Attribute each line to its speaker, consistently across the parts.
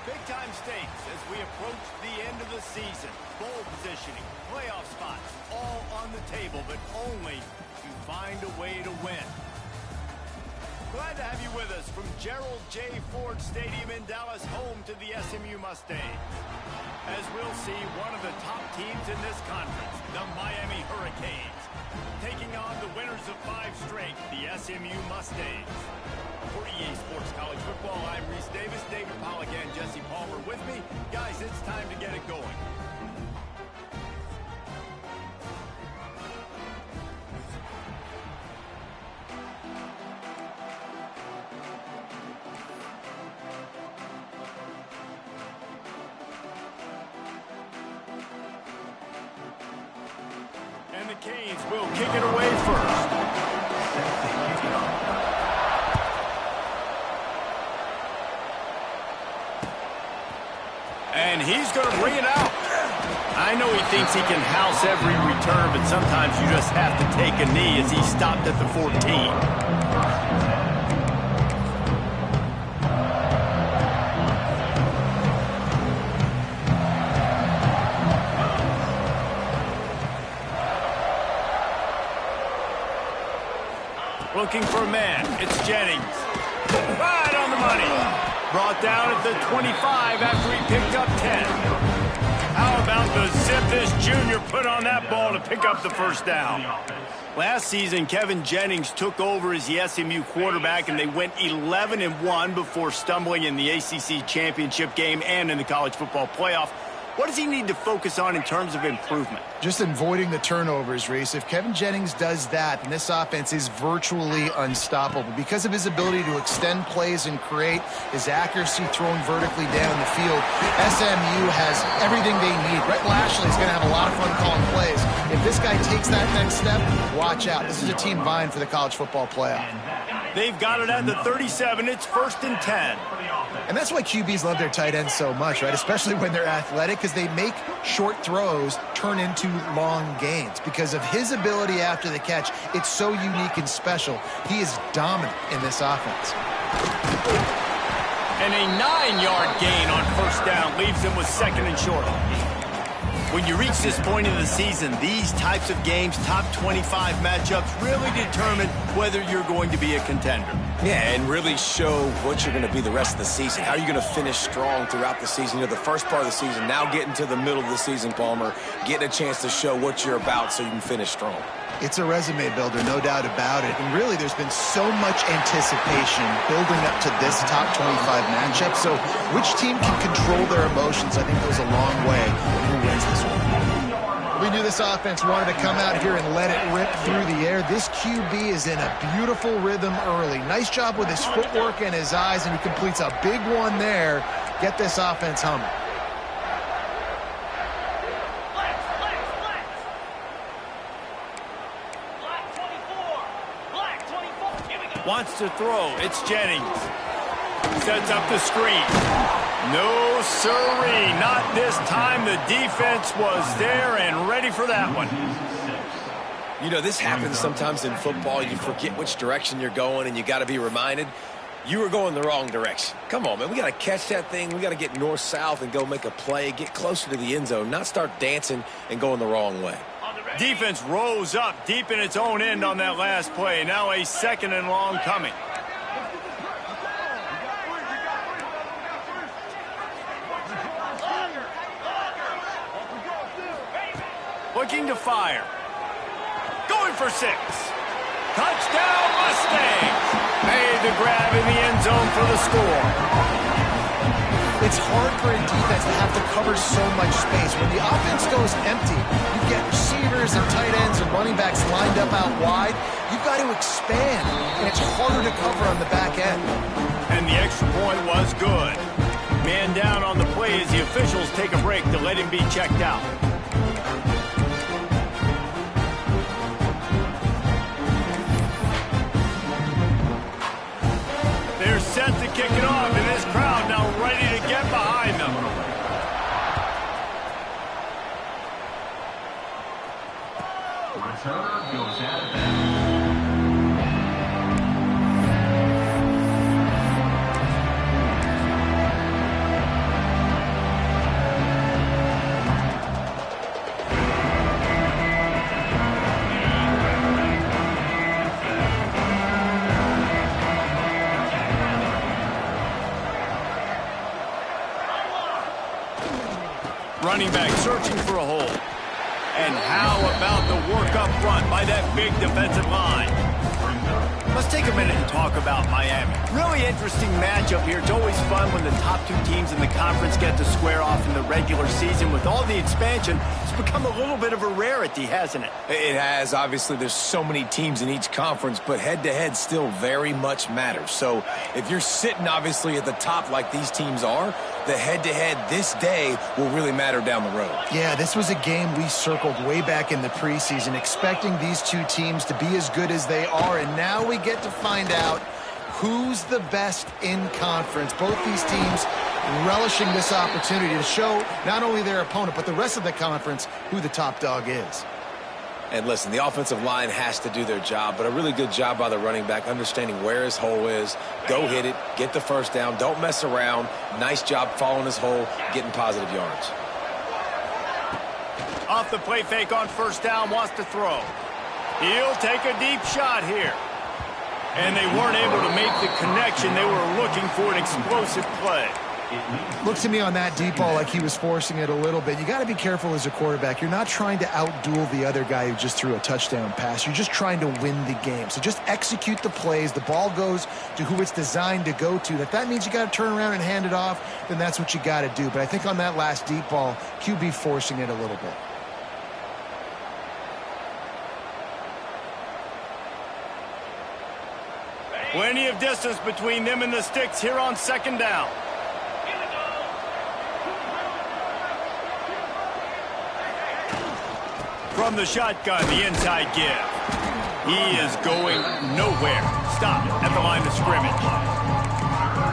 Speaker 1: Big-time stakes as we approach the end of the season. Bowl positioning, playoff spots, all on the table, but only to find a way to win. Glad to have you with us from Gerald J. Ford Stadium in Dallas, home to the SMU Mustangs. As we'll see, one of the top teams in this conference, the Miami Hurricanes, taking on the winners of 5 straight, the SMU Mustangs. For EA Sports College Football, I'm Reese Davis, David Pollack, and Jesse Palmer with me. Guys, it's time to get it going. And the Canes will kick it away first. And he's going to bring it out. I know he thinks he can house every return, but sometimes you just have to take a knee as he stopped at the 14. Looking for a man. It's Jennings. Right on the money. Brought down at the 25 after he picked up 10. How about the zip this junior put on that ball to pick up the first down? Last season, Kevin Jennings took over as the SMU quarterback, and they went 11-1 before stumbling in the ACC championship game and in the college football playoff. What does he need to focus on in terms of improvement?
Speaker 2: Just avoiding the turnovers, Reese. If Kevin Jennings does that, then this offense is virtually unstoppable. Because of his ability to extend plays and create, his accuracy throwing vertically down the field, SMU has everything they need. Brett Lashley's going to have a lot of fun calling plays. If this guy takes that next step, watch out. This is a team vying for the college football playoff.
Speaker 1: They've got it at the 37. It's 1st and 10.
Speaker 2: And that's why QBs love their tight ends so much, right? Especially when they're athletic, because they make short throws turn into long gains. Because of his ability after the catch, it's so unique and special. He is dominant in this offense.
Speaker 1: And a 9-yard gain on first down leaves him with 2nd and short. When you reach this point in the season, these types of games, top 25 matchups, really determine whether you're going to be a contender.
Speaker 3: Yeah, and really show what you're going to be the rest of the season. How are you going to finish strong throughout the season? You know, the first part of the season, now getting to the middle of the season, Palmer, getting a chance to show what you're about so you can finish strong.
Speaker 2: It's a resume builder, no doubt about it. And really, there's been so much anticipation building up to this top 25 matchup. So which team can control their emotions, I think, goes a long way in who wins this one. We knew this offense wanted to come out here and let it rip through the air. This QB is in a beautiful rhythm early. Nice job with his footwork and his eyes, and he completes a big one there. Get this offense humming.
Speaker 1: Wants to throw. It's Jennings. Sets up the screen. No, sirree. Not this time. The defense was there and ready for that one.
Speaker 3: You know, this happens sometimes in football. You forget which direction you're going, and you got to be reminded you were going the wrong direction. Come on, man. We got to catch that thing. We got to get north-south and go make a play, get closer to the end zone, not start dancing and going the wrong way.
Speaker 1: Defense rose up deep in its own end on that last play. Now a 2nd and long coming. Looking to fire. Going for 6. Touchdown Mustangs. Made the grab in the end zone for the score.
Speaker 2: It's hard for a defense to have to cover so much space. When the offense goes empty, you get receivers and tight ends and running backs lined up out wide. You've got to expand, and it's harder to cover on the back end.
Speaker 1: And the extra point was good. Man down on the play as the officials take a break to let him be checked out. They're set to kick it off, and this crowd now ready to get behind them.
Speaker 4: Returner goes out of bounds.
Speaker 1: running back searching for a hole. And how about the work up front by that big defensive line? Let's take a minute and talk about Miami. Really interesting matchup here. It's always fun when the top two teams in the conference get to square off in the regular season. With all the expansion, it's become a little bit of a rarity, hasn't it?
Speaker 3: It has. Obviously, there's so many teams in each conference, but head-to-head still very much matters. So if you're sitting, obviously, at the top like these teams are, the head-to-head this day will really matter down the road.
Speaker 2: Yeah, this was a game we circled way back in the preseason, expecting these two teams to be as good as they are, and now we get to find out who's the best in conference. Both these teams relishing this opportunity to show not only their opponent, but the rest of the conference who the top dog is.
Speaker 3: And listen, the offensive line has to do their job, but a really good job by the running back, understanding where his hole is. Go hit it, get the first down, don't mess around. Nice job following his hole, getting positive yards.
Speaker 1: Off the play fake on first down, wants to throw. He'll take a deep shot here. And they weren't able to make the connection. They were looking for an explosive play.
Speaker 2: Looks to me on that deep ball like he was forcing it a little bit. You got to be careful as a quarterback. You're not trying to outduel the other guy who just threw a touchdown pass. You're just trying to win the game. So just execute the plays. The ball goes to who it's designed to go to. If that means you got to turn around and hand it off, then that's what you got to do. But I think on that last deep ball, QB forcing it a little bit.
Speaker 1: Plenty of distance between them and the sticks here on second down. From the shotgun, the inside give. He is going nowhere. Stop at the line of scrimmage.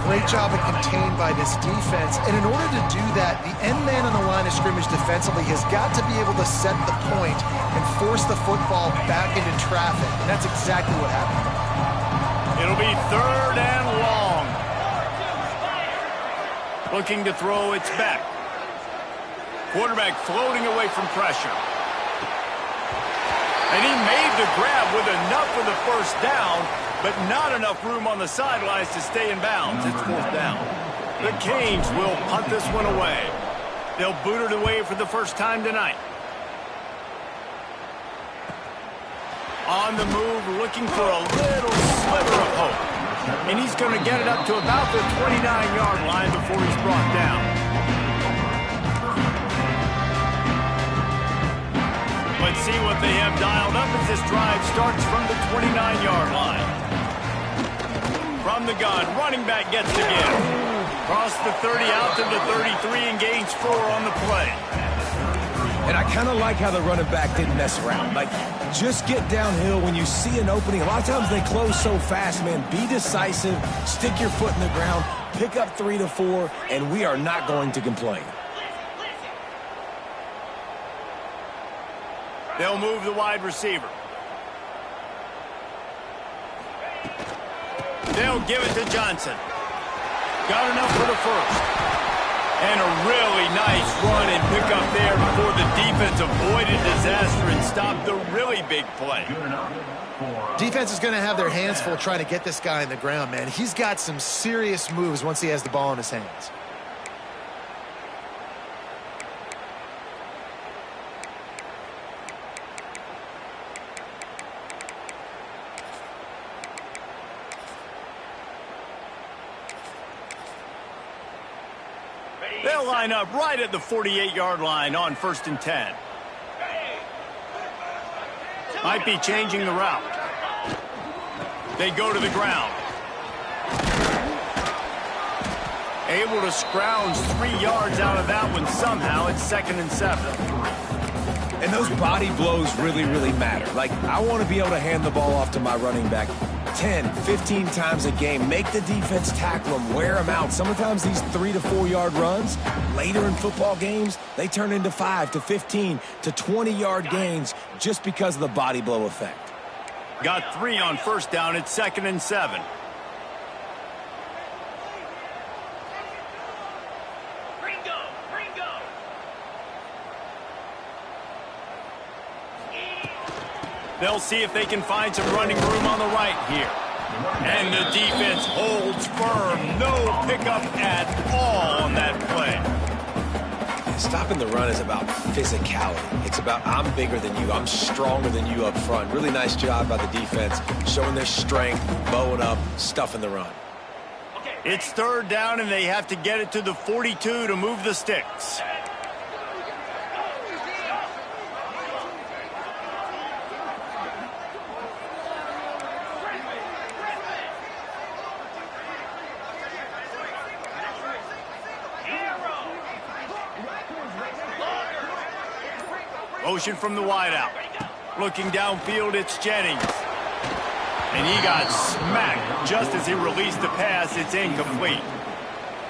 Speaker 2: Great job of contained by this defense. And in order to do that, the end man on the line of scrimmage defensively has got to be able to set the point and force the football back into traffic. And that's exactly what happened.
Speaker 1: It'll be third and long. Looking to throw, it's back. Quarterback floating away from pressure. And he made the grab with enough for the first down, but not enough room on the sidelines to stay in bounds. It's fourth down. The Canes will punt this one away. They'll boot it away for the first time tonight. On the move, looking for a little sliver of hope. And he's going to get it up to about the 29-yard line before he's brought down. Let's see what they have dialed up as this drive starts from the 29-yard line. From the gun, running back gets the give. Cross the 30 out to the 33 and gains 4 on the play.
Speaker 3: And I kind of like how the running back didn't mess around. Like, just get downhill when you see an opening. A lot of times they close so fast, man. Be decisive, stick your foot in the ground, pick up 3 to 4, and we are not going to complain.
Speaker 1: They'll move the wide receiver. They'll give it to Johnson. Got enough for the first. And a really nice run and pick up there before the defense avoided disaster and stopped the really big play.
Speaker 2: Defense is going to have their hands full trying to get this guy on the ground, man. He's got some serious moves once he has the ball in his hands.
Speaker 1: They'll line up right at the 48-yard line on 1st and 10. Might be changing the route. They go to the ground. Able to scrounge 3 yards out of that one somehow. It's 2nd and 7.
Speaker 3: And those body blows really, really matter. Like, I want to be able to hand the ball off to my running back 10, 15 times a game. Make the defense tackle them, wear them out. Sometimes these 3 to 4 yard runs, later in football games, they turn into 5 to 15 to 20 yard gains just because of the body blow effect.
Speaker 1: Got 3 on 1st down. It's 2nd and 7. They'll see if they can find some running room on the right here. And the defense holds firm. No pickup at all on that play.
Speaker 3: Stopping the run is about physicality. It's about I'm bigger than you. I'm stronger than you up front. Really nice job by the defense, showing their strength, bowing up, stuffing the run.
Speaker 1: It's third down, and they have to get it to the 42 to move the sticks. Motion from the wideout. Looking downfield, it's Jennings. And he got smacked just as he released the pass. It's incomplete.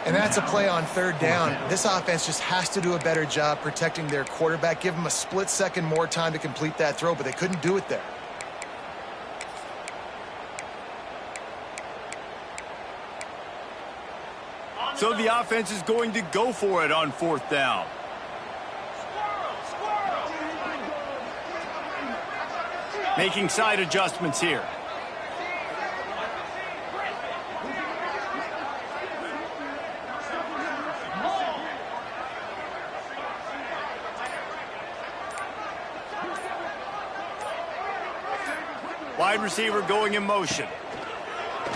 Speaker 2: And that's a play on third down. This offense just has to do a better job protecting their quarterback. Give him a split second more time to complete that throw, but they couldn't do it there.
Speaker 1: So the offense is going to go for it on fourth down. Making side adjustments here. Wide receiver going in motion.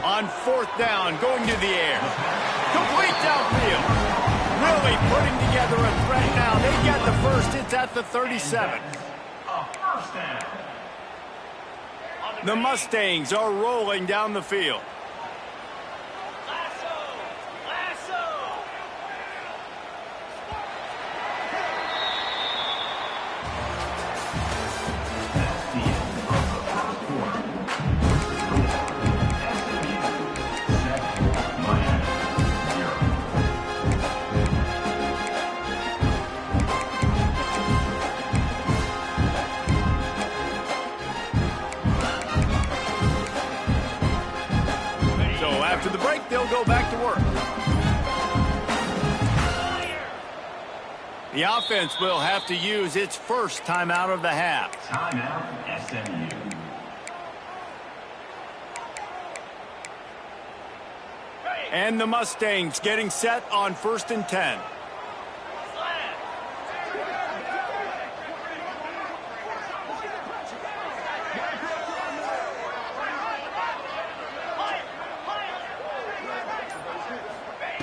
Speaker 1: On fourth down, going to the air. Complete downfield. Really putting together a threat now. They get the first. It's at the 37. The Mustangs are rolling down the field. After the break, they'll go back to work. The offense will have to use its first timeout of the half.
Speaker 4: Timeout, SMU.
Speaker 1: And the Mustangs getting set on 1st and 10.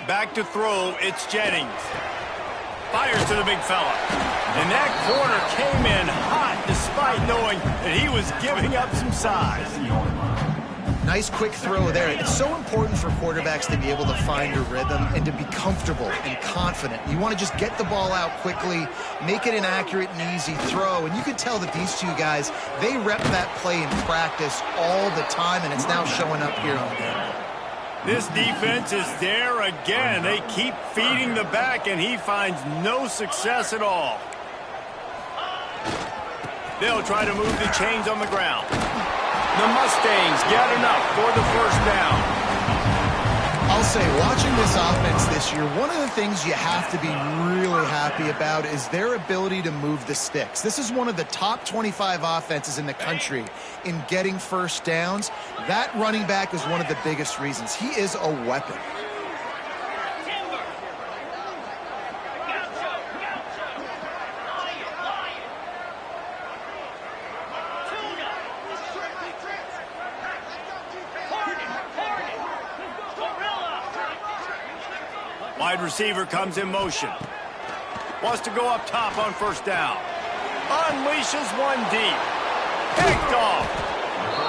Speaker 1: Back to throw, it's Jennings. Fires to the big fella. And that corner came in hot despite knowing that he was giving up some size.
Speaker 2: Nice quick throw there. It's so important for quarterbacks to be able to find a rhythm and to be comfortable and confident. You want to just get the ball out quickly, make it an accurate and easy throw. And you can tell that these two guys, they rep that play in practice all the time, and it's now showing up here on the game.
Speaker 1: This defense is there again. They keep feeding the back, and he finds no success at all. They'll try to move the chains on the ground. The Mustangs get enough for the first down.
Speaker 2: I'll say, watching this offense this year, one of the things you have to be really happy about is their ability to move the sticks. This is one of the top 25 offenses in the country in getting first downs. That running back is one of the biggest reasons. He is a weapon.
Speaker 1: Wide receiver comes in motion. Wants to go up top on first down. Unleashes one deep. Picked off.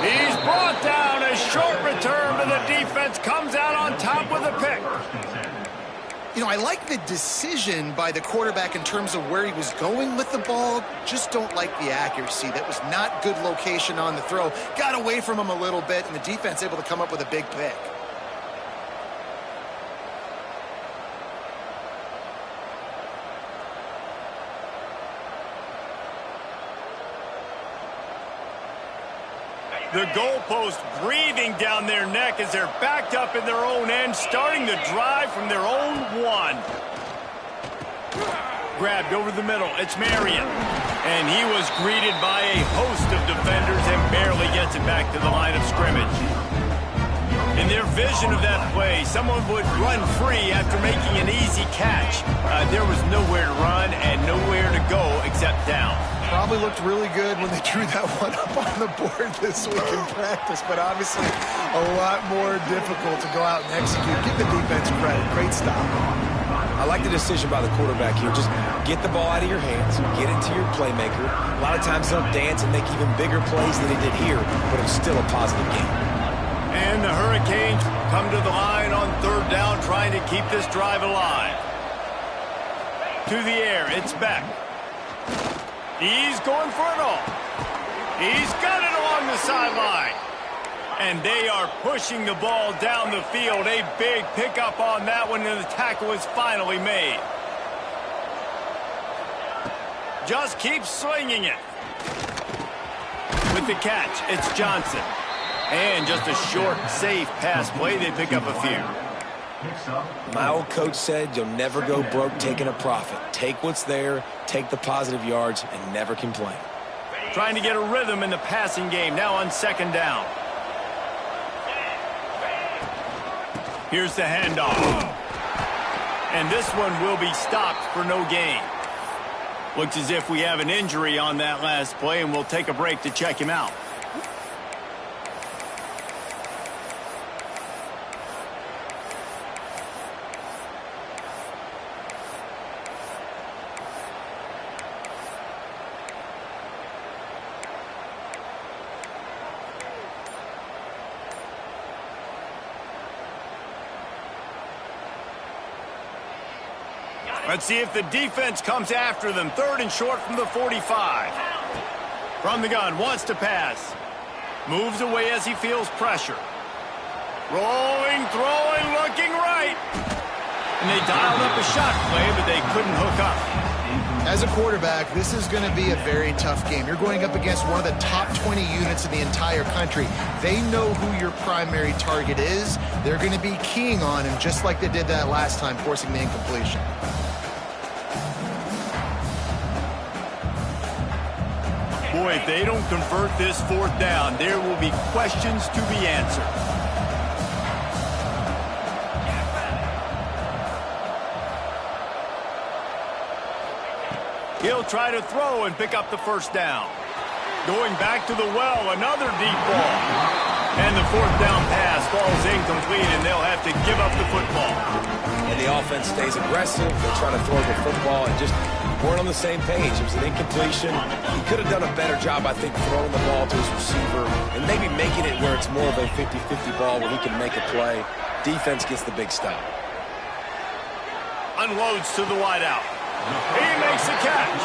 Speaker 1: He's brought down. A short return, but the defense comes out on top with a pick.
Speaker 2: You know, I like the decision by the quarterback in terms of where he was going with the ball. Just don't like the accuracy. That was not good location on the throw. Got away from him a little bit, and the defense able to come up with a big pick.
Speaker 1: The goalpost breathing down their neck as they're backed up in their own end, starting the drive from their own one. Grabbed over the middle. It's Marion. And he was greeted by a host of defenders and barely gets it back to the line of scrimmage. In their vision of that play, someone would run free after making an easy catch. There was nowhere to run and nowhere to go except down.
Speaker 2: Probably looked really good when they drew that one up on the board this week in practice, but obviously a lot more difficult to go out and execute. Give the defense credit. Great stop.
Speaker 3: I like the decision by the quarterback here. Just get the ball out of your hands, get it to your playmaker. A lot of times they'll dance and make even bigger plays than he did here, but it's still a positive game.
Speaker 1: And the Hurricanes come to the line on third down, trying to keep this drive alive. To the air, it's Beck. He's going for it all. He's got it along the sideline. And they are pushing the ball down the field. A big pickup on that one, and the tackle is finally made. Just keep slinging it. With the catch, it's Johnson. And just a short, safe pass play. They pick up a few.
Speaker 3: My old coach said you'll never go broke taking a profit. Take what's there, take the positive yards, and never complain.
Speaker 1: Trying to get a rhythm in the passing game, now on second down. Here's the handoff. And this one will be stopped for no gain. Looks as if we have an injury on that last play, and we'll take a break to check him out. Let's see if the defense comes after them. Third and short from the 45. From the gun, wants to pass. Moves away as he feels pressure. Rolling, throwing, looking right. And they dialed up a shot play, but they couldn't hook up.
Speaker 2: As a quarterback, this is going to be a very tough game. You're going up against one of the top 20 units in the entire country. They know who your primary target is. They're going to be keying on him, just like they did that last time, forcing the incompletion.
Speaker 1: Boy, if they don't convert this fourth down, there will be questions to be answered. He'll try to throw and pick up the first down. Going back to the well, another deep ball. And the fourth down pass falls incomplete, and they'll have to give up the football.
Speaker 3: And the offense stays aggressive. They're trying to throw the football and just weren't on the same page. It was an incompletion. He could have done a better job, I think, throwing the ball to his receiver and maybe making it where it's more of a 50-50 ball where he can make a play. Defense gets the big stop.
Speaker 1: Unloads to the wideout. He makes the catch.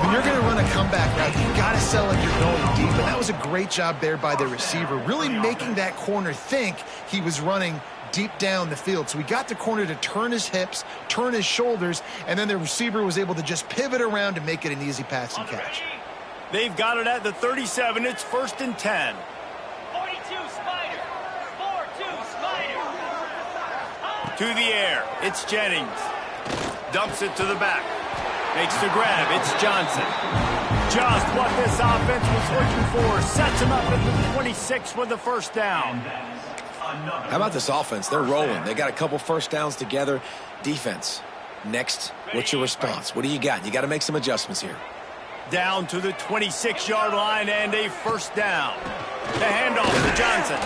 Speaker 2: When you're going to run a comeback route, you've got to sell like you're going deep. And that was a great job there by the receiver, really making that corner think he was running deep down the field. So he got the corner to turn his hips, turn his shoulders, and then the receiver was able to just pivot around and make it an easy pass and catch.
Speaker 1: They've got it at the 37. It's 1st and 10.
Speaker 5: 42 Spider. 4-2 Spider.
Speaker 1: To the air. It's Jennings. Dumps it to the back. Makes the grab. It's Johnson. Just what this offense was looking for. Sets him up at the 26 with the first down.
Speaker 3: How about this offense? They're rolling. They got a couple first downs together. Defense, next, what's your response? What do you got? You got to make some adjustments here.
Speaker 1: Down to the 26-yard line and a first down. The handoff to Johnson.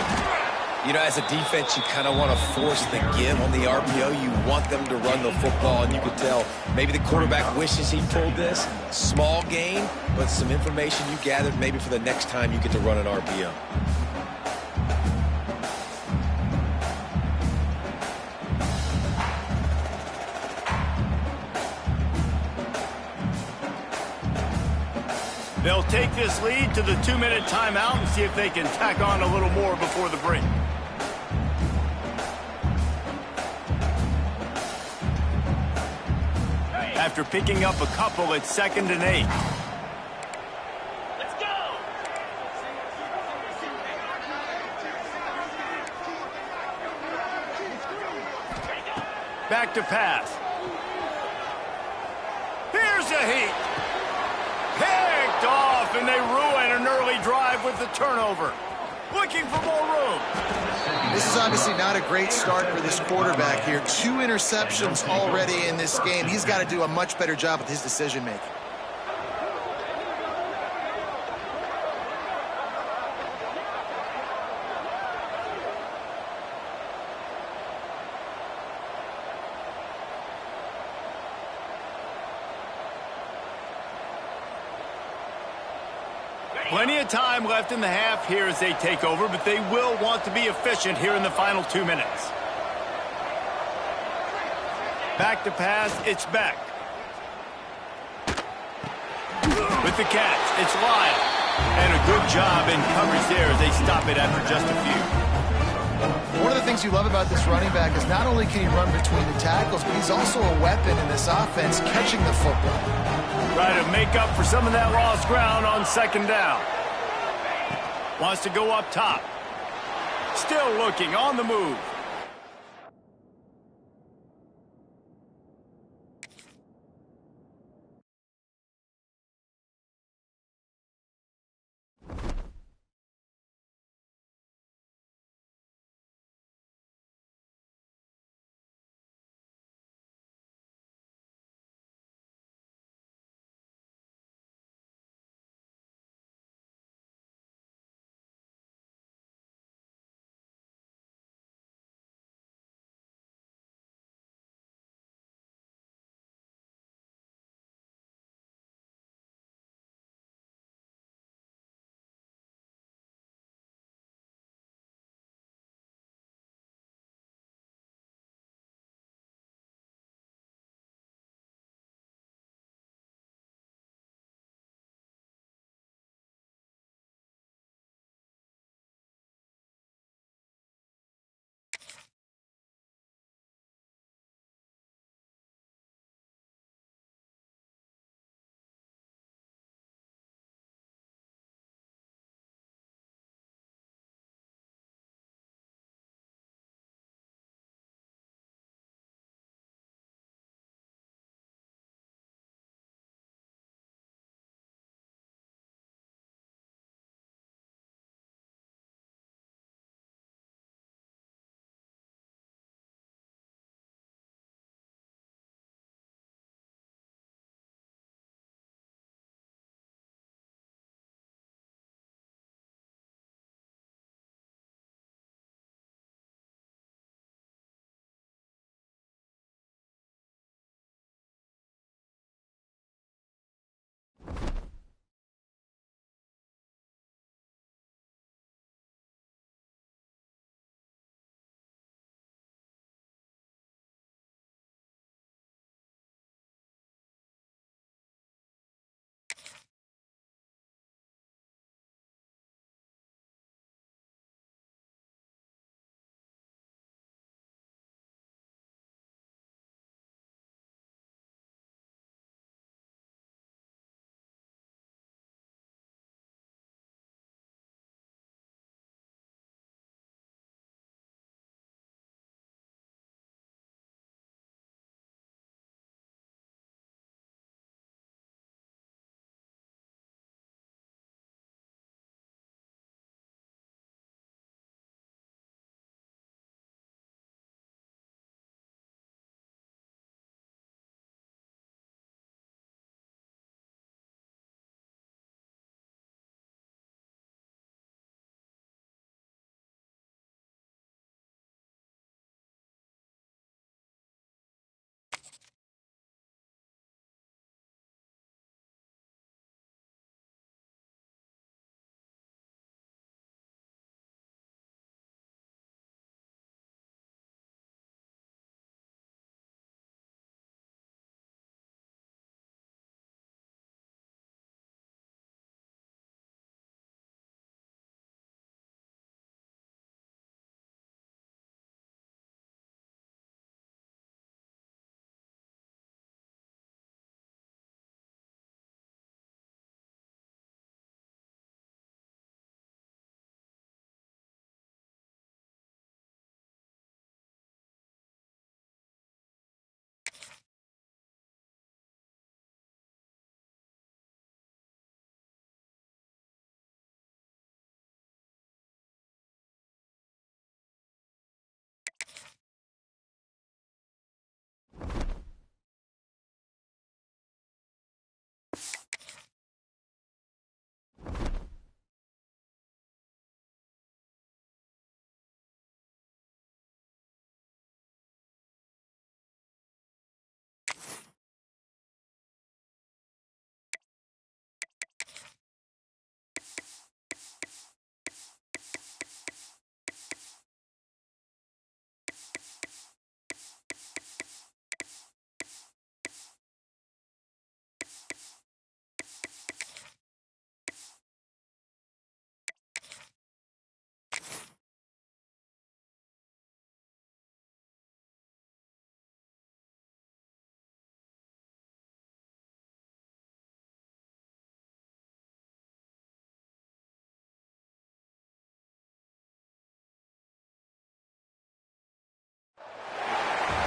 Speaker 3: You know, as a defense, you kind of want to force the give on the RPO. You want them to run the football, and you can tell maybe the quarterback wishes he pulled this. Small gain, but some information you gathered maybe for the next time you get to run an RPO.
Speaker 1: They'll take this lead to the 2-minute timeout and see if they can tack on a little more before the break. After picking up a couple, it's 2nd and 8.
Speaker 5: Let's go.
Speaker 1: Back to pass. Here's a heat. Picked off, and they ruin an early drive with the turnover. Looking for more room.
Speaker 2: This is obviously not a great start for this quarterback here. 2 interceptions already in this game. He's got to do a much better job with his decision-making.
Speaker 1: Plenty of time left in the half here as they take over, but they will want to be efficient here in the final 2 minutes. Back to pass, it's Beck. With the catch, it's Lyle. And a good job in coverage there as they stop it after just a few.
Speaker 2: One of the things you love about this running back is not only can he run between the tackles, but he's also a weapon in this offense, catching the football.
Speaker 1: Try to make up for some of that lost ground on second down. Wants to go up top. Still looking on the move.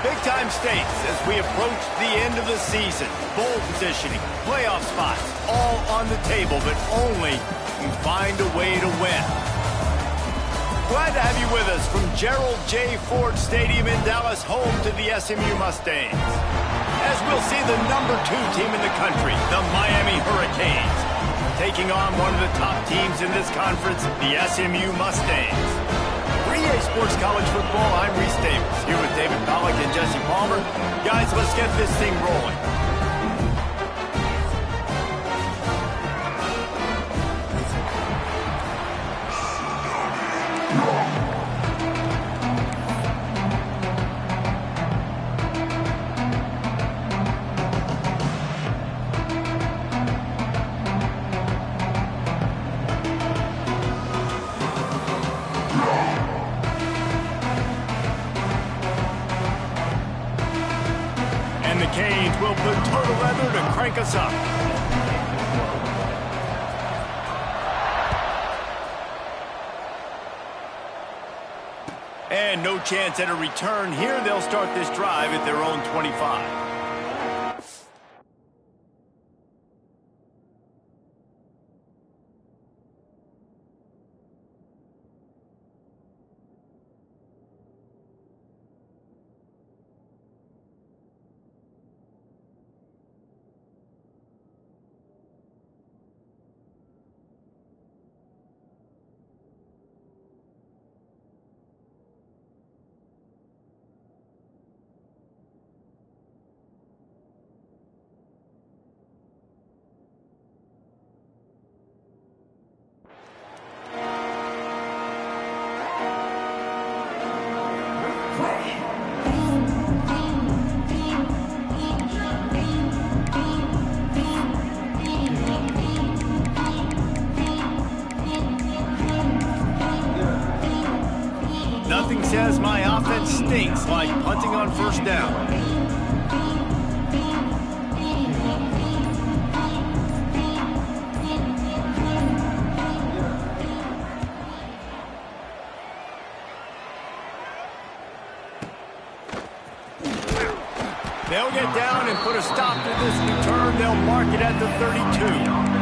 Speaker 1: Big-time stakes as we approach the end of the season. Bowl positioning, playoff spots, all on the table, but only you find a way to win. Glad to have you with us from Gerald J. Ford Stadium in Dallas, home to the SMU Mustangs. As we'll see the number 2 team in the country, the Miami Hurricanes, taking on one of the top teams in this conference, the SMU Mustangs. For EA Sports College Football, I'm Reese Davis, here with David Pollack and Jesse Palmer. Guys, let's get this thing rolling. And the Canes will put total leather to crank us up. And no chance at a return here. They'll start this drive at their own 25. Nothing says my offense stinks like punting on first down. They'll get down and put a stop to this return. They'll mark it at the 32.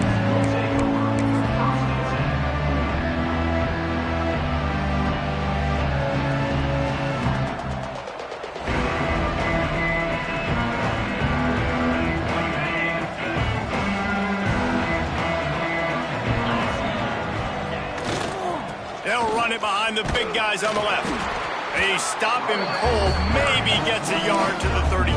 Speaker 1: They'll run it behind the big guys on the left. They stop him cold, maybe gets a yard to the 34.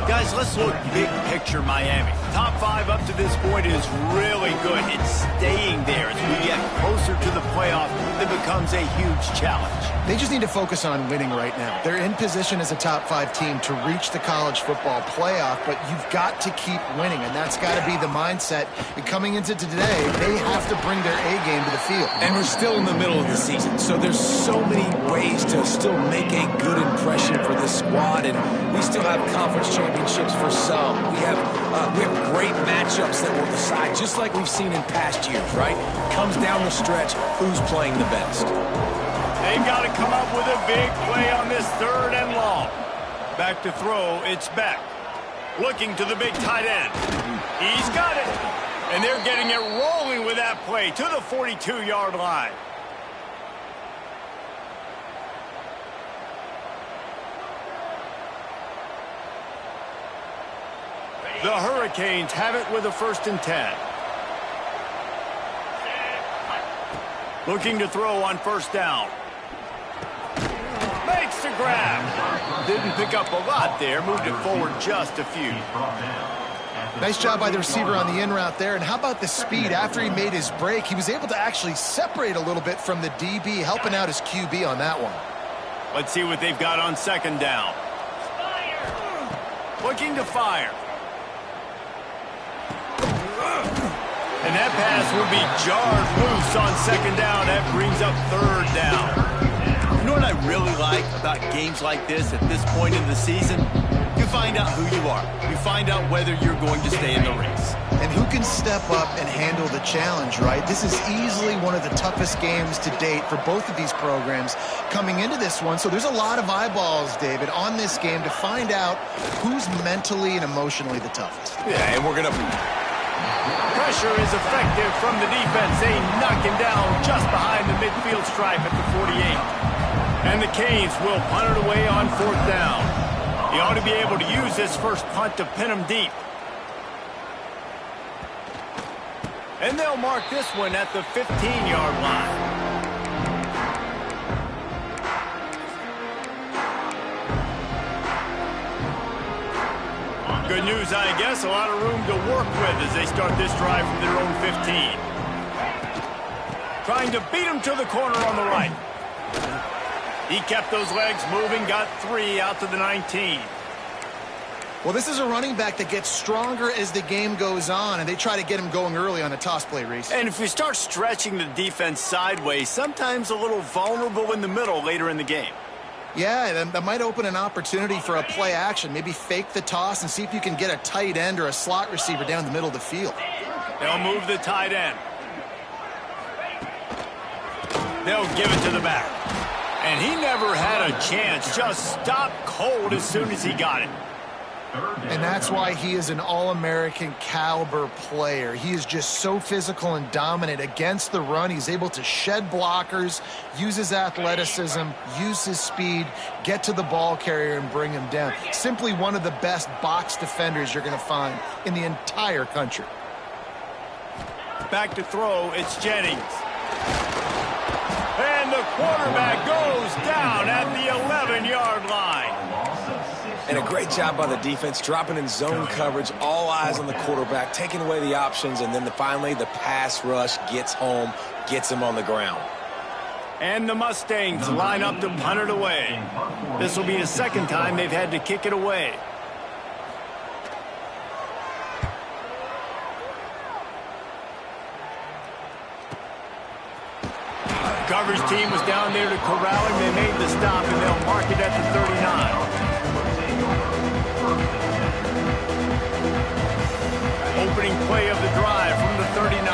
Speaker 1: Guys, let's look big picture Miami. Top 5 up to this point is really good. It's staying there as we get closer to the playoff. It becomes a huge challenge.
Speaker 2: They just need to focus on winning right now. They're in position as a top 5 team to reach the college football playoff, but you've got to keep winning, and that's got to be the mindset. And coming into today, they have to bring their A game to the field.
Speaker 3: And we're still in the middle of the season, so there's so many ways to still make a good impression for this squad, and we still have conference championships for some. We have great matchups that will decide, just like we've seen in past years, right? Comes down the stretch, who's playing the best.
Speaker 1: They've got to come up with a big play on this 3rd and long. Back to throw, it's Beck. Looking to the big tight end. He's got it. And they're getting it rolling with that play to the 42-yard line. The Hurricanes have it with a 1st and 10. Looking to throw on 1st down. Makes the grab. Didn't pick up a lot there. Moved it forward just a few.
Speaker 2: Nice job by the receiver on the in route there. And how about the speed? After he made his break, he was able to actually separate a little bit from the DB, helping out his QB on that one.
Speaker 1: Let's see what they've got on 2nd down. Looking to fire. And that pass will be jarred loose on 2nd down. That brings up 3rd down. You know what I really like about games like this at this point in the season? You find out who you are. You find out whether you're going to stay in the race.
Speaker 2: And who can step up and handle the challenge, right? This is easily one of the toughest games to date for both of these programs coming into this one. So there's a lot of eyeballs, David, on this game to find out who's mentally and emotionally the toughest.
Speaker 3: Yeah, and we're going to...
Speaker 1: Pressure is effective from the defense. They knock him down just behind the midfield stripe at the 48. And the Canes will punt it away on 4th down. He ought to be able to use this first punt to pin him deep. And they'll mark this one at the 15-yard line. Good news, I guess. A lot of room to work with as they start this drive from their own 15. Trying to beat him to the corner on the right. He kept those legs moving, got 3 out to the 19.
Speaker 2: Well, this is a running back that gets stronger as the game goes on, and they try to get him going early on a toss play, Reese.
Speaker 1: And if you start stretching the defense sideways, sometimes a little vulnerable in the middle later in the game.
Speaker 2: Yeah, that might open an opportunity for a play action. Maybe fake the toss and see if you can get a tight end or a slot receiver down the middle of the field.
Speaker 1: They'll move the tight end. They'll give it to the back. And he never had a chance. Just stopped cold as soon as he got it.
Speaker 2: And that's why he is an All-American caliber player. He is just so physical and dominant against the run. He's able to shed blockers, use his athleticism, use his speed, get to the ball carrier and bring him down. Simply one of the best box defenders you're going to find in the entire country.
Speaker 1: Back to throw, it's Jennings. And the quarterback goes down at the 11-yard line.
Speaker 3: And a great job by the defense, dropping in zone coverage, all eyes on the quarterback, taking away the options, and then finally the pass rush gets home, gets him on the ground.
Speaker 1: And the Mustangs line up to punt it away. This will be the second time they've had to kick it away. Coverage team was down there to corral him. They made the stop, and they'll mark it at the 39. Opening play of the drive from the 39.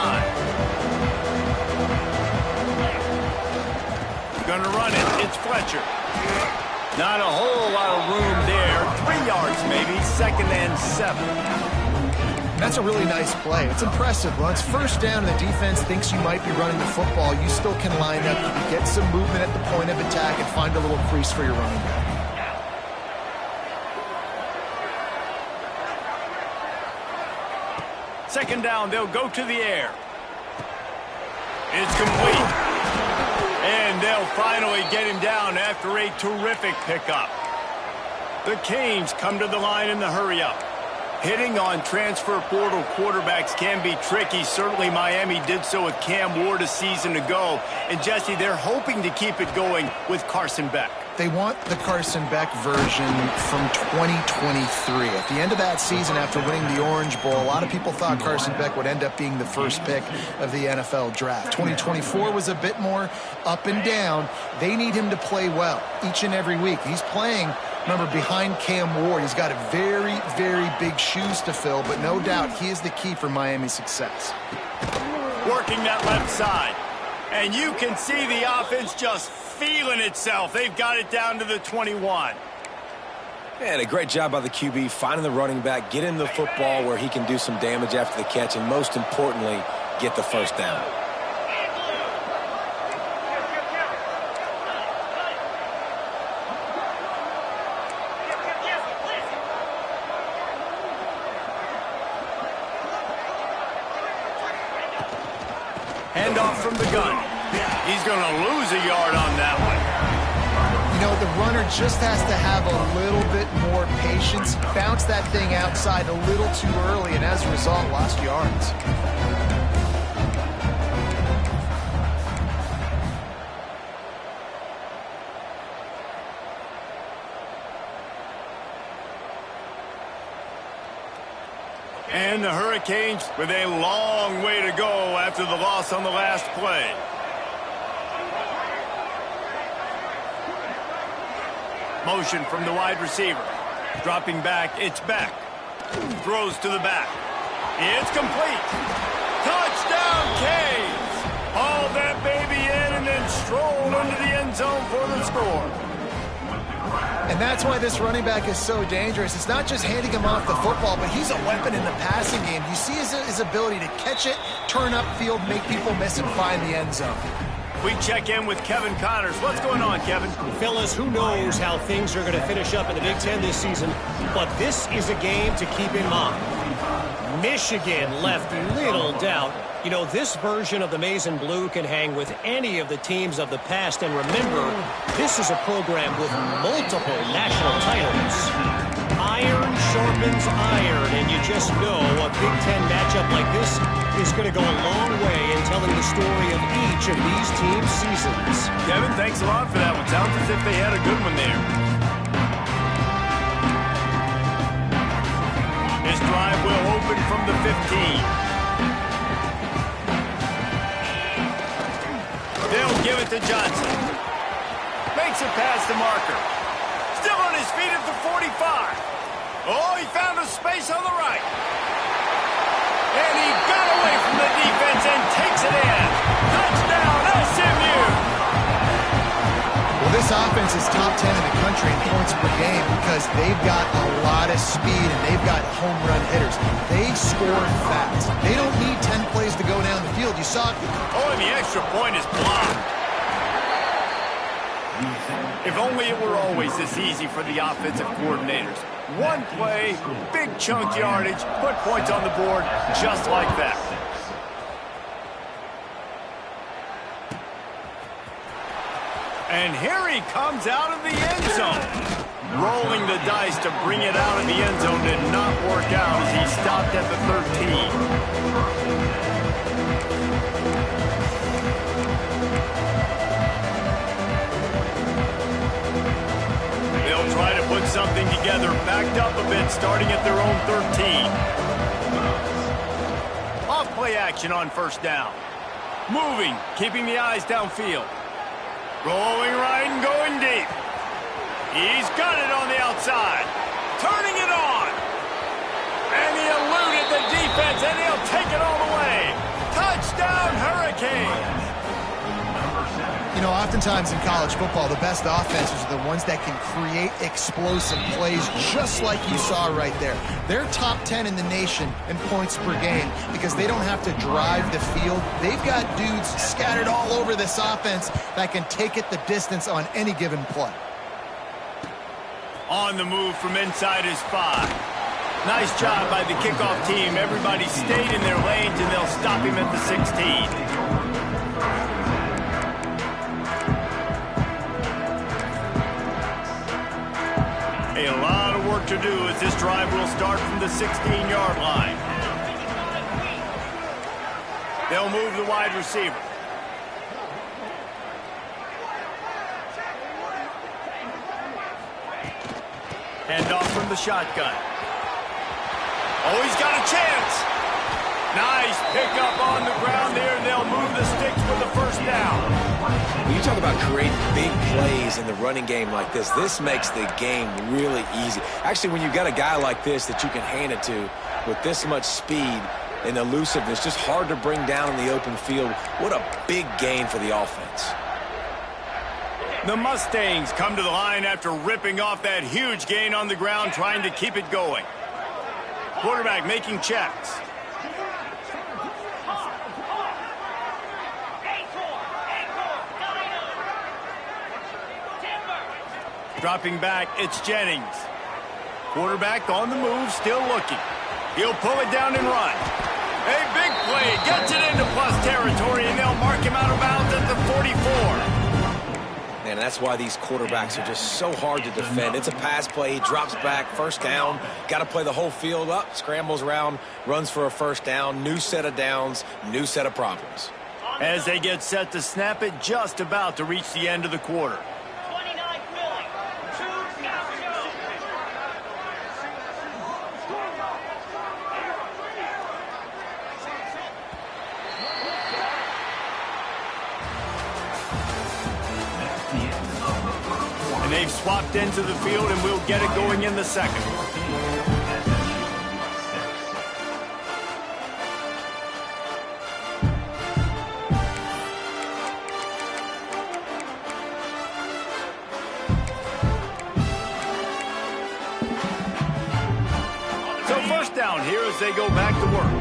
Speaker 1: Gonna run it. It's Fletcher. Not a whole lot of room there. 3 yards maybe. 2nd and 7.
Speaker 2: That's a really nice play. It's impressive. Well, it's first down and the defense thinks you might be running the football. You still can line up. You can get some movement at the point of attack and find a little crease for your running back.
Speaker 1: Second down, they'll go to the air. It's complete. And they'll finally get him down after a terrific pickup. The Canes come to the line in the hurry-up. Hitting on transfer portal quarterbacks can be tricky. Certainly Miami did so with Cam Ward a season ago. And Jesse, they're hoping to keep it going with Carson Beck.
Speaker 2: They want the Carson Beck version from 2023. At the end of that season, after winning the Orange Bowl, a lot of people thought Carson Beck would end up being the first pick of the NFL draft. 2024 was a bit more up and down. They need him to play well each and every week. He's playing, remember, behind Cam Ward. He's got a very, very big shoes to fill, but no doubt he is the key for Miami's success.
Speaker 1: Working that left side. And you can see the offense just feeling itself. They've got it down to the 21.
Speaker 3: And a great job by the QB, finding the running back, getting the football where he can do some damage after the catch, and most importantly, get the first down.
Speaker 1: Handoff from the gun. He's going to lose a yard on that one.
Speaker 2: You know, the runner just has to have a little bit more patience. Bounce that thing outside a little too early, and as a result, lost yards.
Speaker 1: And the Hurricanes with a long way to go after the loss on the last play. Motion from the wide receiver. Dropping back, it's back. Throws to the back. It's complete. Touchdown, Canes! Haul that baby in and then stroll into the end zone for the score.
Speaker 2: And that's why this running back is so dangerous. It's not just handing him off the football, but he's a weapon in the passing game. You see his ability to catch it, turn upfield, make people miss, and find the end zone.
Speaker 1: We check in with Kevin Connors. What's going on, Kevin?
Speaker 6: Fellas, who knows how things are going to finish up in the Big Ten this season, but this is a game to keep in mind. Michigan left little doubt. You know, this version of the Maize and Blue can hang with any of the teams of the past, and remember, this is a program with multiple national titles. Iron sharpens iron, and you just know a Big Ten matchup like this is going to go a long way in telling the story of each of these teams' seasons.
Speaker 1: Kevin, thanks a lot for that one. Sounds as if they had a good one there. This drive will open from the 15. They'll give it to Johnson. Makes it past the marker. Still on his feet at the 45. Oh, he found a space on the right. And he got away from the defense and takes it in. Touchdown, SMU!
Speaker 2: Well, this offense is top 10 in the country in points per game because they've got a lot of speed and they've got home run hitters. They score fast. They don't need 10 plays to go down the field. You saw it.
Speaker 1: Oh, and the extra point is blocked. If only it were always this easy for the offensive coordinators. One play, big chunk yardage, put points on the board just like that. And here he comes out of the end zone. Rolling the dice to bring it out of the end zone did not work out as he stopped at the 13. They'll try to put something together, backed up a bit, starting at their own 13. Off play action on first down. Moving, keeping the eyes downfield. Going right and going deep. He's got it on the outside. Turning it on. And he eluded the defense, and he'll take it all the way. Touchdown, Hurricanes.
Speaker 2: You know, oftentimes in college football, the best offenses are the ones that can create explosive plays just like you saw right there. They're top 10 in the nation in points per game because they don't have to drive the field. They've got dudes scattered all over this offense that can take it the distance on any given play.
Speaker 1: On the move from inside his 5. Nice job by the kickoff team. Everybody stayed in their lanes, and they'll stop him at the 16. A lot of work to do as this drive will start from the 16-yard line. They'll move the wide receiver. Hand off from the shotgun. Oh, he's got a chance. Nice pickup on the ground there. They'll move the sticks for the first down.
Speaker 3: When you talk about creating big plays in the running game like this, this makes the game really easy. Actually, when you've got a guy like this that you can hand it to with this much speed and elusiveness, just hard to bring down in the open field, what a big gain for the offense.
Speaker 1: The Mustangs come to the line after ripping off that huge gain on the ground, trying to keep it going. Quarterback making checks. Dropping back, it's Jennings. Quarterback on the move, still looking. He'll pull it down and run. A big play, gets it into plus territory, and they'll mark him out of bounds at the 44.
Speaker 3: And that's why these quarterbacks are just so hard to defend. It's a pass play, he drops back, first down. Got to play the whole field up, scrambles around, runs for a first down. New set of downs, new set of problems.
Speaker 1: As they get set to snap it, just about to reach the end of the quarter. They They've swapped into the field, and we'll get it going in the second. So first down here as they go back to work.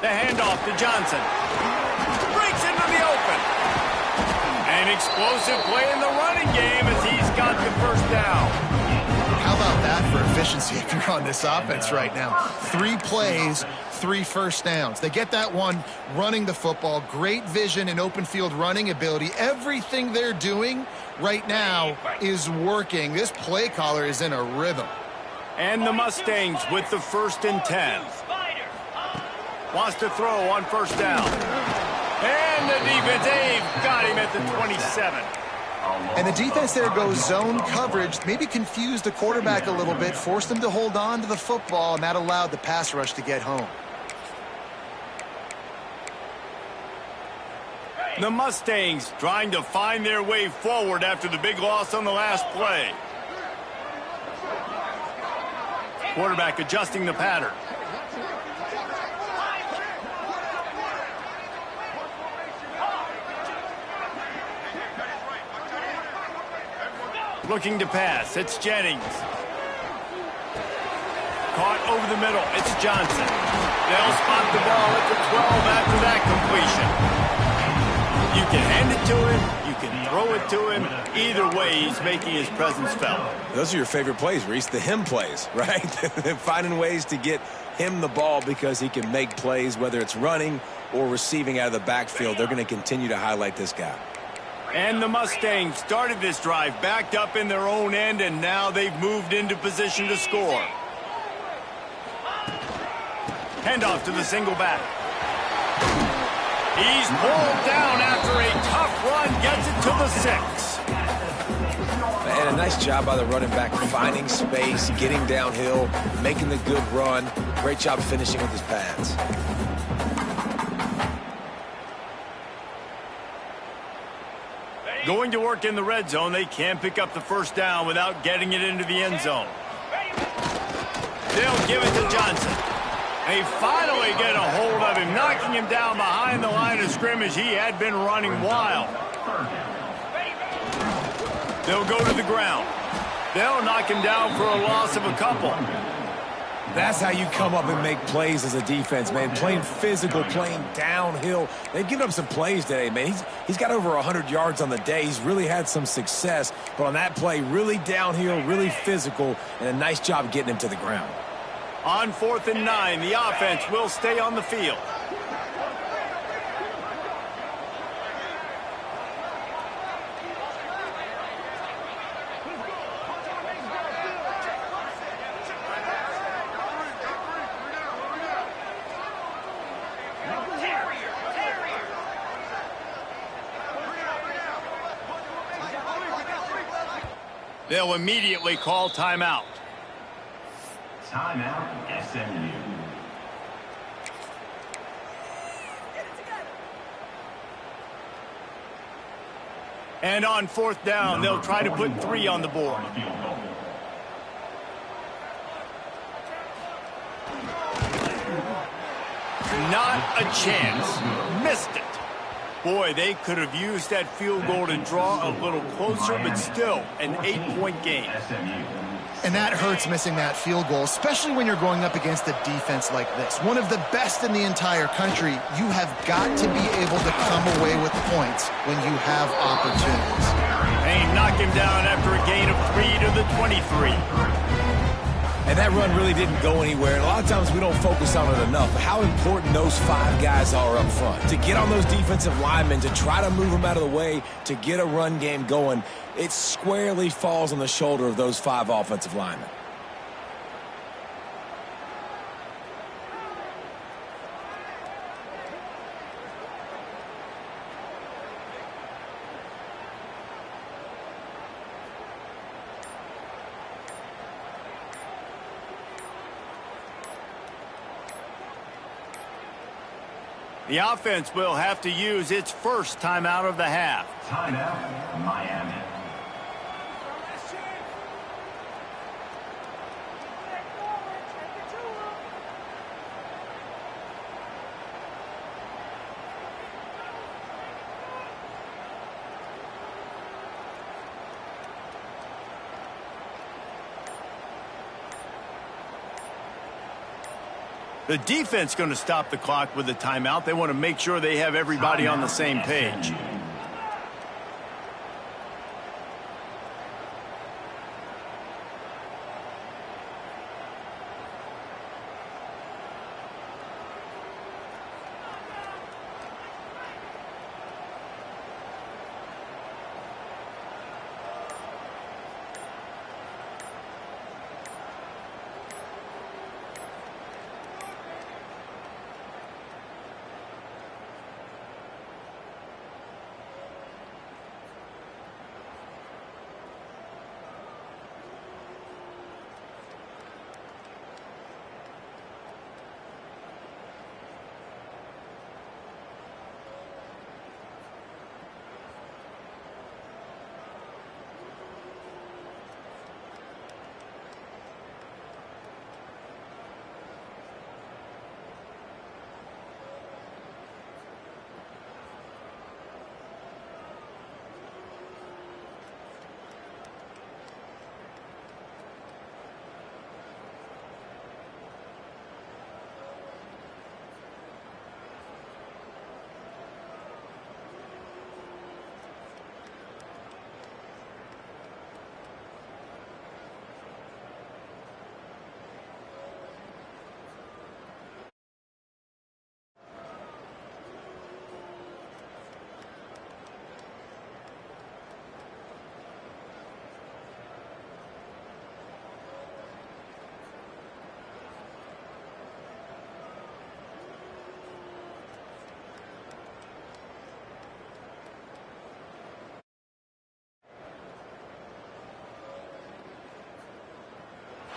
Speaker 1: The handoff to Johnson. Breaks into the open. An explosive play in the running game as he's got the first down.
Speaker 2: How about that for efficiency if you're on this offense right now? 3 plays, 3 first downs. They get that one running the football. Great vision and open field running ability. Everything they're doing right now is working. This play caller is in a rhythm.
Speaker 1: And the Mustangs with the 1st and 10. Wants to throw on first down. And the defense, they've got him at the 27.
Speaker 2: And the defense there goes zone coverage, maybe confused the quarterback a little bit, forced him to hold on to the football, and that allowed the pass rush to get home.
Speaker 1: The Mustangs trying to find their way forward after the big loss on the last play. Quarterback adjusting the pattern. Looking to pass. It's Jennings. Caught over the middle. It's Johnson. They'll spot the ball at the 12 after that completion. You can hand it to him. You can throw it to him. Either way, he's making his presence felt.
Speaker 3: Those are your favorite plays, Reese, the him plays, right? Finding ways to get him the ball because he can make plays, whether it's running or receiving out of the backfield. They're going to continue to highlight this guy.
Speaker 1: And the Mustangs started this drive backed up in their own end, and now they've moved into position to score. Handoff to the single back. He's pulled down after a tough run, gets it to the 6.
Speaker 3: And a nice job by the running back, finding space, getting downhill, making the good run. Great job finishing with his pads.
Speaker 1: Going to work in the red zone. They can't pick up the first down without getting it into the end zone. They'll give it to Johnson. They finally get a hold of him, knocking him down behind the line of scrimmage. He had been running wild. They'll go to the ground. They'll knock him down for a loss of a couple.
Speaker 3: That's how you come up and make plays as a defense, man. Playing physical, playing downhill. They've given up some plays today, man. He's got over 100 yards on the day. He's really had some success. But on that play, really downhill, really physical, and a nice job getting him to the ground.
Speaker 1: On 4th and 9, the offense will stay on the field. They'll immediately call timeout.
Speaker 4: Timeout, SMU.
Speaker 1: And on 4th down, they'll try to put 3 on the board. Not a chance. Missed it. Boy, they could have used that field goal to draw a little closer, but still an 8-point game.
Speaker 2: And that hurts, missing that field goal, especially when you're going up against a defense like this. One of the best in the entire country. You have got to be able to come away with points when you have opportunities.
Speaker 1: They knock him down after a gain of 3 to the 23.
Speaker 3: And that run really didn't go anywhere. And a lot of times we don't focus on it enough. How important those 5 guys are up front. To get on those defensive linemen, to try to move them out of the way, to get a run game going, it squarely falls on the shoulder of those 5 offensive linemen.
Speaker 1: The offense will have to use its first timeout of the half.
Speaker 4: Timeout, Miami.
Speaker 1: The defense going to stop the clock with a timeout. They want to make sure they have everybody on the same page.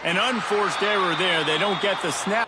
Speaker 1: An unforced error there. They don't get the snap.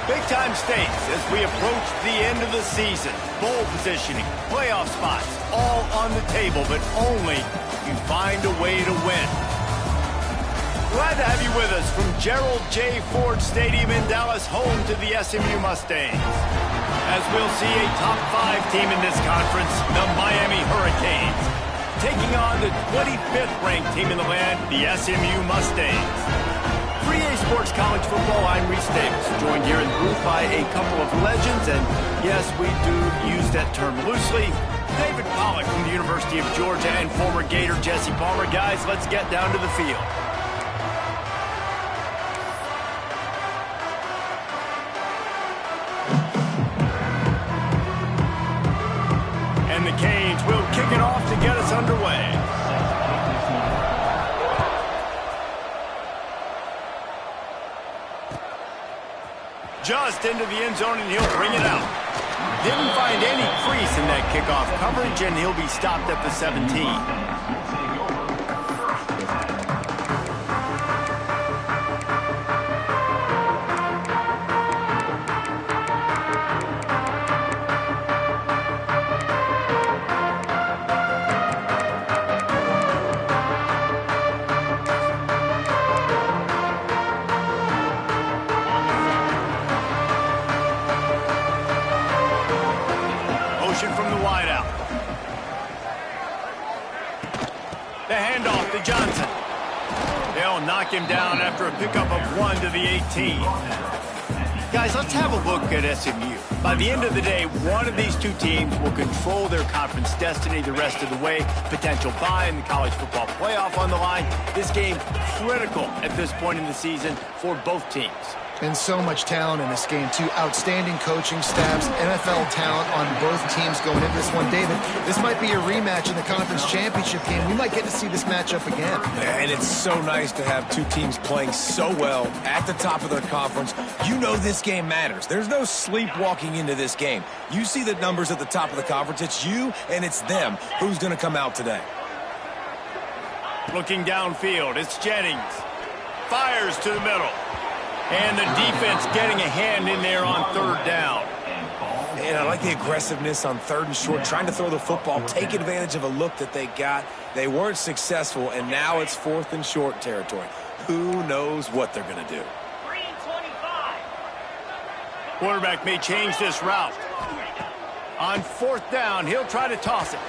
Speaker 1: Big-time stakes as we approach the end of the season. Bowl positioning, playoff spots, all on the table, but only if you find a way to win. Glad to have you with us from Gerald J. Ford Stadium in Dallas, home to the SMU Mustangs. As we'll see a top 5 team in this conference, the Miami Hurricanes, taking on the 25th ranked team in the land, the SMU Mustangs. 3A Sports College Football, I'm Reese Davis, joined here in the booth by a couple of legends, and yes, we do use that term loosely. David Pollack from the University of Georgia and former Gator Jesse Palmer. Guys, let's get down to the field. And the Canes will kick it off to get us underway. Just into the end zone, and he'll bring it out. Didn't find any crease in that kickoff coverage, and he'll be stopped at the 17. From the wideout. The handoff to Johnson. They'll They'll knock him down after a pickup of 1 to the 18. Guys, let's have a look at SMU. By the end of the day, one of these two teams will control their conference destiny the rest of the way. Potential bye in the college football playoff on the line. This game critical at this point in the season for both teams.
Speaker 2: And so much talent in this game, too. Outstanding coaching staffs, NFL talent on both teams going into this one. David, this might be a rematch in the conference championship game. We might get to see this matchup again.
Speaker 3: And it's so nice to have two teams playing so well at the top of their conference. You know this game matters. There's no sleepwalking into this game. You see the numbers at the top of the conference. It's you and it's them. Who's going to come out today?
Speaker 1: Looking downfield, it's Jennings. Fires to the middle. And the defense getting a hand in there on third down.
Speaker 3: Man, I like the aggressiveness on third and short, trying to throw the football, take advantage of a look that they got. They weren't successful, and now it's 4th and short territory. Who knows what they're going to do?
Speaker 5: 3:25.
Speaker 1: Quarterback may change this route. On 4th down, he'll try to toss it.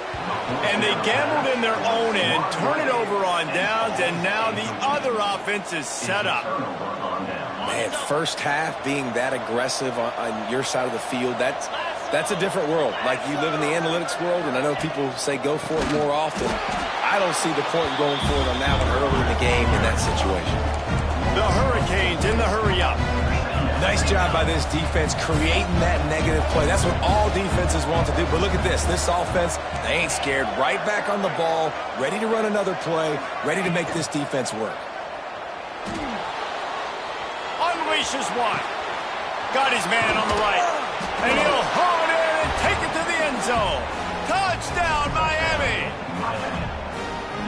Speaker 1: And they gambled in their own end, turn it over on downs, and now the other offense is set up.
Speaker 3: Man, first half being that aggressive on your side of the field, that's a different world. Like, you live in the analytics world, and I know people say go for it more often. I don't see the point in going for it on that one early in the game in that situation.
Speaker 1: The Hurricanes in the hurry-up.
Speaker 3: Nice job by this defense creating that negative play. That's what all defenses want to do. But look at this. This offense, they ain't scared. Right back on the ball, ready to run another play, ready to make this defense work.
Speaker 1: Unleashes one. Got his man on the right. And he'll haul it in and take it to the end zone. Touchdown, Miami.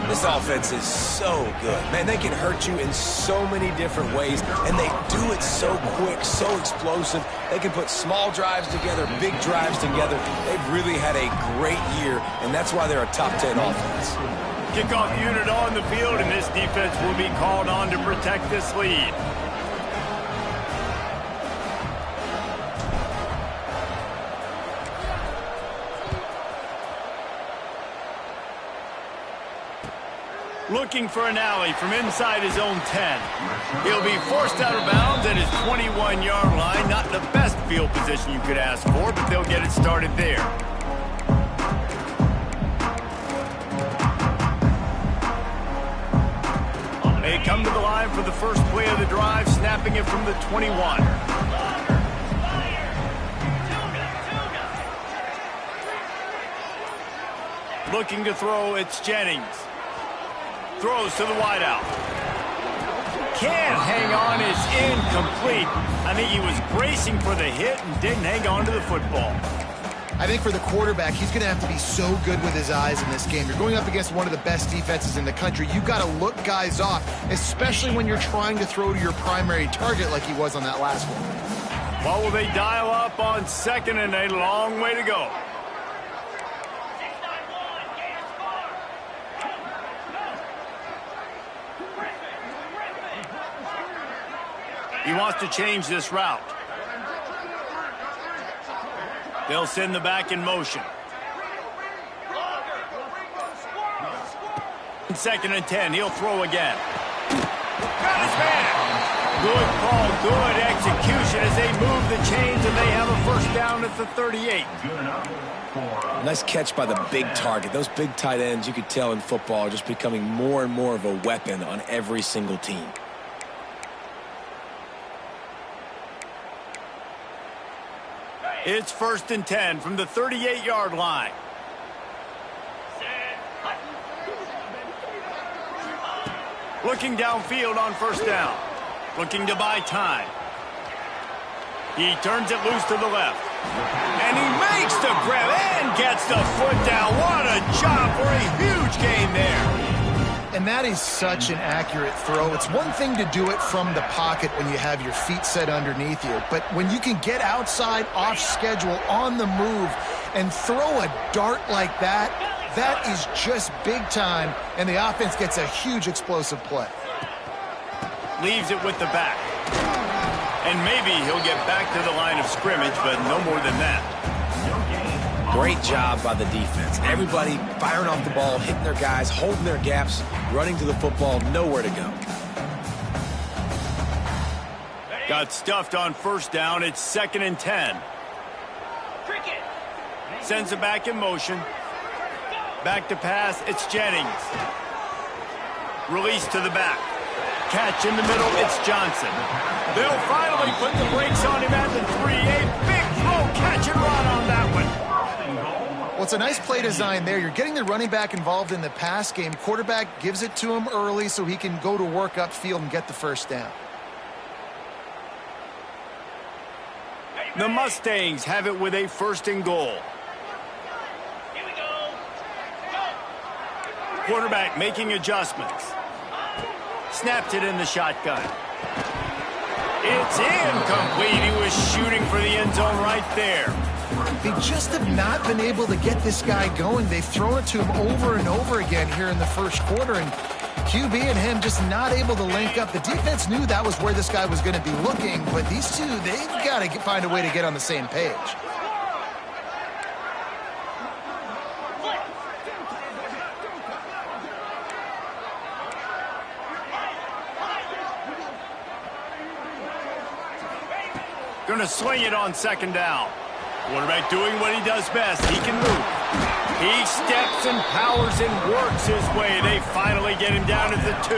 Speaker 3: This offense is so good. Man, they can hurt you in so many different ways, and they do it so quick, so explosive. They can put small drives together, big drives together. They've really had a great year, and that's why they're a top 10 offense.
Speaker 1: Kickoff unit on the field, and this defense will be called on to protect this lead. Looking for an alley from inside his own 10. He'll be forced out of bounds at his 21-yard line. Not the best field position you could ask for, but they'll get it started there. They come to the line for the first play of the drive, snapping it from the 21. Looking to throw, it's Jennings. Throws to the wideout. Can't hang on, is incomplete. I think he was bracing for the hit and didn't hang on to the football.
Speaker 2: I think for the quarterback, he's going to have to be so good with his eyes in this game. You're going up against one of the best defenses in the country. You've got to look guys off, especially when you're trying to throw to your primary target like he was on that last one.
Speaker 1: What will they dial up on 2nd and a long way to go? He wants to change this route. They'll send the back in motion. 2nd and 10, he'll throw again. Got his man. Good call, good execution as they move the chains, and they have a first down at the 38.
Speaker 3: Nice catch by the big target. Those big tight ends, you could tell in football, are just becoming more and more of a weapon on every single team.
Speaker 1: It's 1st and 10 from the 38-yard line. Looking downfield on 1st down. Looking to buy time. He turns it loose to the left. And he makes the grab and gets the foot down. What a job for a huge gain there.
Speaker 2: And that is such an accurate throw. It's one thing to do it from the pocket when you have your feet set underneath you, but when you can get outside, off schedule, on the move, and throw a dart like that, that is just big time, and the offense gets a huge explosive play.
Speaker 1: Leaves it with the back. And maybe he'll get back to the line of scrimmage, but no more than that.
Speaker 3: Great job by the defense. Everybody firing off the ball, hitting their guys, holding their gaps, running to the football, nowhere to go.
Speaker 1: Got stuffed on first down. It's 2nd and 10.
Speaker 5: Cricket.
Speaker 1: Sends it back in motion. Back to pass. It's Jennings. Release to the back. Catch in the middle. It's Johnson. They'll finally put the brakes on him at the 3. A big throw. Catch and run on that one.
Speaker 2: Well, it's a nice play design there. You're getting the running back involved in the pass game. Quarterback gives it to him early so he can go to work upfield and get the first down.
Speaker 1: The Mustangs have it with a 1st and goal.
Speaker 5: Here we go. Go.
Speaker 1: Quarterback making adjustments. Snapped it in the shotgun. It's incomplete. He was shooting for the end zone right there.
Speaker 2: They just have not been able to get this guy going. They've thrown it to him over and over again here in the first quarter, and QB and him just not able to link up. The defense knew that was where this guy was going to be looking, but these two, they've got to find a way to get on the same page.
Speaker 1: Going to swing it on 2nd down. Quarterback doing what he does best. He can move. He steps and powers and works his way. They finally get him down at the 2.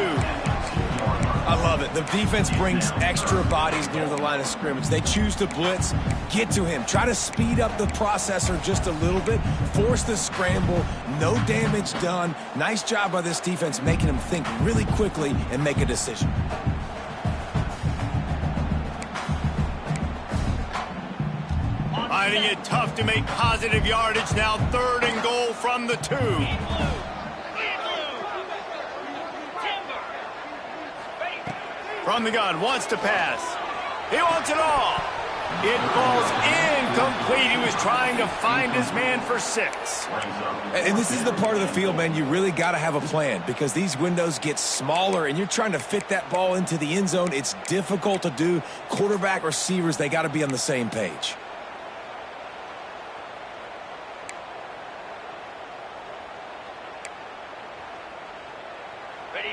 Speaker 3: I love it. The defense brings extra bodies near the line of scrimmage. They choose to blitz, get to him, try to speed up the processor just a little bit, force the scramble, no damage done. Nice job by this defense making him think really quickly and make a decision.
Speaker 1: Finding it tough to make positive yardage now. 3rd and goal from the 2. From the gun, wants to pass. He wants it all. It falls incomplete. He was trying to find his man for 6.
Speaker 3: And this is the part of the field, man, you really got to have a plan because these windows get smaller and you're trying to fit that ball into the end zone. It's difficult to do. Quarterback, receivers, they got to be on the same page.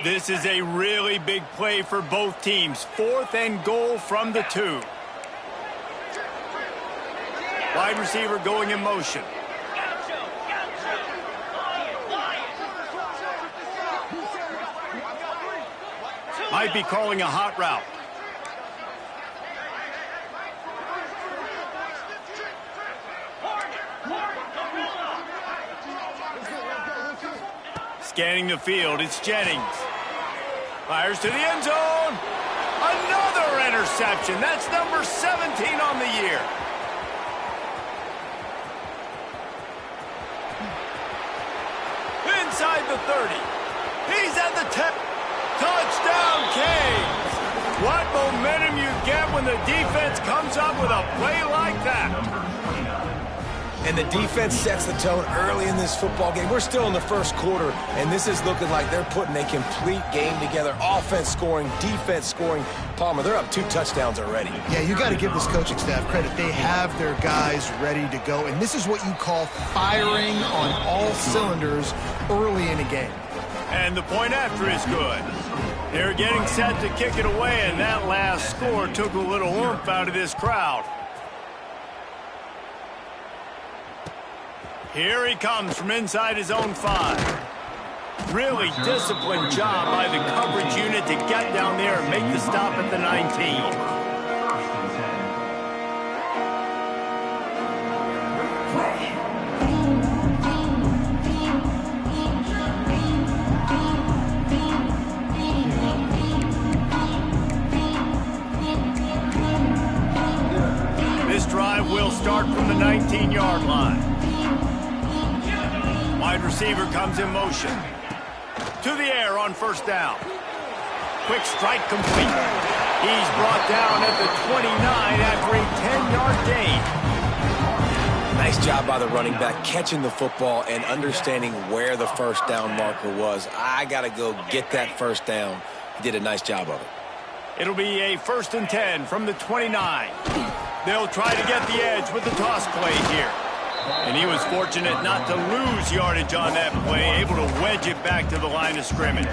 Speaker 1: This is a really big play for both teams. 4th and goal from the 2. Wide receiver going in motion. Might be calling a hot route. Scanning the field, it's Jennings. Fires to the end zone. Another interception. That's number 17 on the year. Inside the 30. He's at the 10. Touchdown, Canes. What momentum you get when the defense comes up with a play like that.
Speaker 3: And the defense sets the tone early in this football game. We're still in the first quarter, and this is looking like they're putting a complete game together. Offense scoring, defense scoring. Palmer, they're up 2 touchdowns already.
Speaker 2: Yeah, you got to give this coaching staff credit. They have their guys ready to go, and this is what you call firing on all cylinders early in a game.
Speaker 1: And the point after is good. They're getting set to kick it away, and that last score took a little oomph out of this crowd. Here he comes from inside his own 5. Really disciplined job by the coverage unit to get down there and make the stop at the 19. This drive will start from the 19-yard line. Wide receiver comes in motion. To the air on first down. Quick strike complete. He's brought down at the 29 after a 10-yard gain.
Speaker 3: Nice job by the running back catching the football and understanding where the first down marker was. I got to go get that first down. He did a nice job of it.
Speaker 1: It'll be a 1st and 10 from the 29. They'll try to get the edge with the toss play here. And he was fortunate not to lose yardage on that play, able to wedge it back to the line of scrimmage.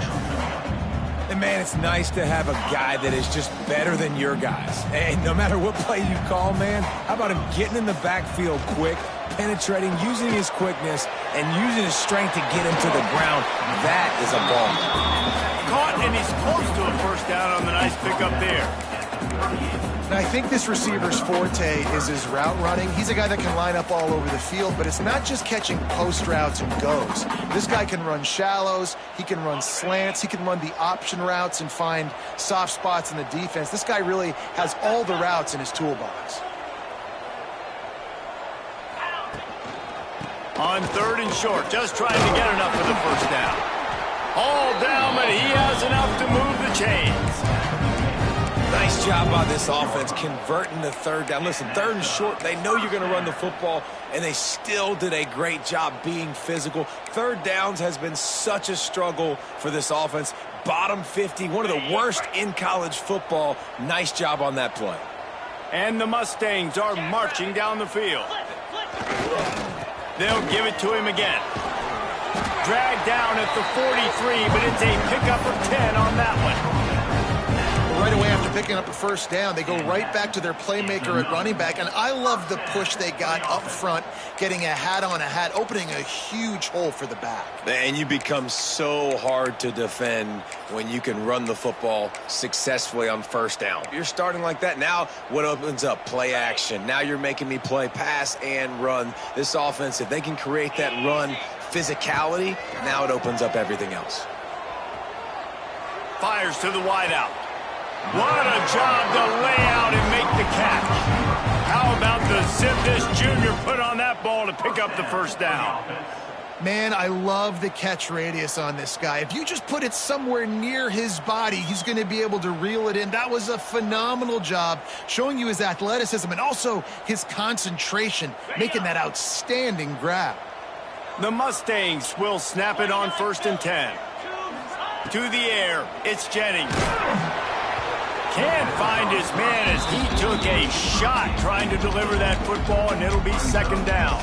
Speaker 3: And, man, it's nice to have a guy that is just better than your guys. And no matter what play you call, man, how about him getting in the backfield quick, penetrating, using his quickness, and using his strength to get him to the ground? That is a ball.
Speaker 1: Caught, and he's close to a first down on the nice pickup there.
Speaker 2: And I think this receiver's forte is his route running. He's a guy that can line up all over the field, but it's not just catching post routes and goes. This guy can run shallows, he can run slants, he can run the option routes and find soft spots in the defense. This guy really has all the routes in his toolbox.
Speaker 1: On 3rd and short, just trying to get enough for the first down. All down, but he has enough to move the chains.
Speaker 3: Nice job by this offense converting the 3rd down. Listen, 3rd and short, they know you're going to run the football, and they still did a great job being physical. 3rd downs has been such a struggle for this offense. Bottom 50, one of the worst in college football. Nice job on that play.
Speaker 1: And the Mustangs are marching down the field. They'll give it to him again. Dragged down at the 43, but it's a pickup of 10 on that one.
Speaker 2: Right away after picking up a first down, they go right back to their playmaker at running back, and I love the push they got up front, getting a hat on a hat, opening a huge hole for the back.
Speaker 3: And you become so hard to defend when you can run the football successfully on first down. You're starting like that. Now what opens up? Play action. Now you're making me play pass and run. This offense, if they can create that run physicality, now it opens up everything else.
Speaker 1: Fires to the wideout. What a job to lay out and make the catch. How about the Zimdish Jr. put on that ball to pick up the first down?
Speaker 2: Man, I love the catch radius on this guy. If you just put it somewhere near his body, he's going to be able to reel it in. That was a phenomenal job, showing you his athleticism and also his concentration, making that outstanding grab.
Speaker 1: The Mustangs will snap it on 1st and 10. To the air, it's Jennings. Can't find his man as he took a shot trying to deliver that football, and it'll be 2nd down.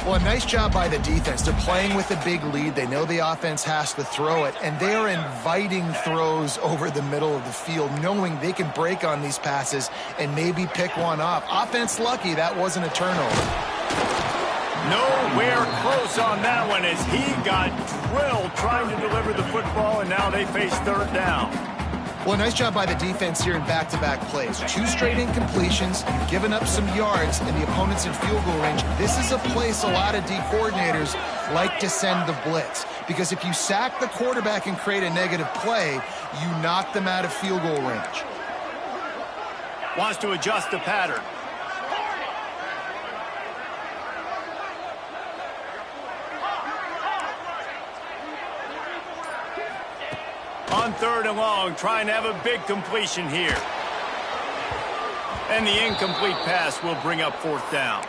Speaker 2: Well, a nice job by the defense. They're playing with a big lead. They know the offense has to throw it, and they are inviting throws over the middle of the field, knowing they can break on these passes and maybe pick one off. Offense lucky that wasn't a turnover.
Speaker 1: Nowhere close on that one as he got drilled trying to deliver the football, and now they face 3rd down.
Speaker 2: Well, nice job by the defense here in back-to-back plays. 2 straight incompletions, giving up some yards, and the opponent's in field goal range. This is a place a lot of D coordinators like to send the blitz, because if you sack the quarterback and create a negative play, you knock them out of field goal range.
Speaker 1: Wants to adjust the pattern. On 3rd and long, trying to have a big completion here. And the incomplete pass will bring up 4th down.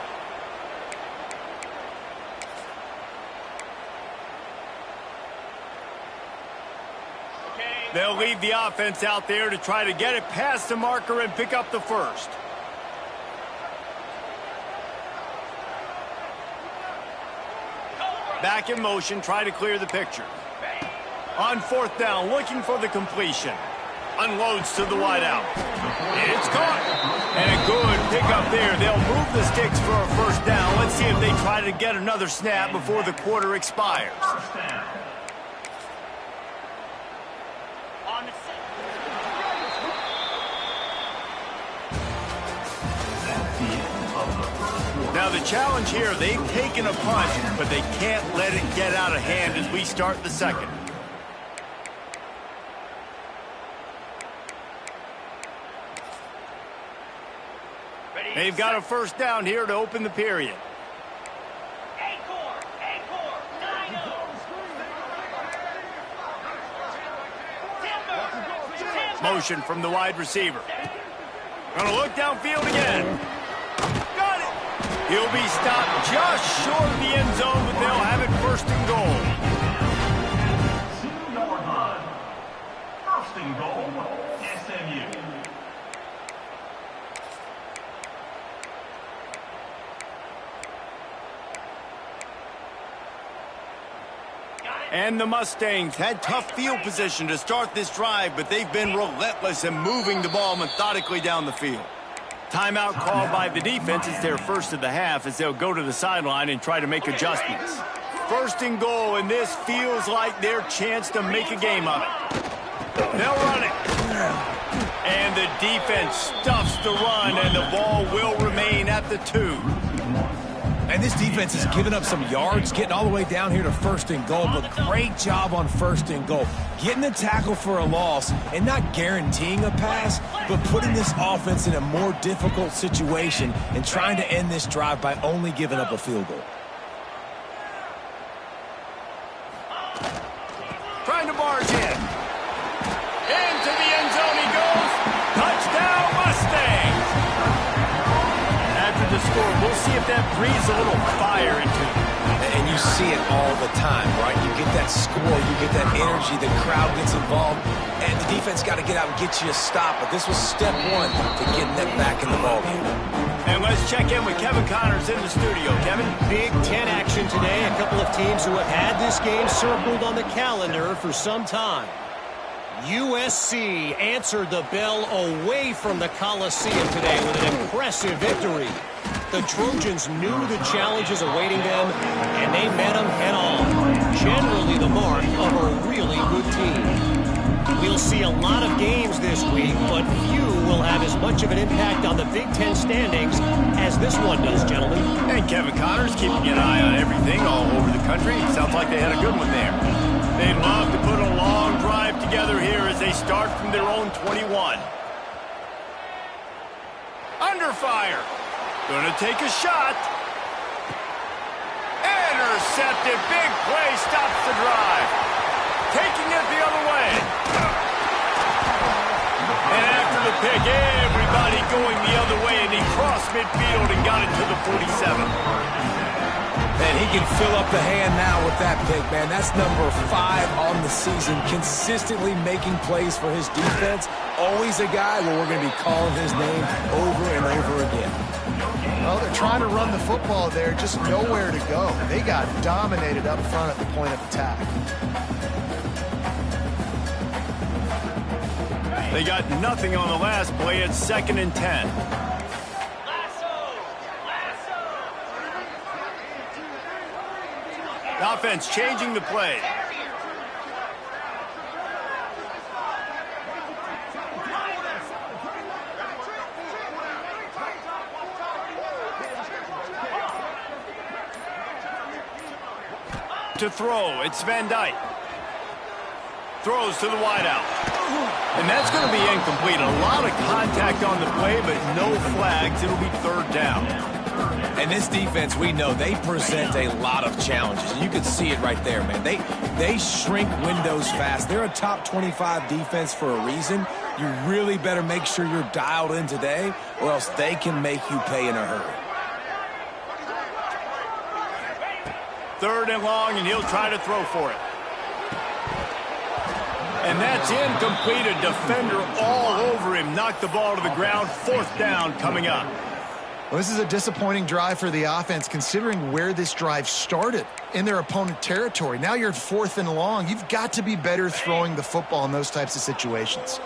Speaker 1: They'll leave the offense out there to try to get it past the marker and pick up the first. Back in motion, try to clear the picture. On 4th down, looking for the completion. Unloads to the wideout. It's caught. And a good pickup there. They'll move the sticks for a first down. Let's see if they try to get another snap before the quarter expires. Now the challenge here, they've taken a punch, but they can't let it get out of hand as we start the 2nd. They've got a first down here to open the period. Motion from the wide receiver. Gonna look downfield again. Got it. He'll be stopped just short of the end zone, but they'll have it 1st and goal.
Speaker 4: 1st and goal, SMU. Got it.
Speaker 1: And the Mustangs had tough field position to start this drive, but they've been relentless in moving the ball methodically down the field. Timeout called by the defense is their first of the half as they'll go to the sideline and try to make adjustments. First and goal, and this feels like their chance to make a game of it. They'll run it. And the defense stuffs the run, and the ball will remain at the 2.
Speaker 3: And this defense has given up some yards, getting all the way down here to first and goal, but great job on first and goal. Getting the tackle for a loss and not guaranteeing a pass, but putting this offense in a more difficult situation and trying to end this drive by only giving up a field goal.
Speaker 1: Trying to barge in. Into the end zone he goes. Touchdown, Mustangs! After the score, we'll see if that breathes a little fire into it.
Speaker 3: And you see it all the time, right? You get that score, you get that energy, the crowd gets involved, and the defense got to get out and get you a stop. But this was step one to getting them back in the ballgame.
Speaker 1: And let's check in with Kevin Connors in the studio. Kevin?
Speaker 6: Big Ten action today. A couple of teams who have had this game circled on the calendar for some time. USC answered the bell away from the Coliseum today with an impressive victory. The Trojans knew the challenges awaiting them, and they met them head-on. Generally the mark of a really good team. We'll see a lot of games this week, but few will have as much of an impact on the Big Ten standings as this one does, gentlemen.
Speaker 1: And Kevin Connors keeping an eye on everything all over the country. Sounds like they had a good one there. They'd love to put a long drive together here as they start from their own 21. Under fire. Gonna take a shot. Intercepted. Big play stops the drive. Taking it the other way. And after the pick, everybody going the other way, and he crossed midfield and got it to the 47.
Speaker 3: And he can fill up the hand now with that pick, man. That's number 5 on the season, consistently making plays for his defense. Always a guy where we're going to be calling his name over and over again.
Speaker 2: Well, they're trying to run the football there, just nowhere to go. They got dominated up front at the point of attack.
Speaker 1: They got nothing on the last play. It's 2nd and 10. The offense changing the play. To throw, it's Van Dyke. Throws to the wideout. And that's going to be incomplete. A lot of contact on the play, but no flags. It'll be 3rd down.
Speaker 3: And this defense, we know, they present a lot of challenges. You can see it right there, man. They shrink windows fast. They're a top 25 defense for a reason. You really better make sure you're dialed in today, or else they can make you pay in a hurry.
Speaker 1: 3rd and long, and he'll try to throw for it. And that's incomplete. A defender all over him. Knocked the ball to the ground. 4th down coming up.
Speaker 2: Well, this is a disappointing drive for the offense, considering where this drive started, in their opponent territory. Now you're at 4th and long. You've got to be better throwing the football in those types of situations.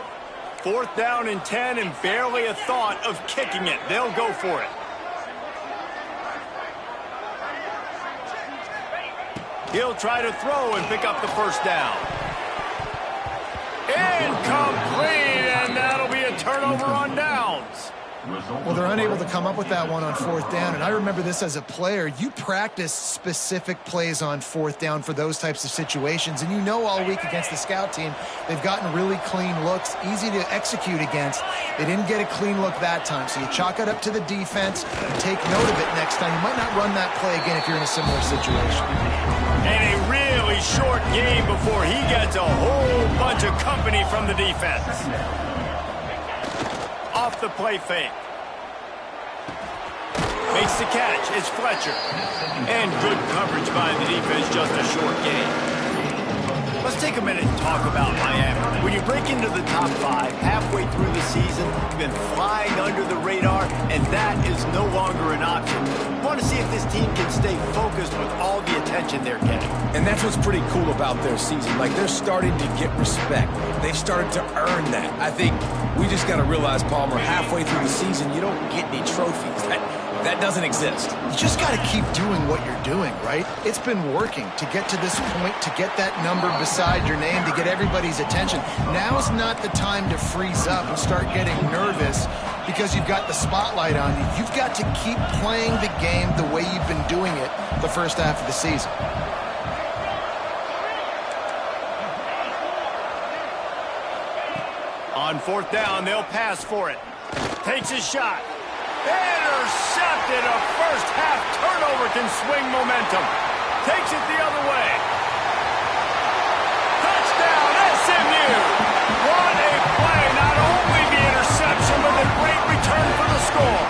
Speaker 1: 4th down and 10, and barely a thought of kicking it. They'll go for it. He'll try to throw and pick up the 1st down. Incomplete, and that'll be a turnover on downs.
Speaker 2: Well, they're unable to come up with that one on 4th down, and I remember this as a player. You practice specific plays on 4th down for those types of situations, and you know all week against the scout team, they've gotten really clean looks, easy to execute against. They didn't get a clean look that time, so you chalk it up to the defense and take note of it next time. You might not run that play again if you're in a similar situation.
Speaker 1: And a really short game before he gets a whole bunch of company from the defense. Off the play fake. Makes the catch. It's Fletcher. And good coverage by the defense. Just a short game. Let's take a minute and talk about Miami. When you break into the top 5 halfway through the season, you've been flying under the radar, and that is no longer an option. You want to see if this team can stay focused with all the attention they're getting.
Speaker 3: And that's what's pretty cool about their season. Like, they're starting to get respect. They've started to earn that. I think we just got to realize, Palmer, halfway through the season, you don't get any trophies. That doesn't exist.
Speaker 2: You just got to keep doing what you're doing, right? It's been working to get to this point, to get that number beside your name, to get everybody's attention. Now's not the time to freeze up and start getting nervous because you've got the spotlight on you. You've got to keep playing the game the way you've been doing it the first half of the season.
Speaker 1: On fourth down, they'll pass for it. Takes his shot. Intercepted. A first half turnover can swing momentum. Takes it the other way. Touchdown, SMU. What a play. Not only the interception, but the great return for the score.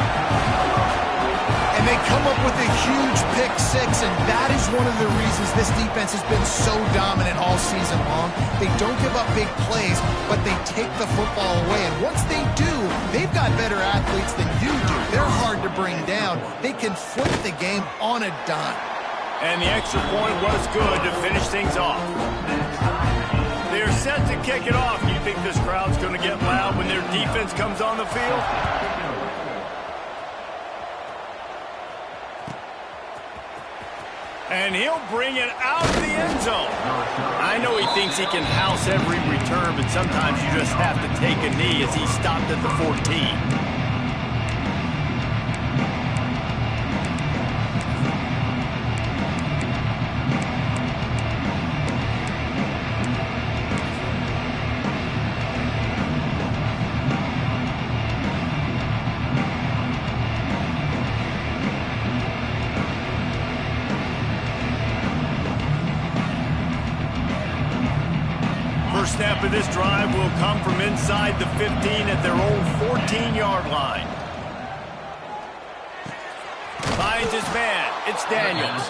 Speaker 2: And they come up with a huge pick six, and that is one of the reasons this defense has been so dominant all season long. They don't give up big plays, but they take the football away. And once they do, they've got better athletes than you do. They're hard to bring down. They can flip the game on a dime.
Speaker 1: And the extra point was good to finish things off. They're set to kick it off. You think this crowd's going to get loud when their defense comes on the field? And he'll bring it out of the end zone. I know he thinks he can house every return, but sometimes you just have to take a knee as he stopped at the 14. First snap of this drive will come from inside the 15 at their own 14-yard line. Finds his man. It's Daniels.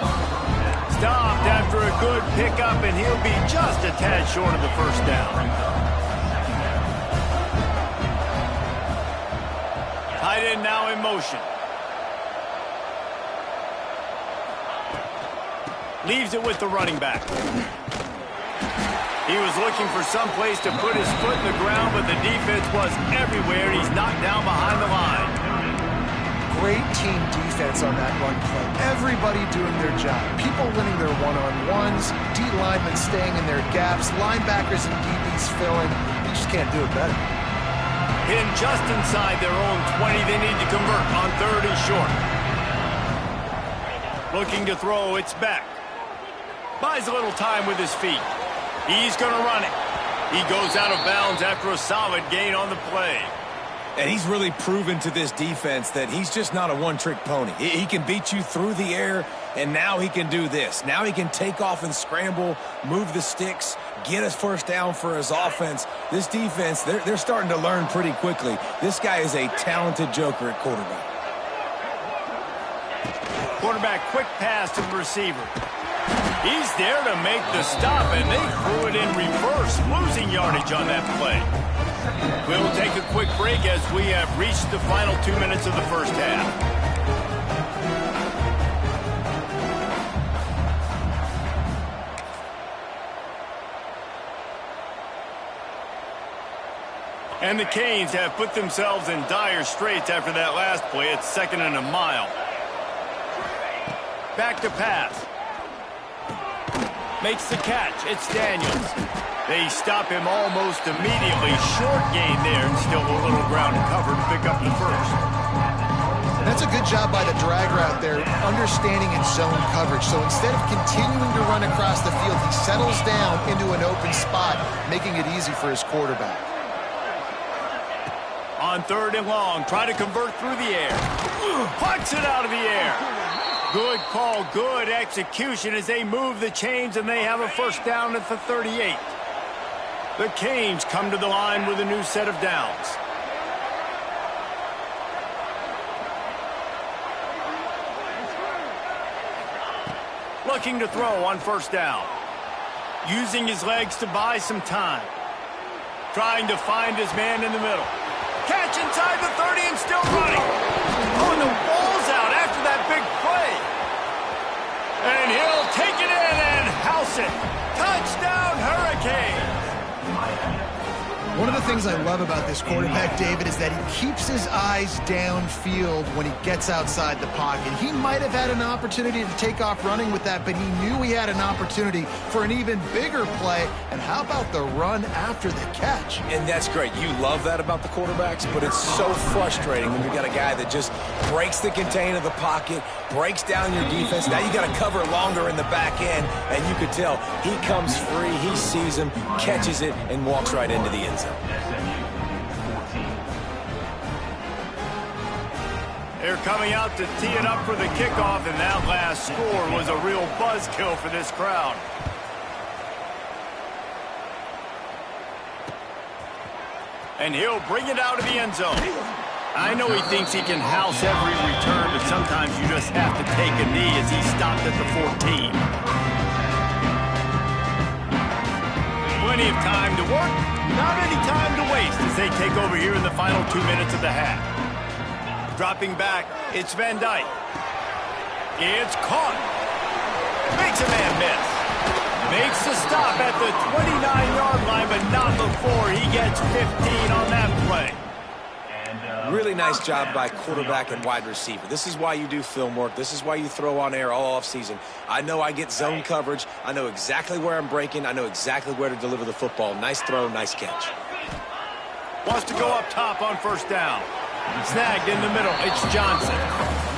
Speaker 1: Stopped after a good pickup, and he'll be just a tad short of the first down. Tight end now in motion. Leaves it with the running back. He was looking for some place to put his foot in the ground, but the defense was everywhere. He's knocked down behind the line.
Speaker 2: Great team defense on that run play. Everybody doing their job. People winning their one-on-ones, D linemen staying in their gaps, linebackers and DBs filling. You just can't do it better.
Speaker 1: Hidden just inside their own 20. They need to convert on third and short. Looking to throw. It's back. Buys a little time with his feet. He's going to run it. He goes out of bounds after a solid gain on the play.
Speaker 3: And he's really proven to this defense that he's just not a one-trick pony. He can beat you through the air, and now he can do this. Now he can take off and scramble, move the sticks, get us first down for his offense. This defense, they're starting to learn pretty quickly. This guy is a talented joker at quarterback.
Speaker 1: Quarterback quick pass to the receiver. He's there to make the stop, and they threw it in reverse, losing yardage on that play. We'll take a quick break as we have reached the final 2 minutes of the first half. And the Canes have put themselves in dire straits after that last play. It's 2nd and a mile. Back to pass. Makes the catch. It's Daniels. They stop him almost immediately. Short gain there, and still a little ground to cover to pick up the first.
Speaker 2: That's a good job by the drag route there, understanding its zone coverage. So instead of continuing to run across the field, he settles down into an open spot, making it easy for his quarterback.
Speaker 1: On third and long, try to convert through the air. Pucks it out of the air. Good call, good execution as they move the chains, and they have a first down at the 38. The Canes come to the line with a new set of downs. Looking to throw on first down. Using his legs to buy some time. Trying to find his man in the middle. Catch inside the 30 and still running. Oh, and the ball's out after that big play. Force it. Touchdown, Hurricanes.
Speaker 2: One of the things I love about this quarterback, David, is that he keeps his eyes downfield when he gets outside the pocket. He might have had an opportunity to take off running with that, but he knew he had an opportunity for an even bigger play. And how about the run after the catch?
Speaker 3: And that's great. You love that about the quarterbacks, but it's so frustrating when you got a guy that just breaks the contain of the pocket, breaks down your defense. Now you got to cover longer in the back end, and you could tell he comes free, he sees him, catches it, and walks right into the end zone.
Speaker 1: They're coming out to tee it up for the kickoff, and that last score was a real buzzkill for this crowd. And he'll bring it out of the end zone. I know he thinks he can house every return, but sometimes you just have to take a knee as he stopped at the 14. Plenty of time to work, not any time to waste as they take over here in the final 2 minutes of the half. Dropping back, it's Van Dyke. It's caught. Makes a man miss. Makes the stop at the 29-yard line, but not before he gets 15 on that play.
Speaker 3: Really nice job by quarterback and wide receiver. This is why you do film work. This is why you throw on air all offseason. I know I get zone coverage. I know exactly where I'm breaking. I know exactly where to deliver the football. Nice throw, nice catch.
Speaker 1: Wants to go up top on first down. Snagged in the middle. It's Johnson.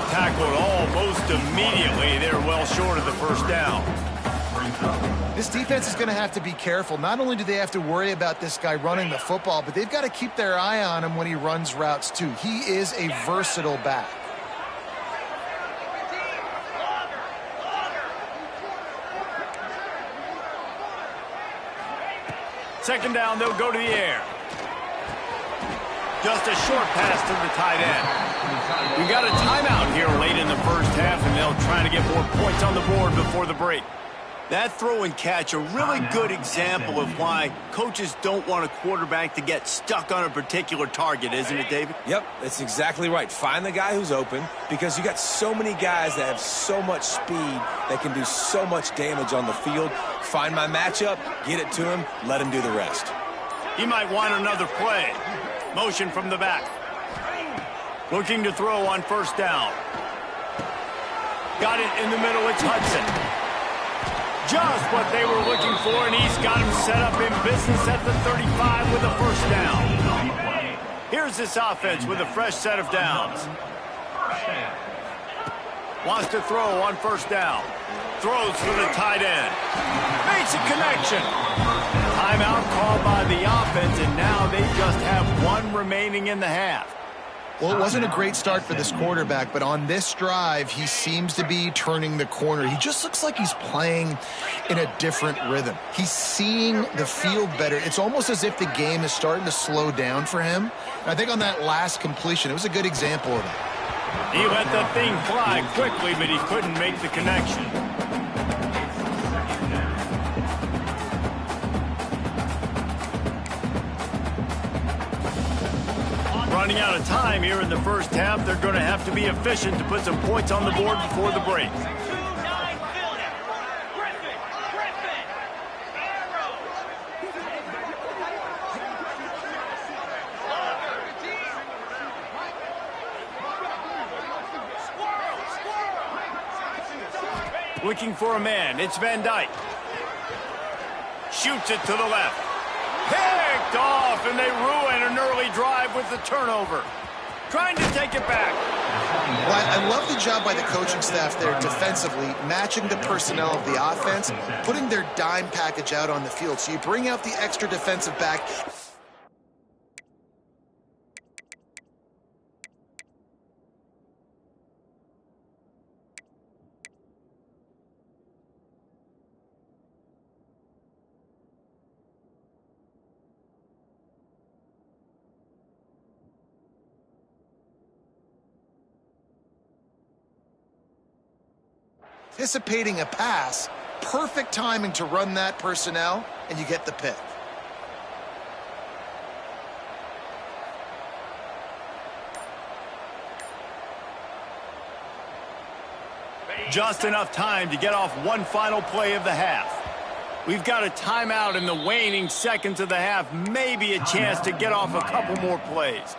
Speaker 1: Tackled almost immediately. They're well short of the first down.
Speaker 2: This defense is going to have to be careful. Not only do they have to worry about this guy running the football, but they've got to keep their eye on him when he runs routes too. He is a versatile back.
Speaker 1: Second down, they'll go to the air. Just a short pass to the tight end. We got a timeout here late in the first half, and they'll try to get more points on the board before the break. That throw and catch, a really good example of why coaches don't want a quarterback to get stuck on a particular target, isn't it, David?
Speaker 3: Yep, that's exactly right. Find the guy who's open, because you got so many guys that have so much speed that can do so much damage on the field. Find my matchup, get it to him, let him do the rest.
Speaker 1: He might want another play. Motion from the back. Looking to throw on first down. Got it in the middle, it's Hudson. Just what they were looking for, and he's got him set up in business at the 35 with a first down. Here's this offense with a fresh set of downs. Wants to throw on first down. Throws for the tight end. Makes a connection. Timeout called by the offense, and now they just have one remaining in the half.
Speaker 2: Well, it wasn't a great start for this quarterback, but on this drive, he seems to be turning the corner. He just looks like he's playing in a different rhythm. He's seeing the field better. It's almost as if the game is starting to slow down for him. And I think on that last completion, it was a good example of that.
Speaker 1: He let the thing fly quickly, but he couldn't make the connection. Running out of time here in the first half. They're going to have to be efficient to put some points on the board before the break. Looking for a man. It's Van Dyke. Shoots it to the left. Picked off, and they ruin an early drive with the turnover. Trying to take it back.
Speaker 2: Well, I love the job by the coaching staff there defensively, matching the personnel of the offense, putting their dime package out on the field. So you bring out the extra defensive back. Anticipating a pass, perfect timing to run that personnel, and you get the pick.
Speaker 1: Just enough time to get off one final play of the half. We've got a timeout in the waning seconds of the half. Maybe a chance to get off a couple more plays.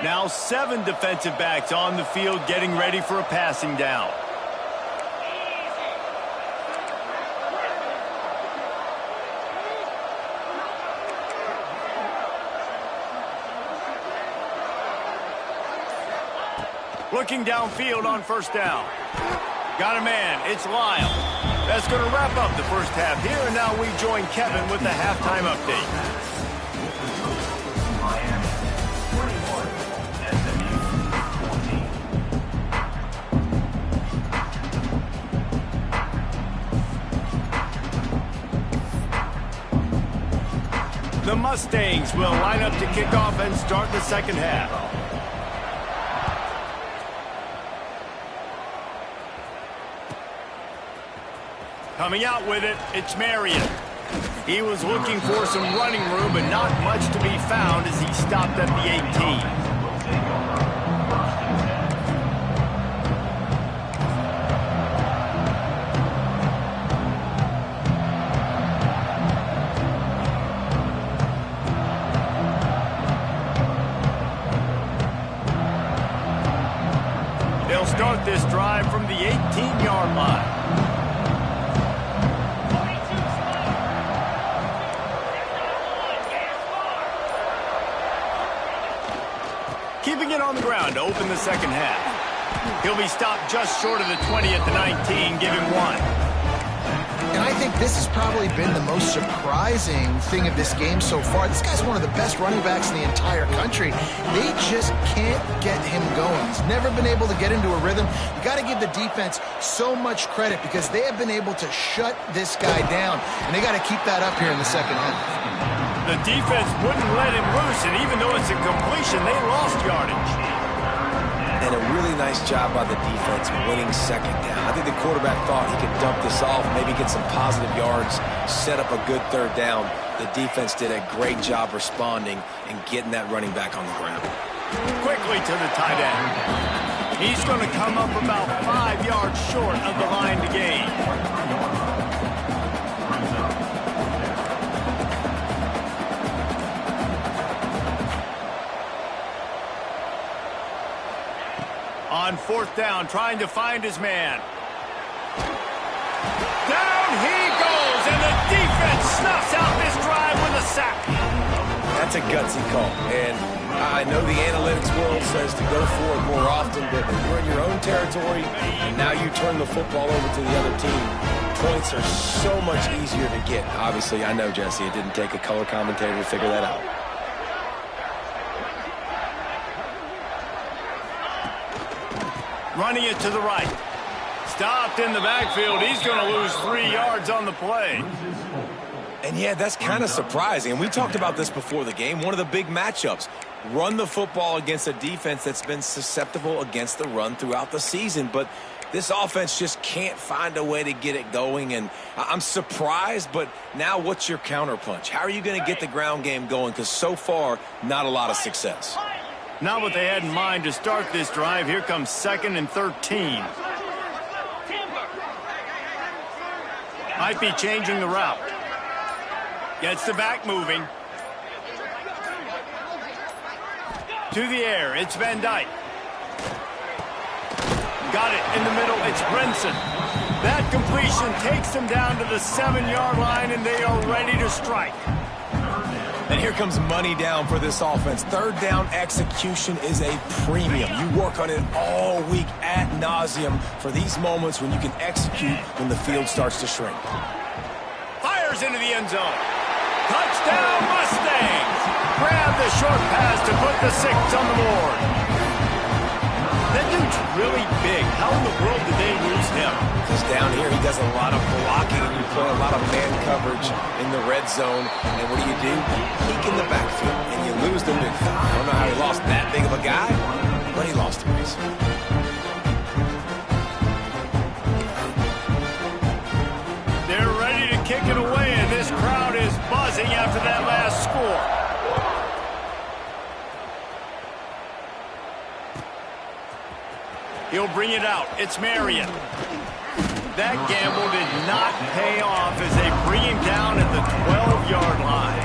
Speaker 1: Now 7 defensive backs on the field getting ready for a passing down. Looking downfield on first down. Got a man. It's Lyle. That's going to wrap up the first half here, and now we join Kevin with the halftime update. The Mustangs will line up to kick off and start the second half. Coming out with it, it's Marion. He was looking for some running room, but not much to be found as he stopped at the 18. They'll start this drive from the 18-yard line. Keeping it on the ground to open the second half. He'll be stopped just short of the 20 at the 19, giving 1.
Speaker 2: And I think this has probably been the most surprising thing of this game so far. This guy's one of the best running backs in the entire country. They just can't get him going. He's never been able to get into a rhythm. You got to give the defense so much credit because they have been able to shut this guy down. And they got to keep that up here in the second half.
Speaker 1: The defense wouldn't let him loose, and even though it's a completion, they lost yardage.
Speaker 3: And a really nice job by the defense winning second down. I think the quarterback thought he could dump this off, maybe get some positive yards, set up a good third down. The defense did a great job responding and getting that running back on the ground.
Speaker 1: Quickly to the tight end. He's going to come up about 5 yards short of the line to gain. On fourth down, trying to find his man. Down he goes, and the defense snuffs out this drive with a sack.
Speaker 3: That's a gutsy call, and I know the analytics world says to go for it more often, but when you're in your own territory, and now you turn the football over to the other team, points are so much easier to get. Obviously, I know, Jesse, it didn't take a color commentator to figure that out.
Speaker 1: Running it to the right. Stopped in the backfield. He's going to lose 3 yards on the play.
Speaker 3: And yeah, that's kind of surprising. And we talked about this before the game. One of the big matchups. Run the football against a defense that's been susceptible against the run throughout the season. But this offense just can't find a way to get it going. And I'm surprised, but now what's your counterpunch? How are you going to get the ground game going? Because so far, not a lot of success.
Speaker 1: Not what they had in mind to start this drive. Here comes 2nd and 13. Might be changing the route. Gets the back moving. To the air, it's Van Dyke. Got it in the middle, it's Brinson. That completion takes them down to the 7-yard line, and they are ready to strike.
Speaker 3: And here comes money down for this offense. Third down execution is a premium. You work on it all week ad nauseum for these moments when you can execute when the field starts to shrink.
Speaker 1: Fires into the end zone. Touchdown Mustangs! Grab the short pass to put the 6 on the board. That dude's really big. How in the world did they lose him?
Speaker 3: Because down here he does a lot of blocking and you play a lot of man coverage in the red zone. And what do? Peek in the backfield and you lose the big fella. I don't know how he lost that big of a guy, but he lost him.
Speaker 1: They're ready to kick it away, and this crowd is buzzing after that last score. He'll bring it out. It's Marion. That gamble did not pay off as they bring him down at the 12-yard line.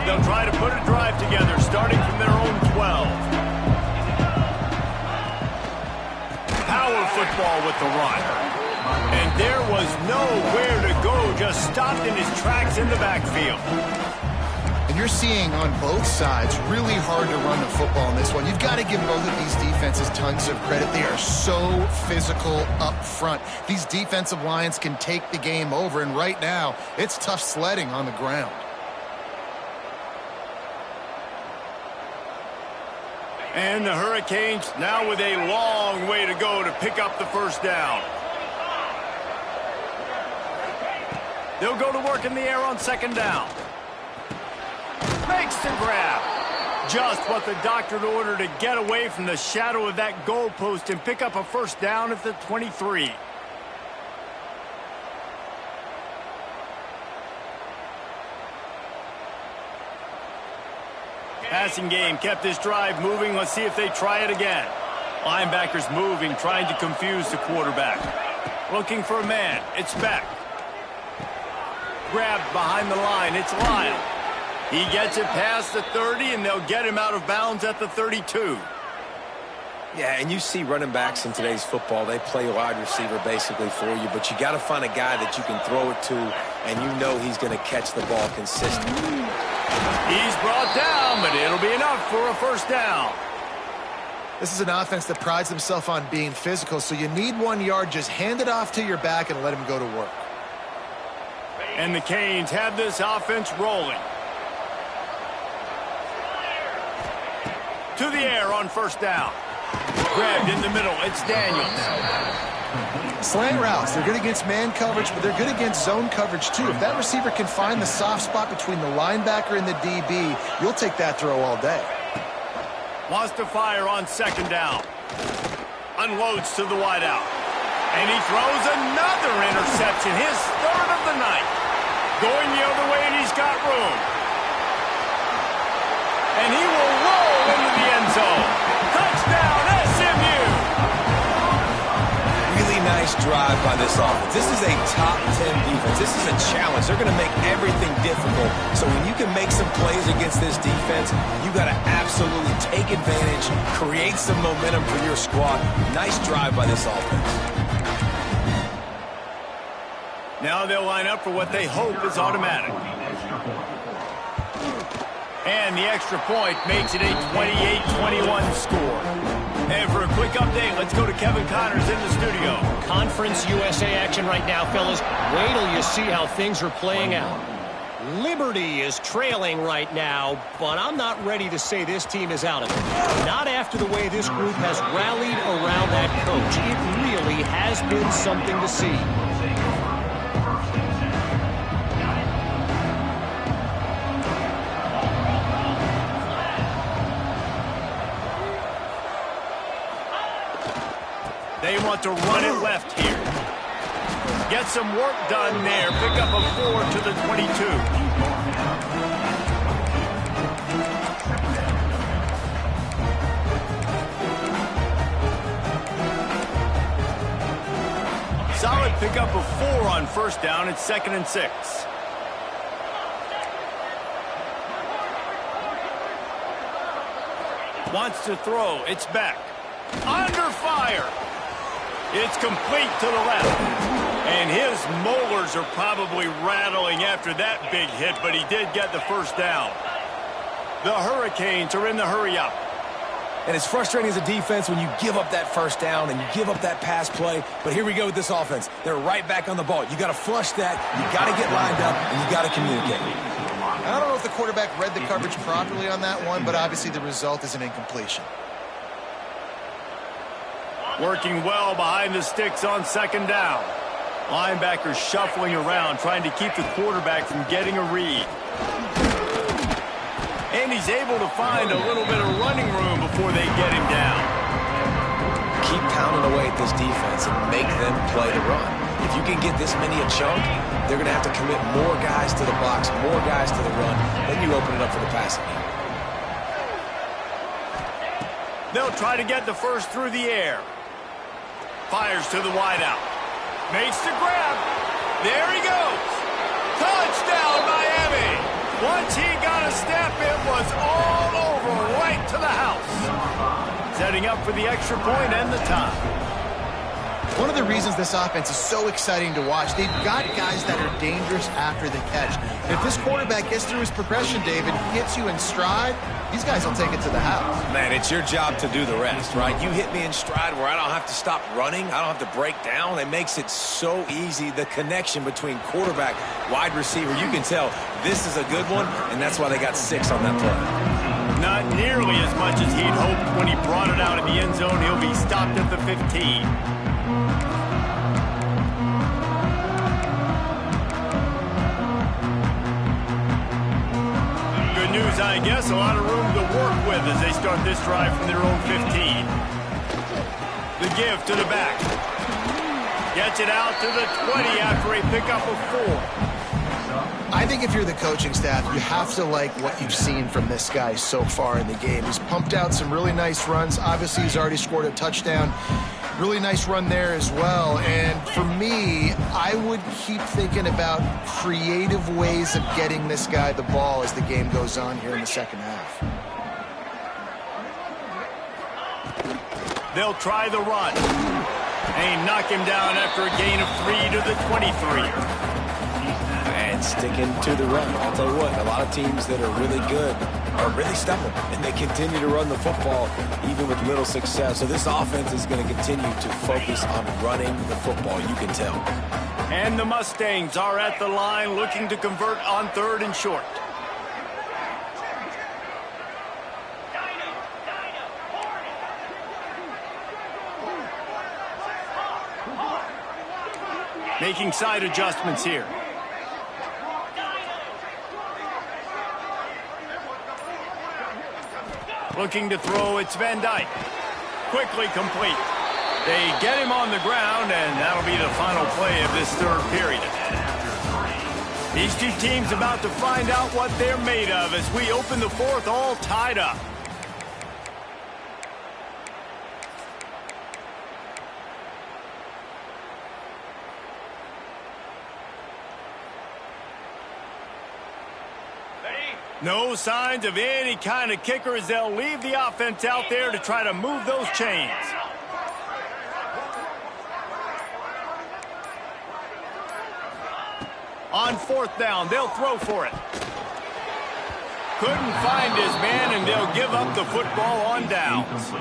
Speaker 1: They'll try to put a drive together, starting from their own 12. Power football with the run. And there was nowhere to go, just stopped in his tracks in the backfield.
Speaker 2: And you're seeing on both sides really hard to run the football in this one. You've got to give both of these defenses tons of credit. They are so physical up front. These defensive lines can take the game over, and right now, it's tough sledding on the ground.
Speaker 1: And the Hurricanes now with a long way to go to pick up the first down. They'll go to work in the air on second down. Makes the grab. Just what the doctor ordered to get away from the shadow of that goalpost and pick up a first down at the 23. Passing game kept this drive moving. Let's see if they try it again. Linebackers moving, trying to confuse the quarterback. Looking for a man. It's Beck. Grabbed behind the line. It's Lyle. He gets it past the 30, and they'll get him out of bounds at the 32.
Speaker 3: Yeah, and you see running backs in today's football, they play wide receiver basically for you, but you got to find a guy that you can throw it to, and you know he's going to catch the ball consistently.
Speaker 1: He's brought down, but it'll be enough for a first down.
Speaker 2: This is an offense that prides themselves on being physical, so you need 1 yard. Just hand it off to your back and let him go to work.
Speaker 1: And the Canes have this offense rolling. To the air on first down. Grabbed in the middle. It's Daniels.
Speaker 2: Slant routes, they're good against man coverage, but they're good against zone coverage too. If that receiver can find the soft spot between the linebacker and the DB, you'll take that throw all day.
Speaker 1: Wants to fire on second down. Unloads to the wideout. And he throws another interception, his third of the night. Going the other way, and he's got room. And he will roll into the end zone. Touchdown, SMU!
Speaker 3: Really nice drive by this offense. This is a top 10 defense. This is a challenge. They're going to make everything difficult. So when you can make some plays against this defense, you got to absolutely take advantage, create some momentum for your squad. Nice drive by this offense.
Speaker 1: Now they'll line up for what they hope is automatic. And the extra point makes it a 28-21 score. And for a quick update, let's go to Kevin Connors in the studio.
Speaker 6: Conference USA action right now, fellas. Wait till you see how things are playing out. Liberty is trailing right now, but I'm not ready to say this team is out of it. Not after the way this group has rallied around that coach. It really has been something to see.
Speaker 1: They want to run it left here. Get some work done there. Pick up a 4 to the 22. Solid pick up a 4 on first down. It's 2nd and 6. Wants to throw. It's back. Under fire. It's complete to the left. And his molars are probably rattling after that big hit, but he did get the first down. The Hurricanes are in the hurry-up.
Speaker 3: And it's frustrating as a defense when you give up that first down and you give up that pass play. But here we go with this offense. They're right back on the ball. You got to flush that. You got to get lined up, and you got to communicate.
Speaker 2: I don't know if the quarterback read the coverage properly on that one, but obviously the result is an incompletion.
Speaker 1: Working well behind the sticks on second down. Linebackers shuffling around, trying to keep the quarterback from getting a read. And he's able to find a little bit of running room before they get him down.
Speaker 3: Keep pounding away at this defense and make them play the run. If you can get this many a chunk, they're going to have to commit more guys to the box, more guys to the run. Then you open it up for the passing game.
Speaker 1: They'll try to get the first through the air. Fires to the wideout. Makes the grab. There he goes. Touchdown, Miami. Once he got a step, it was all over, right to the house. Setting up for the extra point and the tie.
Speaker 2: One of the reasons this offense is so exciting to watch, they've got guys that are dangerous after the catch. If this quarterback gets through his progression, David, hits you in stride, these guys will take it to the house.
Speaker 3: Man, it's your job to do the rest, right? You hit me in stride where I don't have to stop running. I don't have to break down. It makes it so easy. The connection between quarterback, wide receiver, you can tell this is a good one, and that's why they got 6 on that play.
Speaker 1: Not nearly as much as he'd hoped when he brought it out of the end zone. He'll be stopped at the 15. News, I guess, a lot of room to work with as they start this drive from their own 15. The give to the back. Gets it out to the 20 after a pickup of 4.
Speaker 2: I think if you're the coaching staff, you have to like what you've seen from this guy so far in the game. He's pumped out some really nice runs. Obviously, he's already scored a touchdown. Really nice run there as well. And for me, I would keep thinking about creative ways of getting this guy the ball as the game goes on here in the second half.
Speaker 1: They'll try the run. They knock him down after a gain of 3 to the 23.
Speaker 3: And sticking to the run. I'll tell you what, a lot of teams that are really good are really stubborn, and they continue to run the football even with little success. So this offense is going to continue to focus on running the football, you can tell.
Speaker 1: And the Mustangs are at the line looking to convert on 3rd and short. Making side adjustments here. Looking to throw, it's Van Dyke. Quickly complete. They get him on the ground, and that'll be the final play of this 3rd period. These two teams about to find out what they're made of as we open the 4th all tied up. No signs of any kind of kicker as they'll leave the offense out there to try to move those chains. On 4th down, they'll throw for it. Couldn't find his man, and they'll give up the football on downs.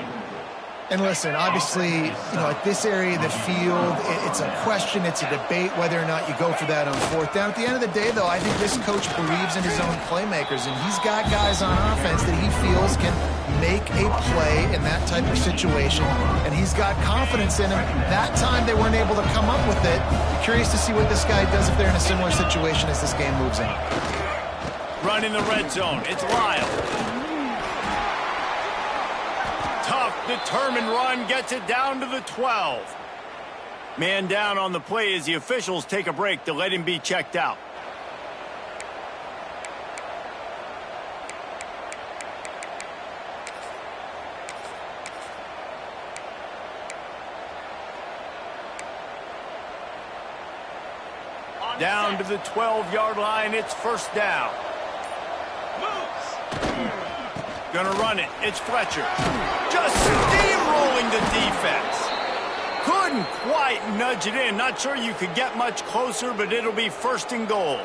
Speaker 2: And listen, obviously, at this area of the field, it's a question, it's a debate whether or not you go for that on 4th down. At the end of the day, though, I think this coach believes in his own playmakers, and he's got guys on offense that he feels can make a play in that type of situation, and he's got confidence in him. That time they weren't able to come up with it. Curious to see what this guy does if they're in a similar situation as this game moves in.
Speaker 1: Run in the red zone. It's Lyle. Tough, determined run gets it down to the 12. Man down on the play as the officials take a break to let him be checked out. Down to the 12-yard line, it's 1st down. Gonna run it. It's Fletcher. Just steamrolling the defense. Couldn't quite nudge it in. Not sure you could get much closer, but it'll be 1st and goal.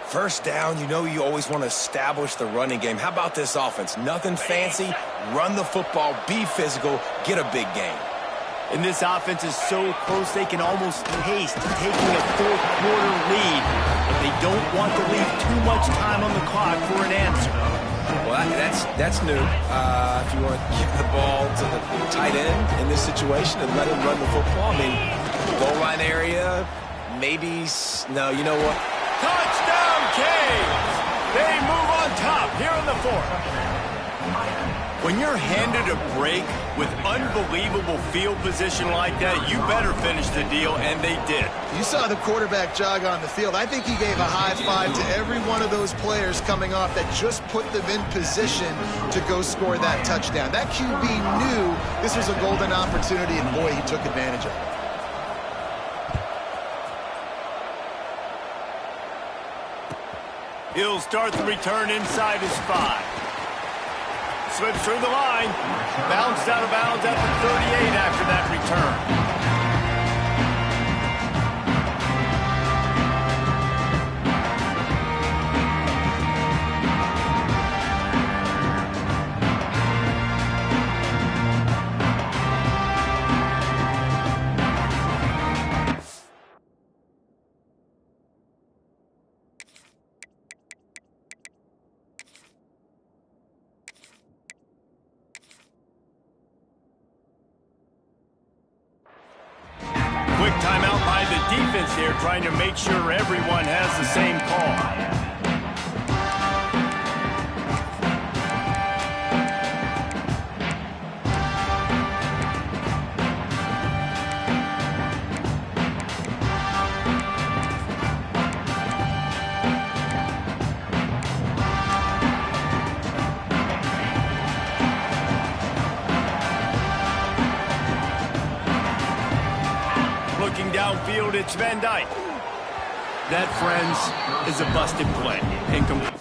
Speaker 3: 1st down, you always want to establish the running game. How about this offense? Nothing fancy. Run the football, be physical, get a big gain.
Speaker 1: And this offense is so close they can almost taste taking a 4th-quarter lead. But they don't want to leave too much time on the clock for an answer.
Speaker 3: Well, that's new. If you want to give the ball to the tight end in this situation and let him run the football, I mean, goal line area, maybe, no, you know what?
Speaker 1: Touchdown, Canes! They move on top here in the 4th. When you're handed a break with unbelievable field position like that, you better finish the deal, and they did.
Speaker 2: You saw the quarterback jog on the field. I think he gave a high five to every one of those players coming off that just put them in position to go score that touchdown. That QB knew this was a golden opportunity, and boy, he took advantage of it.
Speaker 1: He'll start the return inside his 5. Slips through the line. Bounced out of bounds at the 38 after that return. Quick timeout by the defense here, trying to make sure everyone has the same call. Looking downfield, it's Van Dyke. That, friends, is a busted play. Incomplete.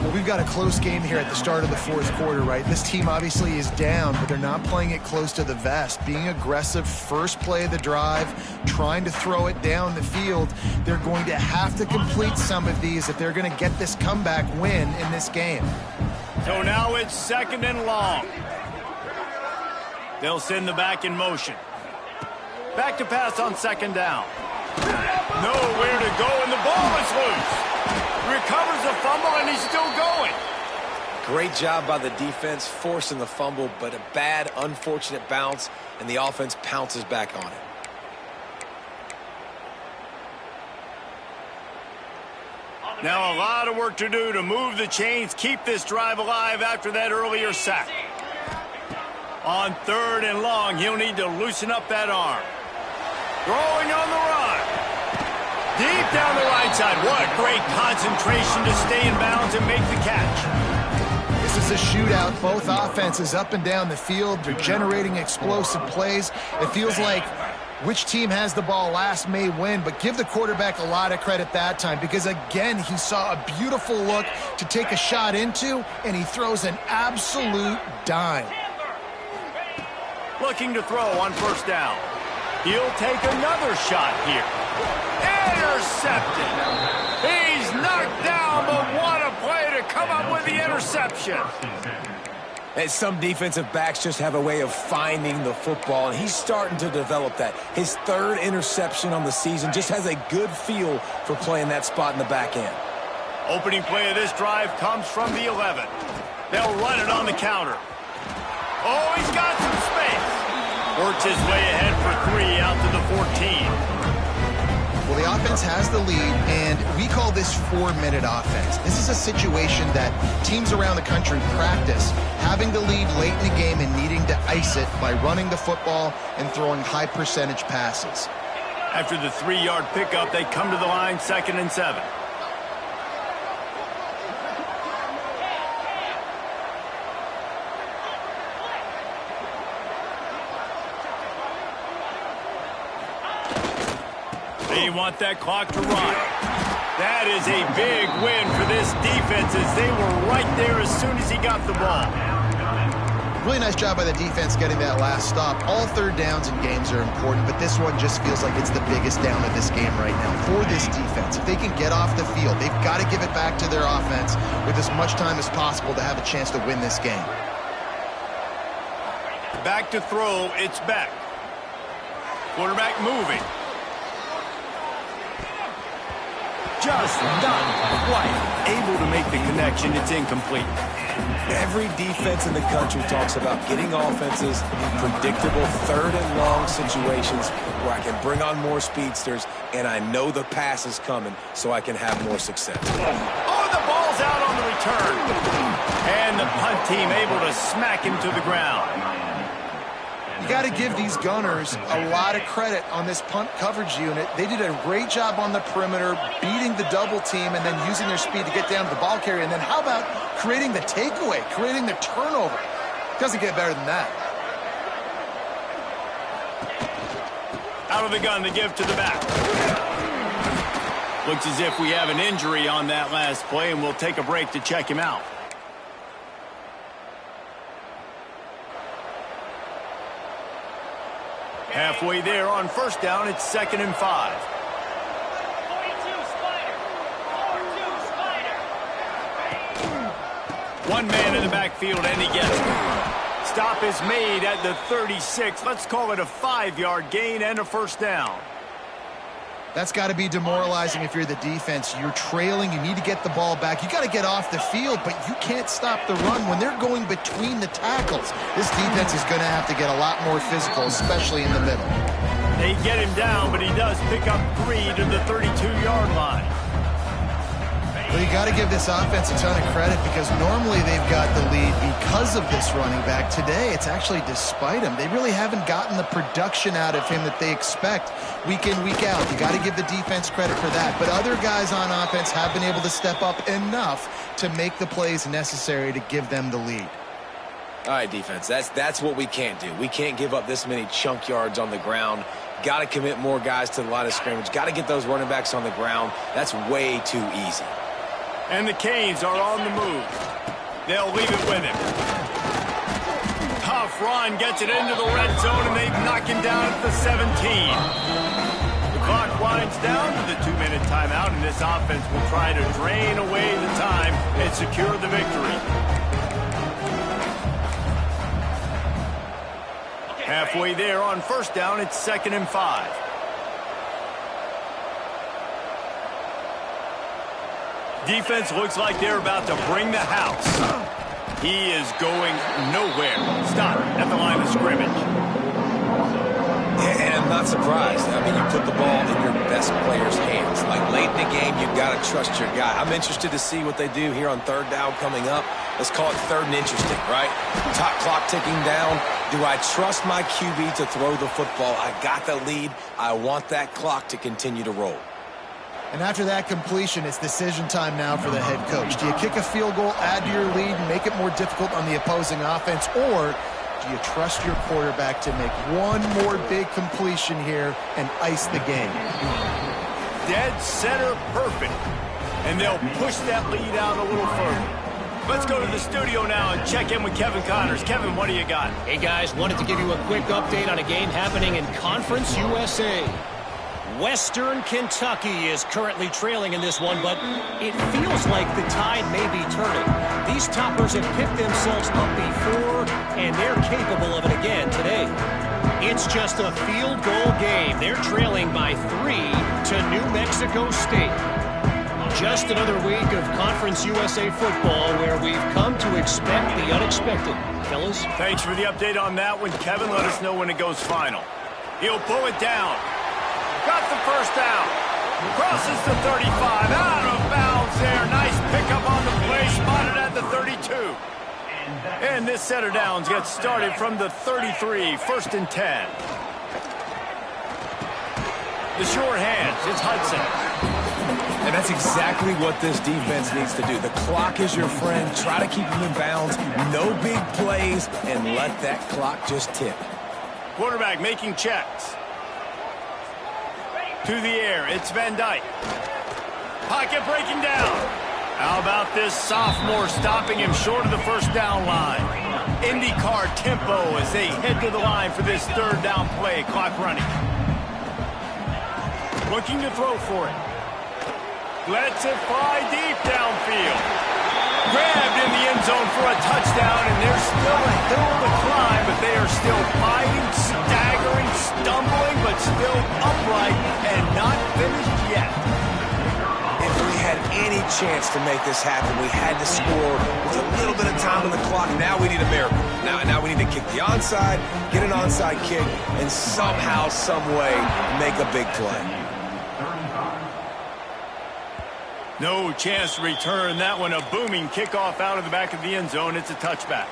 Speaker 2: Well, we've got a close game here at the start of the fourth quarter, right? This team obviously is down, but they're not playing it close to the vest. Being aggressive, first play of the drive, trying to throw it down the field. They're going to have to complete some of these if they're going to get this comeback win in this game.
Speaker 1: So now it's 2nd and long. They'll send the back in motion. Back to pass on 2nd down. Nowhere to go, and the ball is loose. Recovers the fumble, and he's still going.
Speaker 3: Great job by the defense forcing the fumble, but a bad, unfortunate bounce, and the offense pounces back on it.
Speaker 1: Now a lot of work to do to move the chains, keep this drive alive after that earlier sack. On 3rd and long, he'll need to loosen up that arm. Throwing on the run. Deep down the right side. What great concentration to stay in bounds and make the catch.
Speaker 2: This is a shootout. Both offenses up and down the field. They're generating explosive plays. It feels like which team has the ball last may win, but give the quarterback a lot of credit that time because, again, he saw a beautiful look to take a shot into, and he throws an absolute dime.
Speaker 1: Looking to throw on 1st down. He'll take another shot here. Intercepted. He's knocked down, but what a play to come up with the interception.
Speaker 3: And some defensive backs just have a way of finding the football, and he's starting to develop that. His 3rd interception on the season, just has a good feel for playing that spot in the back end.
Speaker 1: Opening play of this drive comes from the 11. They'll run it on the counter. Oh, he's got some space. Works his way ahead for 3 out to the 14.
Speaker 2: Well, the offense has the lead, and we call this 4-minute offense. This is a situation that teams around the country practice, having the lead late in the game and needing to ice it by running the football and throwing high-percentage passes.
Speaker 1: After the 3-yard pickup, they come to the line 2nd and 7. They want that clock to run. That is a big win for this defense as they were right there as soon as he got the ball.
Speaker 2: Really nice job by the defense getting that last stop. All 3rd downs in games are important, but this one just feels like it's the biggest down of this game right now for this defense. If they can get off the field, they've got to give it back to their offense with as much time as possible to have a chance to win this game.
Speaker 1: Back to throw, it's Beck. Quarterback moving. Just not quite able to make the connection. It's incomplete.
Speaker 3: Every defense in the country talks about getting offenses in predictable third and long situations where I can bring on more speedsters and I know the pass is coming so I can have more success.
Speaker 1: Oh, the ball's out on the return. And the punt team able to smack him to the ground.
Speaker 2: You got to give these gunners a lot of credit on this punt coverage unit. They did a great job on the perimeter, beating the double team and then using their speed to get down to the ball carrier. And then how about creating the takeaway, creating the turnover? Doesn't get better than that.
Speaker 1: Out of the gun to give to the back. Looks as if we have an injury on that last play, and we'll take a break to check him out. Halfway there on first down, it's 2nd and 5.
Speaker 5: 42 Spider. 42 Spider.
Speaker 1: One man in the backfield, and he gets it. Stop is made at the 36. Let's call it a 5-yard gain and a first down.
Speaker 2: That's got to be demoralizing if you're the defense. You're trailing. You need to get the ball back. You got to get off the field, but you can't stop the run when they're going between the tackles. This defense is going to have to get a lot more physical, especially in the middle.
Speaker 1: They get him down, but he does pick up 3 to the 32-yard line.
Speaker 2: Well, you got to give this offense a ton of credit because normally they've got the lead because of this running back. Today, it's actually despite him. They really haven't gotten the production out of him that they expect week in, week out. You got to give the defense credit for that. But other guys on offense have been able to step up enough to make the plays necessary to give them the lead.
Speaker 3: All right, defense, that's what we can't do. We can't give up this many chunk yards on the ground. Got to commit more guys to the line of scrimmage. Got to get those running backs on the ground. That's way too easy.
Speaker 1: And the Canes are on the move. They'll leave it with him. Tough run, gets it into the red zone, and they knock him down at the 17. The clock winds down to the 2-minute timeout, and this offense will try to drain away the time and secure the victory. Halfway there on first down, it's 2nd and 5. Defense looks like they're about to bring the house. He is going nowhere. Stop at the line of scrimmage.
Speaker 3: And I'm not surprised. I mean, you put the ball in your best player's hands. Like late in the game, you've got to trust your guy. I'm interested to see what they do here on 3rd down coming up. Let's call it 3rd and interesting, right? Top clock ticking down. Do I trust my QB to throw the football? I got the lead. I want that clock to continue to roll.
Speaker 2: And after that completion, it's decision time now for the head coach. Do you kick a field goal, add to your lead, and make it more difficult on the opposing offense, or do you trust your quarterback to make one more big completion here and ice the game?
Speaker 1: Dead center perfect. And they'll push that lead out a little further. Let's go to the studio now and check in with Kevin Connors. Kevin, what do you got?
Speaker 6: Hey, guys, wanted to give you a quick update on a game happening in Conference USA. Western Kentucky is currently trailing in this one, but it feels like the tide may be turning. These toppers have picked themselves up before, and they're capable of it again today. It's just a field goal game. They're trailing by 3 to New Mexico State. Just another week of Conference USA football where we've come to expect the unexpected. Fellas?
Speaker 1: Thanks for the update on that one, Kevin. Let us know when it goes final. He'll pull it down. Got the first down. Crosses the 35. Out of bounds there. Nice pickup on the play. Spotted at the 32. And this set of downs gets started from the 33. 1st and 10. The short hands. It's Hudson.
Speaker 3: And that's exactly what this defense needs to do. The clock is your friend. Try to keep them in bounds. No big plays. And let that clock just tick.
Speaker 1: Quarterback making checks. To the air, it's Van Dyke. Pocket breaking down. How about this sophomore stopping him short of the first down line? IndyCar tempo as they head to the line for this 3rd down play. Clock running. Looking to throw for it. Lets it fly deep downfield. Grabbed in the end zone for a touchdown, and there's still a hill to climb, but they are still fighting, staggering, stumbling, but still upright and not finished yet. If
Speaker 3: chance to make this happen. We had to score with a little bit of time on the clock. Now we need a miracle. Now we need to kick the onside, get an onside kick, and somehow, some way, make a big play.
Speaker 1: No chance to return that one. A booming kickoff out of the back of the end zone. It's a touchback.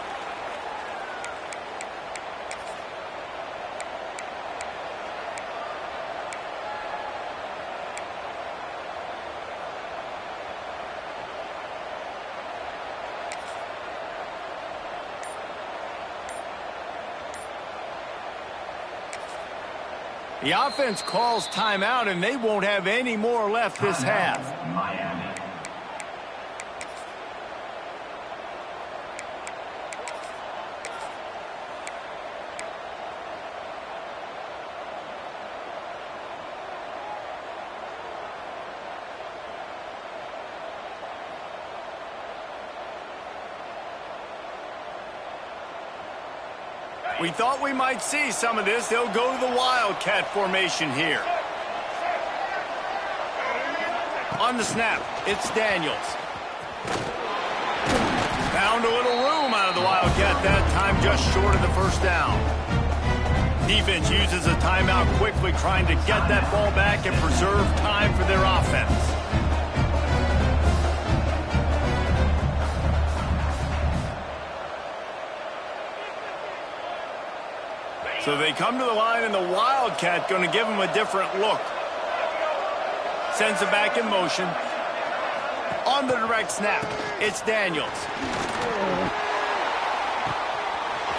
Speaker 1: The offense calls timeout, and they won't have any more left this half.
Speaker 4: Miami.
Speaker 1: We thought we might see some of this. They'll go to the Wildcat formation here. On the snap, it's Daniels. Found a little room out of the Wildcat that time, just short of the first down. Defense uses a timeout quickly, trying to get that ball back and preserve time for their offense. So they come to the line, and the Wildcat going to give them a different look. Sends it back in motion. On the direct snap, it's Daniels.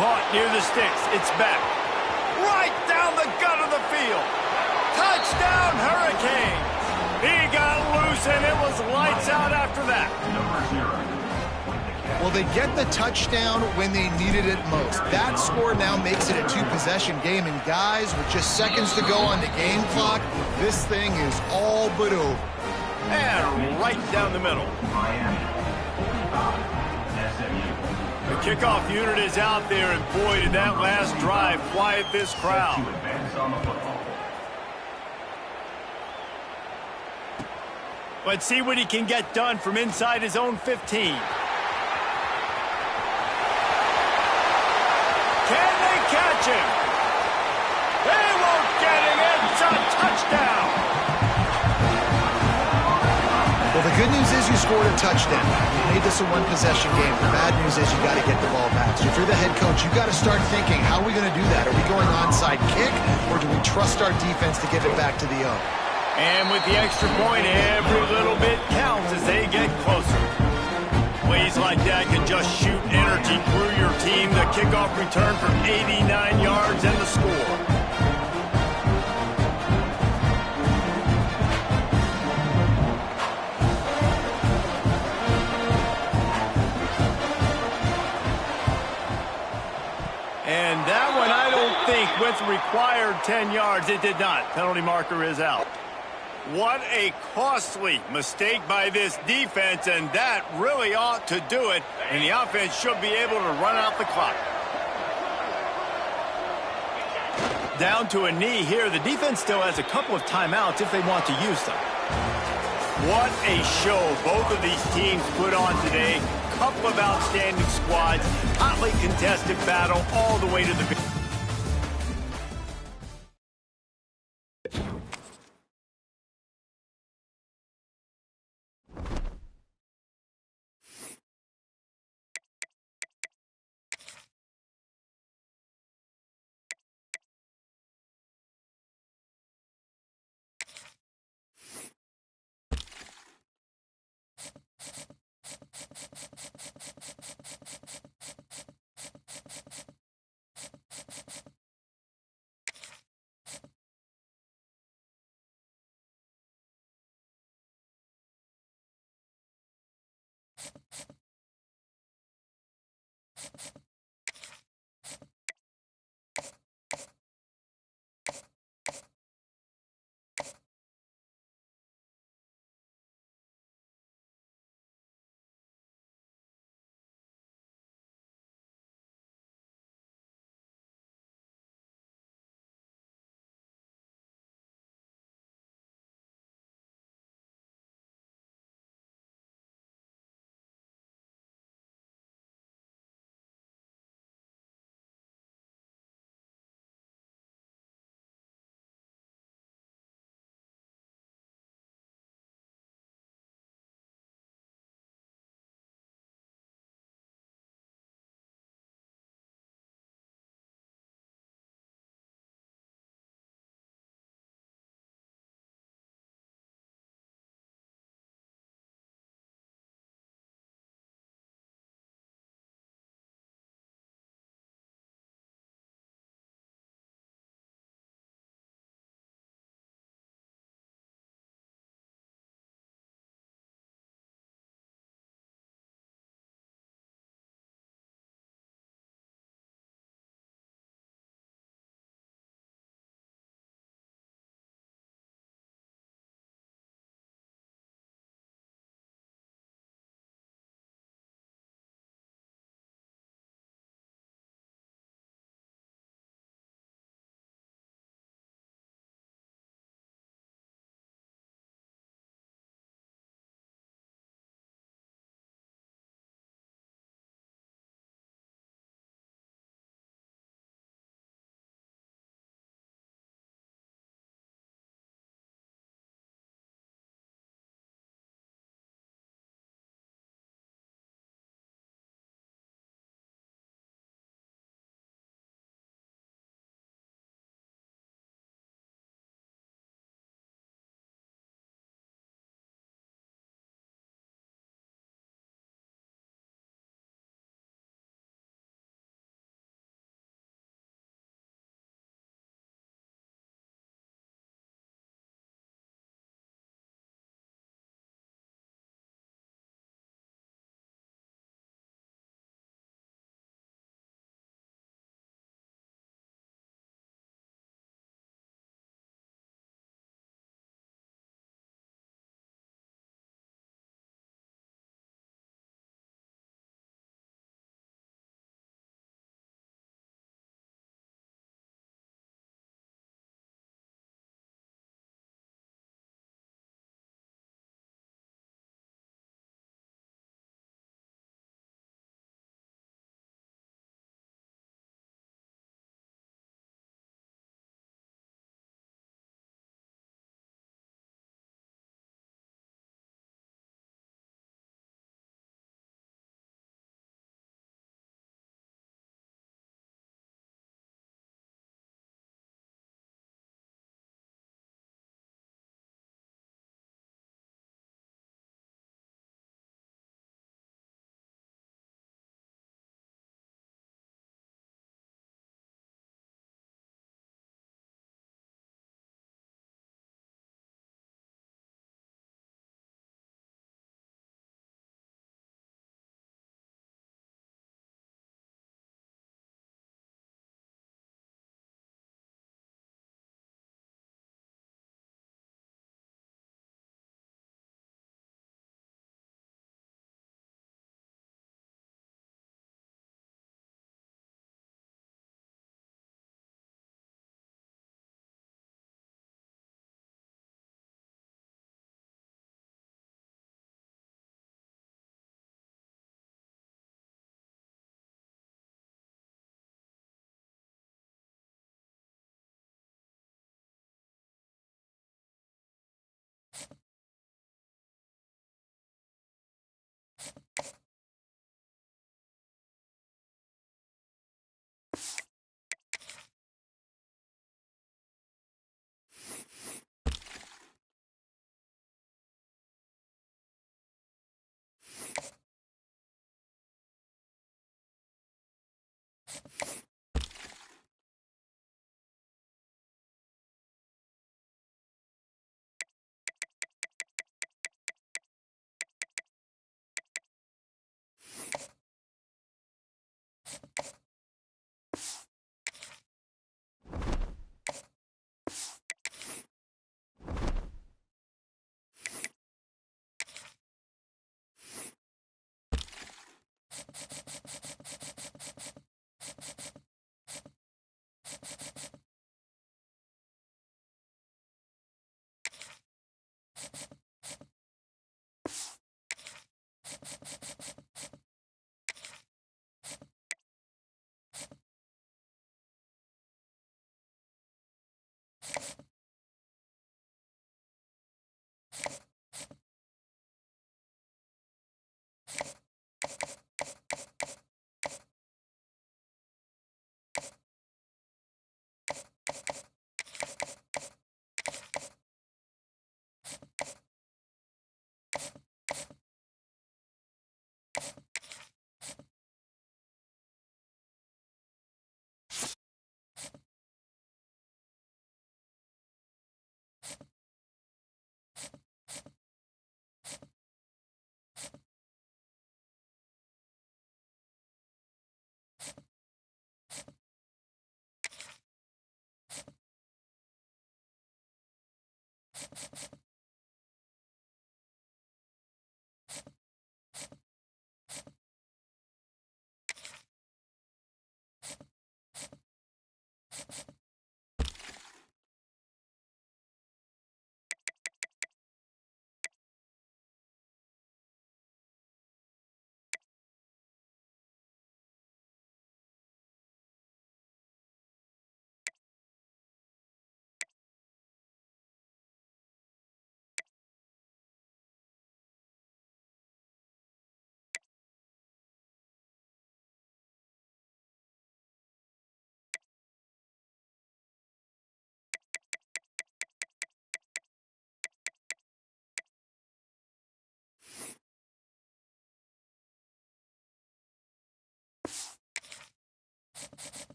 Speaker 1: Caught near the sticks. It's back. Right down the gut of the field. Touchdown, Hurricanes. He got loose, and it was lights out after that.
Speaker 2: Well, they get the touchdown when they needed it most. That score now makes it a two-possession game, and guys, with just seconds to go on the game clock, this thing is all but over.
Speaker 1: And right down the middle.
Speaker 4: Miami. SMU.
Speaker 1: The kickoff unit is out there, and boy, did that last drive quiet this crowd.
Speaker 4: To advance on the football.
Speaker 1: Let's see what he can get done from inside his own 15. Can they catch him? They won't get him. It's a touchdown.
Speaker 2: Well, the good news is you scored a touchdown. You made this a one-possession game. The bad news is you got to get the ball back. So if you're the head coach, you got to start thinking, how are we going to do that? Are we going onside kick, or do we trust our defense to give it back to the O?
Speaker 1: And with the extra point, every little bit counts as they get closer. Plays like that can just shoot energy through your team. The kickoff return for 89 yards and the score. And that one, I don't think, went the required 10 yards. It did not. Penalty marker is out. What a costly mistake by this defense, and that really ought to do it, and the offense should be able to run out the clock. Down to a knee here. The defense still has a couple of timeouts if they want to use them. What a show both of these teams put on today. Couple of outstanding squads, hotly contested battle all the way to the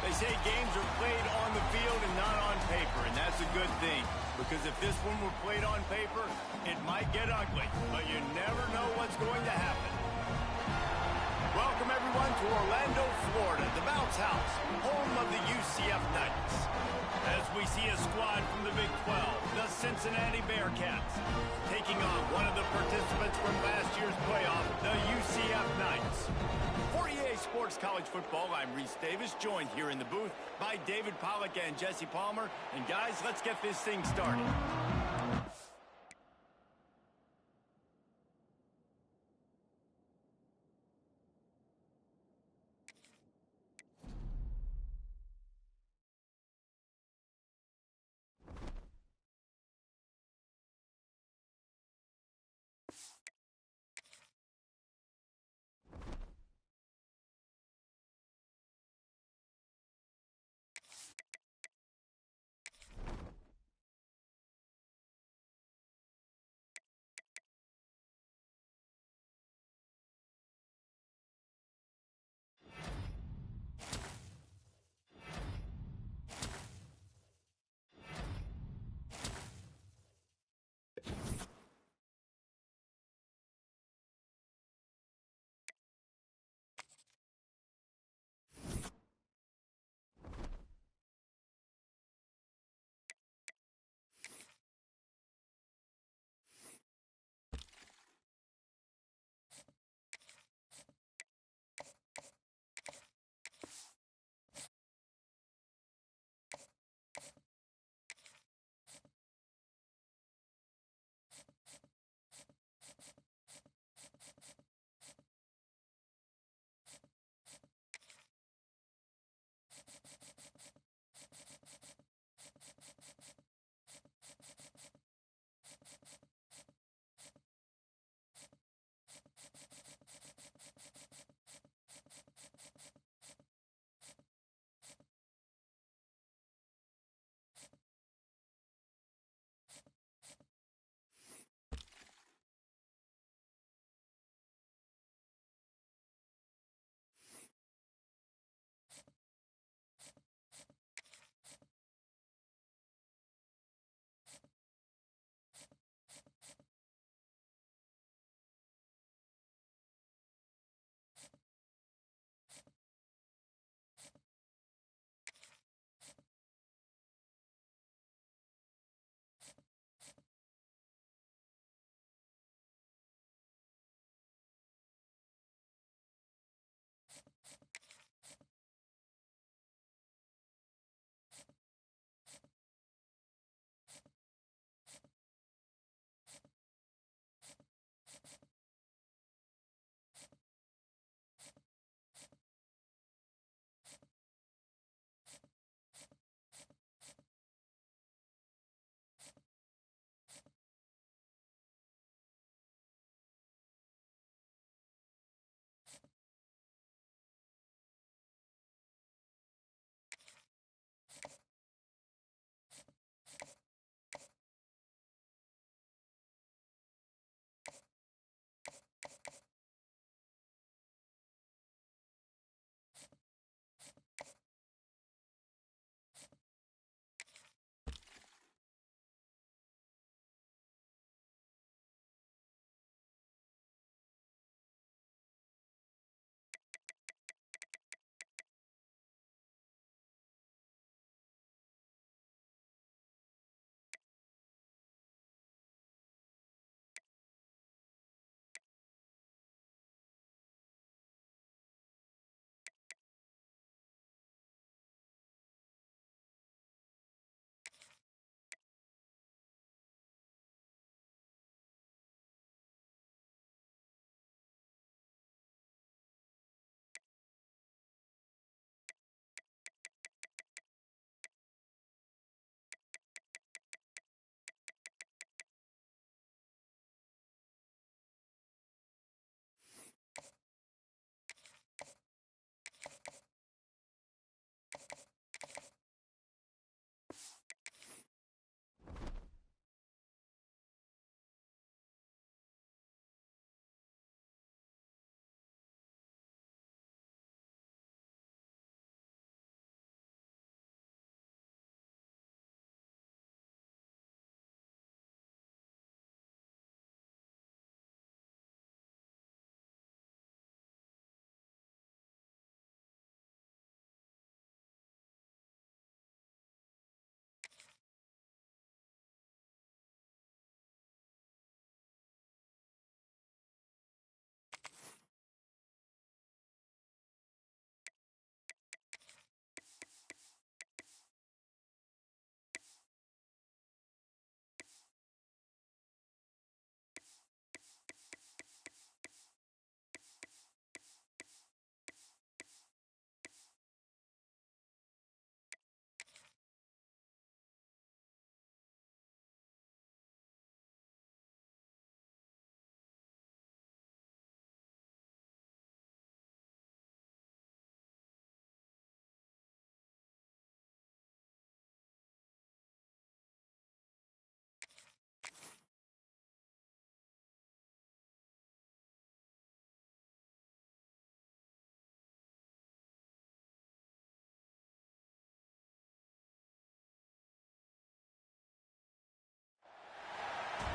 Speaker 1: They say games are played on the field and not on paper, and that's a good thing. Because if this one were played on paper, it might get ugly, but you never know what's going to happen. Welcome, everyone, to Orlando, Florida, the Bounce House, home of the UCF Knights. As we see a squad from the Big 12, the Cincinnati Bearcats, taking on one of the participants from last year's playoff, the UCF Knights. For EA Sports College Football, I'm Reese Davis, joined here in the booth by David Pollack and Jesse Palmer. And guys, let's get this thing started.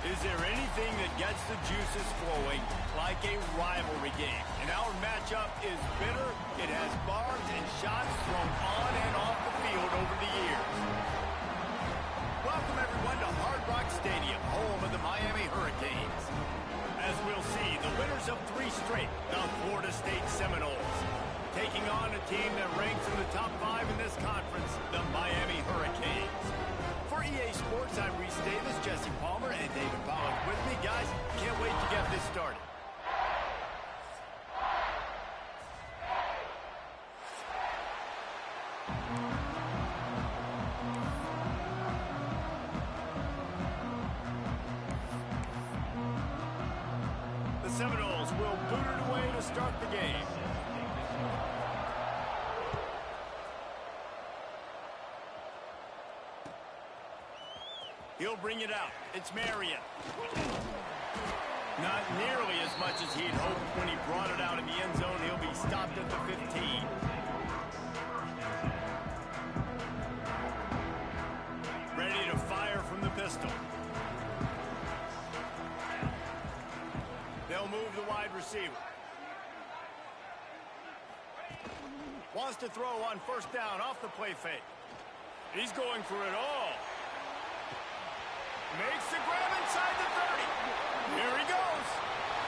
Speaker 1: Is there anything that gets the juices flowing like a rivalry game? And our matchup is bitter. It has barbs and shots thrown on and off the field over the years. Welcome, everyone, to Hard Rock Stadium, home of the Miami Hurricanes. As we'll see, the winners of 3 straight, the Florida State Seminoles, taking on a team that ranks in the top 5 in this conference, the Miami Hurricanes. For EA Sports, I'm Reese Davis, Jesse Palmer, and David Pollock with me. Guys, can't wait to get this started. The Seminoles will boot it away to start the game. He'll bring it out. It's Marion. Not nearly as much as he'd hoped when he brought it out in the end zone. He'll be stopped at the 15. Ready to fire from the pistol. They'll move the wide receiver. Wants to throw on first down off the play fake. He's going for it all. Makes the grab inside the 30. Here he goes.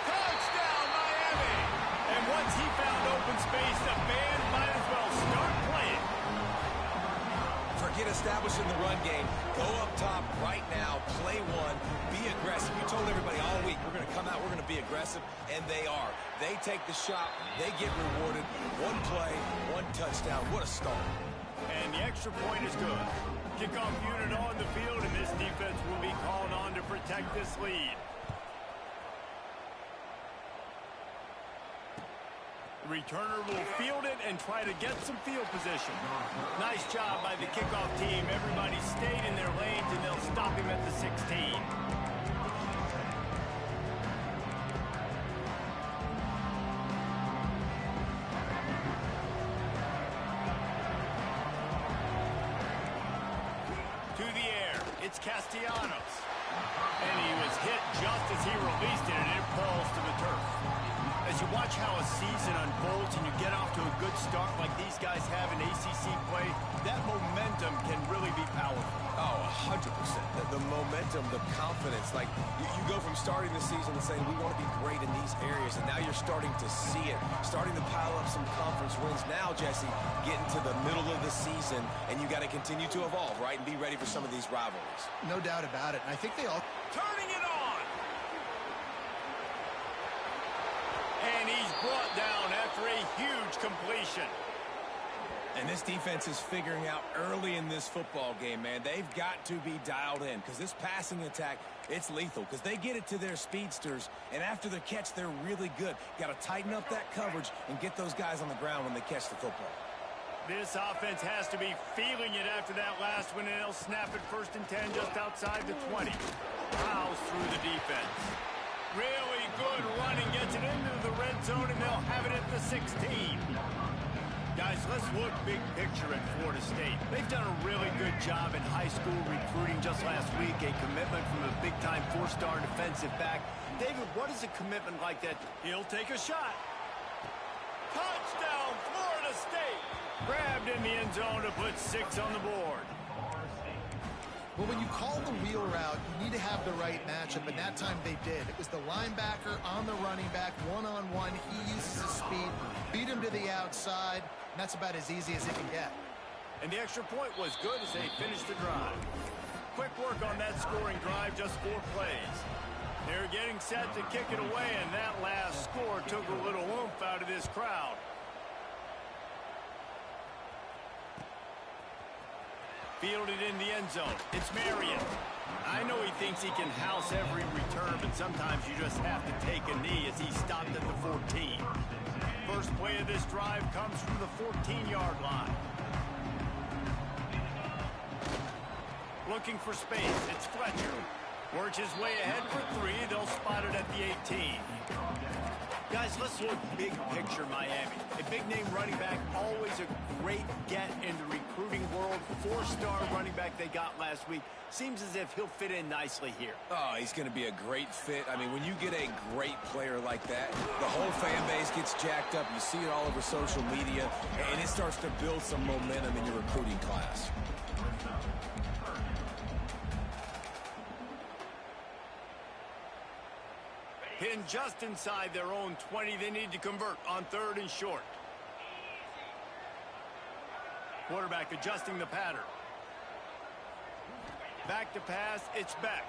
Speaker 1: Touchdown, Miami. And once he found open space, the band might as well start playing.
Speaker 3: Forget establishing the run game. Go up top right now. Play one. Be aggressive. You told everybody all week, we're going to come out, we're going to be aggressive, and they are. They take the shot. They get rewarded. 1 play, 1 touchdown. What a start.
Speaker 1: And the extra point is good. Kickoff unit on the field, and this defense will be called on to protect this lead. The returner will field it and try to get some field position. Nice job by the kickoff team. Everybody stayed in their lanes, and they'll stop him at the 16. It's Castellanos. And he was hit just as he released it, and it falls to the turf. As you watch how a season unfolds and you get off to a good start like these guys have in ACC play, that momentum can really be powerful.
Speaker 3: Oh, 100%. The momentum, the confidence. Like, you go from starting the season and saying, we want to be great in these areas, and now you're starting to see it, starting to pile up some conference wins. Now, Jesse, getting to the middle of the season, and you got to continue to evolve, right, and be ready for some of these rivalries.
Speaker 2: No doubt about it. And I think they all...
Speaker 1: Turning it on! And he's brought down after a huge completion.
Speaker 3: And this defense is figuring out early in this football game, man. They've got to be dialed in because this passing attack, it's lethal because they get it to their speedsters, and after the catch, they're really good. Got to tighten up that coverage and get those guys on the ground when they catch the football.
Speaker 1: This offense has to be feeling it after that last one, and they'll snap it 1st and 10 just outside the 20. Plows through the defense. Really good running, gets it into the red zone, and they'll have it at the 16. Guys, let's look big picture at Florida State. They've done a really good job in high school recruiting. Just last week, a commitment from a big-time 4-star defensive back. David, what is a commitment like that? He'll take a shot. Touchdown, Florida State. Grabbed in the end zone to put 6 on the board.
Speaker 2: Well, when you call the wheel route, you need to have the right matchup, and that time they did. It was the linebacker on the running back, one-on-one. He uses his speed, beat him to the outside, and that's about as easy as it can get.
Speaker 1: And the extra point was good as they finished the drive. Quick work on that scoring drive, just 4 plays. They're getting set to kick it away, and that last score took a little oomph out of this crowd. Fielded in the end zone. It's Marion. I know he thinks he can house every return, but sometimes you just have to take a knee as he stopped at the 14. First play of this drive comes from the 14-yard line. Looking for space. It's Fletcher. Works his way ahead for 3. They'll spot it at the 18. Guys, let's look big picture Miami. A big-name running back, always a great get in the recruiting world. 4-star running back they got last week. Seems as if he'll fit in nicely here.
Speaker 3: Oh, he's going to be a great fit. I mean, when you get a great player like that, the whole fan base gets jacked up. You see it all over social media, and it starts to build some momentum in your recruiting class.
Speaker 1: Hitting just inside their own 20. They need to convert on 3rd and short. Quarterback adjusting the pattern. Back to pass. It's Beck.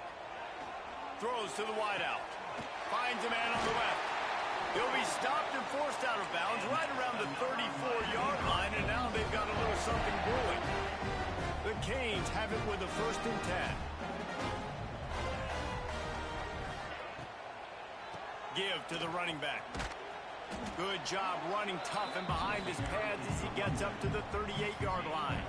Speaker 1: Throws to the wideout. Finds a man on the left. He'll be stopped and forced out of bounds right around the 34-yard line, and now they've got a little something brewing. The Canes have it with a 1st and 10. Give to the running back. Good job running tough and behind his pads as he gets up to the 38-yard line.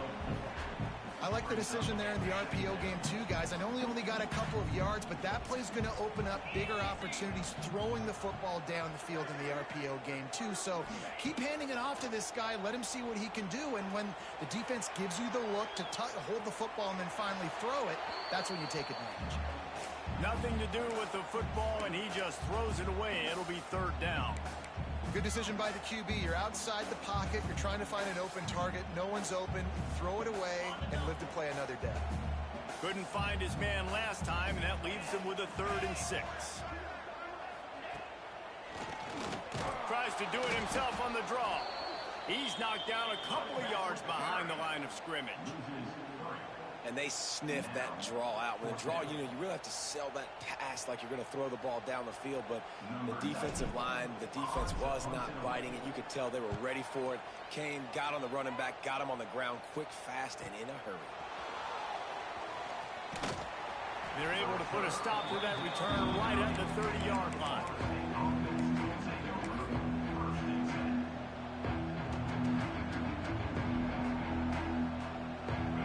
Speaker 2: I like the decision there in the RPO game too, guys. I know he only got a couple of yards, but that play's going to open up bigger opportunities throwing the football down the field in the RPO game too. So keep handing it off to this guy. Let him see what he can do. And when the defense gives you the look to hold the football and then finally throw it, that's when you take advantage.
Speaker 1: Nothing to do with the football, and he just throws it away. It'll be 3rd down.
Speaker 2: Good decision by the QB. You're outside the pocket. You're trying to find an open target. No one's open. Throw it away and live to play another day.
Speaker 1: Couldn't find his man last time, and that leaves him with a 3rd and 6. Tries to do it himself on the draw. He's knocked down a couple of yards behind the line of scrimmage.
Speaker 3: And they sniff that draw out. With a draw, you really have to sell that pass like you're going to throw the ball down the field. But the defensive line, the defense was not biting it. You could tell they were ready for it. Came, got on the running back, got him on the ground quick, fast, and in a hurry.
Speaker 1: They're able to put a stop to that return right at the 30-yard line.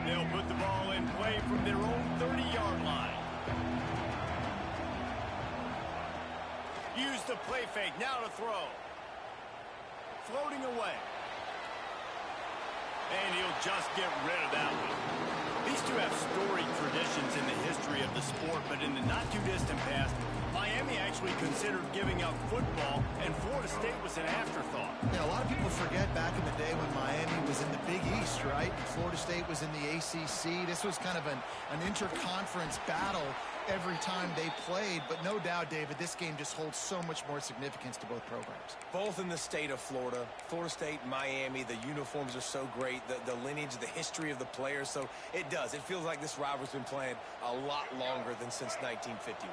Speaker 1: They'll put the ball in play from their own 30-yard line. Use the play fake. Now to throw. Floating away. And he'll just get rid of that one. These two have storied traditions in the history of the sport, but in the not-too-distant past, Miami actually considered giving up football, and Florida State was an afterthought.
Speaker 2: Yeah, a lot of people forget back in the day when Miami was in the Big East, right? And Florida State was in the ACC. This was kind of an interconference battle every time they played. But no doubt, David, this game just holds so much more significance to both programs.
Speaker 3: Both in the state of Florida. Florida State, Miami, the uniforms are so great. The lineage, the history of the players. So it does. It feels like this rivalry's been playing a lot longer than since 1951.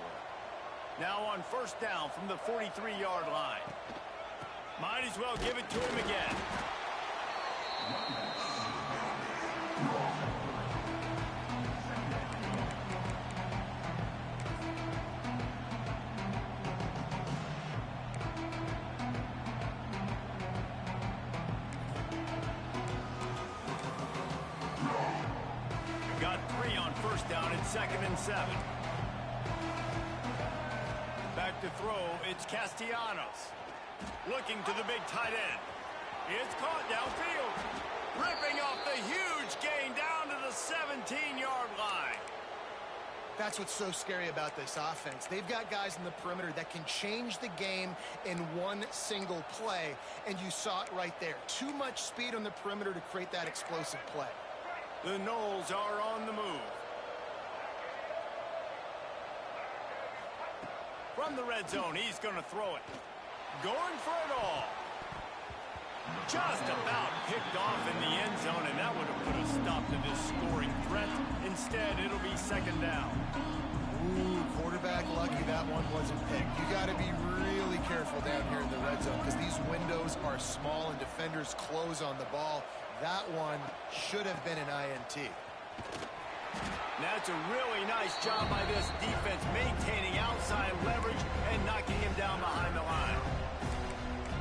Speaker 1: Now on 1st down from the 43-yard line. Might as well give it to him again. Got 3 on 1st down and 2nd and 7. Back to throw, it's Castellanos. Looking to the big tight end. It's caught downfield. Ripping off the huge gain down to the 17-yard line.
Speaker 2: That's what's so scary about this offense. They've got guys in the perimeter that can change the game in one single play, and you saw it right there. Too much speed on the perimeter to create that explosive play.
Speaker 1: The Noles are on the move. From the red zone, he's going to throw it. Going for it all. Just about picked off in the end zone, and that would have put a stop to this scoring threat. Instead, it'll be 2nd down.
Speaker 2: Ooh, quarterback lucky that one wasn't picked. You got to be really careful down here in the red zone because these windows are small and defenders close on the ball. That one should have been an INT.
Speaker 1: That's a really nice job by this defense, maintaining outside leverage and knocking him down behind the line.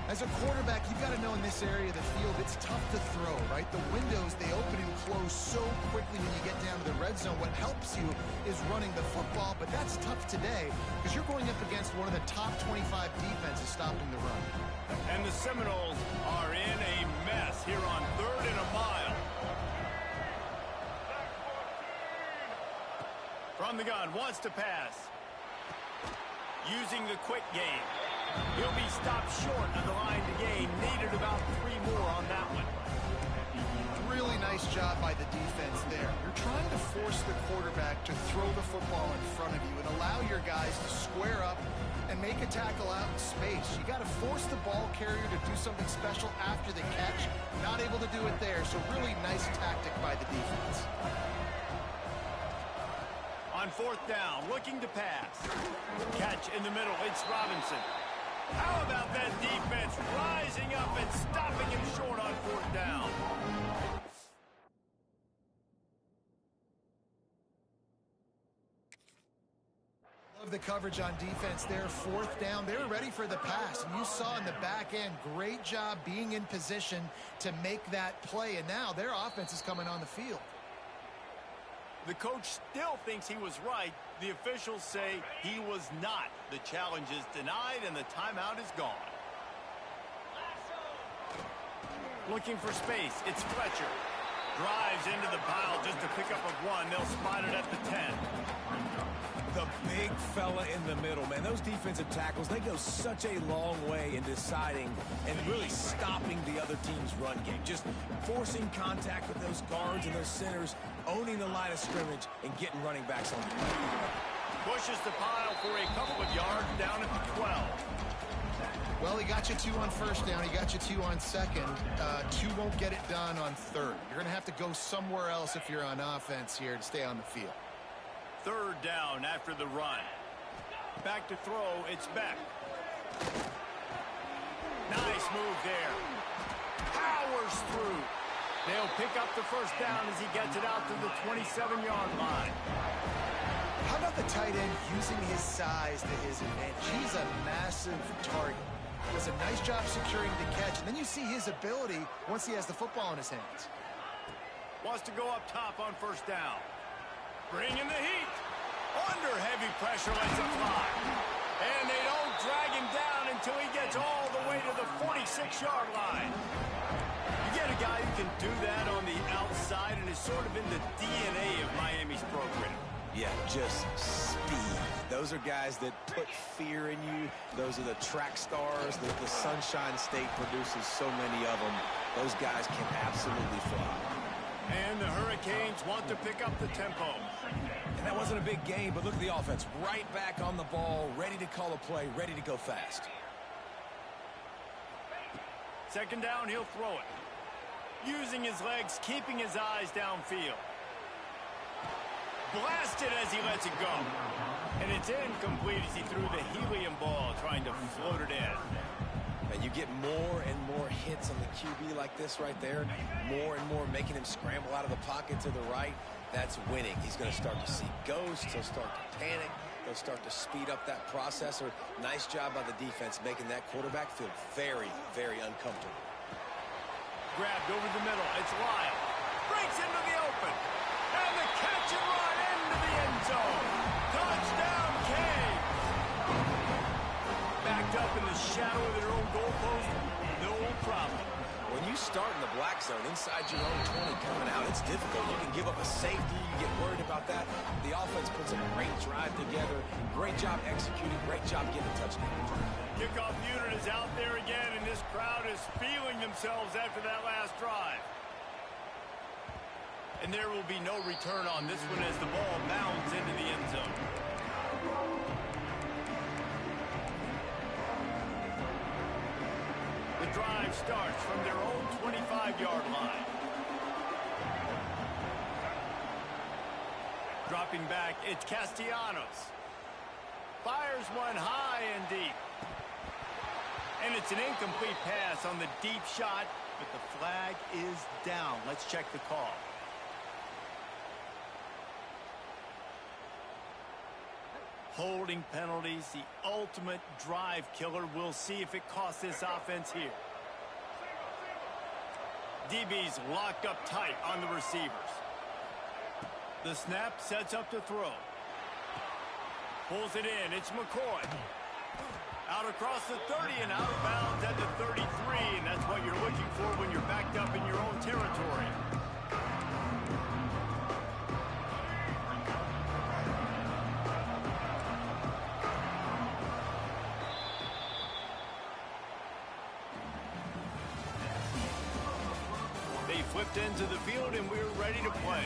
Speaker 2: As a quarterback, you've got to know in this area of the field, it's tough to throw, right? The windows, they open and close so quickly when you get down to the red zone. What helps you is running the football, but that's tough today because you're going up against one of the top 25 defenses stopping the run.
Speaker 1: And the Seminoles are in a mess here on 3rd and a mile. From the gun, wants to pass. Using the quick game. He'll be stopped short of the line to gain. Needed about 3 more on that one.
Speaker 2: Really nice job by the defense there. You're trying to force the quarterback to throw the football in front of you and allow your guys to square up and make a tackle out in space. You got to force the ball carrier to do something special after the catch. Not able to do it there, so really nice tactic by the defense.
Speaker 1: On 4th down, looking to pass. Catch in the middle, it's Robinson. How about that defense rising up and stopping him short on 4th down?
Speaker 2: Love the coverage on defense there. 4th down, they were ready for the pass. And you saw in the back end, great job being in position to make that play. And now their offense is coming on the field.
Speaker 1: The coach still thinks he was right. The officials say he was not. The challenge is denied and the timeout is gone. Looking for space. It's Fletcher. Drives into the pile just to pick up a 1. They'll spot it at the 10.
Speaker 3: The big fella in the middle, man. Those defensive tackles, they go such a long way in deciding and really stopping the other team's run game. Just forcing contact with those guards and those centers, owning the line of scrimmage, and getting running backs on the play.
Speaker 1: Pushes the pile for a couple of yards down at the 12.
Speaker 2: Well, he got you 2 on 1st down. He got you 2 on 2nd. 2 won't get it done on 3rd. You're going to have to go somewhere else if you're on offense here to stay on the field.
Speaker 1: 3rd down after the run. Back to throw, it's Beck. Nice move there. Powers through. They'll pick up the 1st down as he gets it out to the 27-yard line.
Speaker 2: How about the tight end using his size to his advantage? He's a massive target. Does a nice job securing the catch, and then you see his ability once he has the football in his hands.
Speaker 1: Wants to go up top on 1st down. Bringing the heat. Under heavy pressure, lets it fly. And they don't drag him down until he gets all the way to the 46-yard line. You get a guy who can do that on the outside and is sort of in the DNA of Miami's program.
Speaker 3: Yeah, just speed. Those are guys that put fear in you. Those are the track stars that the Sunshine State produces so many of them. Those guys can absolutely fly.
Speaker 1: And the Hurricanes want to pick up the tempo.
Speaker 3: And that wasn't a big game, but look at the offense. Right back on the ball, ready to call a play, ready to go fast.
Speaker 1: 2nd down, he'll throw it. Using his legs, keeping his eyes downfield. Blasted as he lets it go. And it's incomplete as he threw the helium ball, trying to float it in.
Speaker 3: And you get more and more hits on the QB like this right there. More and more making him scramble out of the pocket to the right. That's winning. He's going to start to see ghosts. He'll start to panic. He'll start to speed up that processor. Nice job by the defense making that quarterback feel very, very uncomfortable.
Speaker 1: Grabbed over the middle. It's Lyle. Breaks into the open. And the catch and run into the end zone. Touchdown, Canes. Backed up in the shadow of their own goalpost. No problem.
Speaker 3: When you start in the black zone inside your own 20 coming out, it's difficult. You can give up a safety. You get worried about that. The offense puts a great drive together. Great job executing. Great job getting a touchdown.
Speaker 1: Kickoff unit is out there again, and this crowd is feeling themselves after that last drive. And there will be no return on this one as the ball bounds into the end zone. The drive starts from their own 25-yard line. Dropping back, it's Castellanos. Fires one high and deep. And it's an incomplete pass on the deep shot, but the flag is down. Let's check the call. Holding penalties, the ultimate drive killer. We'll see if it costs this offense here. DB's locked up tight on the receivers. The snap sets up to throw. Pulls it in. It's McCoy. Out across the 30 and out of bounds at the 33. And that's what you're looking for when you're backed up in your own territory. They flipped into the field and we're ready to play.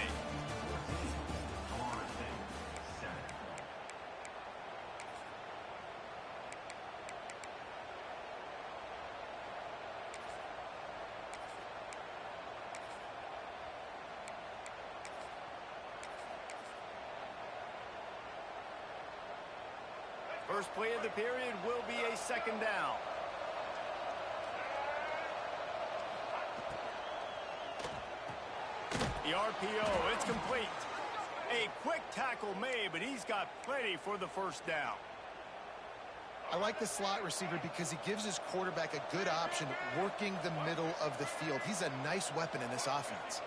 Speaker 1: First play of the period will be a second down. The RPO, it's complete. A quick tackle made, but he's got plenty for the first down.
Speaker 2: I like the slot receiver because he gives his quarterback a good option working the middle of the field. He's a nice weapon in this offense.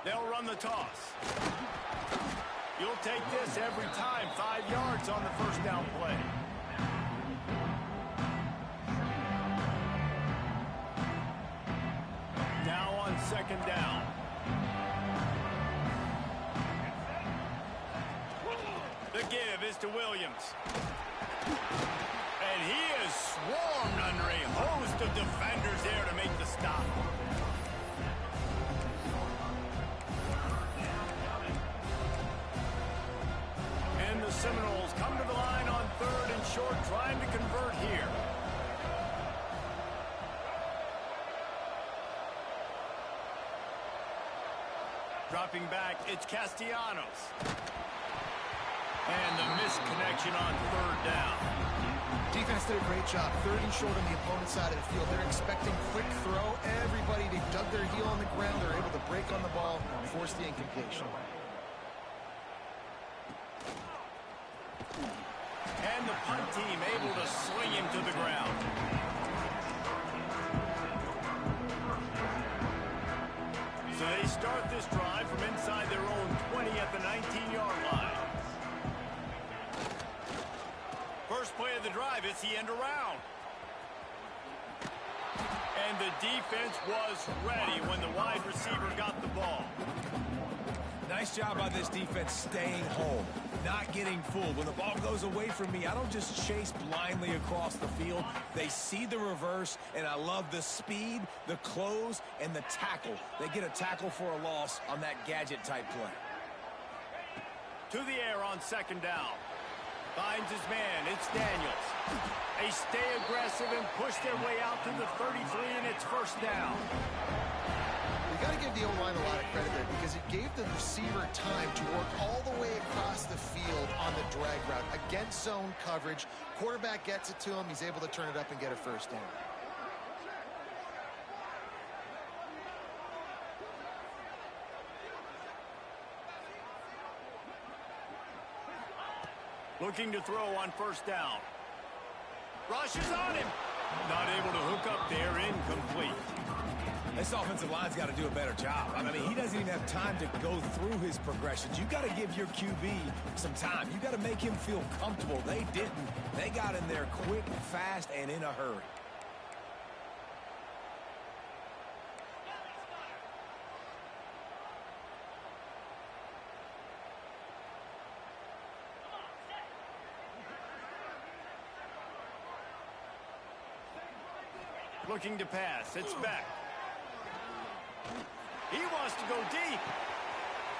Speaker 1: They'll run the toss. You'll take this every time. 5 yards on the first down play. Now on second down. The give is to Williams. And he is swarmed under a host of defenders there to make the stop. And the Seminoles come to the line on third and short, trying to convert here. Dropping back, it's Castellanos. And the missed connection on third down.
Speaker 2: Defense did a great job. Third and short on the opponent's side of the field. They're expecting quick throw. Everybody, they dug their heel on the ground. They're able to break on the ball and force the incompletion.
Speaker 1: And the punt team able to swing him to the ground. So they start this drive from inside their own 20 at the 19-yard line. First play of the drive, it's the end around. And the defense was ready when the wide receiver got the ball.
Speaker 3: Nice job by this defense staying home, not getting fooled. When the ball goes away from me, I don't just chase blindly across the field. They see the reverse, and I love the speed, the close, and the tackle. They get a tackle for a loss on that gadget-type play.
Speaker 1: To the air on second down. Finds his man, it's Daniels. They stay aggressive and push their way out to the 33, and it's first down.
Speaker 2: You got to give the O-line a lot of credit there because it gave the receiver time to work all the way across the field on the drag route. Against zone coverage, quarterback gets it to him, he's able to turn it up and get a first down.
Speaker 1: Looking to throw on first down. Rushes on him. Not able to hook up there, incomplete.
Speaker 3: This offensive line's got to do a better job. I mean, he doesn't even have time to go through his progressions. You got to give your QB some time. You got to make him feel comfortable. They didn't. They got in there quick, fast, and in a hurry.
Speaker 1: Looking to pass. It's Beck. He wants to go deep.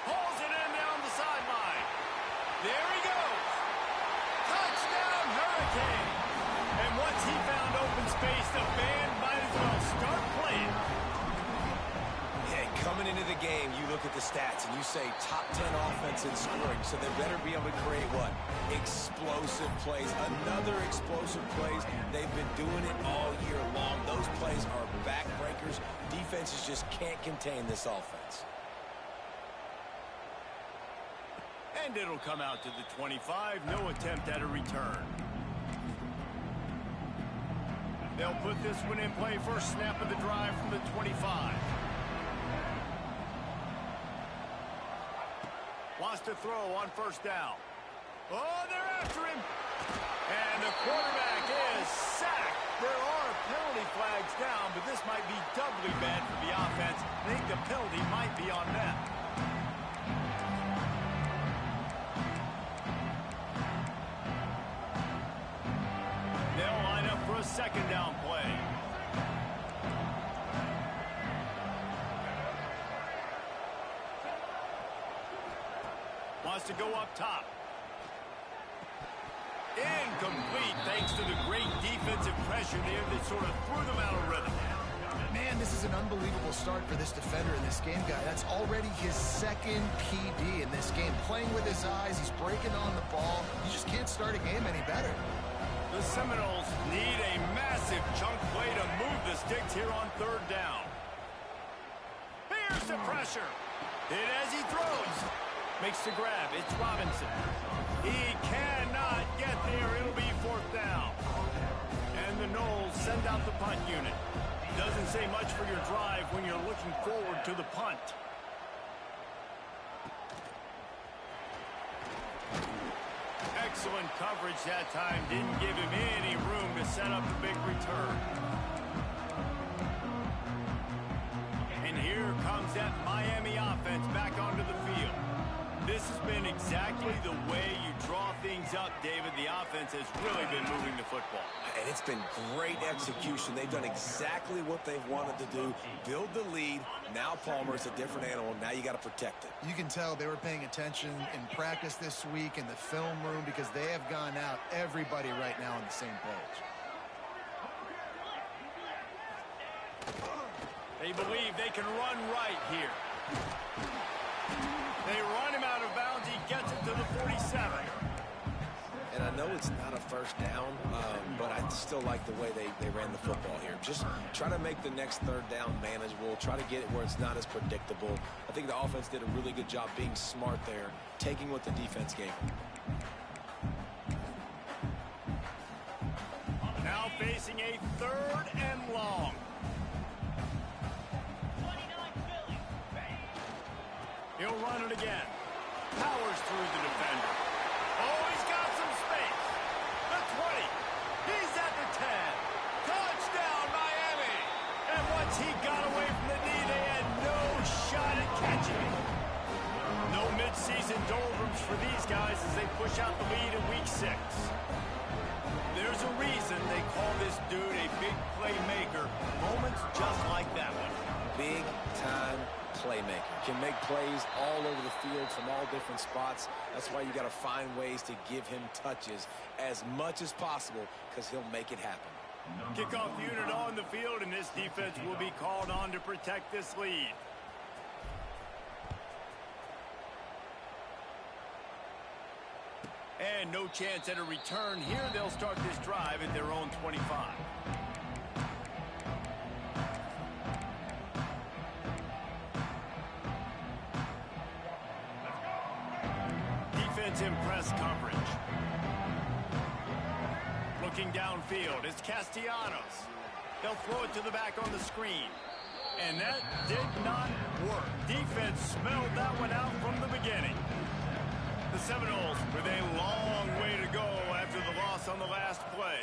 Speaker 1: Pulls it in down the sideline. There he goes. Touchdown, Hurricane. And once he found open space, the band might as well start playing.
Speaker 3: Yeah, coming into the game, you look at the stats and you say top 10 offense in scoring, so they better be able to create what? Explosive plays. Another explosive plays. They've been doing it all year long. Those plays are backbreakers. Defenses just can't contain this offense.
Speaker 1: And And it'll come out to the 25. No attempt at a return. They'll put this one in play. First snap of the drive from the 25. Wants to throw on first down. Oh, they're after him. And the quarterback is sacked. There are penalty flags down, but this might be doubly bad for the offense. I think the penalty might be on them. They'll line up for a second down play. Wants to go up top. Incomplete thanks to the great defensive pressure there that sort of threw them out of rhythm.
Speaker 2: Man, this is an unbelievable start for this defender in this game, guy. That's already his second PD in this game. Playing with his eyes, he's breaking on the ball. You just can't start a game any better.
Speaker 1: The Seminoles need a massive chunk play to move the sticks here on third down. Here's the pressure. Hit as he throws. Makes the grab. It's Robinson. He cannot get there. It'll be fourth down. And the Noles send out the punt unit. Doesn't say much for your drive when you're looking forward to the punt. Excellent coverage that time. Didn't give him any room to set up the big return. And here comes that Miami offense back onto the field. This has been exactly the way you draw things up, David. The offense has really been moving the football.
Speaker 3: And it's been great execution. They've done exactly what they've wanted to do. Build the lead. Now Palmer's a different animal. Now you got to protect it.
Speaker 2: You can tell they were paying attention in practice this week in the film room because they have gone out, everybody right now on the same page.
Speaker 1: They believe they can run right here. They run him out of bounds. He gets it to the 47.
Speaker 3: And I know it's not a first down, but I still like the way they ran the football here. Just try to make the next third down manageable. Try to get it where it's not as predictable. I think the offense did a really good job being smart there, taking what the defense gave them.
Speaker 1: Now facing a third and long. He'll run it again. Powers through the defender. Oh, he's got some space. The 20. He's at the 10. Touchdown, Miami. And once he got away from the knee, they had no shot at catching him. No midseason doldrums for these guys as they push out the lead in week 6. There's a reason they call this dude a big playmaker. Moments just like that one.
Speaker 3: Big time playmaker. Can make plays all over the field from all different spots. That's why you got to find ways to give him touches as much as possible because he'll make it happen.
Speaker 1: Kickoff unit on the field, and this defense will be called on to protect this lead. And no chance at a return here. They'll start this drive at their own 25. Defense in press coverage. Looking downfield, it's Castellanos. They'll throw it to the back on the screen. And that did not work. Defense smelled that one out from the beginning. The Seminoles with a long way to go after the loss on the last play.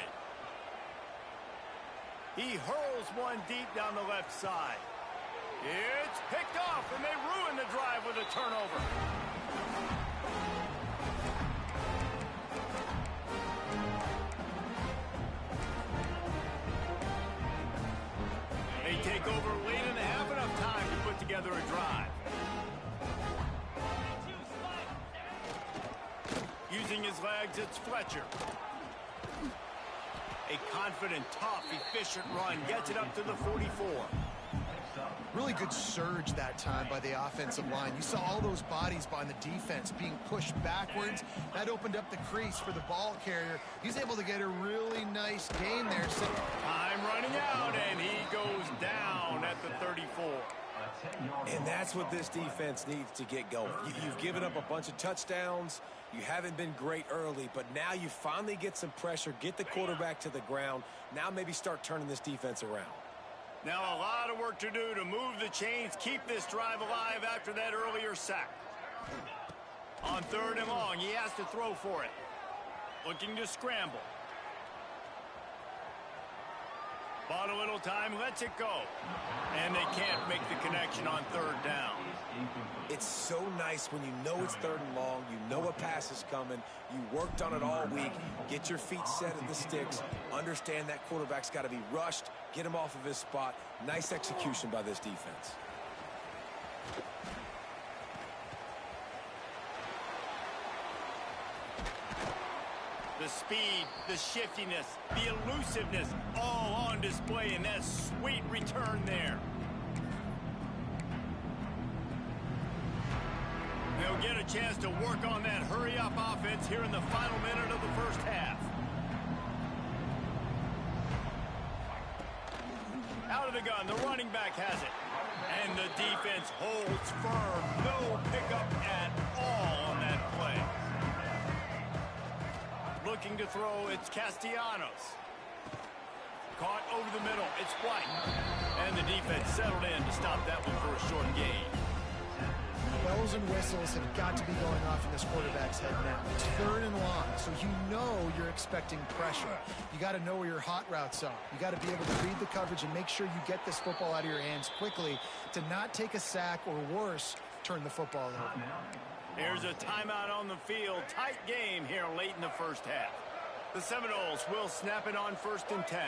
Speaker 1: He hurls one deep down the left side. It's picked off, and they ruin the drive with a turnover. They take over late in the half, enough time to put together a drive. Using his legs, it's Fletcher. A confident, tough, efficient run gets it up to the 44.
Speaker 2: Really good surge that time by the offensive line. You saw all those bodies by the defense being pushed backwards. That opened up the crease for the ball carrier. He's able to get a really nice gain there. So
Speaker 1: time running out, and he goes down at the 34.
Speaker 3: And that's what this defense needs to get going. You've given up a bunch of touchdowns. You haven't been great early, but now you finally get some pressure, get the quarterback to the ground. Now maybe start turning this defense around.
Speaker 1: Now a lot of work to do to move the chains, keep this drive alive after that earlier sack. On 3rd and long, he has to throw for it. Looking to scramble. Bought a little time, lets it go. And they can't make the connection on 3rd down.
Speaker 3: It's so nice when you know it's 3rd and long, you know a pass is coming, you worked on it all week, get your feet set at the sticks, understand that quarterback's got to be rushed, get him off of his spot. Nice execution by this defense.
Speaker 1: The speed, the shiftiness, the elusiveness, all on display in that sweet return there. They'll get a chance to work on that hurry-up offense here in the final minute of the first half. Out of the gun, the running back has it. And the defense holds firm. No pickup at all on that play. Looking to throw, it's Castellanos. Caught over the middle, it's White. And the defense settled in to stop that one for a short gain.
Speaker 2: Bells and whistles have got to be going off in this quarterback's head now. It's 3rd and long, so you know you're expecting pressure. You got to know where your hot routes are. You got to be able to read the coverage and make sure you get this football out of your hands quickly to not take a sack or worse, turn the football over.
Speaker 1: Here's a timeout on the field. Tight game here late in the first half. The Seminoles will snap it on 1st and 10.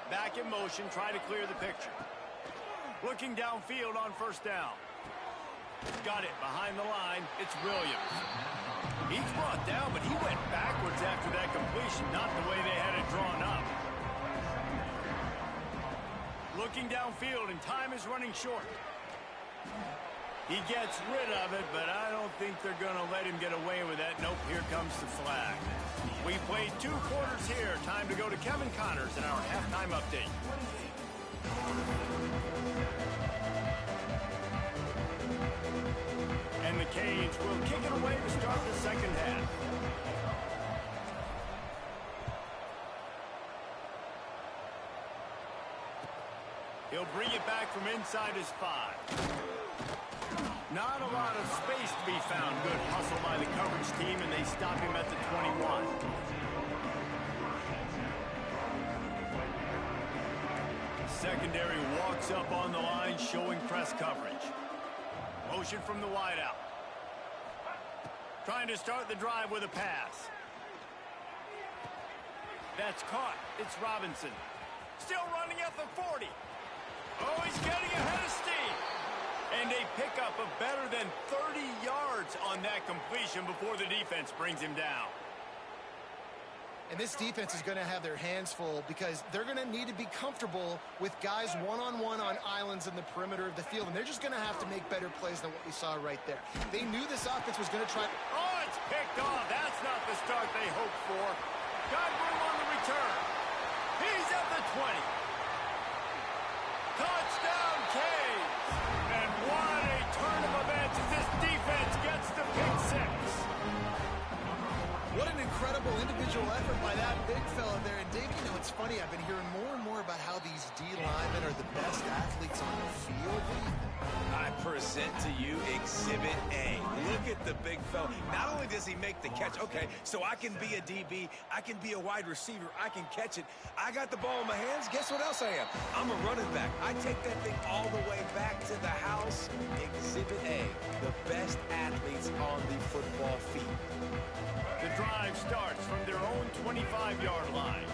Speaker 1: Back in motion, try to clear the picture. Looking downfield on 1st down. Got it behind the line. It's Williams. He's brought down, but he went backwards after that completion, not the way they had it drawn up. Looking downfield, and time is running short. He gets rid of it, but I don't think they're going to let him get away with that. Nope, here comes the flag. We played 2 quarters here. Time to go to Kevin Connors in our halftime update. And the Canes will kick it away to start the second half. He'll bring it back from inside his 5. Not a lot of space to be found. Good hustle by the coverage team, and they stop him at the 21. Secondary walks up on the line, showing press coverage. Motion from the wideout. Trying to start the drive with a pass. That's caught. It's Robinson. Still running at the 40. Oh, he's getting ahead of steam. And they pick up a better than 30 yards on that completion before the defense brings him down.
Speaker 2: And this defense is going to have their hands full because they're going to need to be comfortable with guys one-on-one on islands in the perimeter of the field. And they're just going to have to make better plays than what we saw right there. They knew this offense was going to try.
Speaker 1: Oh, it's picked off. That's not the start they hoped for. Got room on the return. He's at the 20. Touchdown, Canes! And what a turn of events as this defense gets the pick 6.
Speaker 2: What an incredible individual effort by that big fella there. And Dave, you know, it's funny. I've been hearing more and more about how these D linemen are the best athletes on the field. What do you think?
Speaker 3: I present to you Exhibit A. Look at the big fella. Not only does he make the catch, okay, so I can be a DB, I can be a wide receiver, I can catch it. I got the ball in my hands. Guess what else I am? I'm a running back. I take that thing all the way back to the house. Exhibit A, the best athletes on the football field.
Speaker 1: The drive starts from their own 25-yard line.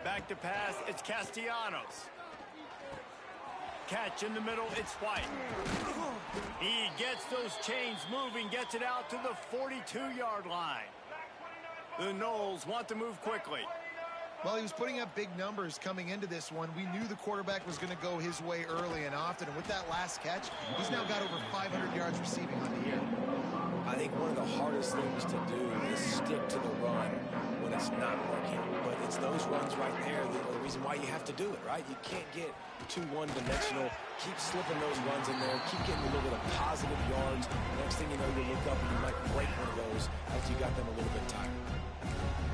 Speaker 1: Back to pass, it's Castellanos. Catch in the middle, it's White. He gets those chains moving, gets it out to the 42-yard line. The Noles want to move quickly.
Speaker 2: Well, he was putting up big numbers coming into this one. We knew the quarterback was going to go his way early and often. And with that last catch, he's now got over 500 yards receiving on the year.
Speaker 3: I think one of the hardest things to do is stick to the run when when it's not working. But it's those runs right there that are the reason why you have to do it, right? You can't get too one-dimensional. Keep slipping those runs in there. Keep getting a little bit of positive yards. Next thing you know, you look up and you might break one of those after you got them a little bit tired.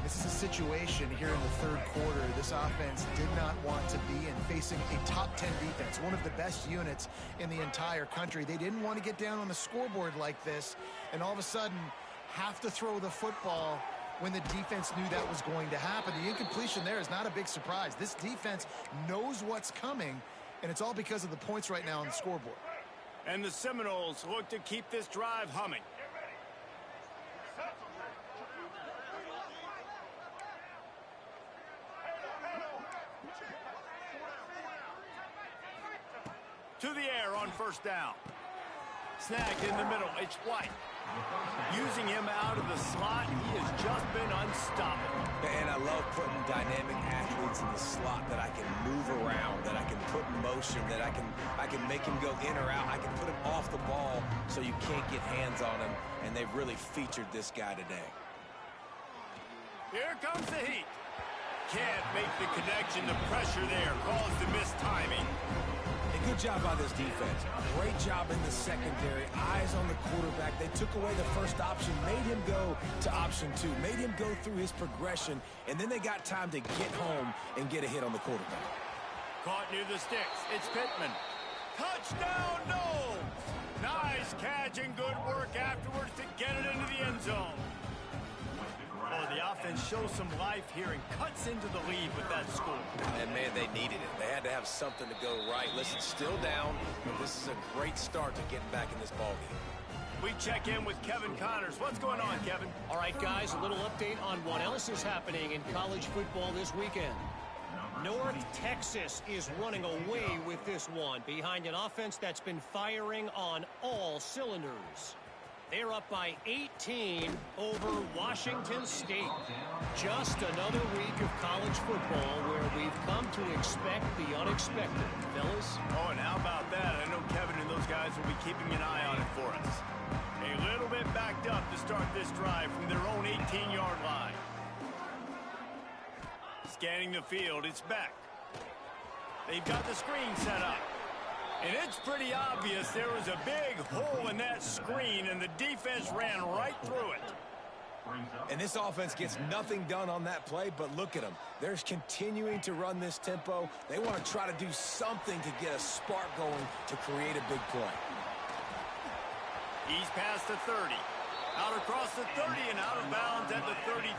Speaker 2: This is a situation here in the third quarter this offense did not want to be in, facing a top 10 defense, one of the best units in the entire country. They didn't want to get down on the scoreboard like this and all of a sudden have to throw the football when the defense knew that was going to happen. The incompletion there is not a big surprise. This defense knows what's coming, and it's all because of the points right now on the scoreboard.
Speaker 1: And the Seminoles look to keep this drive humming. To the air on first down. Snagged in the middle. It's White. Using him out of the slot, he has just been unstoppable.
Speaker 3: And I love putting dynamic athletes in the slot that I can move around, that I can put in motion, that I can make him go in or out. I can put him off the ball so you can't get hands on him, and they've really featured this guy today.
Speaker 1: Here comes the heat. Can't make the connection. The pressure there caused the missed timing.
Speaker 3: Good job by this defense. Great job in the secondary. Eyes on the quarterback. They took away the first option, made him go to option 2, made him go through his progression, and then they got time to get home and get a hit on the quarterback.
Speaker 1: Caught near the sticks. It's Pittman. Touchdown, no! Nice catch and good work afterwards to get it into the end zone. Oh, the offense shows some life here and cuts into the lead with that score.
Speaker 3: And, man, they needed it. They had to have something to go right. Listen, still down, but this is a great start to getting back in this ballgame.
Speaker 1: We check in with Kevin Connors. What's going on, Kevin?
Speaker 6: All right, guys, a little update on what else is happening in college football this weekend. North Texas is running away with this one behind an offense that's been firing on all cylinders. They're up by 18 over Washington State. Just another week of college football where we've come to expect the unexpected, fellas.
Speaker 1: Oh, and how about that? I know Kevin and those guys will be keeping an eye on it for us. A little bit backed up to start this drive from their own 18-yard line. Scanning the field, it's Beck. They've got the screen set up. And it's pretty obvious there was a big hole in that screen, and the defense ran right through it.
Speaker 3: And this offense gets nothing done on that play, but look at them. They're continuing to run this tempo. They want to try to do something to get a spark going to create a big play.
Speaker 1: He's past the 30. Out across the 30 and out of bounds at the 33,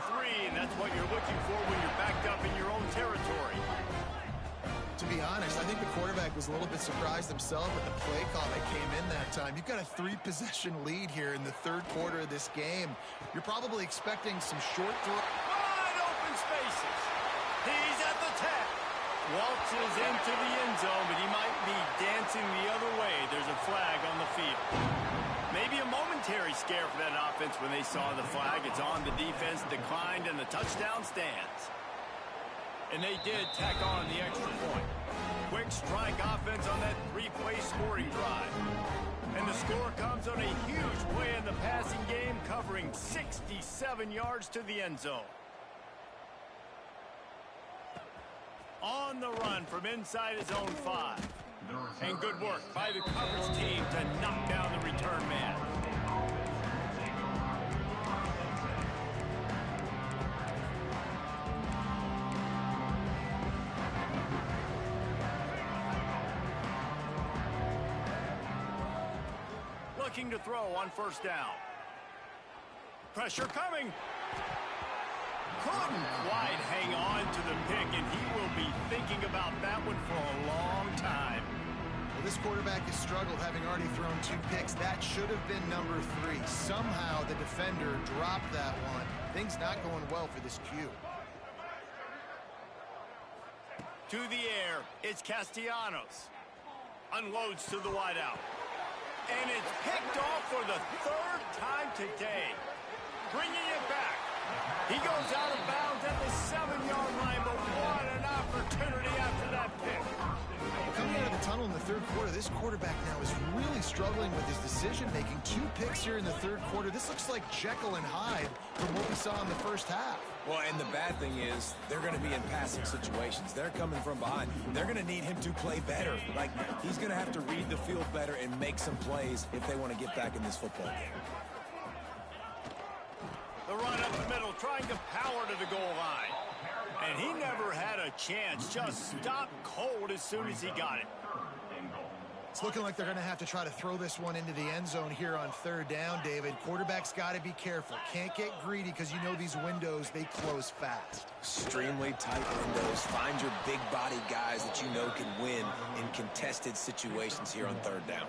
Speaker 1: and that's what you're looking for when you're backed up in your own territory.
Speaker 2: To be honest, I think the quarterback was a little bit surprised himself at the play call that came in that time. You've got a 3-possession lead here in the third quarter of this game. You're probably expecting some short throw.
Speaker 1: Wide open spaces. He's at the 10. Waltzes into the end zone, but he might be dancing the other way. There's a flag on the field. Maybe a momentary scare for that offense when they saw the flag. It's on. The defense declined, and the touchdown stands. And they did tack on the extra point. Quick strike offense on that 3-play scoring drive. And the score comes on a huge play in the passing game, covering 67 yards to the end zone. On the run from inside his own 5. And good work by the coverage team to knock down the return man. Looking to throw on first down. Pressure coming. Couldn't quite hang on to the pick, and he will be thinking about that one for a long time.
Speaker 2: Well, this quarterback has struggled, having already thrown 2 picks. That should have been number 3. Somehow the defender dropped that one. Things not going well for this Q.
Speaker 1: To the air, it's Castellanos. Unloads to the wideout. And it's picked off for the 3rd time today. Bringing it back. He goes out of bounds at the 7-yard line, but what an opportunity after that pick.
Speaker 2: Coming out of the tunnel in the third quarter, this quarterback now is really struggling with his decision-making. 2 picks here in the third quarter. This looks like Jekyll and Hyde from what we saw in the first half.
Speaker 3: Well, and the bad thing is they're going to be in passing situations. They're coming from behind. They're going to need him to play better. Like, he's going to have to read the field better and make some plays if they want to get back in this football game.
Speaker 1: The run up the middle, trying to power to the goal line. And he never had a chance. Just stopped cold as soon as he got it.
Speaker 2: It's looking like they're going to have to try to throw this one into the end zone here on third down, David. Quarterback's got to be careful. Can't get greedy because you know these windows, they close fast.
Speaker 3: Extremely tight windows. Find your big-bodied guys that you know can win in contested situations here on third down.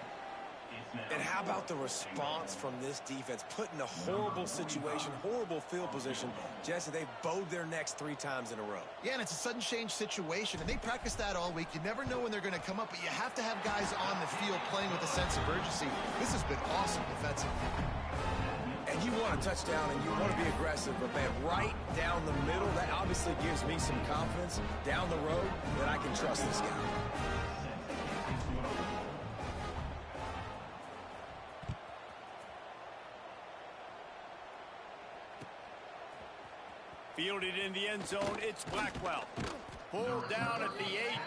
Speaker 3: And how about the response from this defense? Put in a horrible situation, horrible field position. Jesse, they've bowed their necks 3 times in a row.
Speaker 2: Yeah, and it's a sudden change situation, and they practice that all week. You never know when they're going to come up, but you have to have guys on the field playing with a sense of urgency. This has been awesome defensively.
Speaker 3: And you want a touchdown, and you want to be aggressive, but, man, right down the middle, that obviously gives me some confidence down the road that I can trust this guy.
Speaker 1: Fielded in the end zone, it's Blackwell. Pulled down at the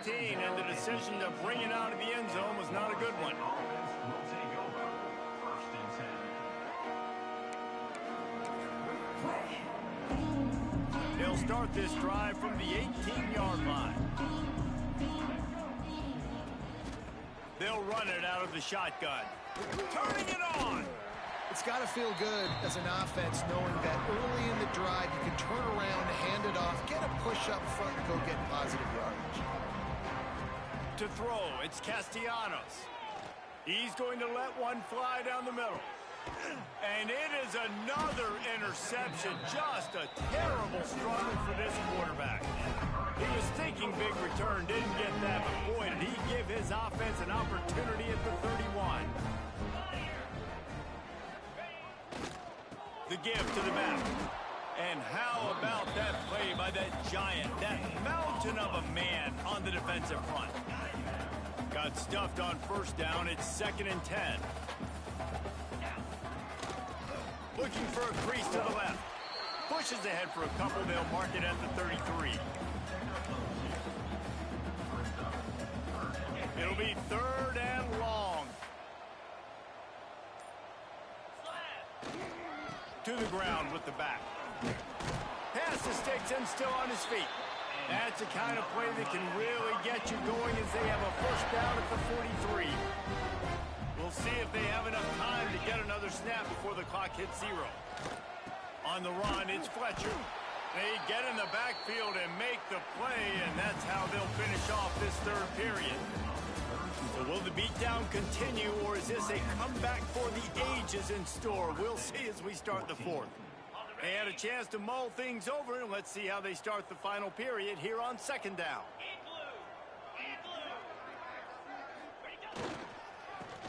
Speaker 1: 18, and the decision to bring it out of the end zone was not a good one.
Speaker 4: Will take over. 1st and 10.
Speaker 1: They'll start this drive from the 18-yard line. They'll run it out of the shotgun. Turning it on!
Speaker 2: It's got to feel good as an offense knowing that early in the drive you can turn around, hand it off, get a push up front, and go get positive yardage.
Speaker 1: To throw, it's Castellanos. He's going to let one fly down the middle. And it is another interception. Just a terrible struggle for this quarterback. He was thinking big return, didn't get that, but boy, did he give his offense an opportunity at the 31. The give to the back. And how about that play by that giant, that mountain of a man on the defensive front? Got stuffed on first down. It's 2nd and 10. Looking for a crease to the left. Pushes ahead for a couple. They'll mark it at the 33. It'll be 3rd and long. To the ground with the back. Pass the sticks and still on his feet. That's the kind of play that can really get you going as they have a first down at the 43. We'll see if they have enough time to get another snap before the clock hits 0. On the run, it's Fletcher. They get in the backfield and make the play, and that's how they'll finish off this 3rd period. So will the beatdown continue, or is this a comeback for the ages in store? We'll see as we start the 4th. They had a chance to mull things over, and let's see how they start the final period here on 2nd down.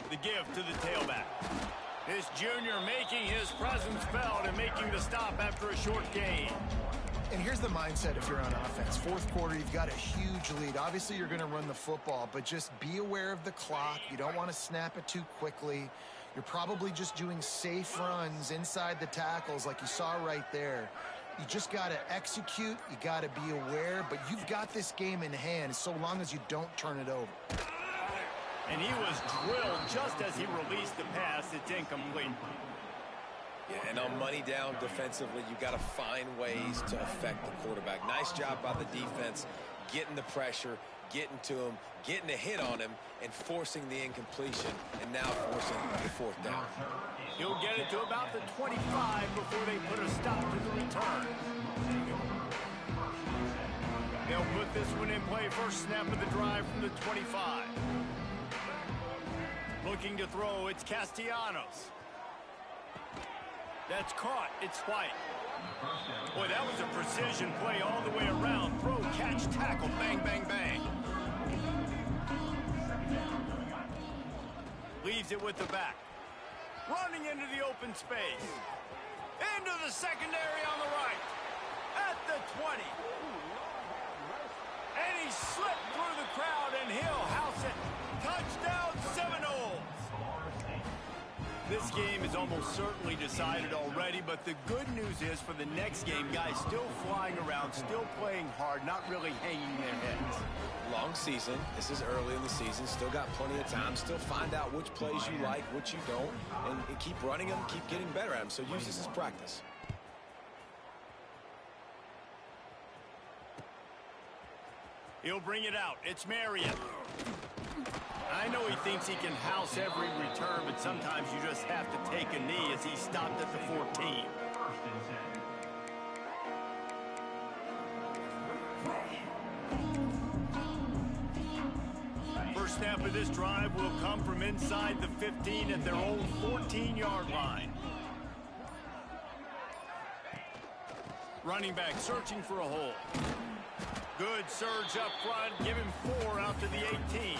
Speaker 1: The give to the tailback. This junior making his presence felt and making the stop after a short gain.
Speaker 2: And here's the mindset if you're on offense. 4th quarter, you've got a huge lead. Obviously, you're going to run the football, but just be aware of the clock. You don't want to snap it too quickly. You're probably just doing safe runs inside the tackles like you saw right there. You just got to execute. You got to be aware, but you've got this game in hand so long as you don't turn it over.
Speaker 1: And he was drilled just as he released the pass. It's incomplete.
Speaker 3: Yeah, and on money down defensively, you got to find ways to affect the quarterback. Nice job by the defense, getting the pressure, getting to him, getting a hit on him, and forcing the incompletion, and now forcing the 4th down.
Speaker 1: He'll get it to about the 25 before they put a stop to the return. They'll put this one in play. First snap of the drive from the 25. Looking to throw, it's Castellanos. That's caught. It's White. Boy, that was a precision play all the way around. Throw, catch, tackle, bang, bang, bang. Leaves it with the back. Running into the open space. Into the secondary on the right. At the 20. And he slipped through the crowd, and he'll house it. Touchdown, Seminoles. This game is almost certainly decided already, but the good news is for the next game, guys still flying around, still playing hard, not really hanging their heads.
Speaker 3: Long season. This is early in the season. Still got plenty of time. Still find out which plays you like, which you don't, and keep running them, keep getting better at them. So use this as practice.
Speaker 1: He'll bring it out. It's Marion. I know he thinks he can house every return, but sometimes you just have to take a knee as he stopped at the 14. First snap of this drive will come from inside the 15 at their own 14-yard line. Running back searching for a hole. Good surge up front. Give him 4 out to the 18.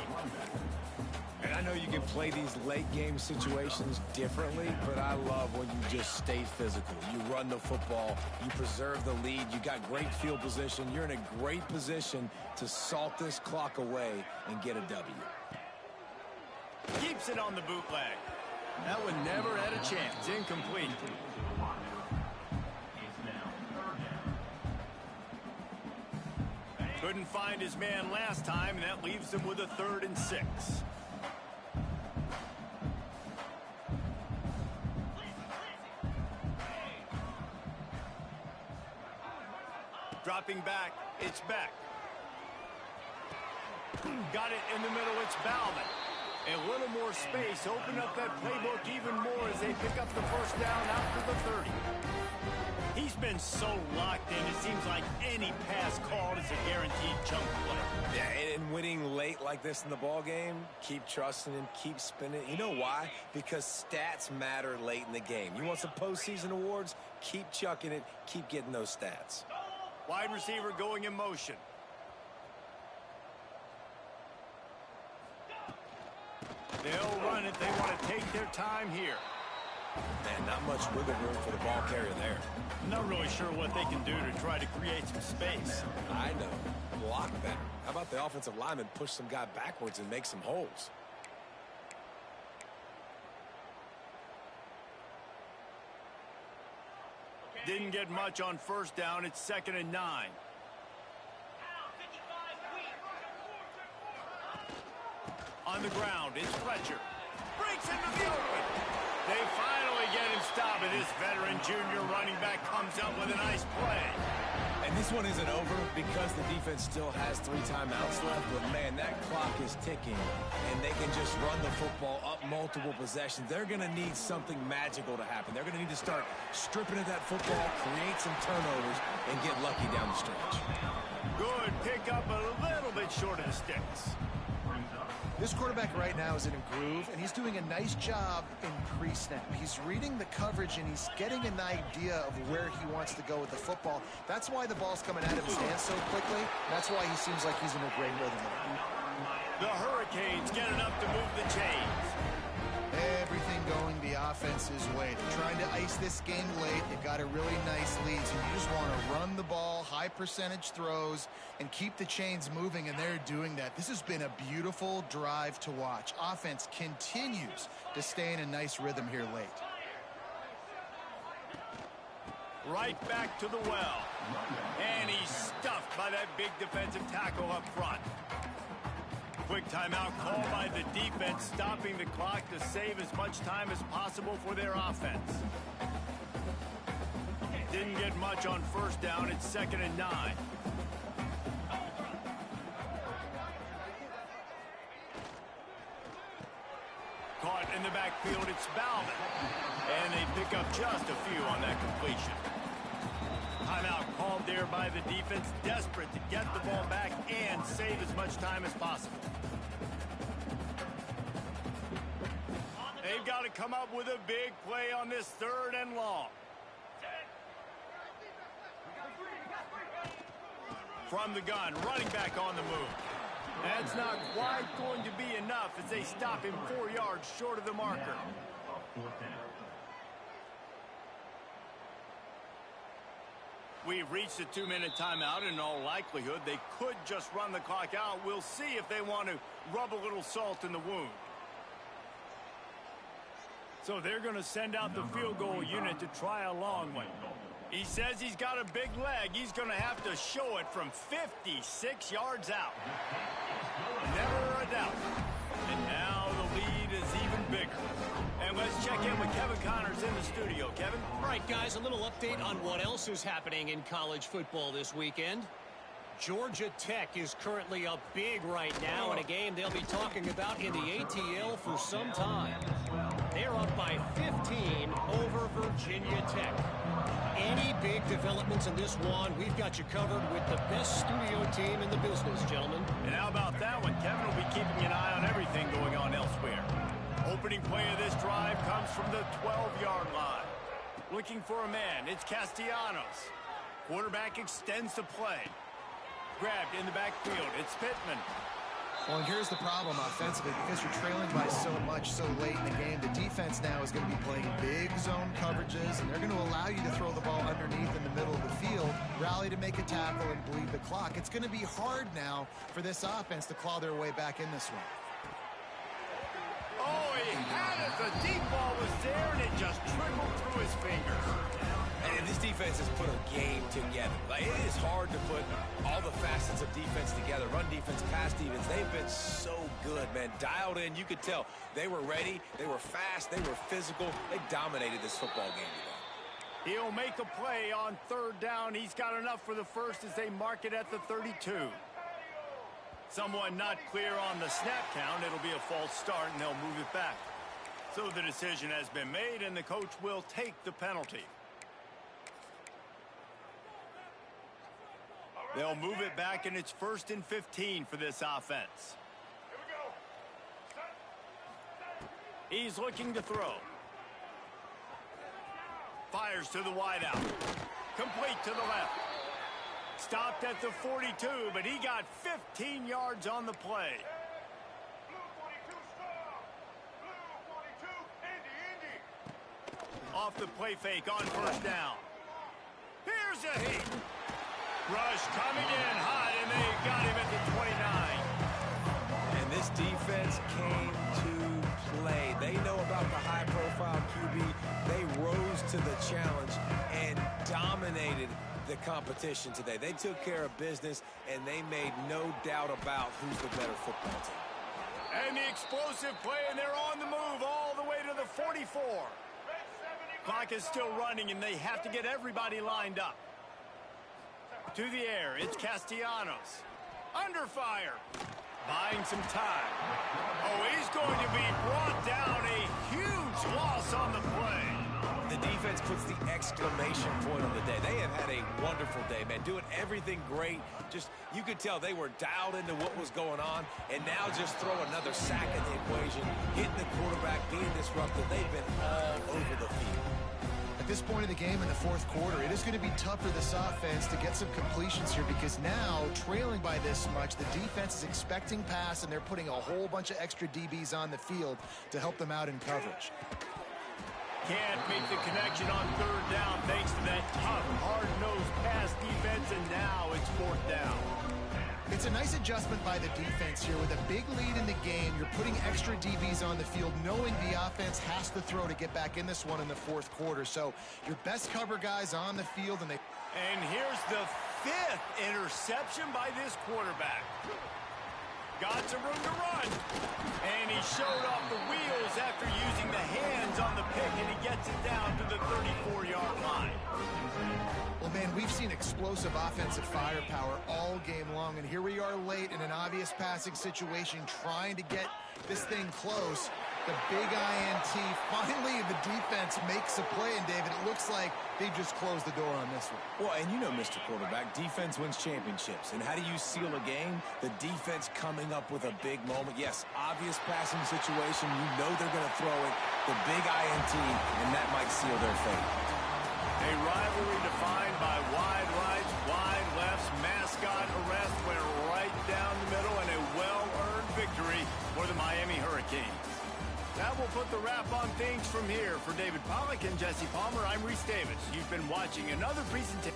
Speaker 3: And I know you can play these late-game situations differently, but I love when you just stay physical. You run the football, you preserve the lead, you got great field position, you're in a great position to salt this clock away and get a W.
Speaker 1: Keeps it on the bootleg. That one never had a chance. Incomplete. Couldn't find his man last time, and that leaves him with a 3rd and 6. Dropping back, it's Beck. Got it in the middle, it's Bauman. A little more space, open up that playbook even more as they pick up the first down out to the 30. He's been so locked in, it seems like any pass called is a guaranteed chunk play.
Speaker 3: Yeah, and winning late like this in the ball game, keep trusting him, keep spinning. You know why? Because stats matter late in the game. You want some postseason awards? Keep chucking it, keep getting those stats.
Speaker 1: Wide receiver going in motion. They'll run it. They want to take their time here.
Speaker 3: Man, not much wiggle room for the ball carrier there.
Speaker 1: Not really sure what they can do to try to create some space.
Speaker 3: I know. Block better. How about the offensive lineman push some guy backwards and make some holes?
Speaker 1: Didn't get much on first down. It's 2nd and 9. On the ground, it's Fletcher. Breaks into the open. They finally get him stopped, and this veteran junior running back comes up with a nice play.
Speaker 3: And this one isn't over because the defense still has 3 timeouts left, but man, that clock is ticking, and they can just run the football up multiple possessions. They're going to need something magical to happen. They're going to need to start stripping at that football, create some turnovers, and get lucky down the stretch.
Speaker 1: Good pickup, a little bit short of the sticks.
Speaker 2: This quarterback right now is in a groove, and he's doing a nice job in pre-snap. He's reading the coverage, and he's getting an idea of where he wants to go with the football. That's why the ball's coming out of his hands so quickly. That's why he seems like he's in a great rhythm.
Speaker 1: The Hurricanes get enough to move the chains.
Speaker 2: Everything going the offense's way. They're trying to ice this game late. They've got a really nice lead, so you just want to run the ball, high percentage throws, and keep the chains moving, and they're doing that. This has been a beautiful drive to watch. Offense continues to stay in a nice rhythm here late.
Speaker 1: Right back to the well. And he's stuffed by that big defensive tackle up front. Quick timeout called by the defense, stopping the clock to save as much time as possible for their offense. Didn't get much on first down. It's 2nd and 9. Caught in the backfield, it's Bauman. And they pick up just a few on that completion. Timeout called there by the defense, desperate to get the ball back and save as much time as possible. They've got to come up with a big play on this 3rd and long. From the gun, running back on the move. That's not quite going to be enough as they stop him 4 yards short of the marker. We've reached a 2-minute timeout, and in all likelihood, they could just run the clock out. We'll see if they want to rub a little salt in the wound. So they're going to send out the field goal unit to try a long one. He says he's got a big leg. He's going to have to show it from 56 yards out. Never a doubt. And now the lead is even bigger. And let's check in with Kevin Connors in the studio. Kevin?
Speaker 6: All right, guys, a little update on what else is happening in college football this weekend. Georgia Tech is currently up big right now in a game they'll be talking about in the ATL for some time. They're up by 15 over Virginia Tech. Any big developments in this one, we've got you covered with the best studio team in the business, gentlemen.
Speaker 1: And how about that one? Kevin will be keeping an eye on everything going on elsewhere. Opening play of this drive comes from the 12-yard line. Looking for a man, it's Castellanos. Quarterback extends the play. Grabbed in the backfield, it's Pittman.
Speaker 2: Well, and here's the problem offensively. Because you're trailing by so much so late in the game, the defense now is going to be playing big zone coverages, and they're going to allow you to throw the ball underneath in the middle of the field, rally to make a tackle, and bleed the clock. It's going to be hard now for this offense to claw their way back in this one.
Speaker 1: Oh, he had it. The deep ball was there, and it just trickled through his fingers.
Speaker 3: And this defense has put a game together. Like, it is hard to put all the facets of defense together. Run defense, pass defense. They've been so good, man. Dialed in. You could tell they were ready. They were fast. They were physical. They dominated this football game today.
Speaker 1: He'll make a play on third down. He's got enough for the first as they mark it at the 32. Someone not clear on the snap count. It'll be a false start, and they'll move it back. So the decision has been made, and the coach will take the penalty. They'll move it back, and it's 1st and 15 for this offense. He's looking to throw. Fires to the wideout. Complete to the left. Stopped at the 42, but he got 15 yards on the play. Off the play fake on first down. Here's a heat. Rush coming in hot, and they got him at the 29.
Speaker 3: And this defense came to play. They know about the high-profile QB. They rose to the challenge and dominated the competition today. They took care of business, and they made no doubt about who's the better football team.
Speaker 1: And the explosive play, and they're on the move all the way to the 44. Clock is still running, and they have to get everybody lined up. To the air, it's Castellanos. Under fire. Buying some time. Oh, he's going to be brought down. A huge loss on the play.
Speaker 3: The defense puts the exclamation point on the day. They have had a wonderful day, man. Doing everything great. Just, you could tell they were dialed into what was going on. And now just throw another sack in the equation. Hitting the quarterback, being disruptive. They've been all over the field.
Speaker 2: At this point in the game in the fourth quarter, it is going to be tough for this offense to get some completions here because now, trailing by this much, the defense is expecting pass, and they're putting a whole bunch of extra DBs on the field to help them out in coverage.
Speaker 1: Can't make the connection on third down thanks to that tough, hard-nosed pass defense, and now it's fourth down.
Speaker 2: It's a nice adjustment by the defense here. With a big lead in the game, you're putting extra DBs on the field, knowing the offense has to throw to get back in this one in the fourth quarter. So your best cover guys on the field, and they...
Speaker 1: And here's the 5th interception by this quarterback. Got some room to run. And he showed off the wheels after using the hands on the pick, and he gets it down to the 34-yard line.
Speaker 2: Well, man, we've seen explosive offensive firepower all game long, and here we are late in an obvious passing situation trying to get this thing close. The big INT. Finally, the defense makes a play, and David, it looks like they just closed the door on this one.
Speaker 3: Well, and you know, Mr. Quarterback, defense wins championships. And how do you seal a game? The defense coming up with a big moment. Yes, obvious passing situation. You know they're going to throw it. The big INT, and that might seal their fate.
Speaker 1: A rivalry defined by wide rights, wide lefts, mascot arrest went right down the middle, and a well-earned victory for the Miami Hurricanes. That will put the wrap on things from here. For David Pollack and Jesse Palmer, I'm Reese Davis. You've been watching another presentation.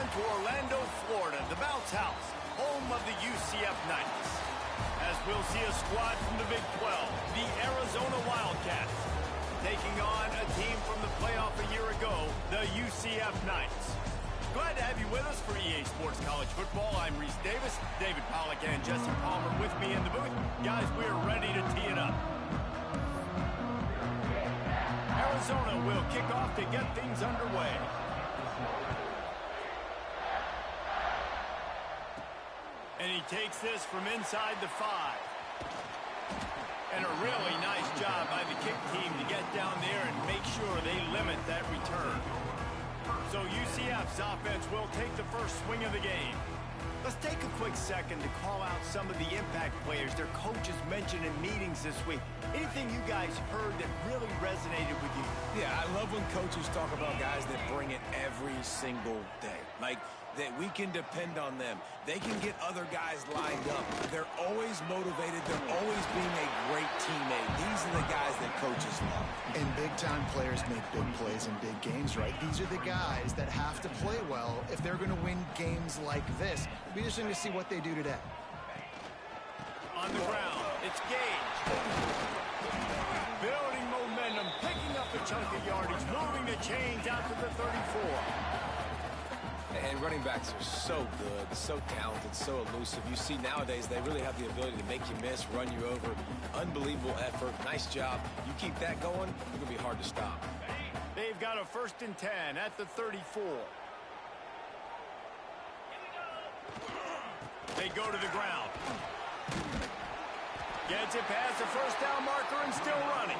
Speaker 1: on to Orlando, Florida, the bounce house, home of the UCF Knights. As we'll see a squad from the Big 12, the Arizona Wildcats, taking on a team from the playoff a year ago, the UCF Knights. Glad to have you with us for EA Sports College Football. I'm Reese Davis, David Pollack and Jesse Palmer with me in the booth. Guys, we're ready to tee it up. Arizona will kick off to get things underway. And he takes this from inside the 5. And a really nice job by the kick team to get down there and make sure they limit that return. So UCF's offense will take the first swing of the game. Let's take a quick second to call out some of the impact players their coaches mentioned in meetings this week. Anything you guys heard that really resonated with you?
Speaker 3: Yeah, I love when coaches talk about guys that bring it every single day. Like, that we can depend on them. They can get other guys lined up. They're always motivated. They're always being a great teammate. These are the guys that coaches love.
Speaker 2: And big-time players make big plays in big games, right? These are the guys that have to play well if they're going to win games like this. It'll be interesting to see what they do today.
Speaker 1: On the ground, it's Gage. Building momentum, picking up a chunk of yardage, moving the chains out to the 34.
Speaker 3: And running backs are so good, so talented, so elusive. You see nowadays they really have the ability to make you miss, run you over. Unbelievable effort. Nice job. You keep that going, it's going to be hard to stop.
Speaker 1: They've got a 1st and 10 at the 34. They go to the ground. Gets it past the first down marker and still running.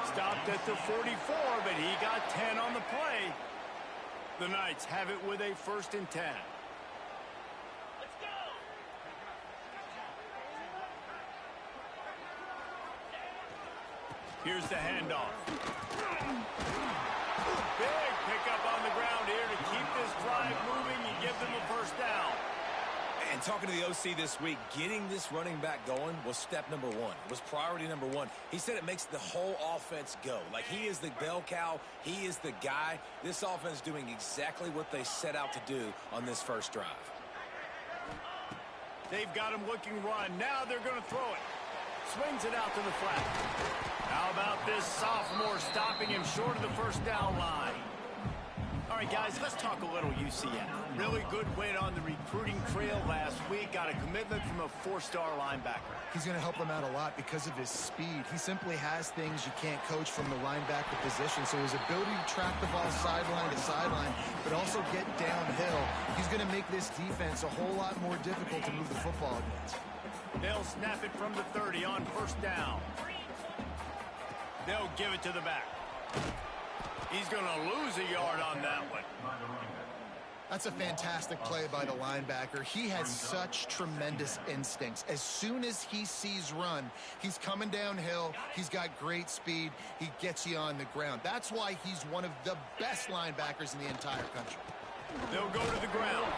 Speaker 1: Stopped at the 44, but he got 10 on the play. The Knights have it with a 1st and 10.
Speaker 5: Let's go.
Speaker 1: Here's the handoff. Big pickup on the ground here to keep this drive moving and give them a 1st down.
Speaker 3: And talking to the OC this week, getting this running back going was step number 1. It was priority number 1. He said it makes the whole offense go. Like, he is the bell cow. He is the guy. This offense doing exactly what they set out to do on this first drive.
Speaker 1: They've got him looking run. Now they're going to throw it. Swings it out to the flat. How about this sophomore stopping him short of the 1st down line? All right, guys, let's talk a little UCF. Really good win on the recruiting trail last week. Got a commitment from a 4-star linebacker.
Speaker 2: He's going to help them out a lot because of his speed. He simply has things you can't coach from the linebacker position. So his ability to track the ball sideline to sideline, but also get downhill, he's going to make this defense a whole lot more difficult to move the football against.
Speaker 1: They'll snap it from the 30 on 1st down. They'll give it to the back. He's going to lose a yard on that one.
Speaker 2: That's a fantastic play by the linebacker. He has such tremendous instincts. As soon as he sees run, he's coming downhill. He's got great speed. He gets you on the ground. That's why he's one of the best linebackers in the entire country.
Speaker 1: They'll go to the ground.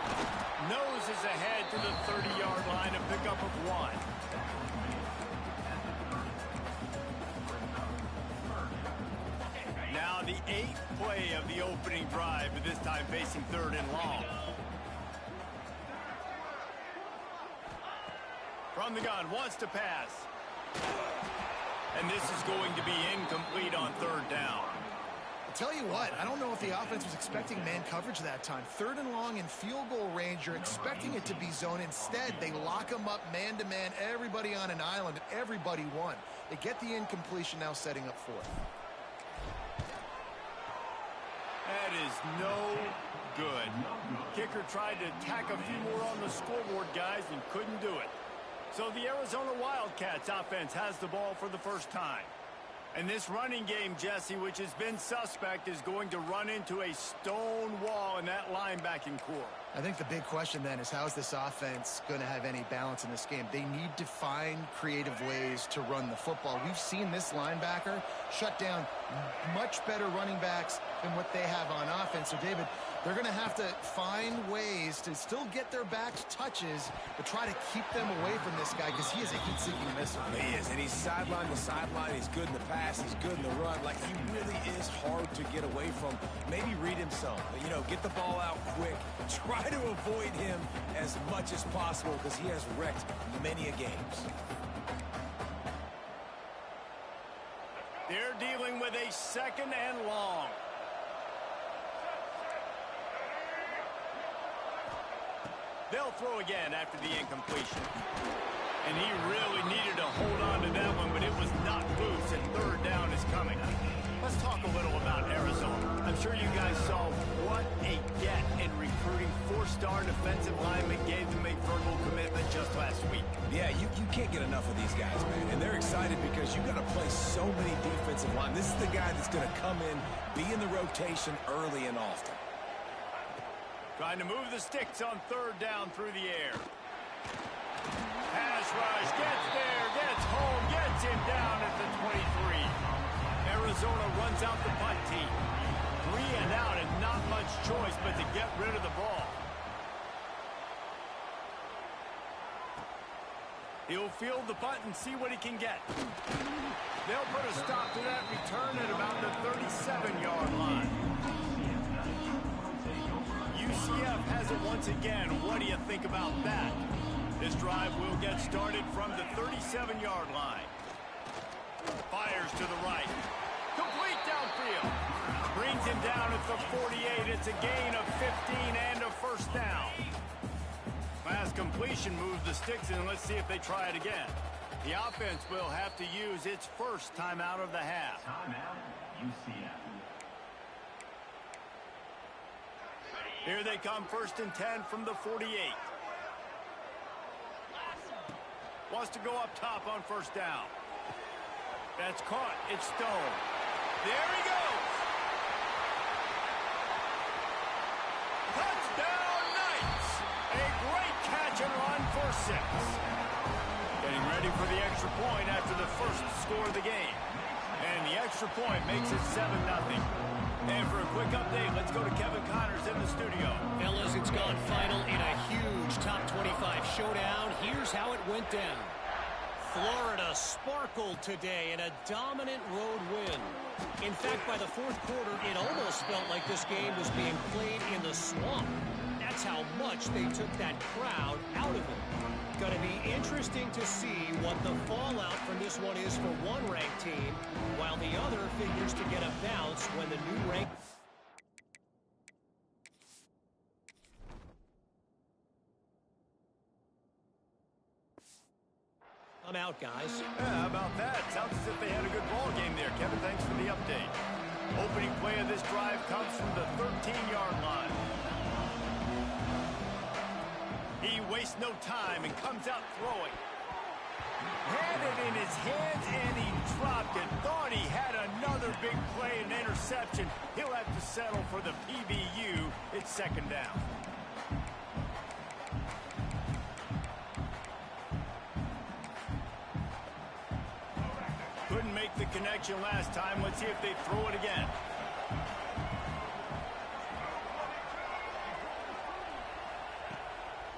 Speaker 1: Nose is ahead to the 30-yard line, a pickup of 1. Now the 8th play of the opening drive, but this time facing 3rd and long. From the gun, wants to pass. And this is going to be incomplete on 3rd down.
Speaker 2: I'll tell you what, I don't know if the offense was expecting man coverage that time. 3rd and long in field goal range, you're expecting it to be zone. Instead, they lock them up man-to-man, everybody on an island, and everybody won. They get the incompletion, now setting up 4th.
Speaker 1: That is no good. Kicker tried to tack a few more on the scoreboard, guys, and couldn't do it. So the Arizona Wildcats offense has the ball for the first time. And this running game, Jesse, which has been suspect, is going to run into a stone wall in that linebacking core.
Speaker 2: I think the big question then is, how is this offense going to have any balance in this game? They need to find creative ways to run the football. We've seen this linebacker shut down much better running backs than what they have on offense. So, David, they're going to have to find ways to still get their backs touches, but try to keep them away from this guy because he is a heat-seeking missile.
Speaker 3: He is, and he's sideline to sideline. He's good in the pass. He's good in the run. Like, he really is hard to get away from. Maybe read him some, but, you know, get the ball out quick. Try to avoid him as much as possible because he has wrecked many a games.
Speaker 1: They're dealing with a 2nd and long. They'll throw again after the incompletion. And he really needed to hold on to that one, but it was not loose, and 3rd down is coming. Let's talk a little about Arizona. I'm sure you guys saw what a get in recruiting 4-star defensive linemen gave them a verbal commitment just last week.
Speaker 3: Yeah, you can't get enough of these guys, man. And they're excited because you got to play so many defensive line. This is the guy that's going to come in, be in the rotation early and often.
Speaker 1: Trying to move the sticks on 3rd down through the air. Pass rush, gets there, gets home, gets him down at the 23. Arizona runs out the punt team. 3 and out and not much choice but to get rid of the ball. He'll field the punt and see what he can get. They'll put a stop to that return at about the 37-yard line. UCF has it once again. What do you think about that? This drive will get started from the 37-yard line. Fires to the right. Complete downfield. Brings him down at the 48. It's a gain of 15 and a 1st down. Last completion moves the sticks, and let's see if they try it again. The offense will have to use its first timeout of the half.
Speaker 4: Timeout, UCF.
Speaker 1: Here they come, 1st and 10 from the 48. Wants to go up top on 1st down. That's caught. It's Stone. There he goes. Touchdown Knights. A great catch and run for 6. Getting ready for the extra point after the first score of the game. And the extra point makes it 7-0. And for a quick update, let's go to Kevin Connors in the studio.
Speaker 6: Fellas, it's gone final in a huge top 25 showdown. Here's how it went down. Florida sparkled today in a dominant road win. In fact, by the 4th quarter, it almost felt like this game was being played in the swamp. That's how much they took that crowd out of it. Going to be interesting to see what the fallout from this one is for one ranked team, while the other figures to get a bounce when the new rank. I'm out, guys.
Speaker 1: Yeah, how about that? Sounds as if they had a good ball game there. Kevin, thanks for the update. Opening play of this drive comes from the 13-yard line. He wastes no time and comes out throwing. Had it in his hands and he dropped it. Thought he had another big play and interception. He'll have to settle for the PBU. It's 2nd down. Couldn't make the connection last time. Let's see if they throw it again.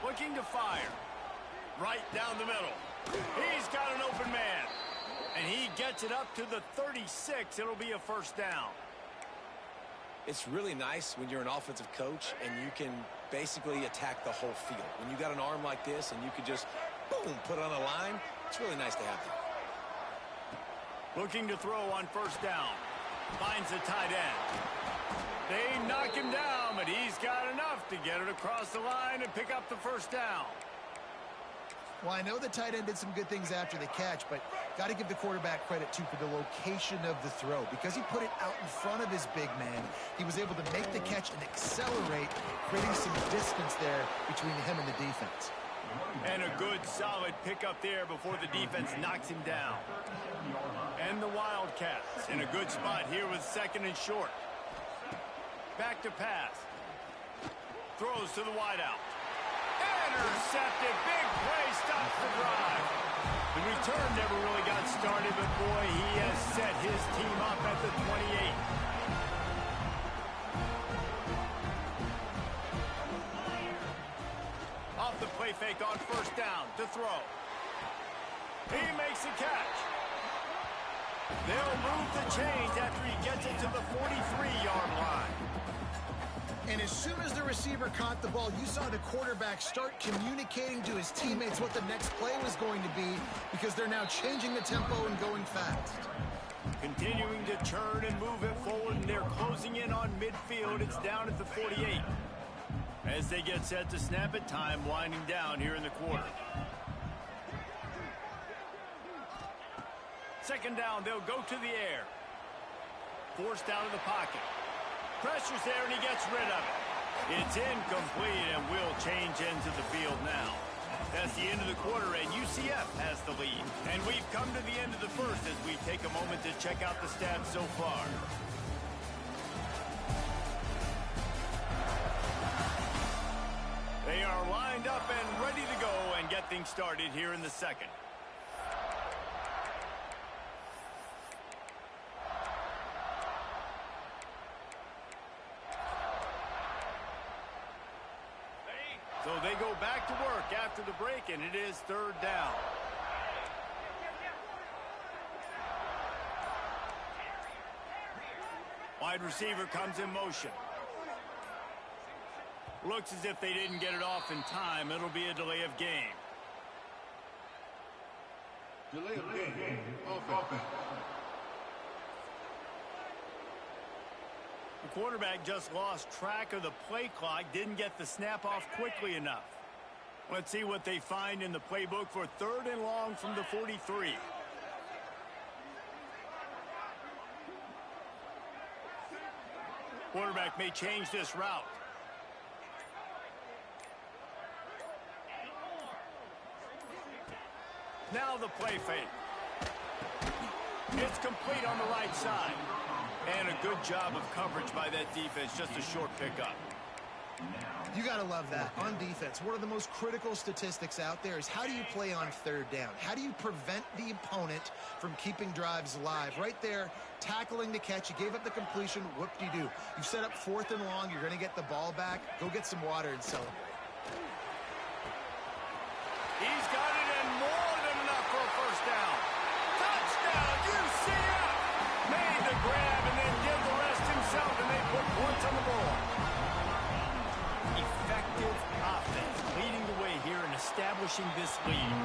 Speaker 1: Looking to fire. Right down the middle. He's got an open man. And he gets it up to the 36. It'll be a 1st down.
Speaker 3: It's really nice when you're an offensive coach and you can basically attack the whole field. When you got an arm like this and you can just, boom, put it on a line, it's really nice to have that.
Speaker 1: Looking to throw on 1st down. Finds the tight end. They knock him down, but he's got enough to get it across the line and pick up the 1st down.
Speaker 2: Well, I know the tight end did some good things after the catch, but got to give the quarterback credit, too, for the location of the throw. Because he put it out in front of his big man, he was able to make the catch and accelerate, creating some distance there between him and the defense.
Speaker 1: And a good, solid pickup there before the defense knocks him down. And the Wildcats in a good spot here with 2nd and short. Back to pass. Throws to the wideout. Intercepted. Big play stops the drive. The return never really got started, but boy, he has set his team up at the 28. Off the play fake on first down to throw. He makes the catch. They'll move the chains after he gets it to the 43-yard line.
Speaker 2: And as soon as the receiver caught the ball, you saw the quarterback start communicating to his teammates what the next play was going to be, because they're now changing the tempo and going fast.
Speaker 1: Continuing to turn and move it forward, and they're closing in on midfield. It's down at the 48. As they get set to snap it, time winding down here in the quarter. Second down, they'll go to the air. Forced out of the pocket. Pressure's there, and he gets rid of it. It's incomplete, and will change into the field now. That's the end of the quarter, and UCF has the lead. And we've come to the end of the first as we take a moment to check out the stats so far. They are lined up and ready to go and get things started here in the second. So they go back to work after the break, and it is third down. Wide receiver comes in motion. Looks as if they didn't get it off in time. It'll be a delay of game.
Speaker 4: Delay of game. Offense.
Speaker 1: The quarterback just lost track of the play clock, didn't get the snap off quickly enough. Let's see what they find in the playbook for third and long from the 43. Quarterback may change this route. Now the play fake. It's complete on the right side. And a good job of coverage by that defense, just a short pickup.
Speaker 2: You got to love that. On defense, one of the most critical statistics out there is how do you play on third down? How do you prevent the opponent from keeping drives alive? Right there, tackling the catch. You gave up the completion. Whoop-de-doo. You set up fourth and long. You're going to get the ball back. Go get some water and celebrate.
Speaker 1: He's got it, and more than enough for a first down. Touchdown, UCF! Made the grab and then did the rest himself, and they put points on the board. Effective offense leading the way here and establishing this lead.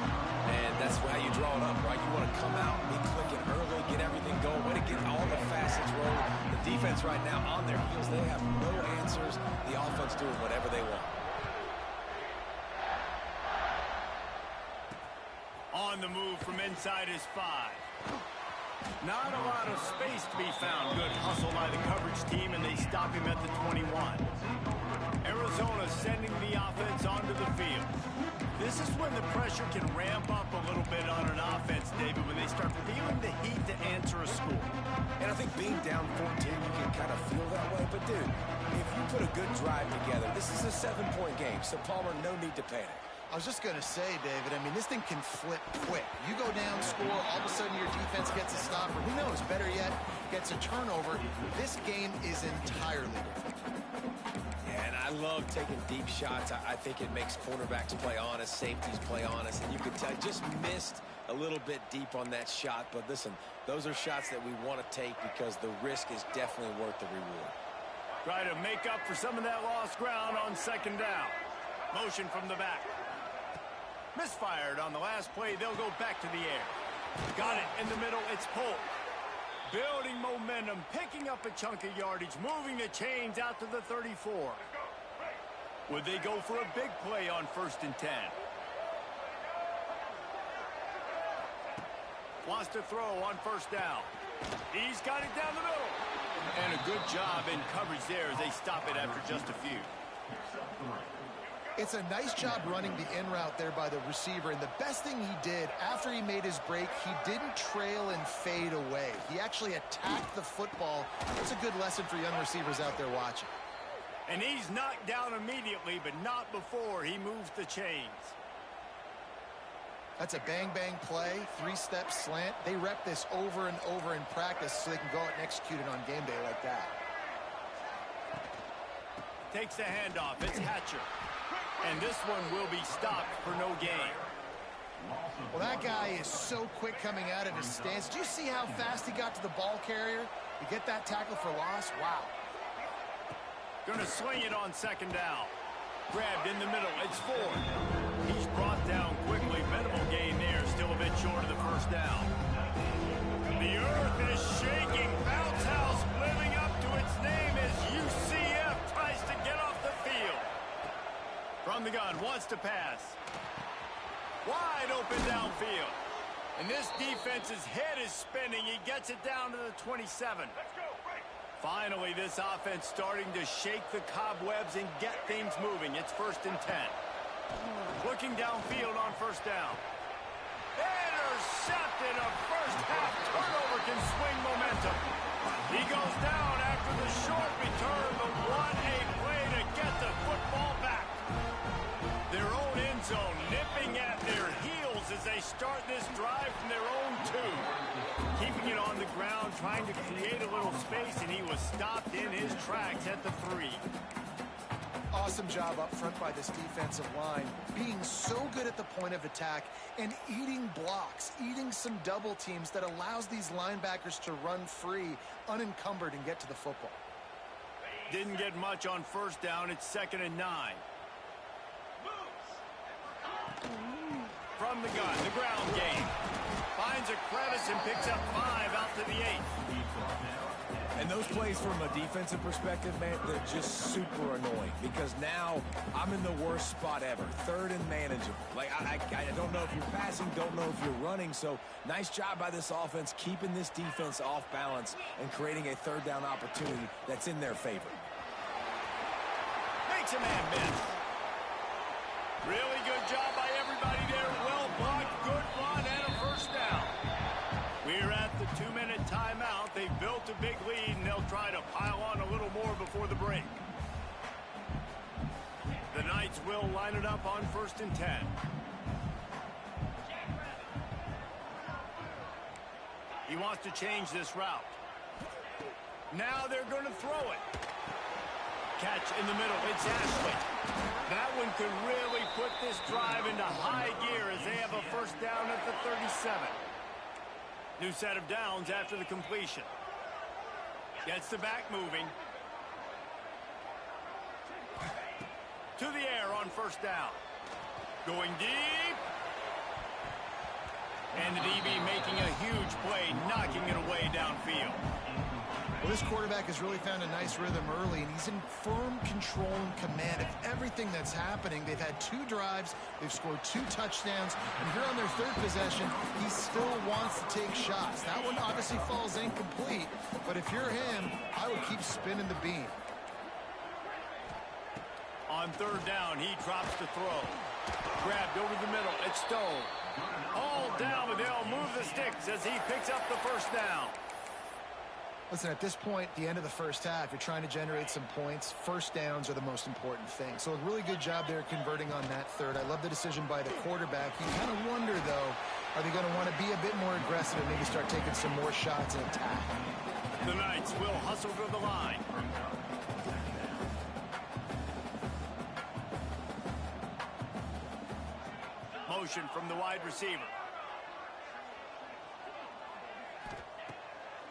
Speaker 3: And that's how you draw it up, right? You want to come out, be clicking early, get everything going, way to get all the facets rolling. The defense right now on their heels, they have no answers. The offense doing whatever they want.
Speaker 1: On the move from inside his 5. Not a lot of space to be found. Good hustle by the coverage team, and they stop him at the 21. Arizona sending the offense onto the field. This is when the pressure can ramp up a little bit on an offense, David, when they start feeling the heat to answer a score.
Speaker 3: And I think being down 14, you can kind of feel that way. But, dude, if you put a good drive together, this is a 7-point game, so Palmer, no need to panic.
Speaker 2: I was just going to say, David, I mean, this thing can flip quick. You go down, score, all of a sudden your defense gets a stop, or who knows, better yet, gets a turnover. This game is entirely different.
Speaker 3: Yeah, and I love taking deep shots. I think it makes cornerbacks play honest, safeties play honest, and you can tell just missed a little bit deep on that shot. But listen, those are shots that we want to take because the risk is definitely worth the reward.
Speaker 1: Try to make up for some of that lost ground on second down. Motion from the back. Misfired on the last play. They'll go back to the air. Got it in the middle. It's Polk. Building momentum, picking up a chunk of yardage, moving the chains out to the 34. Would they go for a big play on 1st and 10? Wants to throw on 1st down. He's got it down the middle. And a good job in coverage there as they stop it after just a few.
Speaker 2: It's a nice job running the in route there by the receiver, and the best thing he did after he made his break, he didn't trail and fade away. He actually attacked the football. It's a good lesson for young receivers out there watching.
Speaker 1: And he's knocked down immediately, but not before he moves the chains.
Speaker 2: That's a bang-bang play, three-step slant. They rep this over and over in practice so they can go out and execute it on game day like that.
Speaker 1: Takes the handoff. It's Hatcher. And this one will be stopped for no gain.
Speaker 2: Well, that guy is so quick coming out of his stance. Do you see how fast he got to the ball carrier to get that tackle for loss? Wow.
Speaker 1: Going to swing it on second down. Grabbed in the middle. It's Ford. He's brought down quickly. Minimal gain there. Still a bit short of the first down. The earth is shaking. Bounce House living up to its name as UCF tries to get off the field. From the gun. Wants to pass. Wide open downfield. And this defense's head is spinning. He gets it down to the 27.
Speaker 5: Let's go, right.
Speaker 1: Finally, this offense starting to shake the cobwebs and get things moving. It's 1st and 10. Looking downfield on first down. Intercepted. A first-half turnover can swing momentum. He goes down after the short return, but what a play to get the football back. Their own end zone nipping at their heels as they start this drive from their own 2. Keeping it on the ground, trying to create a little space, and he was stopped in his tracks at the 3.
Speaker 2: Awesome job up front by this defensive line, being so good at the point of attack and eating blocks, eating some double teams that allows these linebackers to run free, unencumbered, and get to the football.
Speaker 1: Didn't get much on first down. It's 2nd and 9. From the gun, the ground game. Finds a crevice and picks up 5 out to the 8.
Speaker 3: And those plays from a defensive perspective, man, they're just super annoying because now I'm in the worst spot ever. 3rd and manageable. Like, I don't know if you're passing, don't know if you're running. So nice job by this offense keeping this defense off balance and creating a 3rd down opportunity that's in their favor.
Speaker 1: Makes a man miss. Really good job by everybody there. Well blocked, good run, and a first down. We're at the 2-minute timeout. They've built a big lead, and they'll try to pile on a little more before the break. The Knights will line it up on 1st and 10. He wants to change this route. Now they're going to throw it. Catch in the middle. It's Ashley. That one could really put this drive into high gear as they have a first down at the 37. New set of downs after the completion. Gets the back moving. To the air on first down. Going deep. And the DB making a huge play, knocking it away downfield.
Speaker 2: Well, this quarterback has really found a nice rhythm early, and he's in firm control and command of everything that's happening. They've had 2 drives. They've scored 2 touchdowns. And here on their 3rd possession, he still wants to take shots. That one obviously falls incomplete, but if you're him, I would keep spinning the beam.
Speaker 1: On 3rd down, he drops the throw. Grabbed over the middle. It's Stone. All down, but they'll move the sticks as he picks up the first down.
Speaker 2: Listen, at this point, the end of the first half, you're trying to generate some points. First downs are the most important thing. So a really good job there converting on that 3rd. I love the decision by the quarterback. You kind of wonder, though, are they going to want to be a bit more aggressive and maybe start taking some more shots and attack?
Speaker 1: The Knights will hustle to the line. Motion from the wide receiver.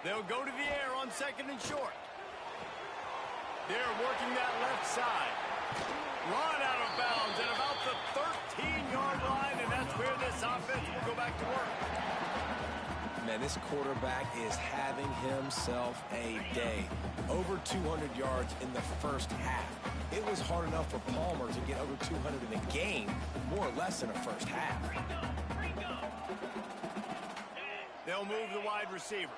Speaker 1: They'll go to the air on 2nd and short. They're working that left side. Run out of bounds at about the 13-yard line, and that's where this offense will go back to work.
Speaker 3: Man, this quarterback is having himself a day. Over 200 yards in the first half. It was hard enough for Palmer to get over 200 in a game, more or less in a first half.
Speaker 1: They'll move the wide receiver.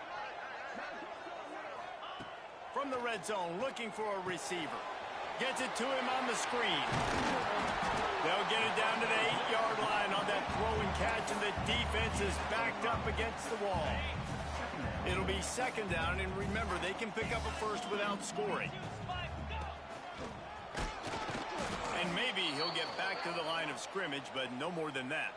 Speaker 1: From the red zone, looking for a receiver. Gets it to him on the screen. They'll get it down to the 8-yard line on that throw and catch, and the defense is backed up against the wall. It'll be 2nd down, and remember, they can pick up a first without scoring. And maybe he'll get back to the line of scrimmage, but no more than that.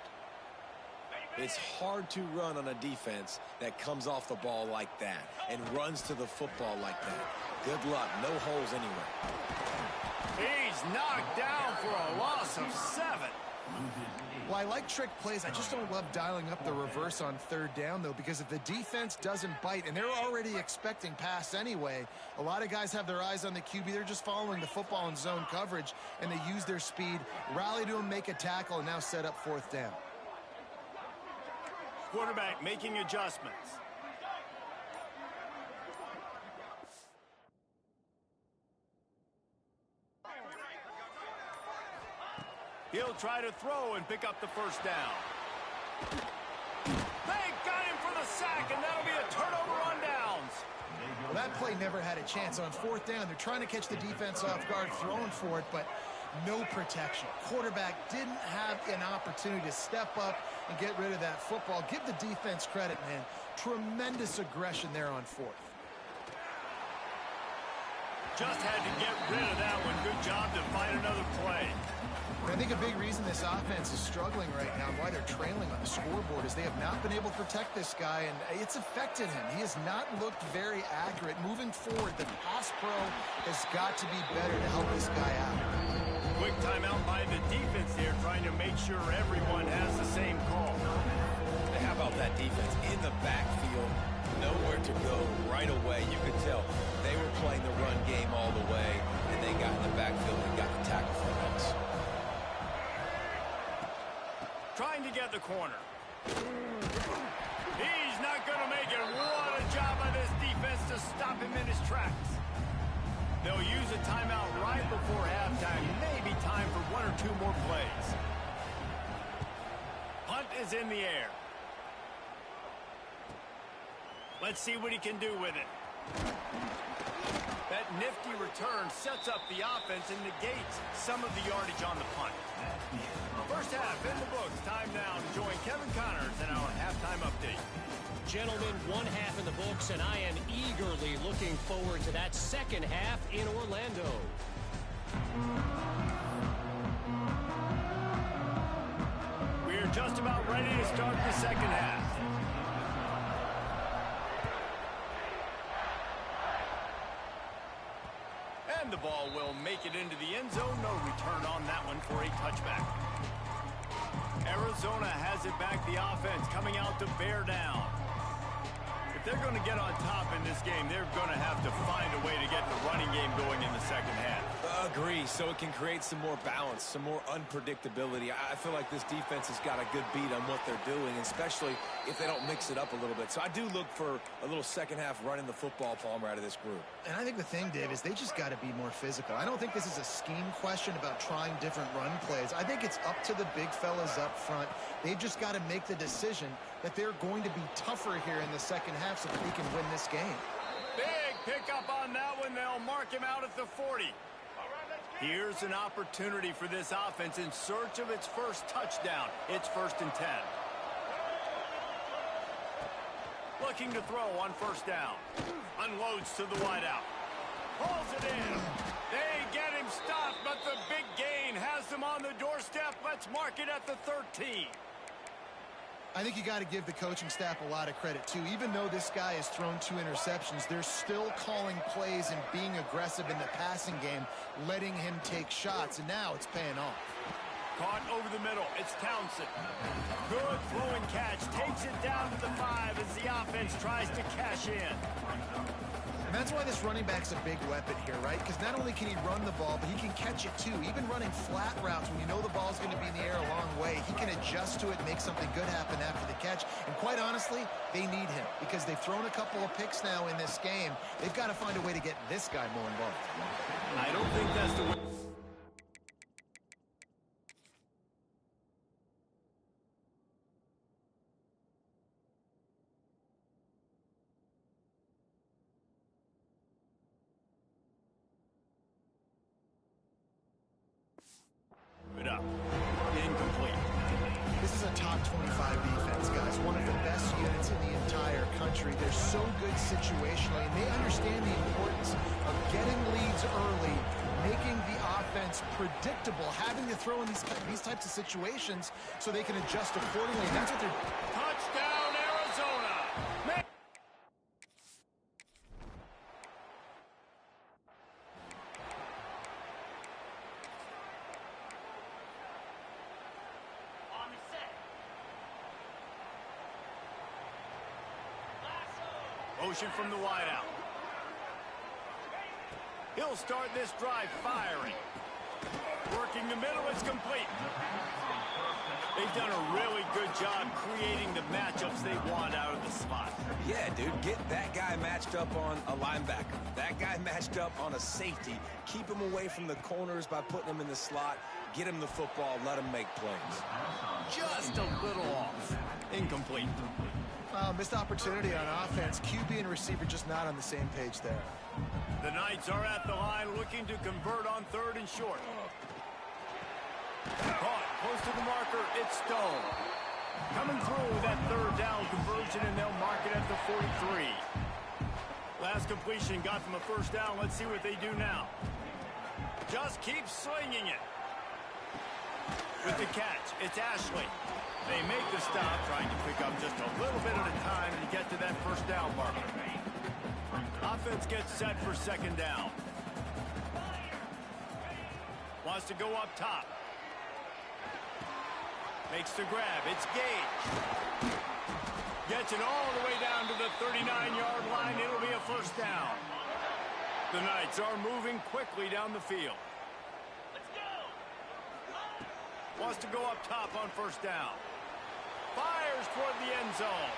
Speaker 3: It's hard to run on a defense that comes off the ball like that and runs to the football like that. Good luck. No holes anywhere.
Speaker 1: He's knocked down for a loss of 7.
Speaker 2: Well, I like trick plays. I just don't love dialing up the reverse on third down, though, because if the defense doesn't bite, and they're already expecting pass anyway, a lot of guys have their eyes on the QB. They're just following the football in zone coverage, and they use their speed, rally to him, make a tackle, and now set up fourth down.
Speaker 1: Quarterback making adjustments. He'll try to throw and pick up the first down. They got him for the sack, and that'll be a turnover on downs.
Speaker 2: Well, that play never had a chance. On fourth down, they're trying to catch the defense off guard, throwing for it, but no protection. Quarterback didn't have an opportunity to step up and get rid of that football. Give the defense credit, man. Tremendous aggression there on fourth.
Speaker 1: Just had to get rid of that one. Good job to find another play.
Speaker 2: I think a big reason this offense is struggling right now and why they're trailing on the scoreboard is they have not been able to protect this guy, and it's affected him. He has not looked very accurate. Moving forward, the pass pro has got to be better to help this guy out.
Speaker 1: Quick timeout by the defense here, trying to make sure everyone has the same call.
Speaker 3: How about that defense in the backfield? Nowhere to go right away. You could tell they were playing the run game all the way, and they got in the backfield and got the tackle for us.
Speaker 1: Trying to get the corner. He's not going to make it. What a job by this defense to stop him in his tracks. They'll use a timeout right before halftime. Maybe time for 1 or 2 more plays. Punt is in the air. Let's see what he can do with it. That nifty return sets up the offense and negates some of the yardage on the punt. First half in the books. Time now to join Kevin Connors in our halftime update.
Speaker 6: Gentlemen, 1 half in the books, and I am eagerly looking forward to that second half in Orlando.
Speaker 1: We're just about ready to start the second half. And the ball will make it into the end zone. No return on that one for a touchback. Arizona has it back. The offense coming out to bear down. If they're going to get on top in this game, they're going to have to find a way to get the running game going in the second half.
Speaker 3: Agree, so it can create some more balance, some more unpredictability. I feel like this defense has got a good beat on what they're doing, especially if they don't mix it up a little bit. So I do look for a little second half running the football Palmer out of this group.
Speaker 2: And I think the thing, Dave, is they just got to be more physical. I don't think this is a scheme question about trying different run plays. I think it's up to the big fellas up front. They've just got to make the decision that they're going to be tougher here in the second half so that they can win this game.
Speaker 1: Big pickup on that one. They'll mark him out at the 40. Here's an opportunity for this offense in search of its first touchdown. It's 1st and 10. Looking to throw on first down. Unloads to the wideout. Pulls it in. They get him stopped, but the big gain has them on the doorstep. Let's mark it at the 13.
Speaker 2: I think you got to give the coaching staff a lot of credit, too. Even though this guy has thrown 2 interceptions, they're still calling plays and being aggressive in the passing game, letting him take shots, and now it's paying off.
Speaker 1: Caught over the middle. It's Townsend. Good throwing catch. Takes it down to the 5 as the offense tries to cash in.
Speaker 2: And that's why this running back's a big weapon here, right? Because not only can he run the ball, but he can catch it too. Even running flat routes when you know the ball's going to be in the air a long way, he can adjust to it and make something good happen after the catch. And quite honestly, they need him because they've thrown a couple of picks now in this game. They've got to find a way to get this guy more involved.
Speaker 1: I don't think that's the way. It up. Incomplete.
Speaker 2: This is a top 25 defense, guys. One of the best units in the entire country. They're so good situationally, and they understand the importance of getting leads early, making the offense defense predictable, having to throw in these types of situations so they can adjust accordingly. And that's what they're...
Speaker 1: Touchdown, Arizona!
Speaker 5: On the set.
Speaker 1: Motion from the wideout. He'll start this drive firing. Working the middle, it's complete. They've done a really good job creating the matchups they want out of the slot.
Speaker 3: Yeah, dude, get that guy matched up on a linebacker. That guy matched up on a safety. Keep him away from the corners by putting him in the slot. Get him the football, let him make plays.
Speaker 1: Just a little off. Incomplete.
Speaker 2: Missed opportunity on offense. QB and receiver just not on the same page there.
Speaker 1: The Knights are at the line looking to convert on 3rd and short. Caught close to the marker. It's Stone. Coming through with that 3rd down conversion, and they'll mark it at the 43. Last completion got them a 1st down. Let's see what they do now. Just keep slinging it. With the catch, it's Ashley. They make the stop, trying to pick up just a little bit at a time to get to that 1st down marker. Offense gets set for 2nd down. Wants to go up top. Makes the grab. It's Gage. Gets it all the way down to the 39-yard line. It'll be a 1st down. The Knights are moving quickly down the field.
Speaker 5: Let's go.
Speaker 1: Wants to go up top on 1st down. Fires toward the end zone.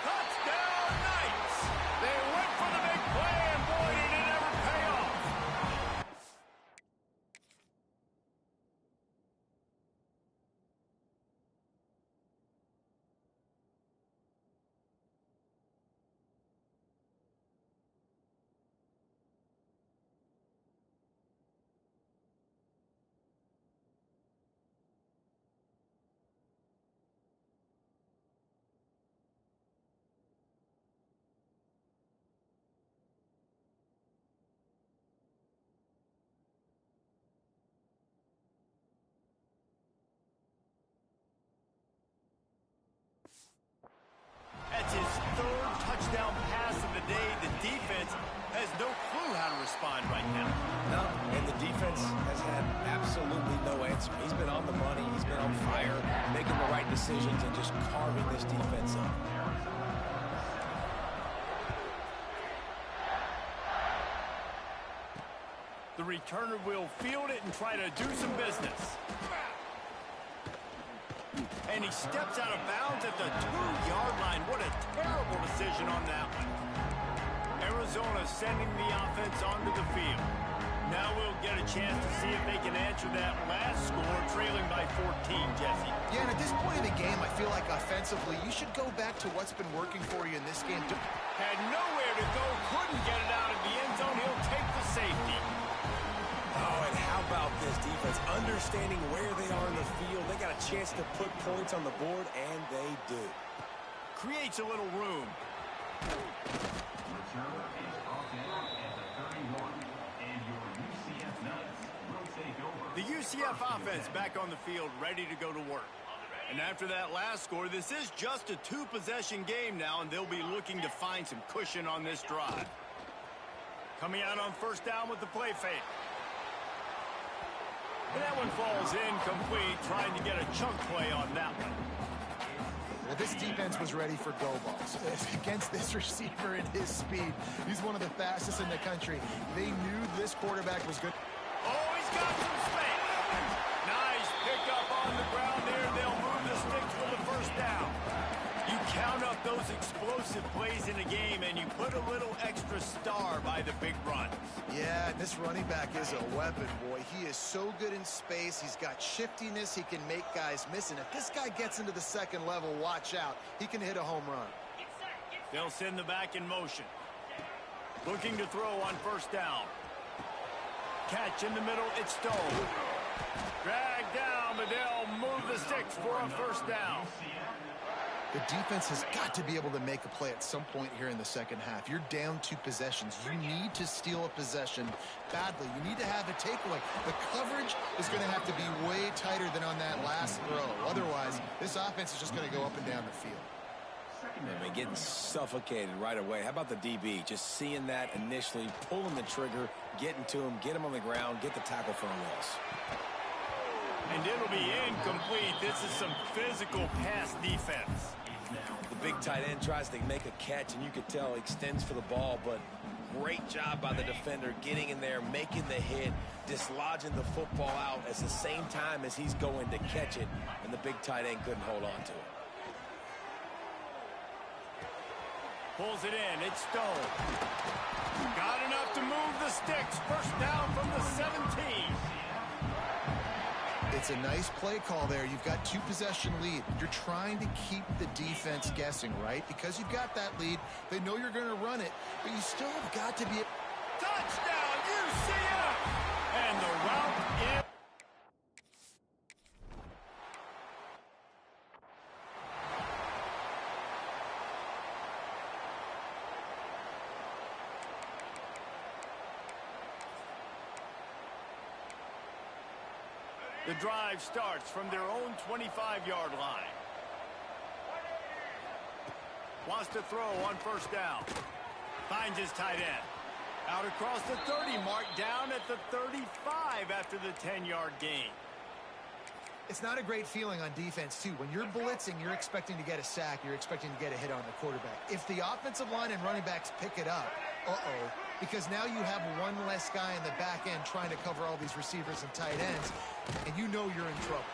Speaker 1: Touchdown, Knights! They went for the big play, and boy, did it ever pay off. That's his 3rd touchdown pass of the day. The defense has no clue how to respond right now.
Speaker 3: No, and the defense has had absolutely no answer. He's been on the money. He's been on fire, making the right decisions and just carving this defense up.
Speaker 1: The returner will field it and try to do some business. And he steps out of bounds at the 2-yard line. What a terrible decision on that one. Arizona sending the offense onto the field. Now we'll get a chance to see if they can answer that last score, trailing by 14, Jesse.
Speaker 2: Yeah, and at this point in the game, I feel like offensively, you should go back to what's been working for you in this game.
Speaker 1: Had nowhere to go, couldn't get it out of the end zone. He'll take the safety.
Speaker 3: Oh, and how about this defense? Understanding where they are in the field. They got a chance to put points on the board, and they do.
Speaker 1: Creates a little room.
Speaker 7: Returner is offense at the 31, and your UCF Knights will take over.
Speaker 1: The UCF offense back on the field, ready to go to work. And after that last score, this is just a 2-possession game now, and they'll be looking to find some cushion on this drive. Coming out on 1st down with the play fake. And that one falls incomplete, trying to get a chunk play on that one.
Speaker 2: Well, this defense was ready for go balls. Against this receiver and his speed, he's one of the fastest in the country. They knew this quarterback was good.
Speaker 1: Oh, he's got some space. Nice pickup on the ground there. They'll move the sticks for the 1st down. You count up those explosive plays in a game, and you put a little extra star by the big runs.
Speaker 2: Yeah, and this running back is a weapon, boy. He is so good in space. He's got shiftiness. He can make guys miss. And if this guy gets into the 2nd level, watch out. He can hit a home run.
Speaker 1: They'll send the back in motion. Looking to throw on 1st down. Catch in the middle. It's Stone. Dragged down, but they'll move the sticks for a 1st down.
Speaker 2: The defense has got to be able to make a play at some point here in the second half. You're down 2 possessions. You need to steal a possession badly. You need to have a takeaway. The coverage is going to have to be way tighter than on that last throw. Otherwise, this offense is just going to go up and down the field.
Speaker 3: I mean, getting suffocated right away. How about the DB? Just seeing that initially, pulling the trigger, getting to him, get him on the ground, get the tackle for a loss.
Speaker 1: And it'll be incomplete. This is some physical pass defense.
Speaker 3: The big tight end tries to make a catch, and you could tell he extends for the ball, but great job by the defender getting in there, making the hit, dislodging the football out at the same time as he's going to catch it, and the big tight end couldn't hold on to it.
Speaker 1: Pulls it in. It's Stone. Got enough to move the sticks. First down from the 17.
Speaker 2: It's a nice play call there. You've got 2-possession lead. You're trying to keep the defense guessing, right? Because you've got that lead. They know you're going to run it, but you still have got to be...
Speaker 1: Touchdown, UCF! And the route in. The drive starts from their own 25-yard line. Wants to throw on first down. Finds his tight end. Out across the 30 mark, down at the 35 after the 10-yard gain.
Speaker 2: It's not a great feeling on defense, too. When you're blitzing, you're expecting to get a sack. You're expecting to get a hit on the quarterback. If the offensive line and running backs pick it up, because now you have one less guy in the back end trying to cover all these receivers and tight ends, and you know you're in trouble.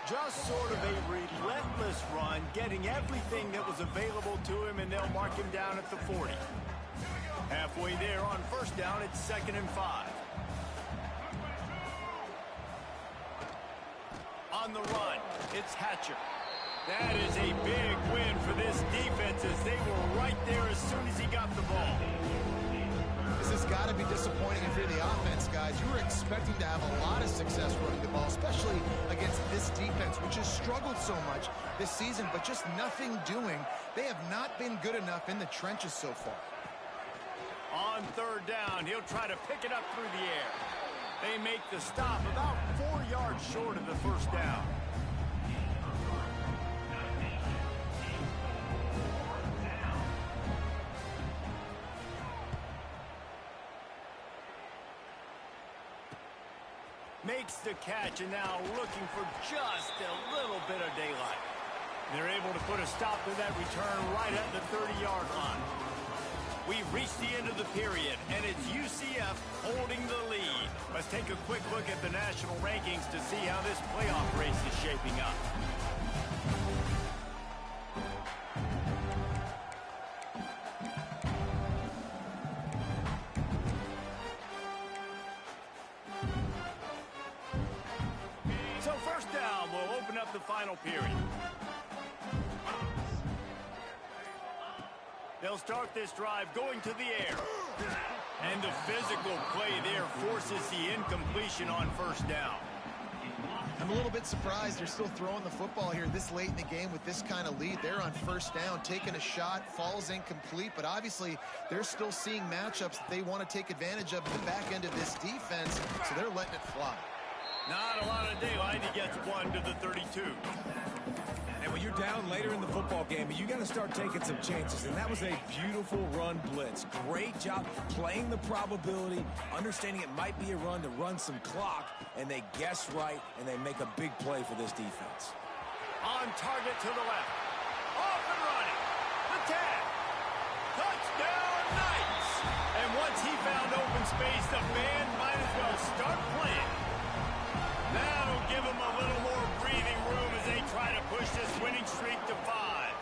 Speaker 1: Just sort of a relentless run, getting everything that was available to him, and they'll mark him down at the 40. Halfway there on first down, it's 2nd and 5. On the run, it's Hatcher. That is a big win for this defense as they were right there as soon as he got the ball.
Speaker 2: This has got to be disappointing if you're the offense, guys. You were expecting to have a lot of success running the ball, especially against this defense, which has struggled so much this season, but just nothing doing. They have not been good enough in the trenches so far.
Speaker 1: On third down, he'll try to pick it up through the air. They make the stop about 4 yards short of the first down. Makes the catch and now looking for just a little bit of daylight. They're able to put a stop to that return right at the 30-yard line. We've reached the end of the period, and it's UCF holding the lead. Let's take a quick look at the national rankings to see how this playoff race is shaping up. So first down, we'll open up the final period. They'll start this drive going to the air. And the physical play there forces the incompletion on first down.
Speaker 2: I'm a little bit surprised they're still throwing the football here this late in the game with this kind of lead. They're on first down, taking a shot, falls incomplete, but obviously they're still seeing matchups that they want to take advantage of in the back end of this defense, so they're letting it fly.
Speaker 1: Not a lot of daylight. He gets one to the 32.
Speaker 3: And when you're down later in the football game, you got to start taking some chances. And that was a beautiful run blitz. Great job playing the probability, understanding it might be a run to run some clock, and they guess right, and they make a big play for this defense.
Speaker 1: On target to the left. Off and running. The tag. Touchdown, Knights. And once he found open space, the band might as well start playing. That'll give him a little more breathing room as they try to push this winning streak to 5.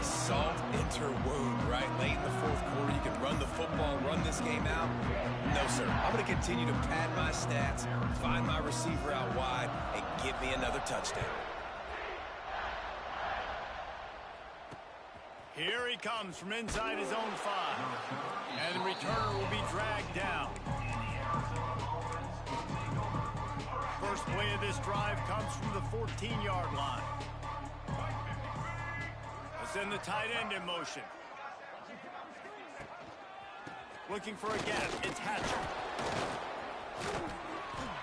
Speaker 3: Salt into wound, right? Late in the fourth quarter, you can run the football, run this game out. No, sir. I'm going to continue to pad my stats, find my receiver out wide, and get me another touchdown.
Speaker 1: Here he comes from inside his own 5. And the returner will be dragged down. First play of this drive comes from the 14-yard line. send the tight end in motion. Looking for a gap. It's Hatcher.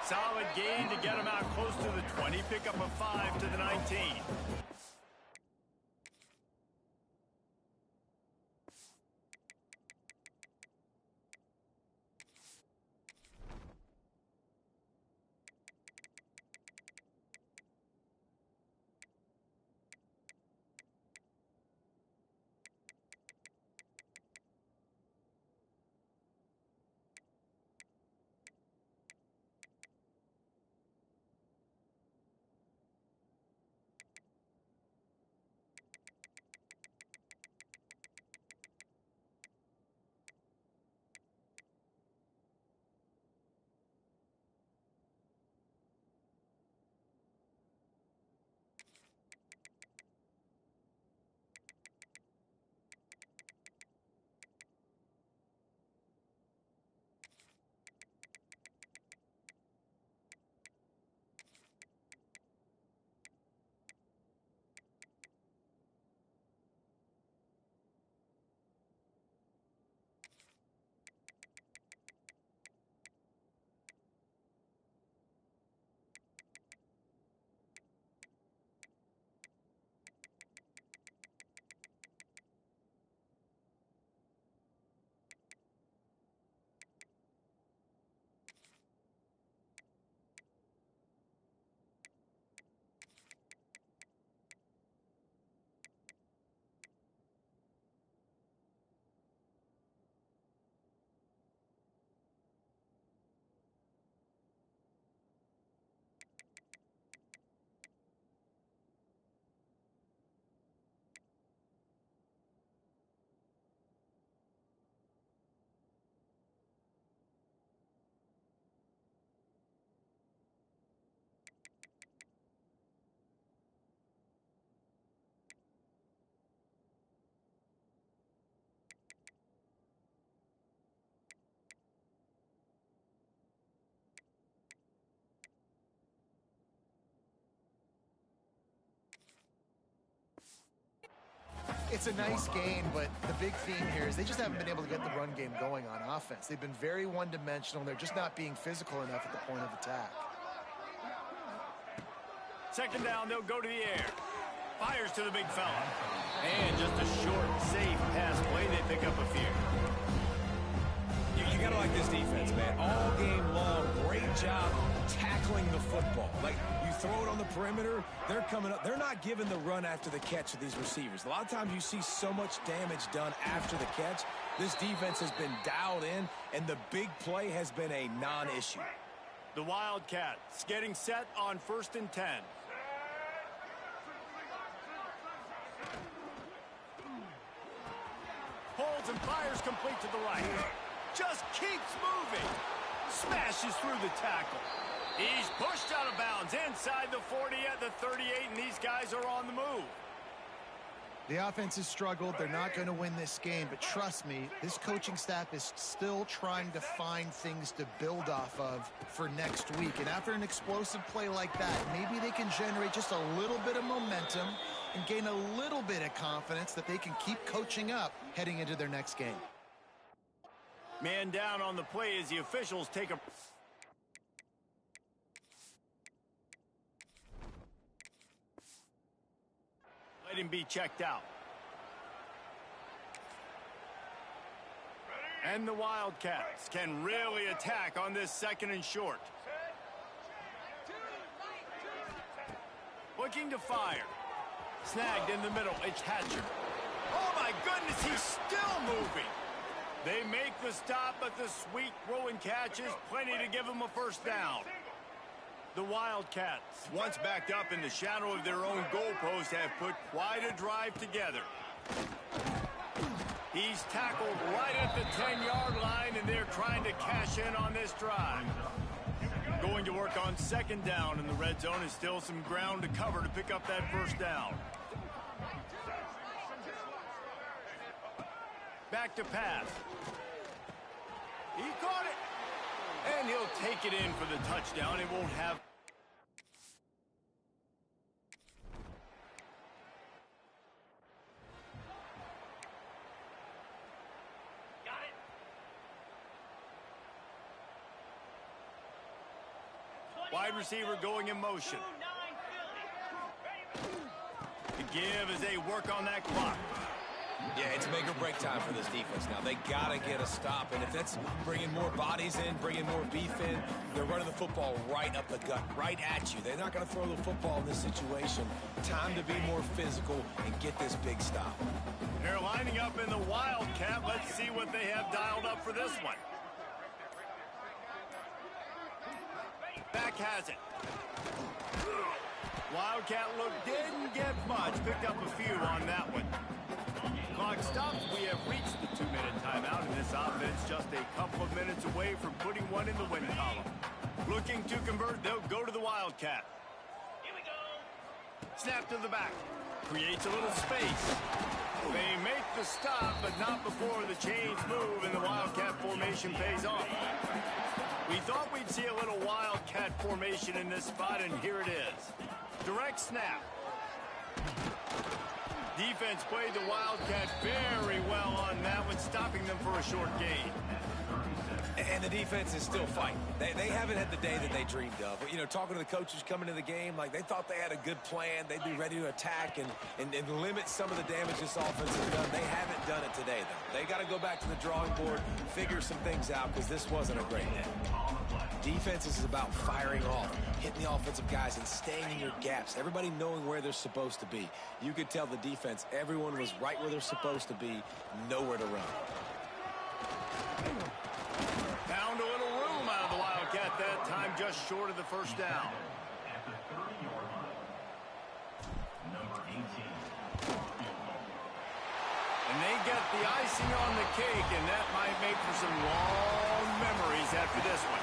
Speaker 1: Solid gain to get him out close to the 20. Pick up a 5 to the 19.
Speaker 2: It's a nice game, but the big theme here is they just haven't been able to get the run game going on offense. They've been very one-dimensional. They're just not being physical enough at the point of attack.
Speaker 1: Second down, they'll go to the air. Fires to the big fella. And just a short, safe pass play. They pick up a few.
Speaker 3: You got to like this defense, man. All game long, great job tackling the football. Like, you throw it on the perimeter, they're coming up. They're not giving the run after the catch to these receivers. A lot of times you see so much damage done after the catch. This defense has been dialed in, and the big play has been a non-issue.
Speaker 1: The Wildcats getting set on 1st and 10. Holds and fires complete to the right. Just keeps moving. Smashes through the tackle. He's pushed out of bounds inside the 40 at the 38, and these guys are on the move.
Speaker 2: The offense has struggled. They're not going to win this game, but trust me, this coaching staff is still trying to find things to build off of for next week. And after an explosive play like that, maybe they can generate just a little bit of momentum and gain a little bit of confidence that they can keep coaching up heading into their next game.
Speaker 1: Man down on the play as the officials take a... Let him be checked out. And the Wildcats can really attack on this 2nd and short. Looking to fire. Snagged in the middle. It's Hatcher. Oh, my goodness, he's still moving. They make the stop, but the sweet throw and catch is plenty to give him a first down. The Wildcats, once backed up in the shadow of their own goalpost, have put quite a drive together. He's tackled right at the 10-yard line, and they're trying to cash in on this drive. Going to work on 2nd down, and the red zone is still some ground to cover to pick up that first down. Back to pass. He caught it. And he'll take it in for the touchdown. It won't have... Wide receiver going in motion.
Speaker 5: 9 Philly.
Speaker 1: The give as they work on that clock.
Speaker 3: Yeah, it's make or break time for this defense now. They got to get a stop, and if that's bringing more bodies in, bringing more beef in, they're running the football right up the gut, right at you. They're not going to throw the football in this situation. Time to be more physical and get this big stop.
Speaker 1: They're lining up in the Wildcat. Let's see what they have dialed up for this one. Back has it. Wildcat look didn't get much. Picked up a few on that one. Clock stops. We have reached the 2-minute timeout, and this offense just a couple of minutes away from putting one in the win column. Looking to convert, they'll go to the Wildcat.
Speaker 5: Here we go.
Speaker 1: Snap to the back. Creates a little space. They make the stop, but not before the chains move and the Wildcat formation pays off. We thought we'd see a little Wildcat formation in this spot, and here it is. Direct snap. Defense played the Wildcat very well on that one, stopping them for a short gain.
Speaker 3: And the defense is still fighting. They haven't had the day that they dreamed of. You know, talking to the coaches coming into the game, like they thought they had a good plan. They'd be ready to attack and limit some of the damage this offense has done. They haven't done it today, though. They got to go back to the drawing board, figure some things out, because this wasn't a great day. Defense is about firing off, hitting the offensive guys, and staying in your gaps. Everybody knowing where they're supposed to be. You could tell the defense, everyone was right where they're supposed to be, nowhere to run.
Speaker 1: Found a little room out of the Wildcat that time, just short of the first down.
Speaker 7: At the 30-yard line. Number 18.
Speaker 1: And they get the icing on the cake, and that might make for some long memories after this one.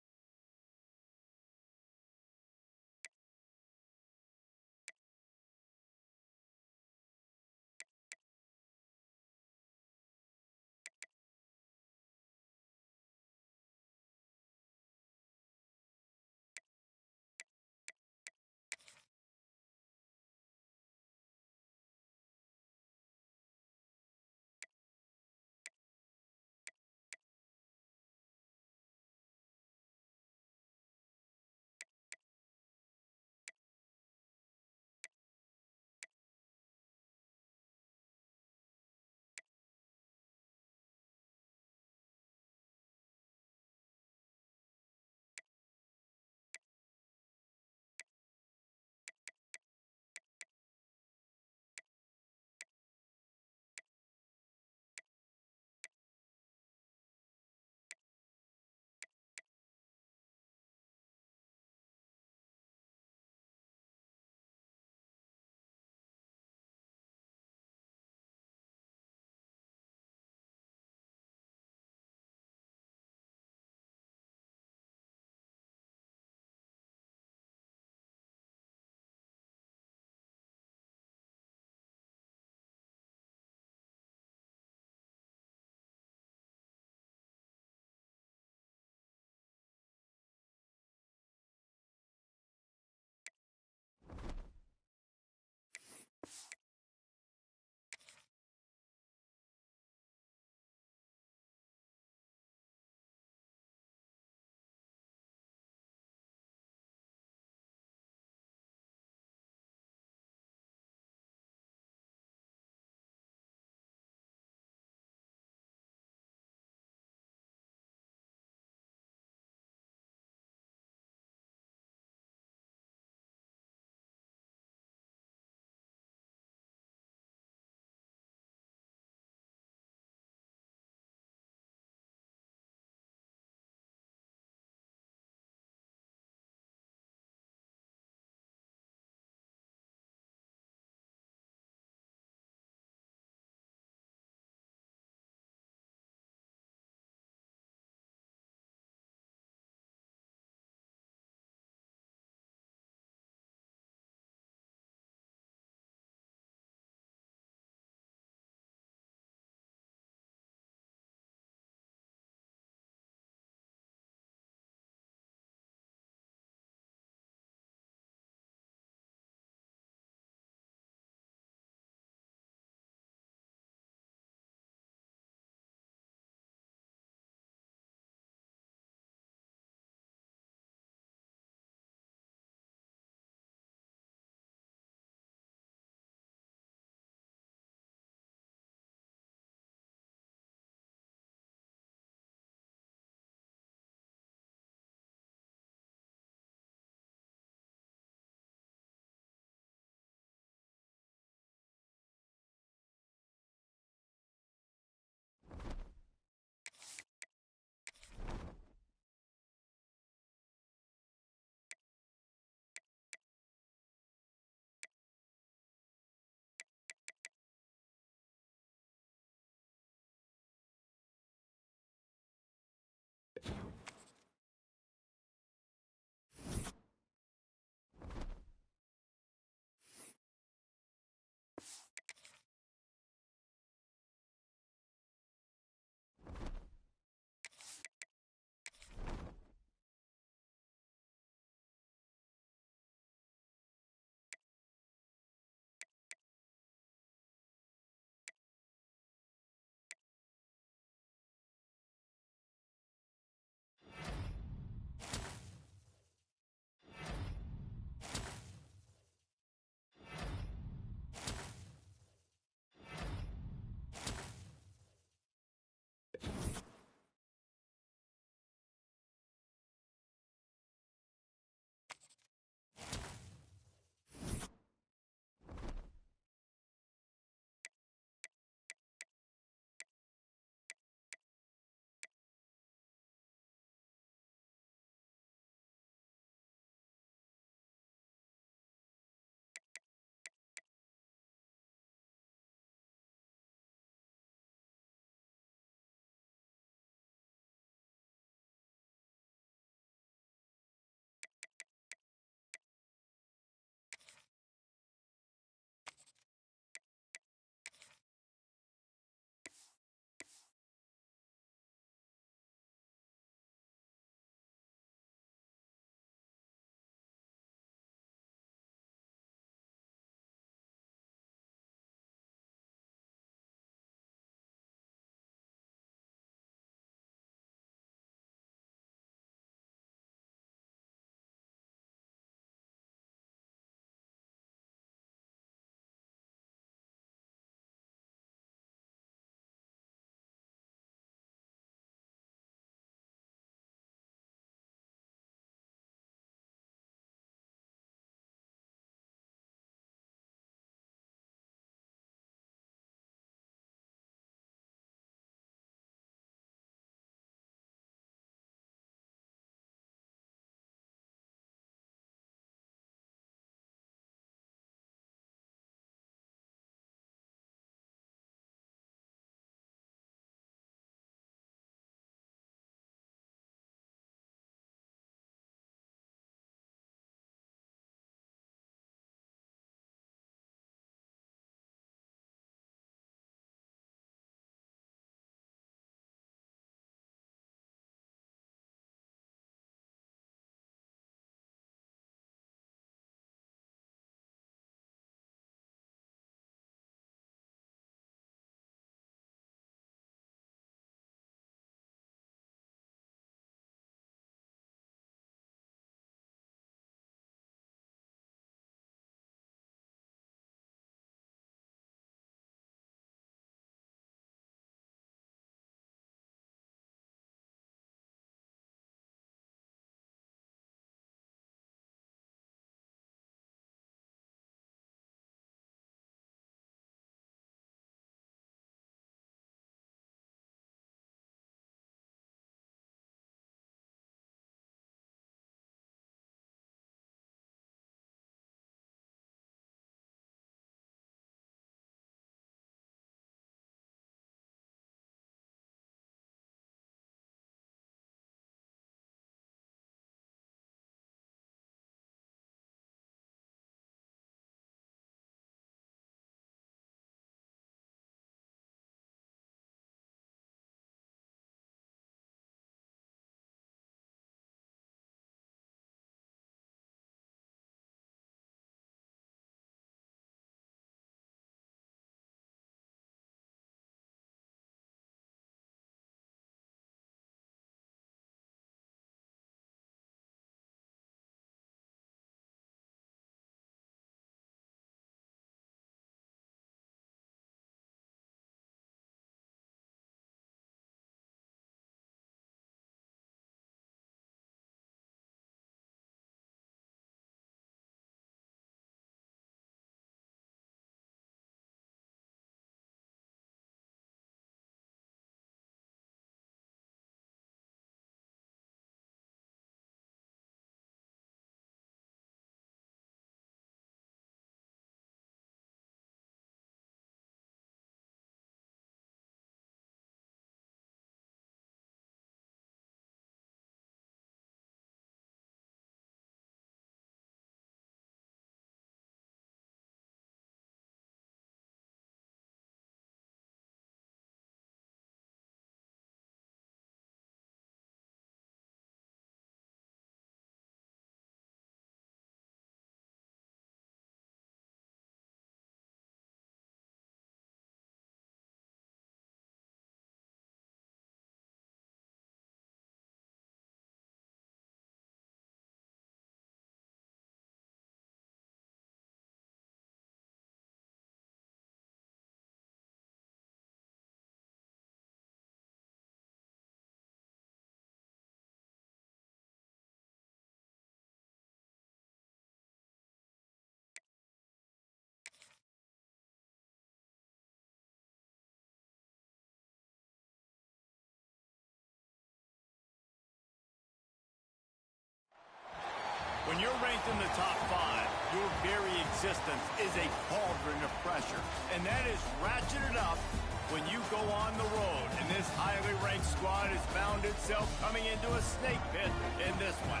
Speaker 1: When you're ranked in the top 5, your very existence is a cauldron of pressure. And that is ratcheted up when you go on the road. And this highly ranked squad has found itself coming into a snake pit in this one.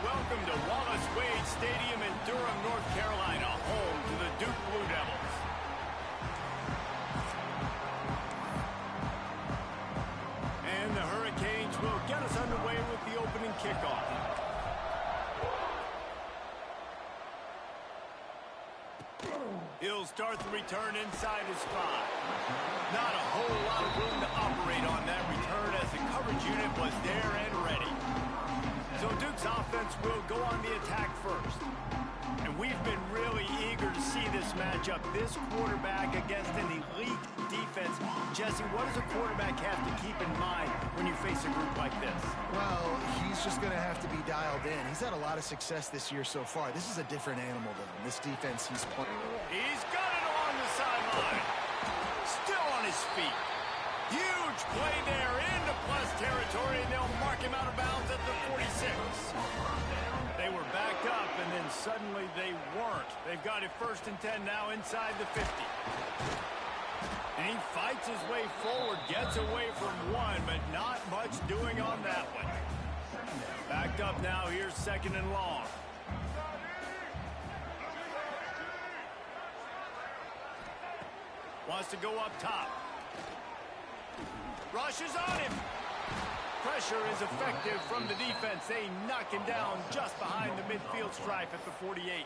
Speaker 1: Welcome to Wallace Wade Stadium in Durham, North Carolina, home to the Duke Blue Devils. And the Hurricanes will get us underway with the opening kickoff. He'll start the return inside his 5. Not a whole lot of room to operate on that return as the coverage unit was there and ready. So Duke's offense will go on the attack first. And we've been really eager to see this matchup. This quarterback against an elite defense. Jesse, what does a quarterback have to keep in mind when you face a group like this?
Speaker 2: Well, he's just going to have to be dialed in. He's had a lot of success this year so far. This is a different animal, though. This defense he's playing.
Speaker 1: He's got it along the sideline. Still on his feet. Huge play there into plus territory, and they'll mark him out of bounds at the 46. They were backed up, and then suddenly they weren't. They've got it 1st and 10 now inside the 50. And he fights his way forward, gets away from one, but not much doing on that one. Backed up now, here's 2nd and long. Wants to go up top. Rushes on him. Pressure is effective from the defense. They knock him down just behind the midfield stripe at the 48.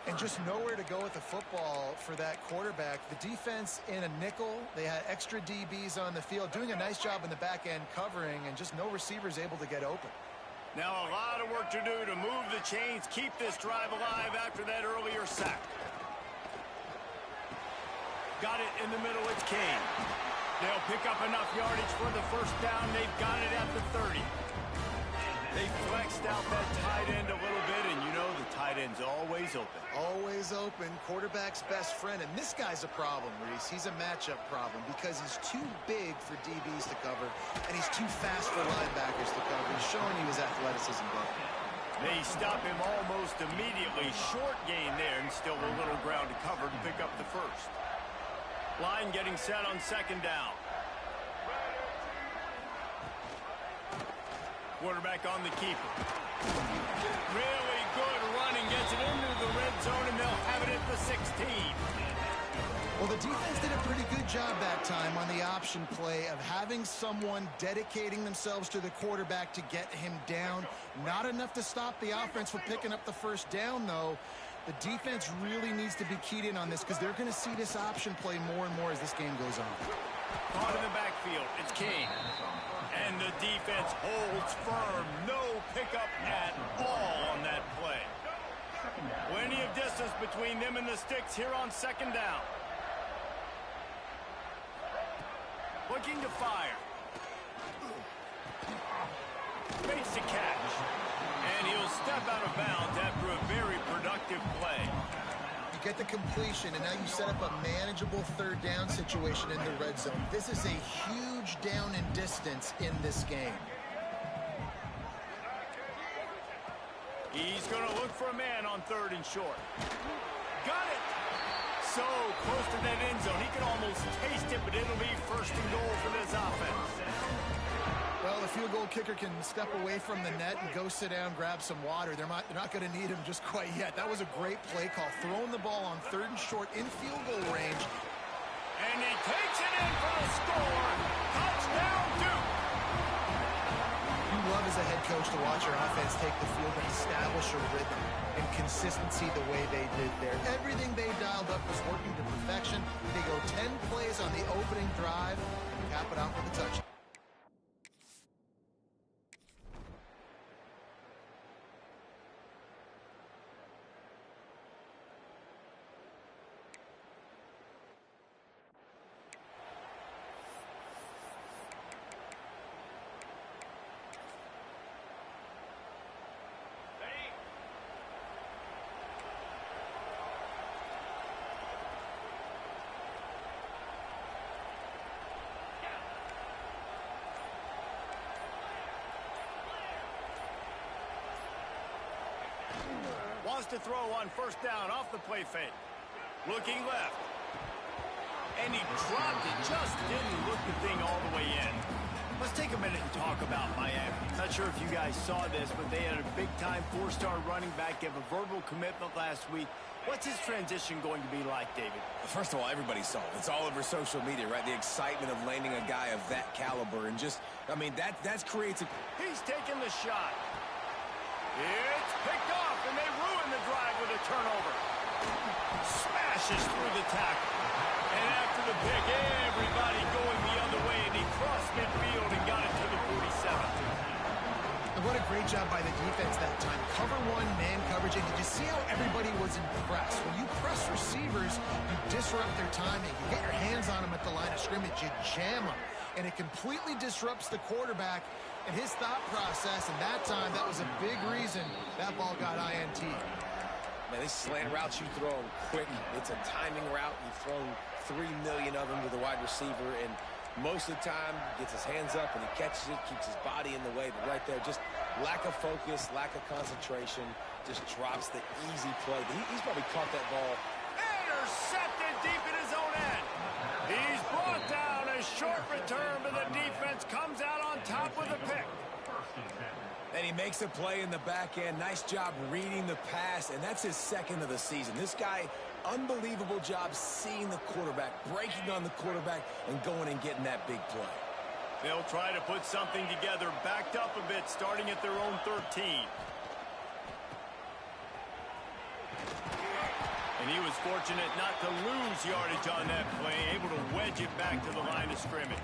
Speaker 2: And just nowhere to go with the football for that quarterback. The defense in a nickel. They had extra DBs on the field, doing a nice job in the back end covering, and just no receivers able to get open.
Speaker 1: Now a lot of work to do to move the chains, keep this drive alive after that earlier sack. Got it in the middle, it's Kane. They'll pick up enough yardage for the 1st down. They've got it at the 30. They flexed out that tight end a little bit, and you know the tight end's always open.
Speaker 2: Always open. Quarterback's best friend. And this guy's a problem, Reese. He's a matchup problem because he's too big for DBs to cover, and he's too fast for linebackers to cover. He's showing you his athleticism, though.
Speaker 1: They stop him almost immediately. Short gain there, and still a little ground to cover to pick up the 1st. Line getting set on 2nd down. Quarterback on the keeper. Really good running. Gets it into the red zone, and they'll have it at the 16.
Speaker 2: Well, the defense did a pretty good job that time on the option play of having someone dedicating themselves to the quarterback to get him down. Not enough to stop the offense from picking up the 1st down, though. The defense really needs to be keyed in on this because they're going to see this option play more and more as this game goes on.
Speaker 1: Caught in the backfield, it's Kane. And the defense holds firm. No pickup at all on that play. Plenty of distance between them and the sticks here on 2nd down. Looking to fire. Makes the catch. And he'll step out of bounds after a very productive play.
Speaker 2: You get the completion, and now you set up a manageable 3rd down situation in the red zone. This is a huge down in distance in this game.
Speaker 1: He's going to look for a man on 3rd and short. Got it! So close to that end zone. He can almost taste it, but it'll be 1st and goal for this offense.
Speaker 2: Well, the field goal kicker can step away from the net and go sit down, grab some water. They're not going to need him just quite yet. That was a great play call. Throwing the ball on 3rd and short in field goal range.
Speaker 1: And he takes it in for the score. Touchdown, Duke.
Speaker 2: You love as a head coach to watch your offense take the field and establish a rhythm and consistency the way they did there. Everything they dialed up was working to perfection. They go 10 plays on the opening drive and cap it out with a touchdown.
Speaker 1: wants to throw on first down off the play fake. Looking left. And he dropped it. Just didn't look the thing all the way in. Let's take a minute and talk about Miami. Not sure if you guys saw this, but they had a big-time four-star running back give a verbal commitment last week. What's his transition going to be like, David?
Speaker 3: First of all, everybody saw it. It's all over social media, right? The excitement of landing a guy of that caliber. And just, I mean, that creates a...
Speaker 1: He's taking the shot. It's picked off, and they ruin the drive with a turnover. Smashes through the tackle. And after the pick, everybody going the other way, and he crossed midfield and got it to the 47.
Speaker 2: And what a great job by the defense that time. Cover one, man coverage, and did you see how everybody was impressed? When you press receivers, you disrupt their timing. You get your hands on them at the line of scrimmage, you jam them, and it completely disrupts the quarterback and his thought process, and that time, that was a big reason that ball got INT.
Speaker 3: Man, these slant routes you throw them quick. It's a timing route. You've thrown 3 million of them to the wide receiver, and most of the time, gets his hands up and he catches it, keeps his body in the way. But right there, just lack of focus, lack of concentration, just drops the easy play. He's probably caught that ball.
Speaker 1: Intercepted deep in his own end. He's brought down. A short return, but the defense comes out on top with a pick.
Speaker 3: And he makes a play in the back end. Nice job reading the pass, and that's his second of the season. This guy, unbelievable job seeing the quarterback, breaking on the quarterback, and going and getting that big play.
Speaker 1: They'll try to put something together, backed up a bit, starting at their own 13. And he was fortunate not to lose yardage on that play, able to wedge it back to the line of scrimmage.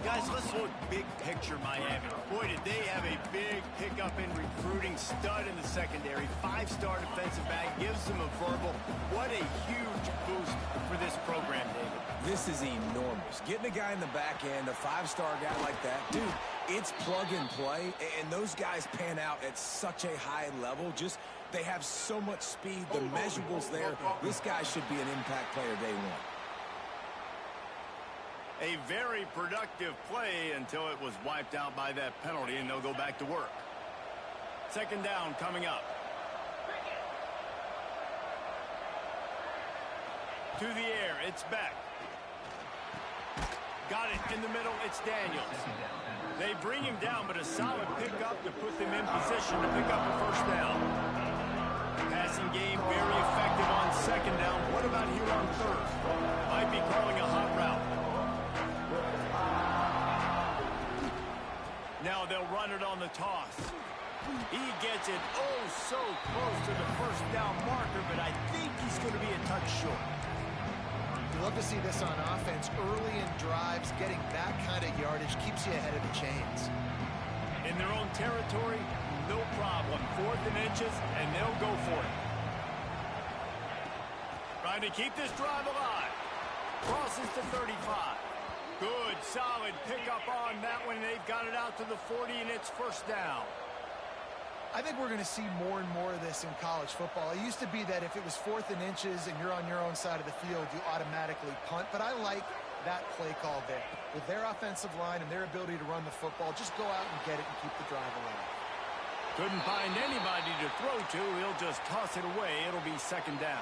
Speaker 1: Guys, let's look big picture Miami. Boy, did they have a big pickup in recruiting. Stud in the secondary. 5-star defensive back. Gives them a verbal. What a huge boost for this program, David.
Speaker 3: This is enormous. Getting a guy in the back end, a 5-star guy like that, dude, it's plug and play, and those guys pan out at such a high level. Just, they have so much speed. The measurables there. This guy should be an impact player day one.
Speaker 1: A very productive play until it was wiped out by that penalty, and they'll go back to work. Second down coming up. To the air, it's Beck. Got it in the middle, it's Daniels. They bring him down, but a solid pickup to put them in position to pick up a first down. Passing game very effective on second down. What about here on third? Might be calling a hot route. Now they'll run it on the toss. He gets it oh so close to the first down marker, but I think he's going to be a touch short.
Speaker 2: You love to see this on offense. Early in drives, getting that kind of yardage keeps you ahead of the chains.
Speaker 1: In their own territory, no problem. 4th and inches, and they'll go for it. Trying to keep this drive alive. Crosses to 35. Good, solid pickup on that one. They've got it out to the 40, and it's first down.
Speaker 2: I think we're going to see more and more of this in college football. It used to be that if it was 4th and inches and you're on your own side of the field, you automatically punt. But I like that play call there. With their offensive line and their ability to run the football, just go out and get it and keep the drive alive.
Speaker 1: Couldn't find anybody to throw to. He'll just toss it away. It'll be second down.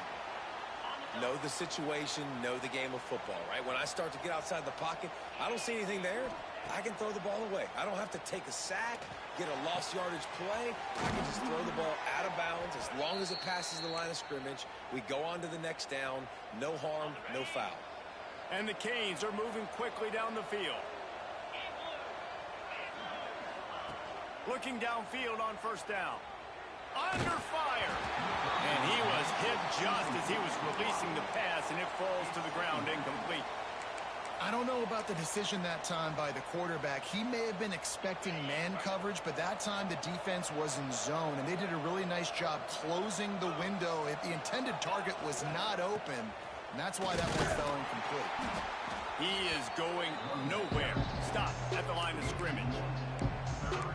Speaker 3: Know the situation, know the game of football, right? When I start to get outside the pocket, I don't see anything there. I can throw the ball away. I don't have to take a sack, get a lost yardage play. I can just throw the ball out of bounds as long as it passes the line of scrimmage. We go on to the next down. No harm, no foul.
Speaker 1: And the Canes are moving quickly down the field. Looking downfield on first down. Under fire. And he was hit just as he was releasing the pass, and it falls to the ground incomplete.
Speaker 2: I don't know about the decision that time by the quarterback. He may have been expecting man coverage, but that time the defense was in zone, and they did a really nice job closing the window. If the intended target was not open, and that's why that one fell incomplete.
Speaker 1: He is going nowhere. Stop at the line of scrimmage.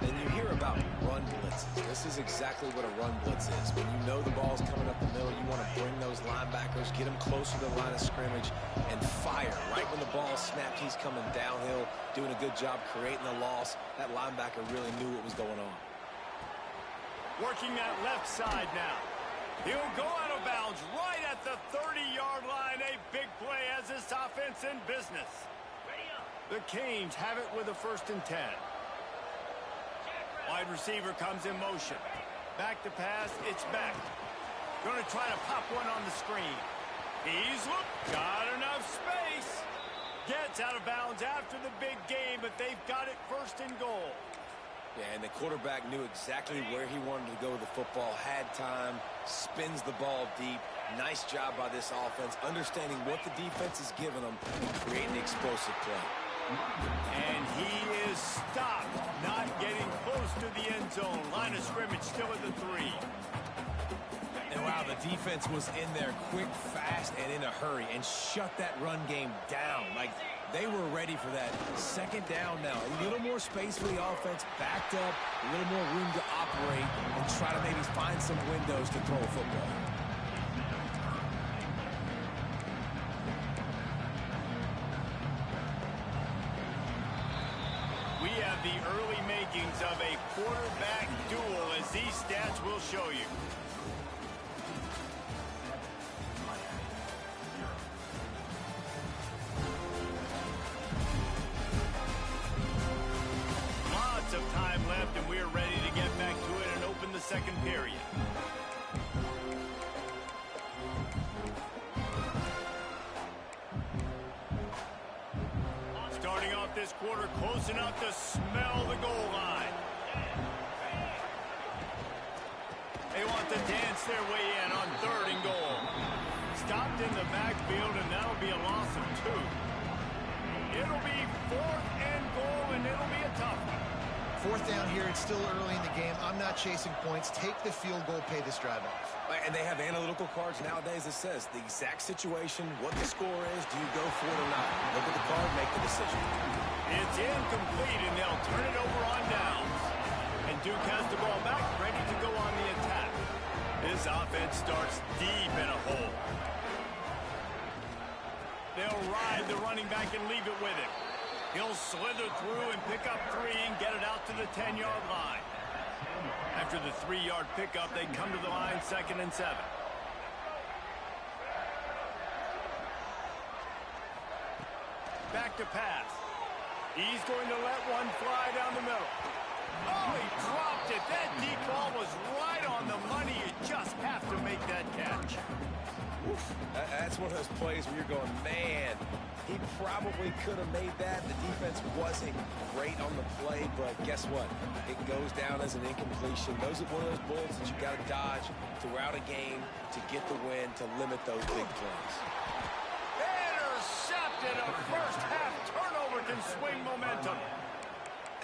Speaker 3: And you hear about run blitzes. This is exactly what a run blitz is. When you know the ball's coming up the middle, you want to bring those linebackers, get them closer to the line of scrimmage, and fire. Right when the ball snapped, he's coming downhill, doing a good job creating the loss. That linebacker really knew what was going on.
Speaker 1: Working that left side now. He'll go out of bounds right at the 30-yard line. A big play as this offense in business. The Canes have it with a 1st and 10. Wide receiver comes in motion. Back to pass, it's back. Going to try to pop one on the screen. He's got enough space. Gets out of bounds after the big game, but they've got it 1st and goal.
Speaker 3: Yeah, and the quarterback knew exactly where he wanted to go with the football, had time, spins the ball deep. Nice job by this offense, understanding what the defense is giving them and creating explosive play.
Speaker 1: And he is stopped, not getting close to the end zone. Line of scrimmage still at the 3.
Speaker 3: And wow, the defense was in there quick, fast, and in a hurry and shut that run game down. Like, they were ready for that 2nd down now. A little more space for the offense, backed up, a little more room to operate and try to maybe find some windows to throw a football.
Speaker 1: We have the early makings of a quarterback duel, as these stats will show you. Lots of time left, and we're ready to get back to it and open the 2nd period. Starting off this quarter close enough to smell the goal line. They want to dance their way in on 3rd and goal. Stopped in the backfield, and that'll be a loss of 2. It'll be 4th and goal, and it'll be a tough one.
Speaker 2: 4th down here. It's still early in the game. I'm not chasing points. Take the field goal, pay this drive off.
Speaker 3: And they have analytical cards nowadays that says the exact situation, what the score is, do you go for it or not? Look at the card, make the decision.
Speaker 1: It's incomplete, and they'll turn it over on downs. And Duke has the ball back, ready to go on the attack. This offense starts deep in a hole. They'll ride the running back and leave it with him. He'll slither through and pick up 3 and get it out to the 10-yard line. After the 3-yard pickup, they come to the line 2nd and 7. Back to pass. He's going to let one fly down the middle. Oh, he dropped it. That deep ball was right on the money. You just have to make that catch.
Speaker 3: Oof. That's one of those plays where you're going, man, he probably could have made that. The defense wasn't great on the play, but guess what? It goes down as an incompletion. Those are one of those bullets that you got to dodge throughout a game to get the win, to limit those big plays.
Speaker 1: Intercepted. A first-half turnover can swing momentum.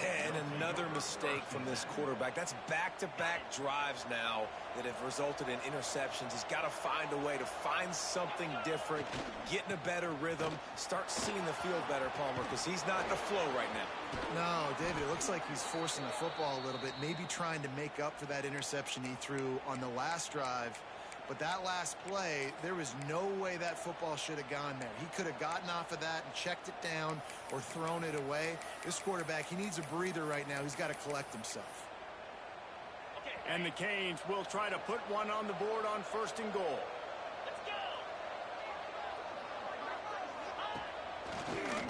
Speaker 3: And another mistake from this quarterback. That's back-to-back drives now that have resulted in interceptions. He's got to find a way to find something different, get in a better rhythm, start seeing the field better, Palmer, because he's not in the flow right now.
Speaker 2: No, David, it looks like he's forcing the football a little bit, maybe trying to make up for that interception he threw on the last drive. But that last play, there was no way that football should have gone there. He could have gotten off of that and checked it down or thrown it away. This quarterback, he needs a breather right now. He's got to collect himself.
Speaker 1: And the Canes will try to put one on the board on 1st and goal.
Speaker 5: Let's go.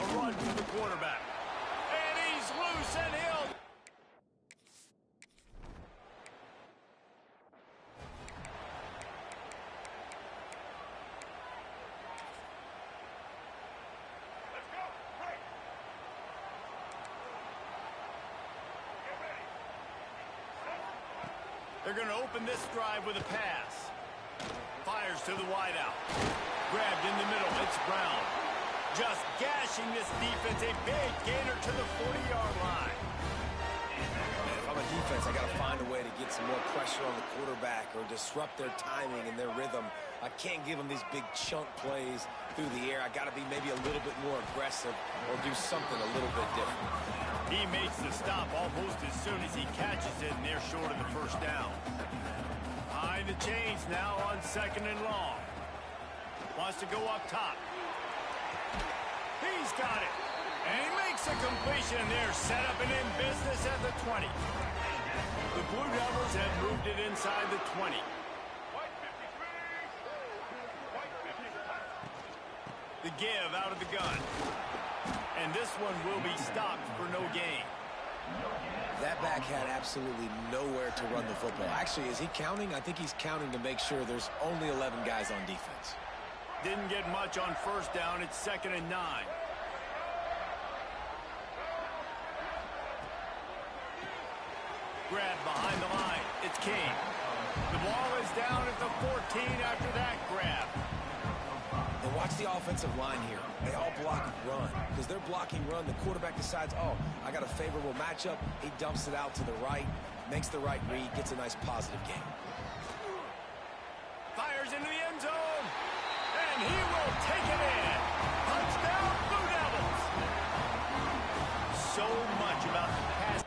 Speaker 1: A run to the quarterback. And he's loose, and he'll... They're going to open this drive with a pass. Fires to the wideout. Grabbed in the middle. It's Brown. Just gashing this defense. A big gainer to the 40-yard line.
Speaker 3: And if I'm a defense, I got to find a way to get some more pressure on the quarterback or disrupt their timing and their rhythm. I can't give them these big chunk plays through the air. I got to be maybe a little bit more aggressive or do something a little bit different.
Speaker 1: He makes the stop almost as soon as he catches it, and they're short of the 1st down. Behind the chains now on 2nd and long. Wants to go up top. He's got it. And he makes a completion. They're set up and in business at the 20. The Blue Devils have moved it inside the 20. The give out of the gun. And this one will be stopped for no gain.
Speaker 3: That back had absolutely nowhere to run the football. Actually, is he counting? I think he's counting to make sure there's only 11 guys on defense.
Speaker 1: Didn't get much on first down. It's 2nd and 9. Grab behind the line. It's King. The ball is down at the 14 after that grab.
Speaker 3: And watch the offensive line here. They all block run. Because they're blocking run, the quarterback decides, oh, I got a favorable matchup. He dumps it out to the right, makes the right read, gets a nice positive gain.
Speaker 1: Fires into the end zone. And he will take it in. Touchdown, Blue Devils. So much about the pass.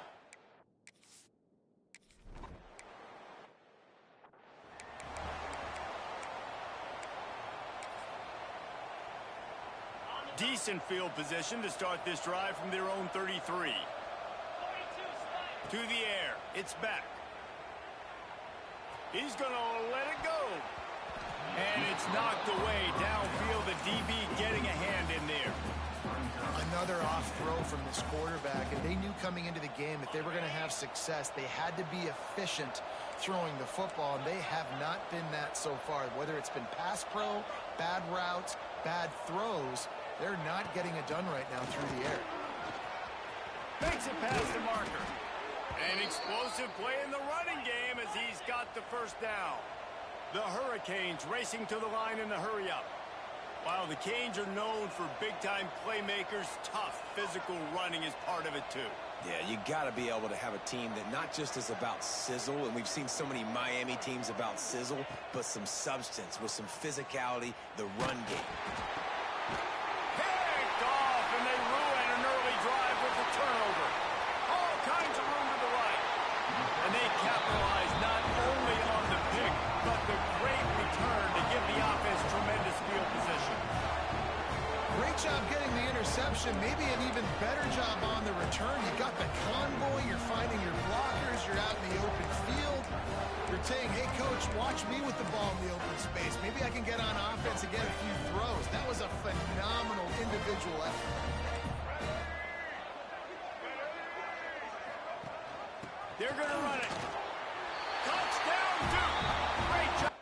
Speaker 1: Decent field position to start this drive from their own 33.
Speaker 5: 42 spike.
Speaker 1: To the air. It's back. He's going to let it go. And it's knocked away downfield. The DB getting a hand in there.
Speaker 2: Another off throw from this quarterback, and they knew coming into the game that they were going to have success. They had to be efficient throwing the football, and they have not been that so far. Whether it's been pass pro, bad routes, bad throws, they're not getting it done right now through the air.
Speaker 1: Makes it past the marker. An explosive play in the running game as he's got the first down. The Hurricanes racing to the line in the hurry-up. While the Canes are known for big-time playmakers, tough physical running is part of it too.
Speaker 3: Yeah, you got to be able to have a team that not just is about sizzle, and we've seen so many Miami teams about sizzle, but some substance with some physicality, the run game.
Speaker 1: Picked off, and they ruin an early drive with the turnover. All kinds of room to the right. And they capitalize not only on the pick, but the great return to give the offense tremendous field position.
Speaker 2: Great job getting the interception, maybe an even better job on the return. You got the convoy, you're finding your blockers, you're out in the open field. You're saying, hey, coach, watch me with the ball in the open space. Maybe I can get on offense and get a few throws. That was a phenomenal individual effort.
Speaker 1: They're going to run it. Touchdown, Duke. Great job.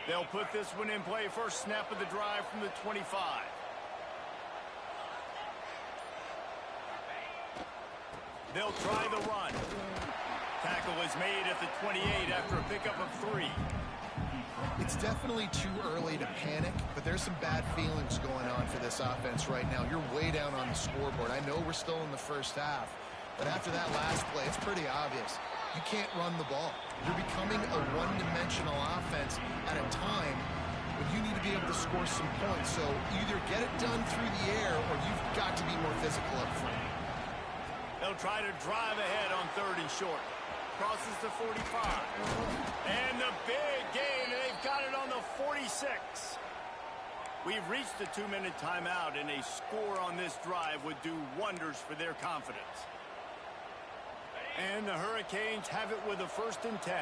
Speaker 1: They'll put this one in play. First snap of the drive from the 25. They'll try the run. Tackle is made at the 28 after a pickup of 3.
Speaker 2: It's definitely too early to panic, but there's some bad feelings going on for this offense right now. You're way down on the scoreboard. I know we're still in the first half, but after that last play, it's pretty obvious. You can't run the ball. You're becoming a one-dimensional offense at a time when you need to be able to score some points. So either get it done through the air or you've got to be more physical up front.
Speaker 1: They'll try to drive ahead on 3rd and short. Crosses the 45. And the big gain, and they've got it on the 46. We've reached the 2-minute timeout, and a score on this drive would do wonders for their confidence. And the Hurricanes have it with a 1st and 10.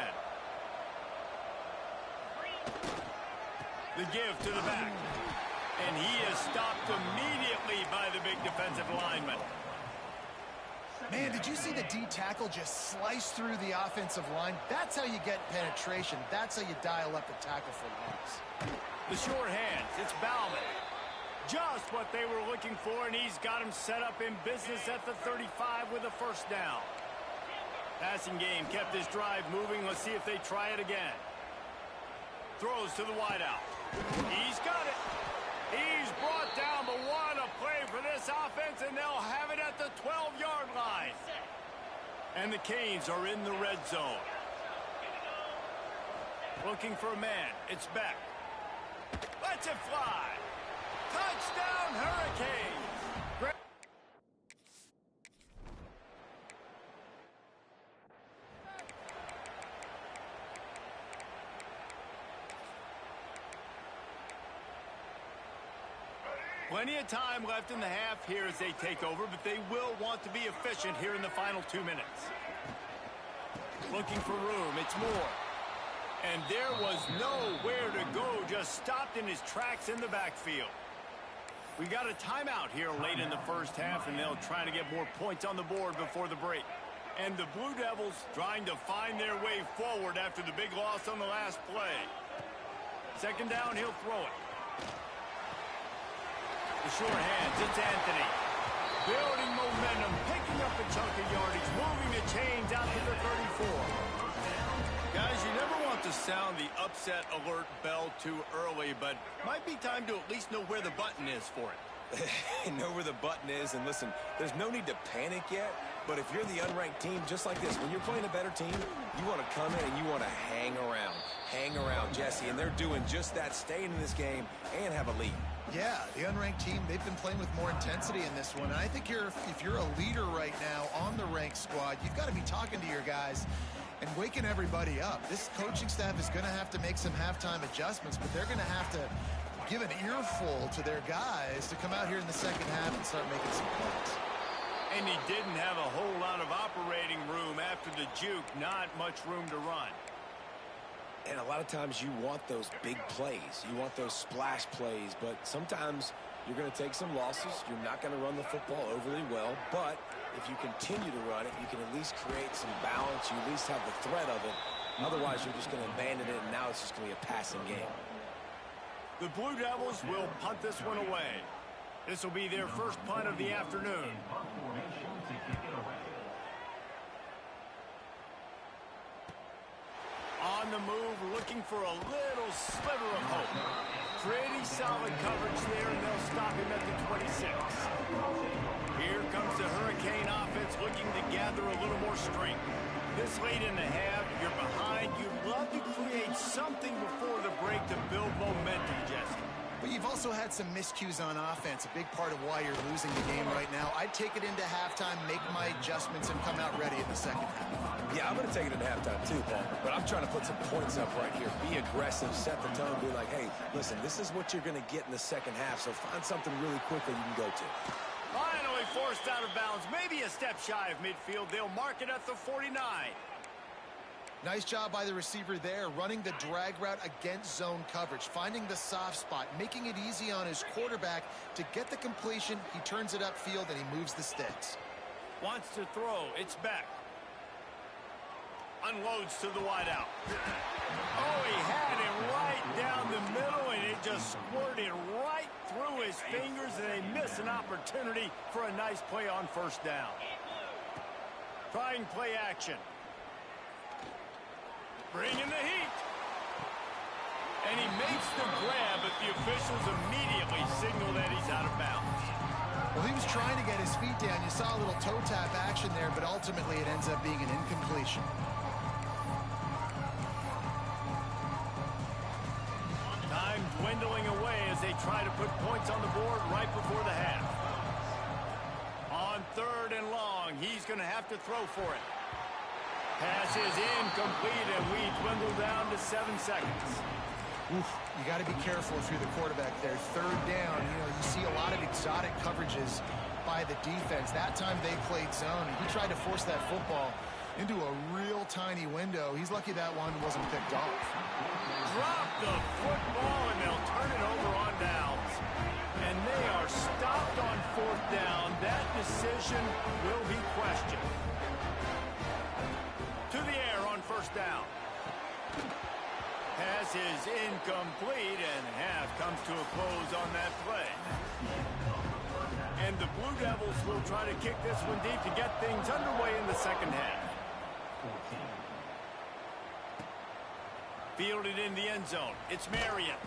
Speaker 1: The give to the back. And he is stopped immediately by the big defensive lineman.
Speaker 2: Man, did you see the D tackle just slice through the offensive line? That's how you get penetration. That's how you dial up the tackle for loss.
Speaker 1: The short hands, it's Bauman. Just what they were looking for, and he's got him set up in business at the 35 with a 1st down. Passing game kept this drive moving. Let's see if they try it again. Throws to the wideout. He's got it. He's brought down, but what a play for this offense, and they'll have it at the 12-yard line. And the Canes are in the red zone. Looking for a man. It's back. Lets it fly. Touchdown, Hurricanes. Plenty of time left in the half here as they take over, but they will want to be efficient here in the final 2 minutes. Looking for room. It's Moore. And there was nowhere to go, just stopped in his tracks in the backfield. We got a timeout here late in the first half, and they'll try to get more points on the board before the break. And the Blue Devils trying to find their way forward after the big loss on the last play. Second down, he'll throw it. The short hands, it's Anthony. Building momentum, picking up a chunk of yardage, moving the chains out to the 34. Guys, you never want to sound the upset alert bell too early, but might be time to at least know where the button is for it.
Speaker 3: Know where the button is, and listen, there's no need to panic yet, but if you're the unranked team, just like this, when you're playing a better team, you want to come in and you want to hang around. Hang around, Jesse, and they're doing just that, staying in this game and have a lead.
Speaker 2: Yeah, the unranked team, they've been playing with more intensity in this one. And I think if you're a leader right now on the ranked squad, you've got to be talking to your guys and waking everybody up. This coaching staff is going to have to make some halftime adjustments, but they're going to have to give an earful to their guys to come out here in the second half and start making some plays.
Speaker 1: And he didn't have a whole lot of operating room after the juke, not much room to run.
Speaker 3: And a lot of times you want those big plays. You want those splash plays, but sometimes you're going to take some losses. You're not going to run the football overly well, but if you continue to run it, you can at least create some balance. You at least have the threat of it. Otherwise, you're just going to abandon it, and now it's just going to be a passing game.
Speaker 1: The Blue Devils will punt this one away. This will be their first punt of the afternoon. On the move, looking for a little sliver of hope. Pretty solid coverage there, and they'll stop him at the 26. Here comes the Hurricane offense looking to gather a little more strength. This late in the half, you're behind. You'd love to create something before the break to build momentum, Jesse.
Speaker 2: But you've also had some miscues on offense, a big part of why you're losing the game right now. I'd take it into halftime, make my adjustments, and come out ready in the second half.
Speaker 3: Yeah, I'm going to take it into halftime too, Paul. But I'm trying to put some points up right here. Be aggressive, set the tone, be like, hey, listen, this is what you're going to get in the second half, so find something really quickly you can go to.
Speaker 1: Finally forced out of bounds, maybe a step shy of midfield. They'll mark it at the 49.
Speaker 2: Nice job by the receiver there, running the drag route against zone coverage, finding the soft spot, making it easy on his quarterback to get the completion. He turns it upfield, and he moves the sticks.
Speaker 1: Wants to throw. It's back. Unloads to the wideout. Oh, he had it right down the middle, and it just squirted right through his fingers, and they miss an opportunity for a nice play on first down. Trying play action. Bringing the heat. And he makes the grab, but the officials immediately signal that he's out of bounds.
Speaker 2: Well, he was trying to get his feet down. You saw a little toe tap action there, but ultimately it ends up being an incompletion.
Speaker 1: Time dwindling away as they try to put points on the board right before the half. On third and long, he's going to have to throw for it. Pass is incomplete, and we dwindle down to 7 seconds.
Speaker 2: Oof, you got to be careful if you're the quarterback there. Third down, you see a lot of exotic coverages by the defense. That time they played zone, and he tried to force that football into a real tiny window. He's lucky that one wasn't picked off.
Speaker 1: Drop the football, and they'll turn it over on downs. And they are stopped on fourth down. That decision will be questioned. To the air on first down. Pass is incomplete, and half comes to a close on that play. And the Blue Devils will try to kick this one deep to get things underway in the second half. Fielded in the end zone. It's Marion.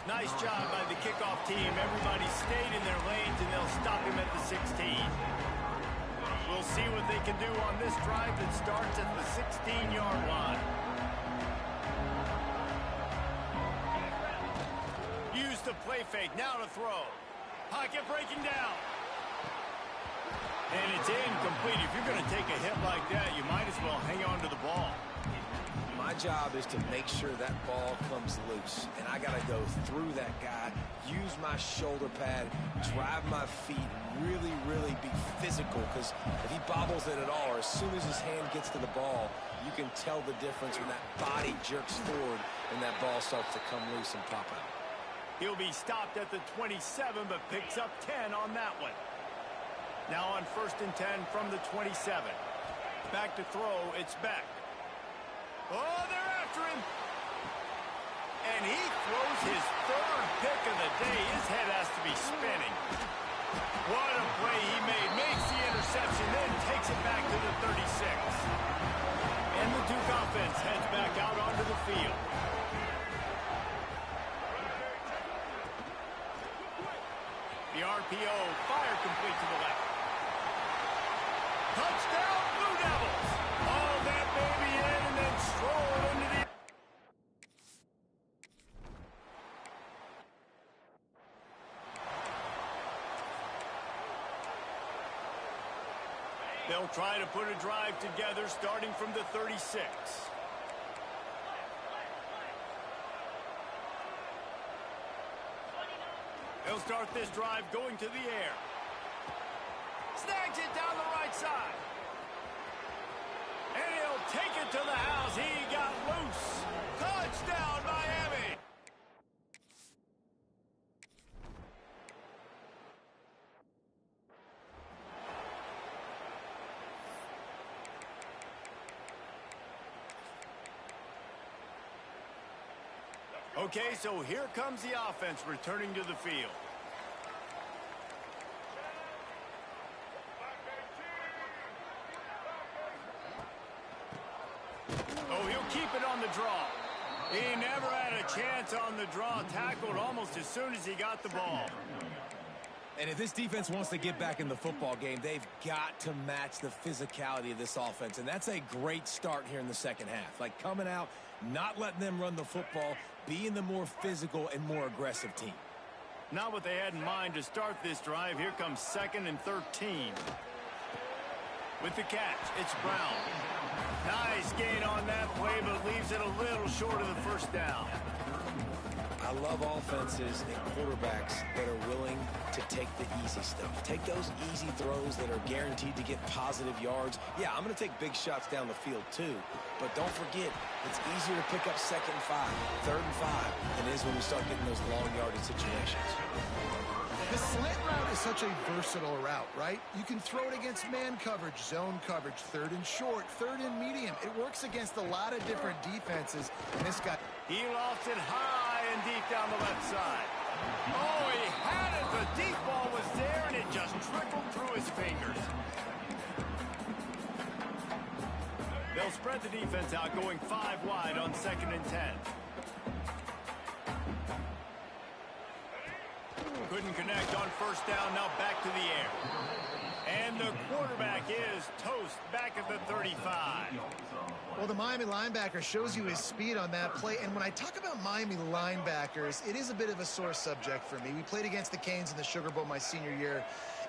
Speaker 1: Nice job by the kickoff team. Everybody stayed in their lanes, and they'll stop him at the 16. We'll see what they can do on this drive that starts at the 16-yard line. Use the play fake, now to throw. Pocket breaking down. And it's incomplete. If you're going to take a hit like that, you might as well hang on to the ball.
Speaker 3: My job is to make sure that ball comes loose, and I got to go through that guy, use my shoulder pad, drive my feet, really, really be physical, because if he bobbles it at all, or as soon as his hand gets to the ball, you can tell the difference when that body jerks forward and that ball starts to come loose and pop out.
Speaker 1: He'll be stopped at the 27, but picks up 10 on that one. Now on 1st and 10 from the 27. Back to throw, it's Beck. Oh, they're after him. And he throws his 3rd pick of the day. His head has to be spinning. What a play he made. Makes the interception, then takes it back to the 36. And the Duke offense heads back out onto the field. The RPO, fire complete to the left. Touchdown, Blue Devils! All that baby in and then stroll into the... They'll try to put a drive together starting from the 36. They'll start this drive going to the air. Snags it down the right side. And he'll take it to the house. He got loose. Touchdown, Miami. Okay, so here comes the offense returning to the field. Oh, he'll keep it on the draw. He never had a chance on the draw. Tackled almost as soon as he got the ball.
Speaker 3: And if this defense wants to get back in the football game, they've got to match the physicality of this offense. And that's a great start here in the second half. Like coming out, not letting them run the football, being the more physical and more aggressive team.
Speaker 1: Not what they had in mind to start this drive. Here comes 2nd and 13. With the catch, it's Brown. Nice gain on that play, but leaves it a little short of the first down.
Speaker 3: I love offenses and quarterbacks that are willing to take the easy stuff. Take those easy throws that are guaranteed to get positive yards. Yeah, I'm going to take big shots down the field too, but don't forget, it's easier to pick up 2nd and 5, 3rd and 5 than it is when we start getting those long yardage situations.
Speaker 2: The slant route is such a versatile route, right? You can throw it against man coverage, zone coverage, 3rd and short, 3rd and medium. It works against a lot of different defenses. And this guy...
Speaker 1: He lost it high and deep down the left side. Oh, he had it. The deep ball was there, and it just trickled through his fingers. They'll spread the defense out, going 5 wide on 2nd and 10. Couldn't connect on 1st down, now back to the air. And the quarterback is toast back at the 35.
Speaker 2: Well, the Miami linebacker shows you his speed on that play. And when I talk about Miami linebackers, it is a bit of a sore subject for me. We played against the Canes in the Sugar Bowl my senior year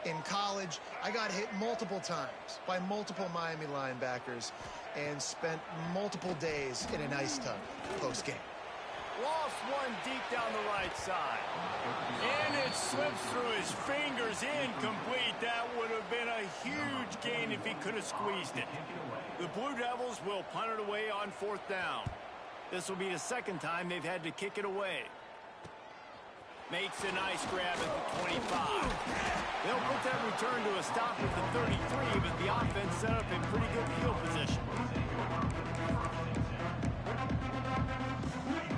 Speaker 2: in college. I got hit multiple times by multiple Miami linebackers and spent multiple days in an ice tub post-game.
Speaker 1: Lost one deep down the right side. And it slips through his fingers, incomplete. That would have been a huge gain if he could have squeezed it. The Blue Devils will punt it away on 4th down. This will be the 2nd time they've had to kick it away. Makes a nice grab at the 25. They'll put that return to a stop at the 33, but the offense set up in pretty good field position.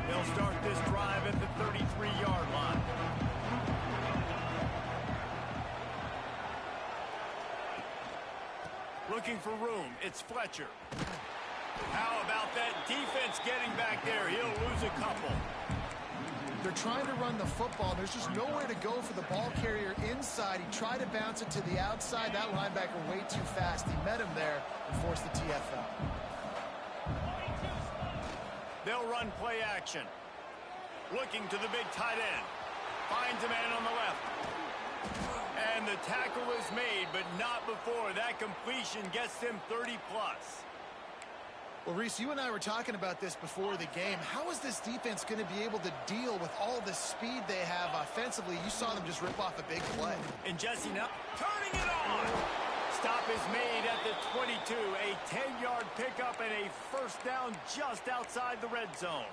Speaker 1: They'll start this drive at the 33-yard line. Looking for room, it's Fletcher. How about that defense getting back there? He'll lose a couple.
Speaker 2: They're trying to run the football. There's just nowhere to go for the ball carrier inside. He tried to bounce it to the outside. That linebacker way too fast. He met him there and forced the TFL.
Speaker 1: They'll run play action. Looking to the big tight end. Finds a man on the left. And the tackle is made, but not before. That completion gets them 30+.
Speaker 2: Well, Reese, you and I were talking about this before the game. How is this defense going to be able to deal with all the speed they have offensively? You saw them just rip off a big play.
Speaker 1: And Jesse now turning it on. Stop is made at the 22. A 10-yard pickup and a first down just outside the red zone.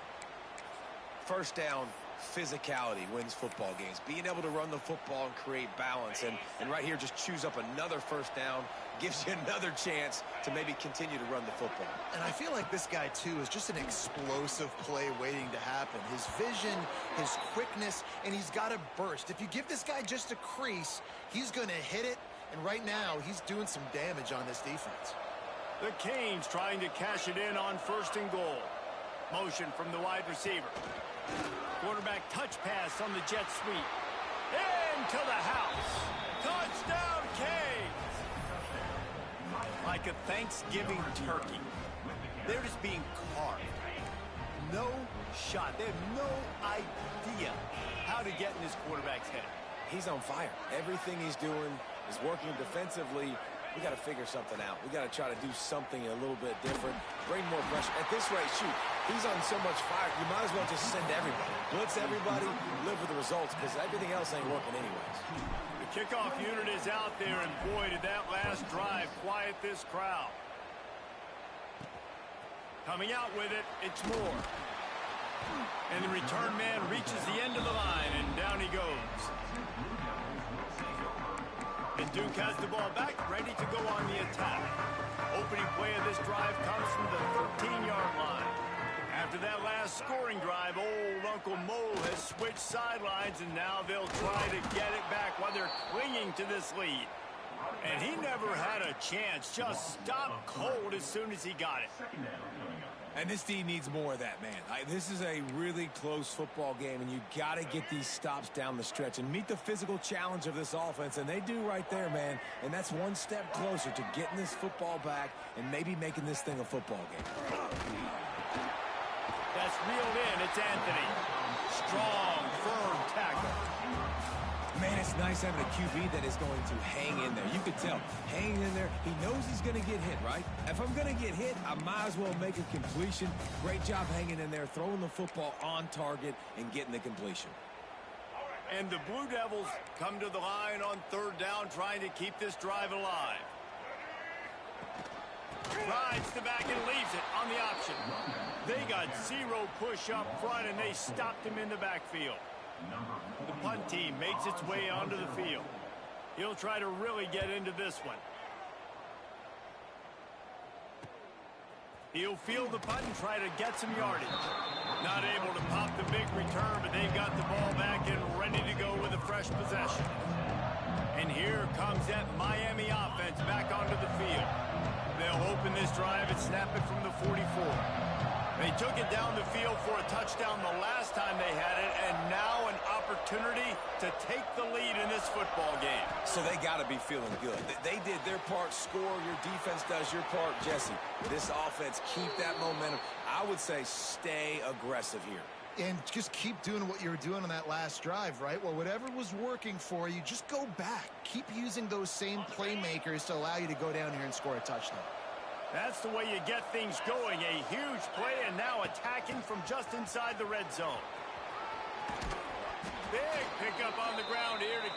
Speaker 3: First down, physicality wins football games. Being able to run the football and create balance. And right here, just choose up another first down. Gives you another chance to maybe continue to run the football.
Speaker 2: And I feel like this guy, too, is just an explosive play waiting to happen. His vision, his quickness, and he's got a burst. If you give this guy just a crease, he's going to hit it. And right now, he's doing some damage on this defense.
Speaker 1: The Canes trying to cash it in on 1st and goal. Motion from the wide receiver. Quarterback touch pass on the jet sweep. Into the house. Touchdown, Canes! Like a Thanksgiving turkey. They're just being carved. No shot. They have no idea how to get in this quarterback's head.
Speaker 3: He's on fire. Everything he's doing is working defensively. We got to figure something out. We got to try to do something a little bit different. Bring more pressure. At this rate, shoot, he's on so much fire, you might as well just send everybody. Blitz everybody, live with the results, because everything else ain't working anyways.
Speaker 1: The kickoff unit is out there, and boy, did that last drive quiet this crowd. Coming out with it, it's Moore. And the return man reaches the end of the line, and down he goes. And Duke has the ball back, ready to go on the attack. Opening play of this drive comes from the 13-yard line. After that last scoring drive, old Uncle Mo has switched sidelines, and now they'll try to get it back while they're clinging to this lead. And he never had a chance, just stopped cold as soon as he got it.
Speaker 8: And this team needs more of that, man. This is a really close football game, and you got to get these stops down the stretch and meet the physical challenge of this offense, and they do right there, man. And that's one step closer to getting this football back and maybe making this thing a football game.
Speaker 1: That's reeled in. It's Anthony. Strong, firm tackle.
Speaker 8: Man, it's nice having a QB that is going to hang in there. You can tell, hanging in there, he knows he's going to get hit, right? If I'm going to get hit, I might as well make a completion. Great job hanging in there, throwing the football on target and getting the completion.
Speaker 1: And the Blue Devils come to the line on 3rd down, trying to keep this drive alive. Rides the back and leaves it on the option. They got 0 push up front, and they stopped him in the backfield. The punt team makes its way onto the field. He'll try to really get into this one. He'll field the punt and try to get some yardage. Not able to pop the big return, but they've got the ball back and ready to go with a fresh possession. And here comes that Miami offense back onto the field. They'll open this drive and snap it from the 44. They took it down the field for a touchdown the last time they had it, and now an opportunity to take the lead in this football game.
Speaker 3: So they got to be feeling good. They did their part, score. Your defense does your part, Jesse. This offense, keep that momentum. I would say stay aggressive here.
Speaker 2: And just keep doing what you were doing on that last drive, right? Well, whatever was working for you, just go back. Keep using those same playmakers to allow you to go down here and score a touchdown.
Speaker 1: That's the way you get things going. A huge play, and now attacking from just inside the red zone. Big pickup on the ground here to...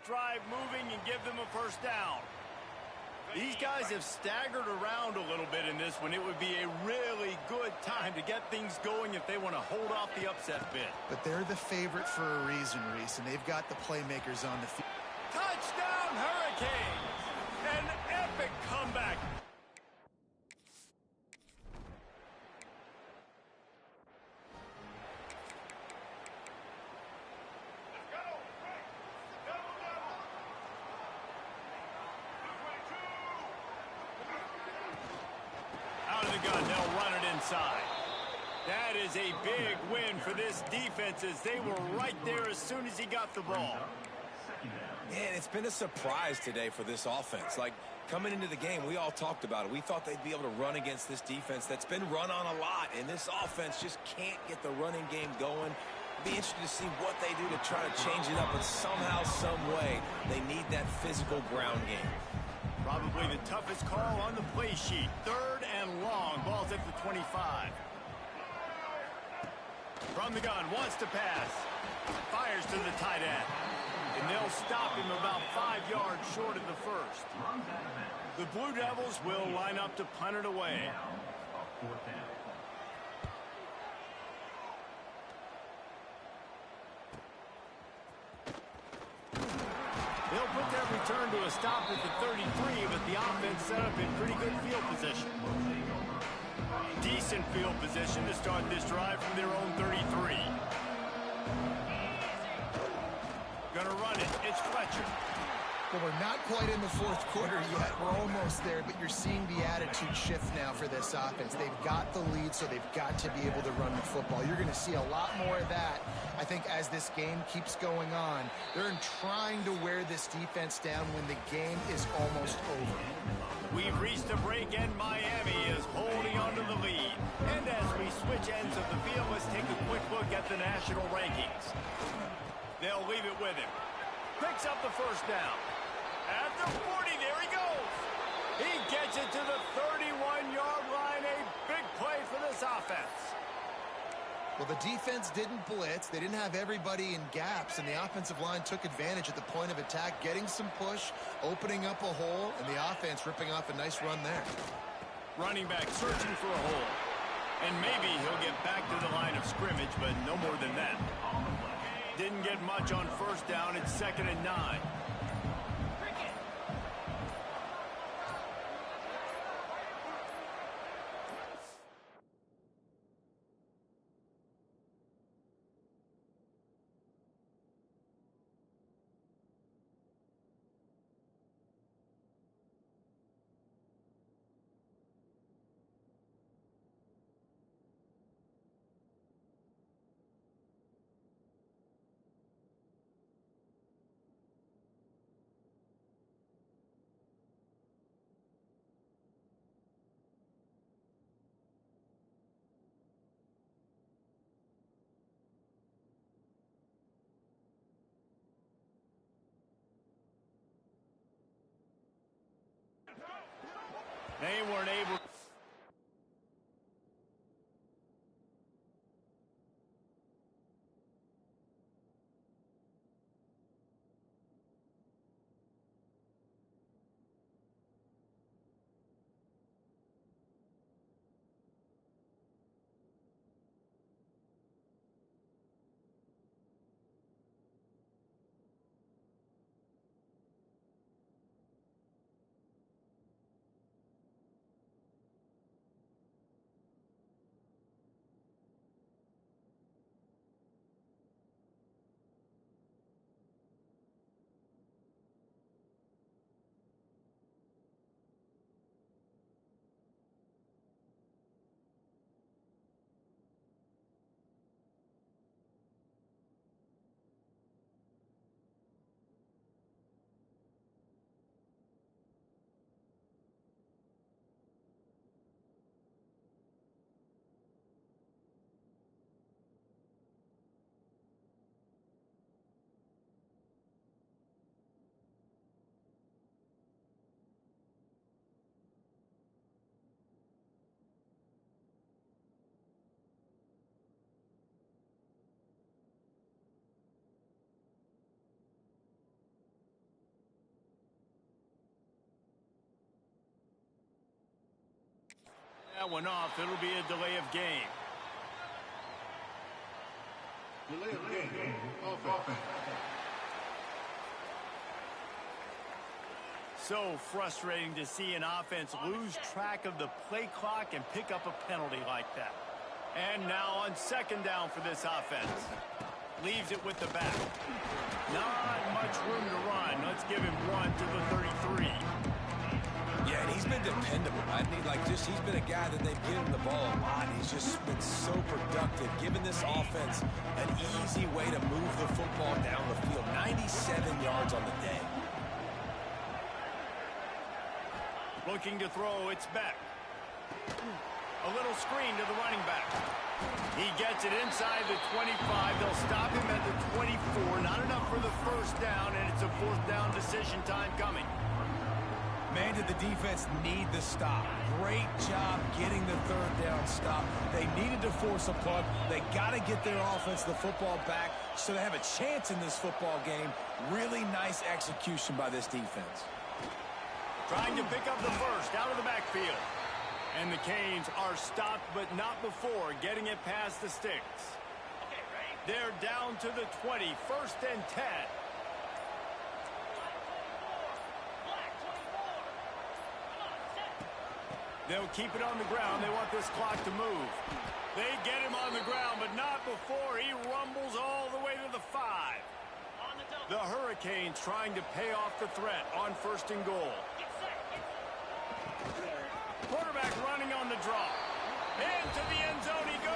Speaker 1: drive moving and give them a first down. These guys have staggered around a little bit in this one. It would be a really good time to get things going if they want to hold off the upset bid.
Speaker 2: But they're the favorite for a reason, Reese, and they've got the playmakers on the field.
Speaker 1: Touchdown, Hurricanes! An epic comeback. the gun, they'll run it inside. That is a big win for this defense as they were right there as soon as he got the ball.
Speaker 8: Man, it's been a surprise today for this offense. Like, coming into the game, we all talked about it. We thought they'd be able to run against this defense that's been run on a lot, and this offense just can't get the running game going. Be interested to see what they do to try to change it up, but somehow, some way, they need that physical ground game.
Speaker 1: Probably the toughest call on the play sheet. 3rd and long. Ball's at the 25. From the gun, wants to pass. Fires to the tight end. And they'll stop him about 5 yards short of the first. The Blue Devils will line up to punt it away. They'll put that return to a stop at the 33, but the offense set up in pretty good field position. Decent field position to start this drive from their own 33. Gonna run it. It's Fletcher.
Speaker 2: Well, we're not quite in the 4th quarter yet. We're almost there, but you're seeing the attitude shift now for this offense. They've got the lead, so they've got to be able to run the football. You're going to see a lot more of that, I think, as this game keeps going on. They're trying to wear this defense down when the game is almost over.
Speaker 1: We've reached a break, and Miami is holding on to the lead. And as we switch ends of the field, let's take a quick look at the national rankings. They'll leave it with him. Picks up the first down. At the 40, there he goes. He gets it to the 31-yard line. A big play for this offense.
Speaker 2: Well, the defense didn't blitz. They didn't have everybody in gaps, and the offensive line took advantage at the point of attack, getting some push, opening up a hole, and the offense ripping off a nice run there.
Speaker 1: Running back searching for a hole. And maybe he'll get back to the line of scrimmage, but no more than that. Didn't get much on first down. It's 2nd and 9. They weren't able. That one off. It'll be a delay of game.
Speaker 4: Delay of game. Offense.
Speaker 1: So frustrating to see an offense lose track of the play clock and pick up a penalty like that. And now on 2nd down for this offense. Leaves it with the back. Not much room to run. Let's give him one to the 33.
Speaker 8: Yeah, and he's been dependable. He's been a guy that they've given the ball a lot. He's just been so productive, giving this offense an easy way to move the football down the field. 97 yards on the day.
Speaker 1: Looking to throw, it's Beck. A little screen to the running back. He gets it inside the 25. They'll stop him at the 24. Not enough for the first down, and it's a fourth down decision time coming.
Speaker 8: Man, did the defense need the stop. Great job getting the third down stop. They needed to force a punt. They got to get their offense the football back so they have a chance in this football game. Really nice execution by this defense.
Speaker 1: Trying to pick up the first out of the backfield. And the Canes are stopped, but not before getting it past the sticks.
Speaker 5: Okay, ready?
Speaker 1: They're down to the 20, first and 10.
Speaker 5: Black 24. Come on, set.
Speaker 1: They'll keep it on the ground. They want this clock to move. They get him on the ground, but not before he rumbles all the way to the 5.
Speaker 5: On the double.
Speaker 1: The Hurricanes trying to pay off the threat on first and goal.
Speaker 5: Get set.
Speaker 1: Quarterback running on the draw. Into the end zone he goes.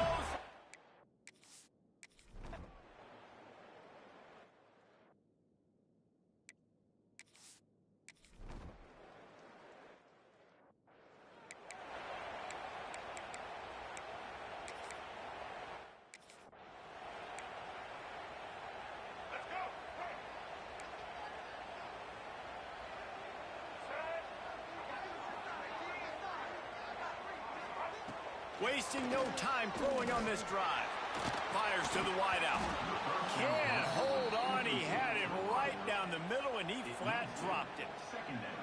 Speaker 1: Wasting no time throwing on this drive. Fires to the wideout. Can't hold on. He had it right down the middle, and he flat dropped it.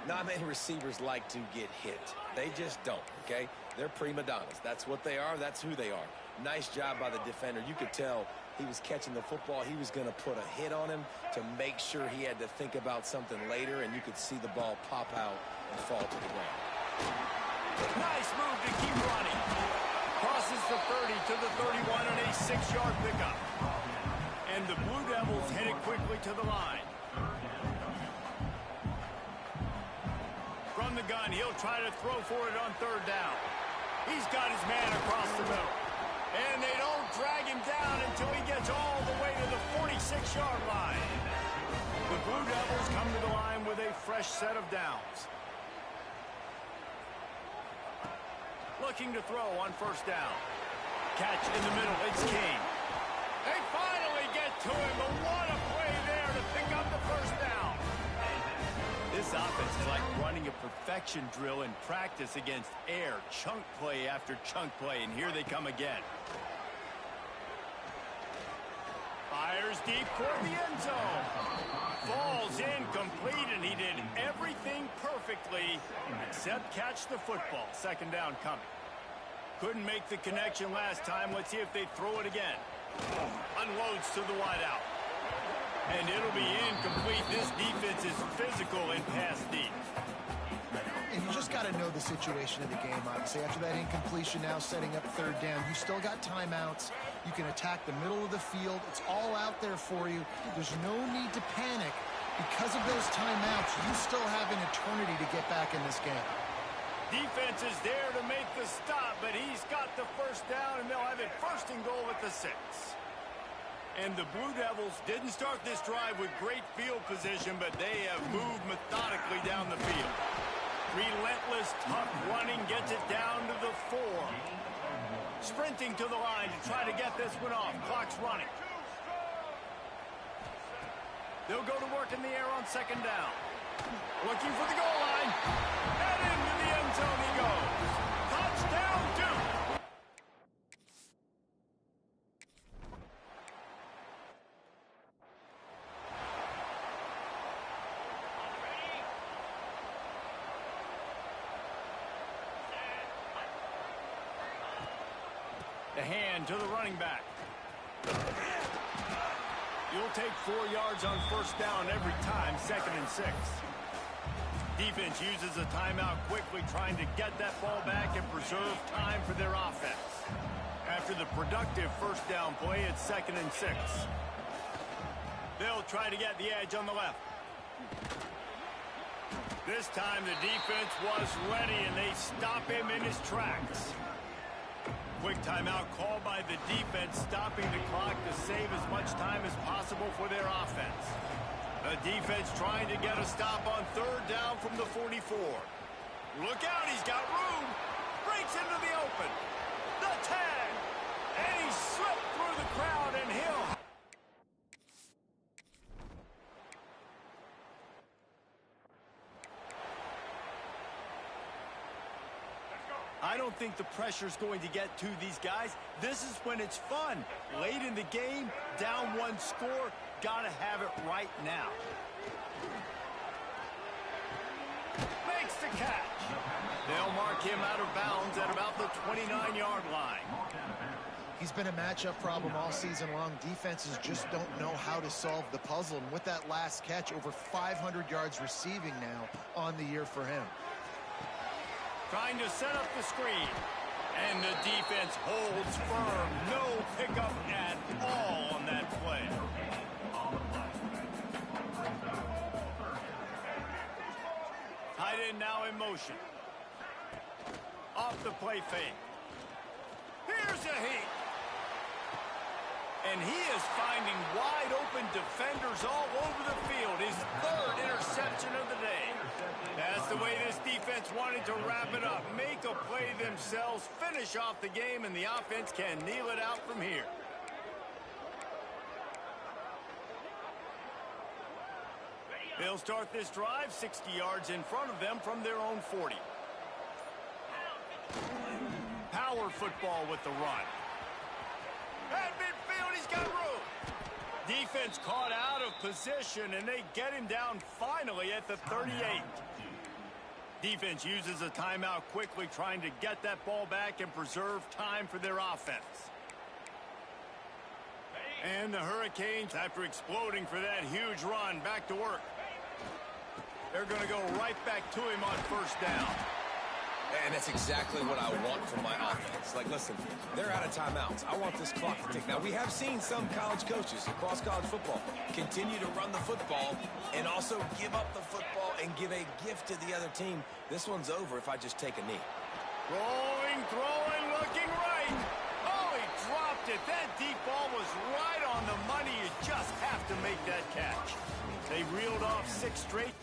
Speaker 3: Not many receivers like to get hit. They just don't, okay? They're prima donnas. That's what they are. That's who they are. Nice job by the defender. You could tell he was catching the football. He was going to put a hit on him to make sure he had to think about something later, and you could see the ball pop out and fall to the ground.
Speaker 1: Nice move to keep running. Crosses the 30 to the 31 and a 6-yard pickup. And the Blue Devils headed quickly to the line. From the gun, he'll try to throw for it on third down. He's got his man across the middle. And they don't drag him down until he gets all the way to the 46-yard line. The Blue Devils come to the line with a fresh set of downs. Looking to throw on first down. Catch in the middle, it's King. They finally get to him, but what a play there to pick up the first down. This offense is like running a perfection drill in practice against air. Chunk play after chunk play, and here they come again. Fires deep toward the end zone. Falls incomplete, and he did everything perfectly except catch the football. Second down coming. Couldn't make the connection last time. Let's see if they throw it again. Unloads to the wideout. And it'll be incomplete. This defense is physical and pass deep.
Speaker 2: And you just got to know the situation of the game, obviously. After that incompletion, now setting up third down, you still got timeouts. You can attack the middle of the field. It's all out there for you. There's no need to panic. Because of those timeouts, you still have an eternity to get back in this game.
Speaker 1: Defense is there to make the stop, but he's got the first down, and they'll have it first and goal at the 6. And the Blue Devils didn't start this drive with great field position, but they have moved methodically down the field. Relentless, tough running gets it down to the 4. Sprinting to the line to try to get this one off. Clock's running. They'll go to work in the air on second down. Looking for the goal line. And into the end zone he goes. Touchdown, Duke. The hand to the running back. You'll take 4 yards on first down every time, second and 6. Defense uses a timeout quickly, trying to get that ball back and preserve time for their offense. After the productive first down play, it's second and 6. They'll try to get the edge on the left. This time the defense was ready, and they stop him in his tracks. Quick timeout called by the defense, stopping the clock to save as much time as possible for their offense. The defense trying to get a stop on third down from the 44. Look out, he's got room. Breaks into the open. The tag. And he slipped through the crowd, and he'll... I don't think the pressure's going to get to these guys. This is when it's fun. Late in the game, down one score, gotta have it right now. Makes the catch. They'll mark him out of bounds at about the 29-yard line.
Speaker 2: He's been a matchup problem all season long. Defenses just don't know how to solve the puzzle. And with that last catch, over 500 yards receiving now on the year for him.
Speaker 1: Trying to set up the screen. And the defense holds firm. No pickup at all on that play. Tight end now in motion. Off the play fake. Here's a heat. And he is finding wide open defenders all over the field. His third interception of the day. That's the way this defense wanted to wrap it up. Make a play themselves, finish off the game, and the offense can kneel it out from here. They'll start this drive 60 yards in front of them from their own 40. Power football with the run. At midfield, he's got room. Defense caught out of position, and they get him down finally at the 38. Defense uses a timeout quickly, trying to get that ball back and preserve time for their offense. And the Hurricanes, after exploding for that huge run, back to work. They're going to go right back to him on first down.
Speaker 3: And that's exactly what I want from my offense. Like, listen, they're out of timeouts. I want this clock to tick. Now, we have seen some college coaches across college football continue to run the football and also give up the football and give a gift to the other team. This one's over if I just take a knee.
Speaker 1: Rolling, throwing, looking right. Oh, he dropped it. That deep ball was right on the money. You just have to make that catch. They reeled off 6 straight.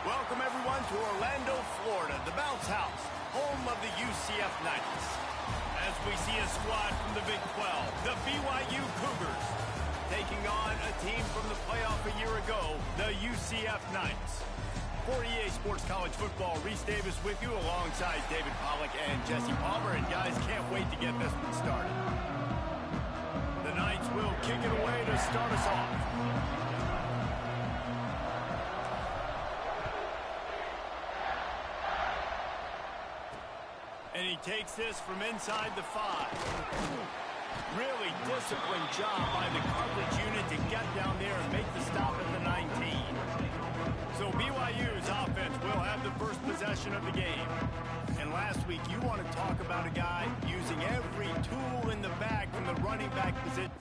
Speaker 1: Welcome, everyone, to Orlando, Florida, the bounce house, home of the UCF Knights. As we see a squad from the Big 12, the BYU Cougars, taking on a team from the playoff a year ago, the UCF Knights. For EA Sports College Football, Reese Davis with you alongside David Pollack and Jesse Palmer. And guys, can't wait to get this one started. The Knights will kick it away to start us off. And he takes this from inside the 5. Really disciplined job by the coverage unit to get down there and make the stop at the 19. So BYU's offense will have the first possession of the game. And last week, you want to talk about a guy using every tool in the bag from the running back position.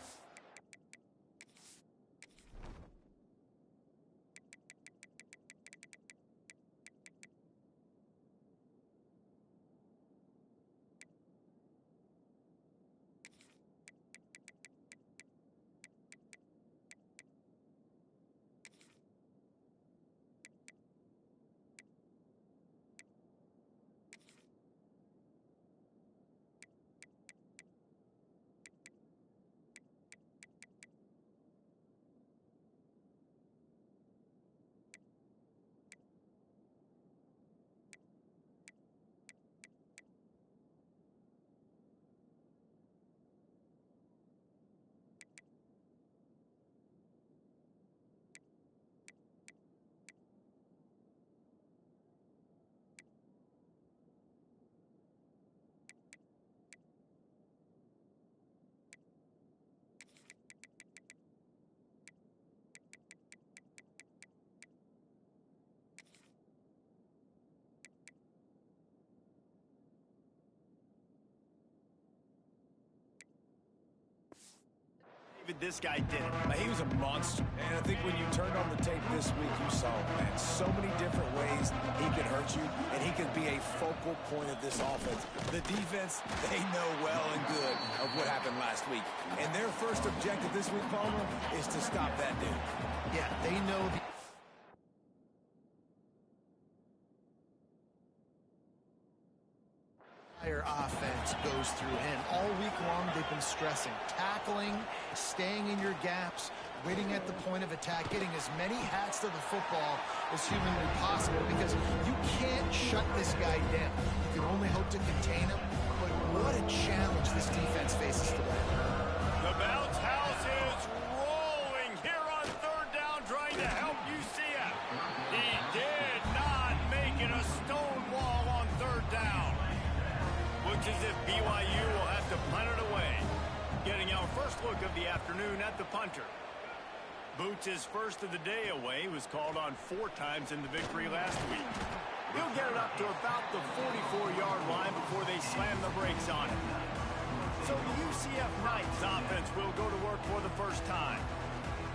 Speaker 1: This guy did it.
Speaker 8: He was a monster. And I think when you turned on the tape this week, you saw, man, so many different ways he can hurt you, and he can be a focal point of this offense. The defense, they know well and good of what happened last week. And their first objective this week, Palmer, is to stop that dude.
Speaker 2: Yeah, they know the entire offense goes through him. All week long, they've been stressing tackling, staying in your gaps, waiting at the point of attack, getting as many hats to the football as humanly possible, because you can't shut this guy down. You can only hope to contain him, but what a challenge this defense faces today.
Speaker 1: The bounce house is rolling here on third down, trying to help UCF. He did not make it a stone wall on third down. Looks as if BYU will have to punt it away. Getting our first look of the afternoon at the punter. Boots' first of the day away was called on 4 times in the victory last week. He'll get it up to about the 44-yard line before they slam the brakes on it. So the UCF Knights offense will go to work for the first time.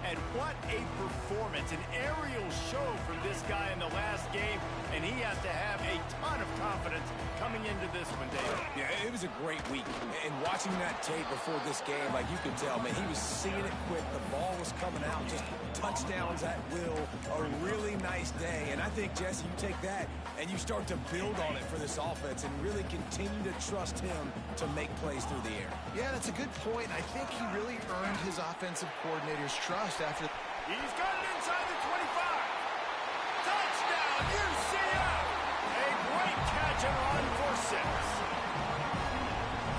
Speaker 1: And what a performance, an aerial show from this guy in the last game, and he has to have a ton of confidence coming into this one, David.
Speaker 8: Yeah, it was a great week. And watching that tape before this game, like you could tell, man, he was seeing it quick. The ball was coming out, just touchdowns at will. A really nice day. And I think, Jesse, you take that and you start to build on it for this offense and really continue to trust him to make plays through the air.
Speaker 2: Yeah, that's a good point. I think he really earned his offensive coordinator's trust after.
Speaker 1: He's got it inside the 25. Touchdown, UCF! A great catch and run for 6.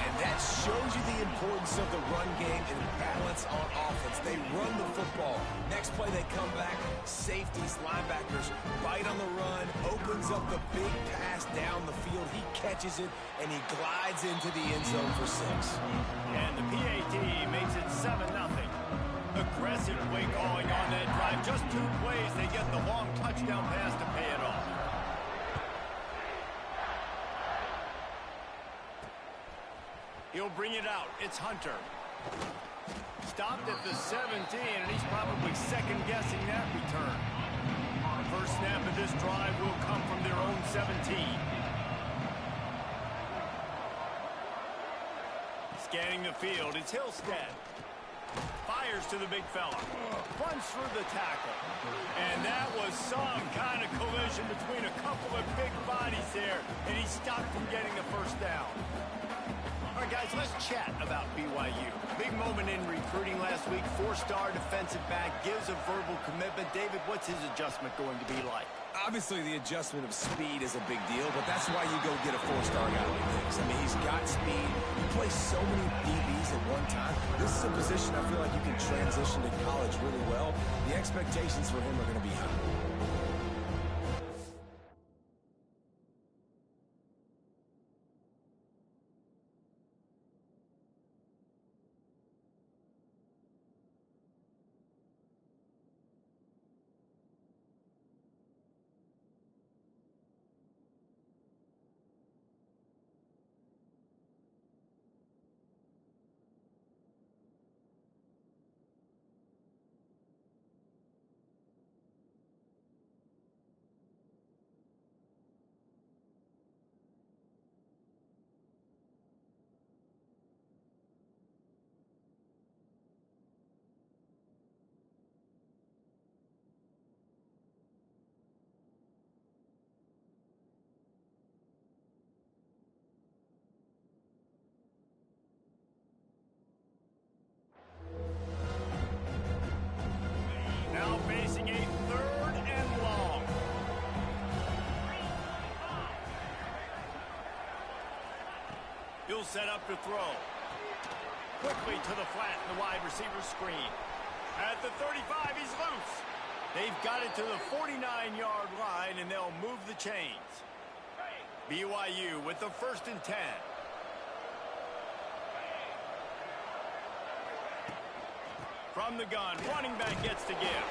Speaker 8: And that shows you the importance of the run game and balance on offense. They run the football. Next play, they come back. Safeties, linebackers, bite on the run, opens up the big pass down the field. He catches it, and he glides into the end zone for 6.
Speaker 1: And the calling on that drive. Just 2 plays, they get the long touchdown pass to pay it off. He'll bring it out. It's Hunter. Stopped at the 17, and he's probably second-guessing that return. First snap of this drive will come from their own 17. Scanning the field, it's Hillstead. Fires to the big fella. Runs through the tackle. And that was some kind of collision between a couple of big bodies there, and he stopped from getting the first down. All right, guys, let's chat about BYU. Big moment in recruiting last week. 4-star defensive back, gives a verbal commitment. David, what's his adjustment going to be like?
Speaker 8: Obviously, the adjustment of speed is a big deal, but that's why you go get a 4-star guy like this. I mean, he's got speed. He plays so many DBs at one time. This is a position I feel like you can transition to college really well. The expectations for him are going to be high.
Speaker 1: Now facing a 3rd and long. He'll set up to throw. Quickly to the flat in the wide receiver screen. At the 35, he's loose. They've got it to the 49-yard line, and they'll move the chains. BYU with the 1st and 10. From the gun, running back gets to give.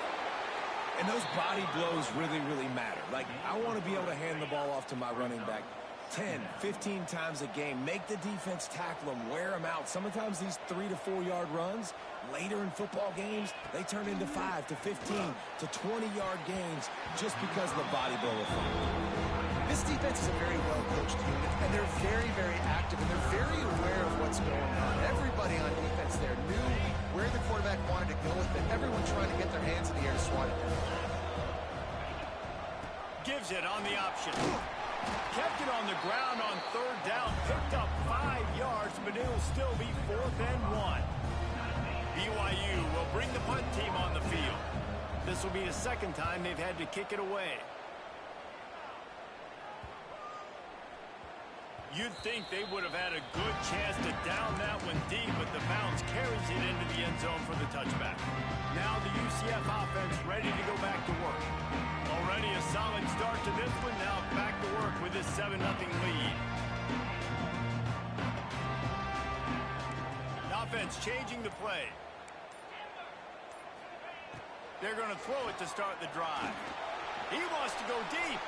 Speaker 8: And those body blows really, really matter. Like, I want to be able to hand the ball off to my running back 10, 15 times a game. Make the defense tackle them, wear them out. Sometimes these 3 to 4 yard runs, later in football games, they turn into 5 to 15 to 20-yard gains just because of the body blow effect.
Speaker 2: This defense is a very well-coached unit, and they're very, very active, and they're very aware of what's going on. Everybody on defense there knew where the quarterback wanted to go with it. Everyone trying to get their hands in the air to swat it.
Speaker 1: Gives it on the option. Kept it on the ground on 3rd down. Picked up 5 yards, but it'll still be 4th and 1. BYU will bring the punt team on the field. This will be the 2nd time they've had to kick it away. You'd think they would have had a good chance to down that one deep, but the bounce carries it into the end zone for the touchback. Now the UCF offense ready to go back to work. Already a solid start to this one. Now back to work with this 7-0 lead. The offense changing the play. They're going to throw it to start the drive. He wants to go deep.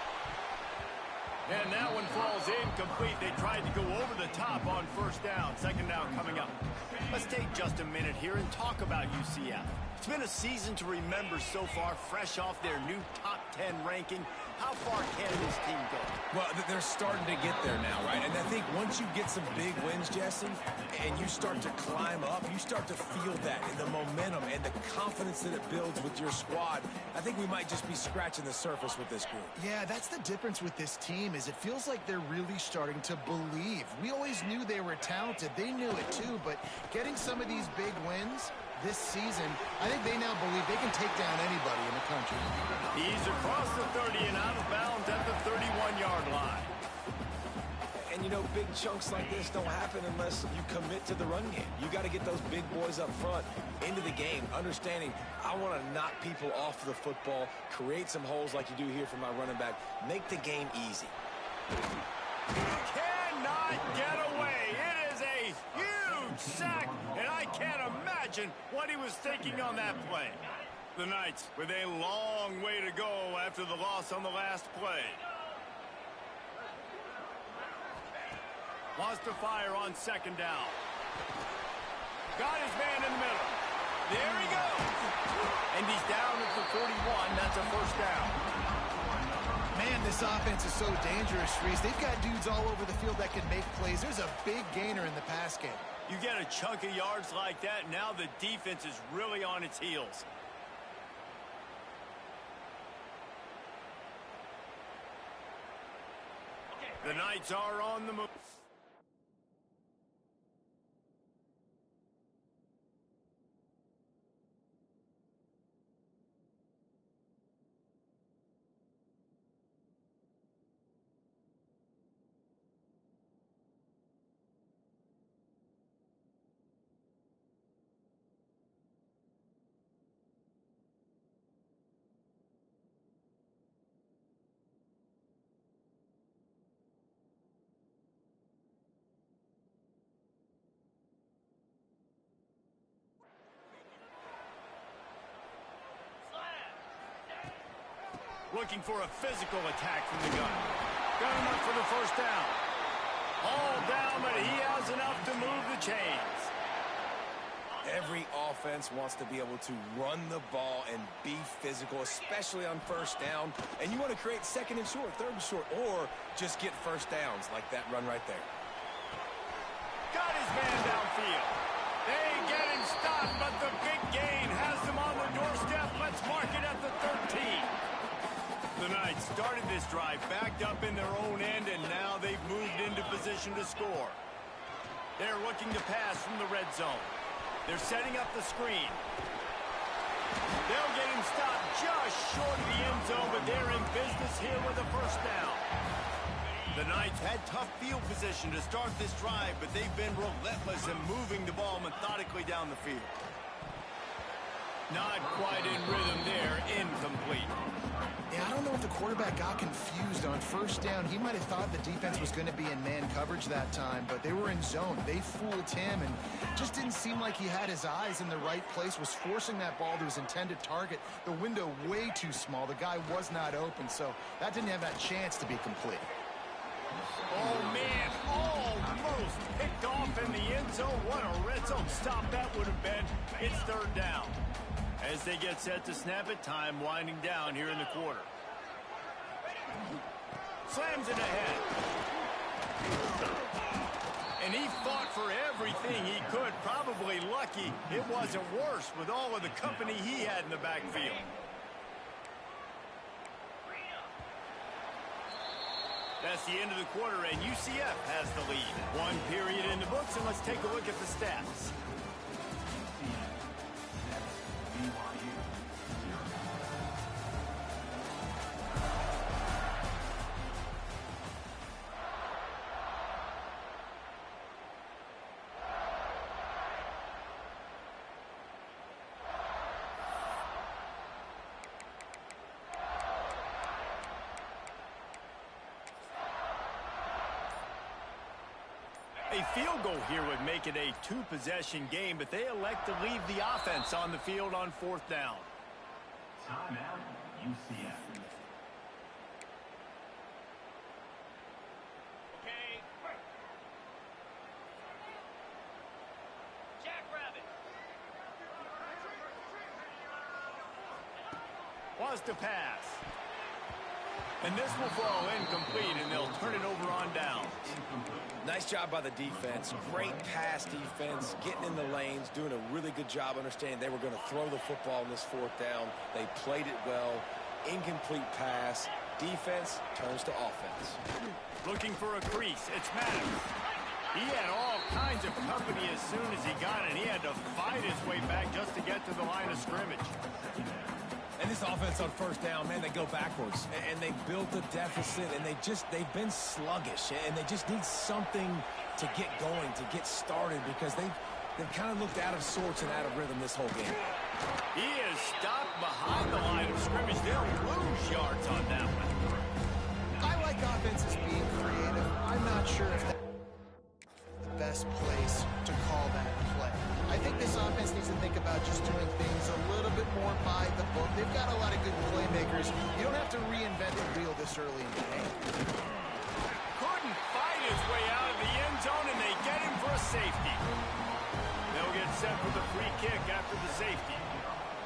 Speaker 1: And that one falls incomplete. They tried to go over the top on 1st down. 2nd down coming up. Let's take just a minute here and talk about UCF. It's been a season to remember so far, fresh off their new top 10 ranking. How far can this team go?
Speaker 8: Well, they're starting to get there now, right? And I think once you get some big wins, Jesse, and you start to climb up, you start to feel that and the momentum and the confidence that it builds with your squad. I think we might just be scratching the surface with this group.
Speaker 2: Yeah, that's the difference with this team is it feels like they're really starting to believe. We always knew they were talented. They knew it too, but getting some of these big wins this season, I think they now believe they can take down anybody in the country.
Speaker 1: He's across the 30 and out of bounds at the 31-yard line.
Speaker 8: And, you know, big chunks like this don't happen unless you commit to the run game. You got to get those big boys up front into the game, understanding I want to knock people off the football, create some holes like you do here for my running back, make the game easy.
Speaker 1: Cannot get away. It is a huge sack, and I can't imagine what he was thinking on that play. The Knights with a long way to go after the loss on the last play. Wants to fire on second down. Got his man in the middle. There he goes. And he's down at the 41. That's a first down.
Speaker 2: Man, this offense is so dangerous, Reese. They've got dudes all over the field that can make plays. There's a big gainer in the pass game.
Speaker 1: You get a chunk of yards like that, now the defense is really on its heels. The Knights are on the move. Looking for a physical attack from the gun. Got him up for the first down. All down, but he has enough to move the chains.
Speaker 3: Every offense wants to be able to run the ball and be physical, especially on first down. And you want to create second and short, third and short, or just get first downs like that run right there.
Speaker 1: Got his man downfield. They get him stopped, but the big gain has them on the doorstep. Let's mark it at the 13. The Knights started this drive backed up in their own end, and now they've moved into position to score. They're looking to pass from the red zone. They're setting up the screen. They'll get him stopped just short of the end zone, but they're in business here with a first down. The Knights had tough field position to start this drive, but they've been relentless in moving the ball methodically down the field. Not quite in rhythm there, incomplete.
Speaker 2: Yeah, I don't know if the quarterback got confused on first down. He might have thought the defense was going to be in man coverage that time, but they were in zone. They fooled him and just didn't seem like he had his eyes in the right place, was forcing that ball to his intended target. The window way too small. The guy was not open, so that didn't have that chance to be complete.
Speaker 1: Oh, man, almost picked off in the end zone. What a red zone stop that would have been. It's third down. As they get set to snap it, time winding down here in the quarter. Slams it ahead. And he fought for everything he could. Probably lucky it wasn't worse with all of the company he had in the backfield. That's the end of the quarter, and UCF has the lead. One period in the books, and let's take a look at the stats. A field goal here would make it a two-possession game, but they elect to leave the offense on the field on fourth down.
Speaker 7: Timeout, UCF.
Speaker 5: Okay. Jackrabbit.
Speaker 1: Wants to pass. And this will fall incomplete, and they'll turn it over on downs.
Speaker 3: Nice job by the defense. Great pass defense, getting in the lanes, doing a really good job understanding they were going to throw the football in this fourth down. They played it well. Incomplete pass. Defense turns to offense.
Speaker 1: Looking for a crease. It's Maddox. He had all kinds of company as soon as he got it. He had to fight his way back just to get to the line of scrimmage.
Speaker 8: And this offense on first down, man, they go backwards. And they built a deficit, and they've been sluggish. And they just need something to get going, to get started, because they've kind of looked out of sorts and out of rhythm this whole game.
Speaker 1: He is stopped behind the line of scrimmage. They'll lose yards on that one.
Speaker 2: I like offenses being creative. I'm not sure if that's the best place to call that play. I think this offense needs to think about just doing things a little bit more more by the book. They've got a lot of good playmakers. You don't have to reinvent the wheel this early in the game.
Speaker 1: Couldn't fight his way out of the end zone, and they get him for a safety. They'll get set for the free kick after the safety.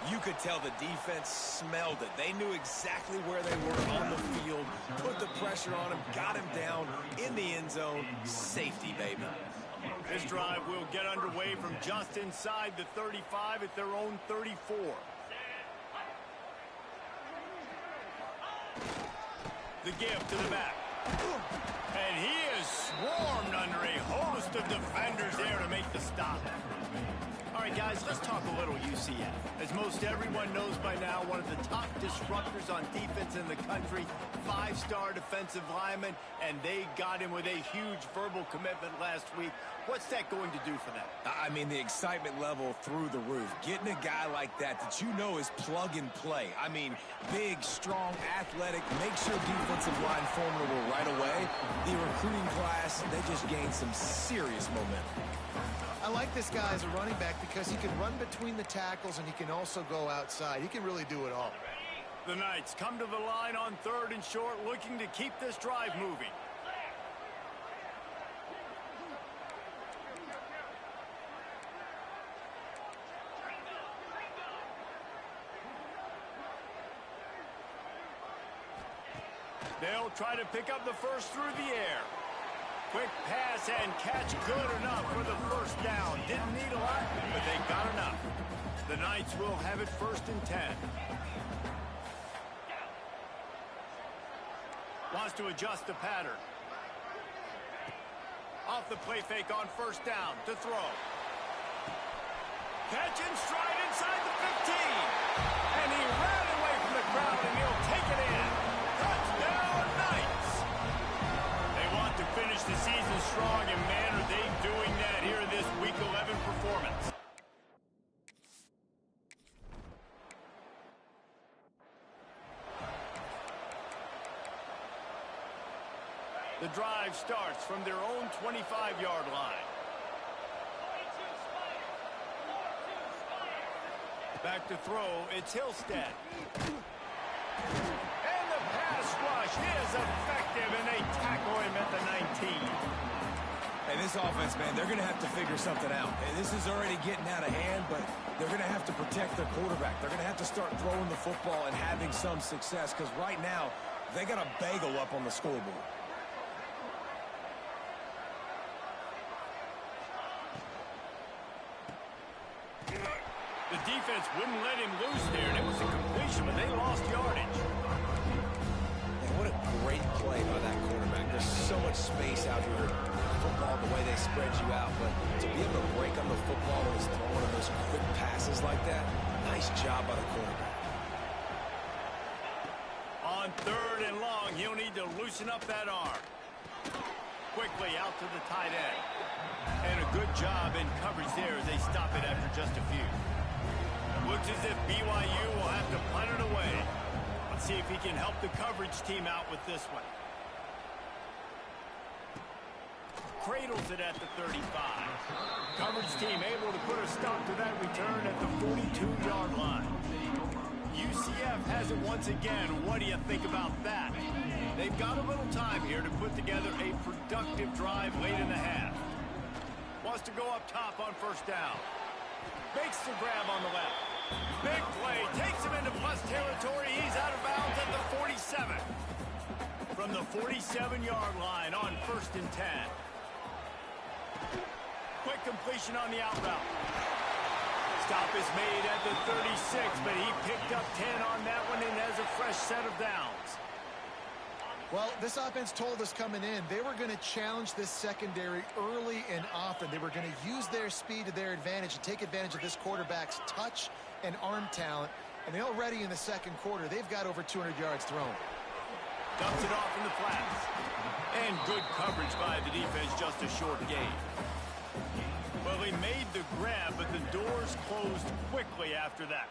Speaker 3: You could tell the defense smelled it. They knew exactly where they were on the field, put the pressure on him, got him down in the end zone. Safety, baby.
Speaker 1: This drive will get underway from just inside the 35 at their own 34. The give to the back. And he is swarmed under a host of defenders there to make the stop. All right, guys, let's talk a little UCF. As most everyone knows by now, one of the top disruptors on defense in the country, 5-star defensive lineman, and they got him with a huge verbal commitment last week. What's that going to do for them?
Speaker 8: I mean, the excitement level through the roof. Getting a guy like that you know is plug and play. I mean, big, strong, athletic, makes your defensive line formidable right away. The recruiting class, they just gained some serious momentum.
Speaker 2: I like this guy as a running back because he can run between the tackles and he can also go outside. He can really do it all.
Speaker 1: The Knights come to the line on 3rd and short, looking to keep this drive moving. They'll try to pick up the first through the air. Quick pass and catch good enough for the first down. Didn't need a lot, but they got enough. The Knights will have it 1st and 10. Wants to adjust the pattern. Off the play fake on 1st down to throw. Catch and stride inside the 15. And he ran away from the crowd, and he'll take it in. Touchdown, Knights! They want to finish the season strong, and man, are they doing that here in this Week 11 performance. The drive starts from their own 25-yard line. Back to throw, it's Hillstead. And the pass rush is effective, and they tackle him at the 19.
Speaker 8: Hey, this offense, man, they're going to have to figure something out. Hey, this is already getting out of hand, but they're going to have to protect their quarterback. They're going to have to start throwing the football and having some success, because right now, they got a bagel up on the scoreboard.
Speaker 1: The defense wouldn't let him loose there, and it was a completion, but they lost yardage.
Speaker 3: Man, what a great play by that quarterback. There's so much space out here in football, the way they spread you out, but to be able to break on the football and throw one of those quick passes like that, nice job by the quarterback.
Speaker 1: On 3rd and long, he'll need to loosen up that arm. Quickly out to the tight end. And a good job in coverage there as they stop it after just a few. Looks as if BYU will have to punt it away. Let's see if he can help the coverage team out with this one. Cradles it at the 35. Coverage team able to put a stop to that return at the 42-yard line. UCF has it once again. What do you think about that? They've got a little time here to put together a productive drive late in the half. Wants to go up top on 1st down. Makes the grab on the left. Big play. Takes him into plus territory. He's out of bounds at the 47. From the 47-yard line on 1st and 10. Quick completion on the out route. Stop is made at the 36, but he picked up 10 on that one and has a fresh set of downs.
Speaker 2: Well, this offense told us coming in they were going to challenge this secondary early and often. They were going to use their speed to their advantage and take advantage of this quarterback's touch and arm talent. And already in the 2nd quarter, they've got over 200 yards thrown.
Speaker 1: Dumps it off in the flats. And good coverage by the defense, just a short gain. Well, they made the grab, but the doors closed quickly after that.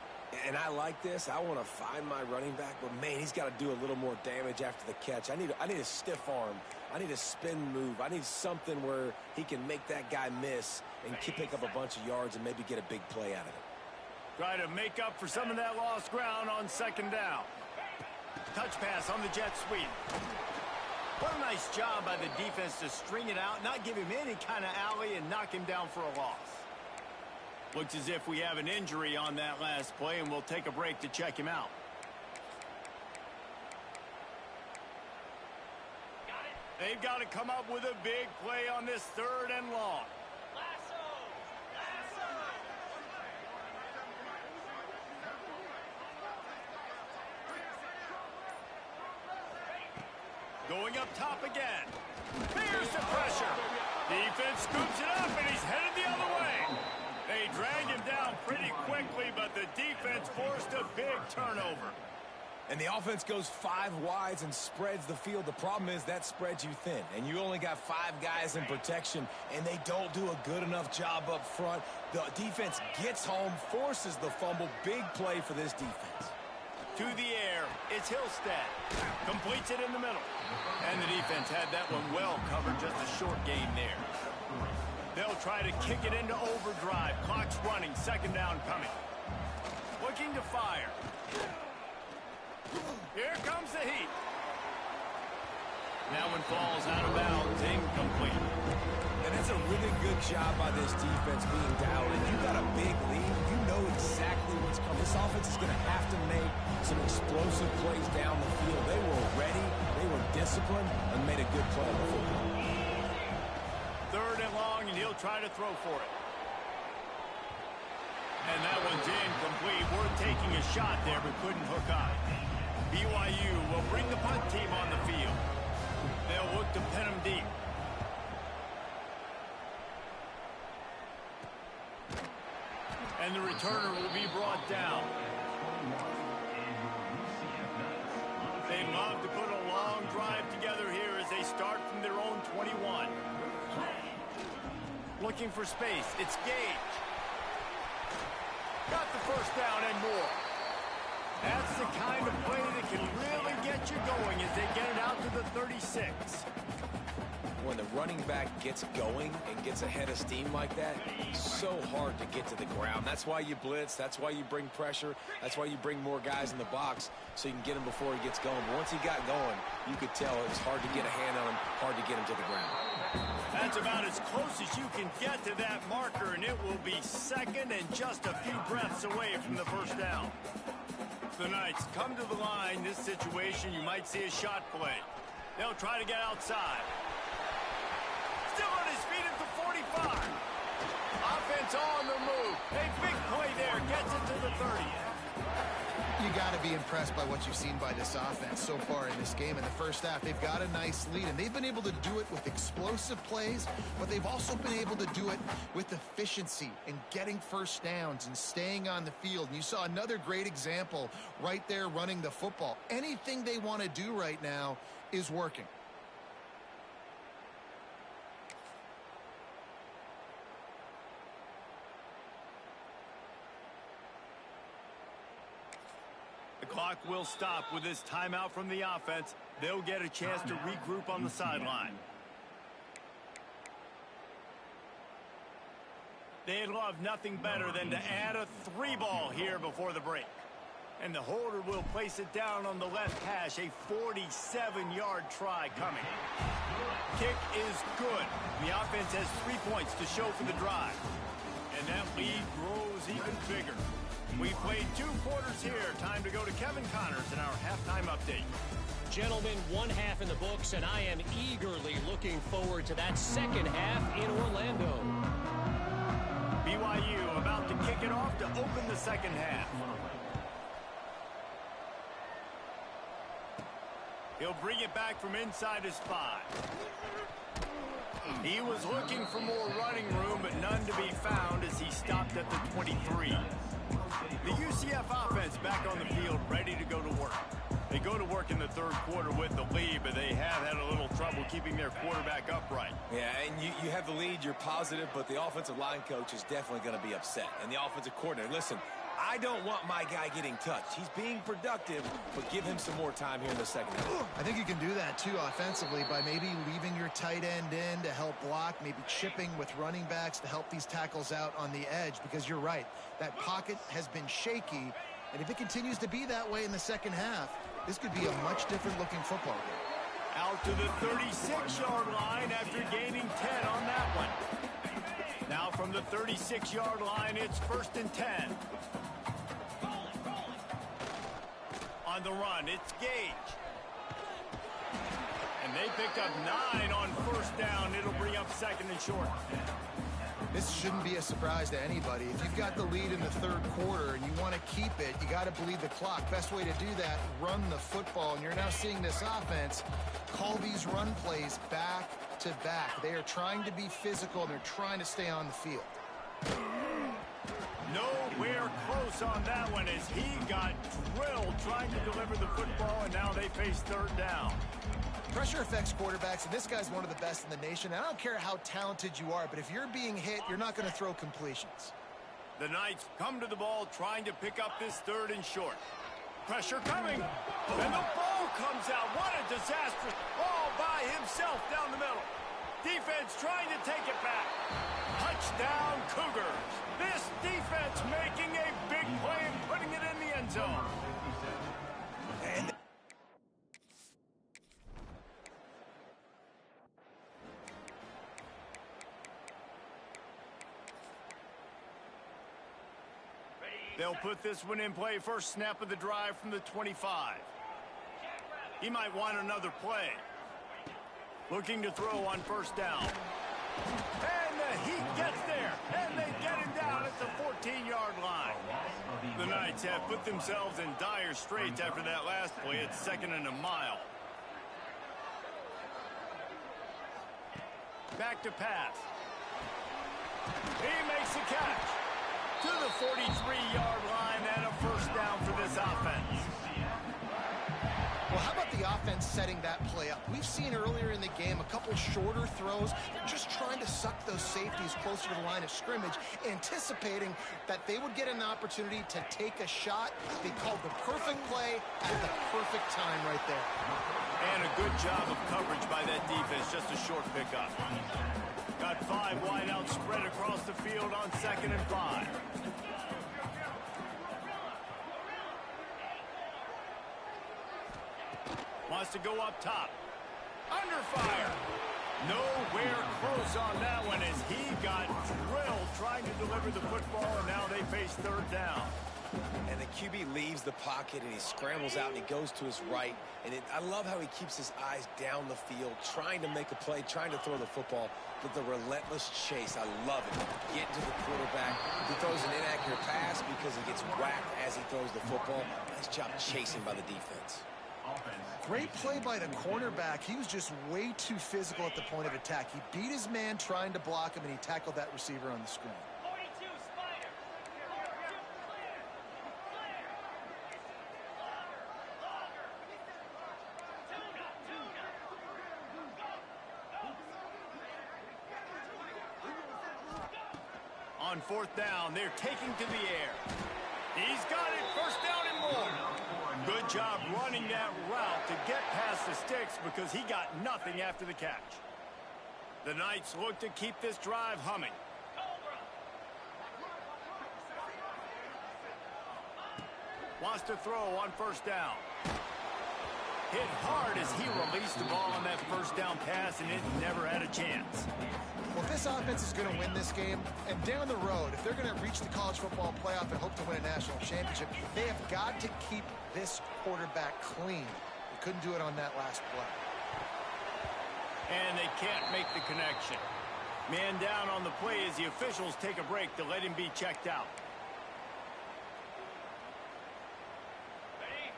Speaker 3: And I like this. I want to find my running back, but man, he's got to do a little more damage after the catch. I need a stiff arm. I need a spin move. I need something where he can make that guy miss and pick up a bunch of yards and maybe get a big play out of it.
Speaker 1: Try to make up for some of that lost ground on second down. Touch pass on the jet sweep. What a nice job by the defense to string it out, not give him any kind of alley, and knock him down for a loss. Looks as if we have an injury on that last play, and we'll take a break to check him out. They've got to come up with a big play on this 3rd and long. Going up top again. There's the pressure. Defense scoops it up, and he's headed the other way. They drag him down pretty quickly, but the defense forced a big turnover.
Speaker 8: And the offense goes 5 wides and spreads the field. The problem is that spreads you thin, and you only got 5 guys in protection, and they don't do a good enough job up front. The defense gets home, forces the fumble. Big play for this defense.
Speaker 1: To the air, it's Hillstead. Completes it in the middle. And the defense had that one well covered, just a short gain there. They'll try to kick it into overdrive. Clock's running, second down coming. Looking to fire. Here comes the heat. That one falls out of bounds, incomplete.
Speaker 8: And that's a really good job by this defense being dialed in. You got a big lead. You know exactly what's coming. This offense is going to have to make some explosive plays down the field. They were ready, they were disciplined, and made a good play on the football.
Speaker 1: 3rd and long, and he'll try to throw for it. And that one's incomplete. Worth taking a shot there, but couldn't hook up. BYU will bring the punt team on the field. They'll look to pin him deep. And the returner will be brought down. They'd love to put a long drive together here as they start from their own 21. Looking for space. It's Gage. Got the first down and more. That's the kind of play that can really get you going as they get it out to the 36.
Speaker 8: When the running back gets going and gets ahead of steam like that, it's so hard to get to the ground. That's why you blitz. That's why you bring pressure. That's why you bring more guys in the box so you can get him before he gets going. But once he got going, you could tell it was hard to get a hand on him, hard to get him to the ground.
Speaker 1: That's about as close as you can get to that marker, and it will be second and just a few breaths away from the first down. The Knights come to the line. This situation, you might see a shot play. They'll try to get outside. Still on his feet at the 45. Offense on the move. A big play there. Gets it to the 30.
Speaker 2: You got to be impressed by what you've seen by this offense so far in this game. In the first half, they've got a nice lead, and they've been able to do it with explosive plays, but they've also been able to do it with efficiency and getting first downs and staying on the field. And you saw another great example right there running the football. Anything they want to do right now is working.
Speaker 1: The clock will stop with this timeout from the offense. They'll get a chance to regroup on the sideline. They'd love nothing better than to add a 3-ball here before the break. And the holder will place it down on the left hash. A 47-yard try coming. Kick is good. The offense has 3 points to show for the drive. And that lead grows even bigger. We played 2 quarters here. Time to go to Kevin Connors in our halftime update.
Speaker 6: Gentlemen, 1 half in the books, and I am eagerly looking forward to that second half in Orlando.
Speaker 1: BYU about to kick it off to open the second half. He'll bring it back from inside his 5. He was looking for more running room, but none to be found as he stopped at the 23. The UCF offense back on the field, ready to go to work. They They go to work in the third quarter with the lead, but they have had a little trouble keeping their quarterback upright.
Speaker 3: Yeah, and you have the lead, you're positive, but the offensive line coach is definitely going to be upset. And the offensive coordinator, listen, I don't want my guy getting touched. He's being productive, but give him some more time here in the second half.
Speaker 2: I think you can do that, too, offensively, by maybe leaving your tight end in to help block, maybe chipping with running backs to help these tackles out on the edge, because you're right. That pocket has been shaky, and if it continues to be that way in the second half, this could be a much different-looking football game.
Speaker 1: Out to the 36-yard line after gaining 10 on that one. Now from the 36-yard line, it's 1st and 10. On the run, it's Gage. And they pick up 9 on 1st down. It'll bring up 2nd and short.
Speaker 2: This shouldn't be a surprise to anybody. If you've got the lead in the third quarter and you want to keep it, you got to bleed the clock. Best way to do that, run the football. And you're now seeing this offense call these run plays back to back. They are trying to be physical, and they're trying to stay on the field.
Speaker 1: Nowhere close on that one as he got drilled trying to deliver the football, and now they face 3rd down.
Speaker 2: Pressure affects quarterbacks, and this guy's one of the best in the nation. I don't care how talented you are, but if you're being hit, you're not going to throw completions.
Speaker 1: The Knights come to the ball trying to pick up this 3rd and short. Pressure coming, and the ball comes out. What a disastrous ball by himself down the middle. Defense trying to take it back. Touchdown, Cougars. This defense making a big play and putting it in the end zone. And they'll put this one in play. First snap of the drive from the 25. He might want another play. Looking to throw on 1st down. And he gets there. And they get him down at the 14-yard line. The Knights have put themselves in dire straits after that last play. It's 2nd and a mile. Back to pass. He makes the catch. To the 43-yard line and a 1st down for this offense.
Speaker 2: Well, how about the offense setting that play up? We've seen earlier in the game a couple shorter throws. They're just trying to suck those safeties closer to the line of scrimmage, anticipating that they would get an opportunity to take a shot. They called the perfect play at the perfect time right there.
Speaker 1: And a good job of coverage by that defense, just a short pickup. Got 5 wideouts spread across the field on 2nd and 5. Wants to go up top. Under fire. Nowhere close on that one as he got drilled trying to deliver the football, and now they face 3rd down.
Speaker 3: And the QB leaves the pocket, and he scrambles out, and he goes to his right. And I love how he keeps his eyes down the field, trying to make a play, trying to throw the football, but the relentless chase, I love it. Getting to the quarterback. He throws an inaccurate pass because he gets whacked as he throws the football. Nice job chasing by the defense.
Speaker 2: Great play by the cornerback. He was just way too physical at the point of attack. He beat his man trying to block him, and he tackled that receiver on the screen.
Speaker 5: 42, Spider.
Speaker 1: On 4th down, they're taking to the air. He's got it. 1st down and more. Good job running that route to get past the sticks because he got nothing after the catch. The Knights look to keep this drive humming. Wants to throw on 1st down. Hit hard as he released the ball on that 1st down pass, and it never had a chance.
Speaker 2: Well, if this offense is going to win this game, and down the road, if they're going to reach the college football playoff and hope to win a national championship, they have got to keep this quarterback clean. They couldn't do it on that last play.
Speaker 1: And they can't make the connection. Man down on the play as the officials take a break to let him be checked out.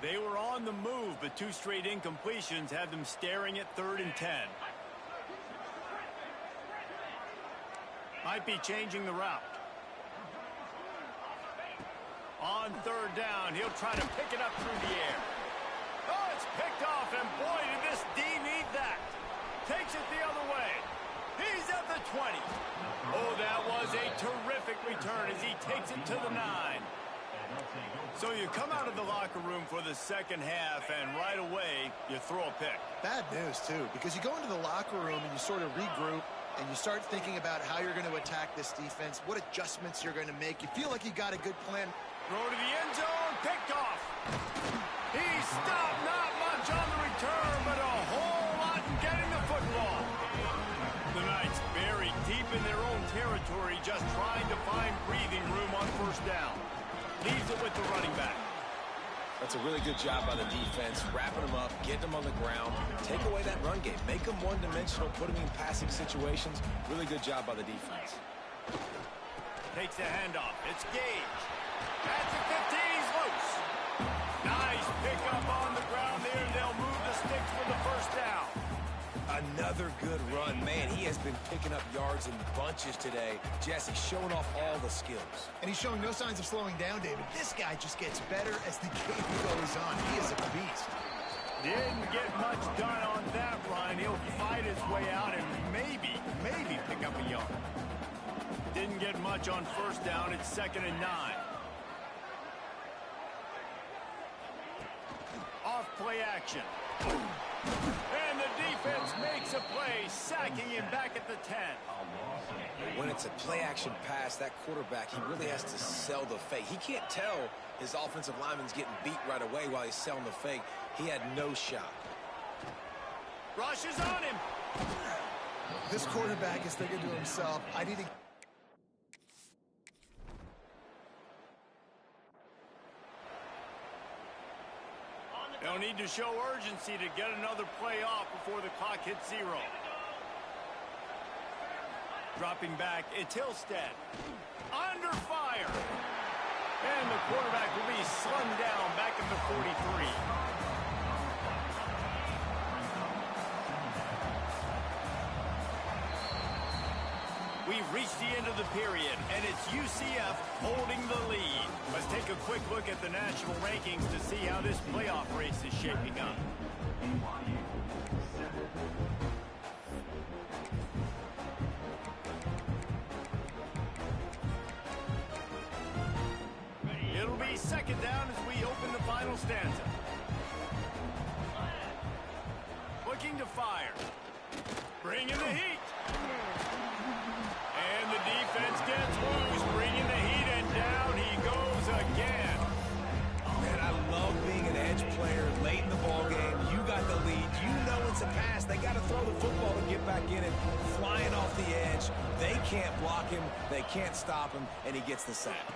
Speaker 1: They were on the move, but 2 straight incompletions had them staring at 3rd and 10. Might be changing the route. On 3rd down, he'll try to pick it up through the air. Oh, it's picked off, and boy, did this D need that. Takes it the other way. He's at the 20. Oh, that was a terrific return as he takes it to the 9. So you come out of the locker room for the second half, and right away, you throw a pick.
Speaker 2: Bad news, too, because you go into the locker room and you sort of regroup, and you start thinking about how you're going to attack this defense, what adjustments you're going to make. You feel like you got a good plan.
Speaker 1: Throw to the end zone, picked off. He stopped, not much on the return, but a whole lot in getting the football. The Knights buried deep in their own territory, just trying to find breathing room on first down. Leaves it with the running back.
Speaker 3: That's a really good job by the defense, wrapping them up, getting them on the ground, take away that run game, make them one-dimensional, put them in passing situations. Really good job by the defense.
Speaker 1: Takes the handoff. It's Gage. At the 15, he's loose. Nice pickup on the ground there. They'll move the sticks for the first down.
Speaker 3: Another good run. Man, he has been picking up yards in bunches today. Jesse showing off all the skills.
Speaker 2: And he's showing no signs of slowing down, David. This guy just gets better as the game goes on. He is a beast.
Speaker 1: Didn't get much done on that run. He'll fight his way out and maybe pick up a yard. Didn't get much on first down. It's 2nd and 9. Off play action. And the defense makes a play, sacking him back at the 10.
Speaker 3: When it's a play-action pass, that quarterback, he really has to sell the fake. He can't tell his offensive lineman's getting beat right away while he's selling the fake. He had no shot.
Speaker 1: Rush is on him.
Speaker 2: This quarterback is thinking to himself, I need to...
Speaker 1: They'll need to show urgency to get another play off before the clock hits 0. Dropping back, it's Hillstead. Under fire. And the quarterback will be slung down back at the 43. We've reached the end of the period, and it's UCF holding the lead. Let's take a quick look at the national rankings to see how this playoff race is shaping up. It'll be 2nd down as we open the final stanza. Looking to fire. Bringing the heat. And the defense gets loose, bringing the heat, and down he goes again.
Speaker 3: Man, I love being an edge player late in the ball game. You got the lead. You know it's a pass. They got to throw the football to get back in it. Flying off the edge. They can't block him. They can't stop him, and he gets the sack.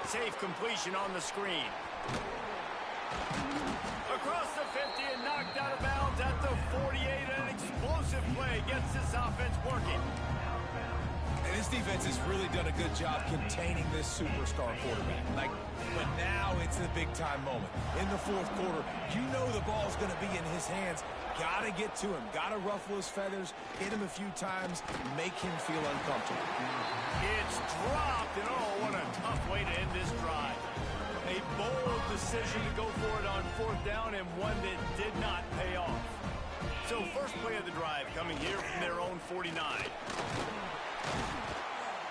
Speaker 1: Safe completion on the screen. Across the 50 and knocked out of bounds at the 48. An explosive play gets this offense working.
Speaker 3: And this defense has really done a good job containing this superstar quarterback. But now it's the big-time moment. In the 4th quarter, you know the ball's going to be in his hands. Got to get to him. Got to ruffle his feathers, hit him a few times, make him feel uncomfortable.
Speaker 1: It's dropped, and oh, what a tough way to end this drive. A bold decision to go for it on 4th down, and one that did not pay off. So first play of the drive coming here from their own 49.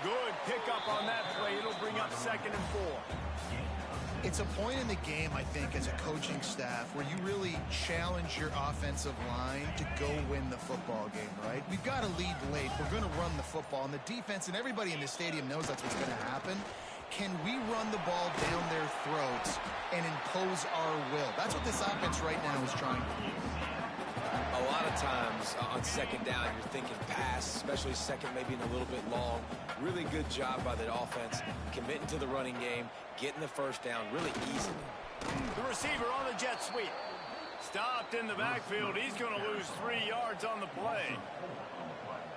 Speaker 1: Good pickup on that play. It'll bring up 2nd and 4.
Speaker 2: It's a point in the game, I think, as a coaching staff where you really challenge your offensive line to go win the football game, right? We've got to lead late. We're going to run the football, and the defense and everybody in the stadium knows that's what's going to happen. Can we run the ball down their throats and impose our will? That's what this offense right now is trying to do.
Speaker 3: A lot of times on 2nd down, you're thinking pass, especially 2nd, maybe in a little bit long. Really good job by the offense, committing to the running game, getting the first down really easily.
Speaker 1: The receiver on the jet sweep. Stopped in the backfield. He's going to lose 3 yards on the play.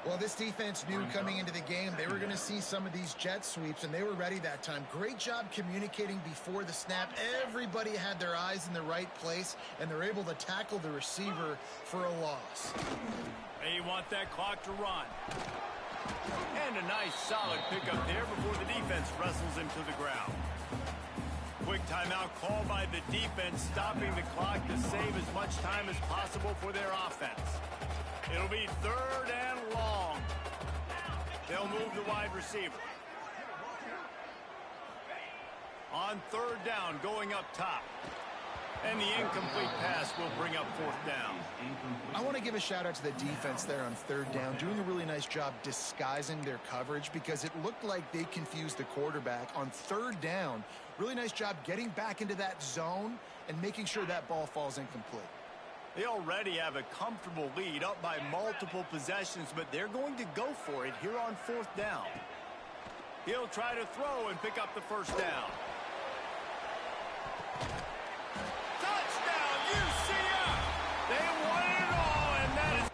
Speaker 2: Well, this defense knew coming into the game they were going to see some of these jet sweeps, and they were ready that time. Great job communicating before the snap. Everybody had their eyes in the right place, and they're able to tackle the receiver for a loss.
Speaker 1: They want that clock to run. And a nice solid pickup there before the defense wrestles him to the ground. quick timeout called by the defense, stopping the clock to save as much time as possible for their offense. It'll be 3rd and long. They'll move the wide receiver. On 3rd down, going up top. And the incomplete pass will bring up 4th down.
Speaker 2: I want to give a shout out to the defense there on 3rd down, doing a really nice job disguising their coverage because it looked like they confused the quarterback on 3rd down. Really nice job getting back into that zone and making sure that ball falls incomplete.
Speaker 1: They already have a comfortable lead up by multiple possessions, but they're going to go for it here on 4th down. He'll try to throw and pick up the 1st down. Touchdown, UCF! They won it all, and that is...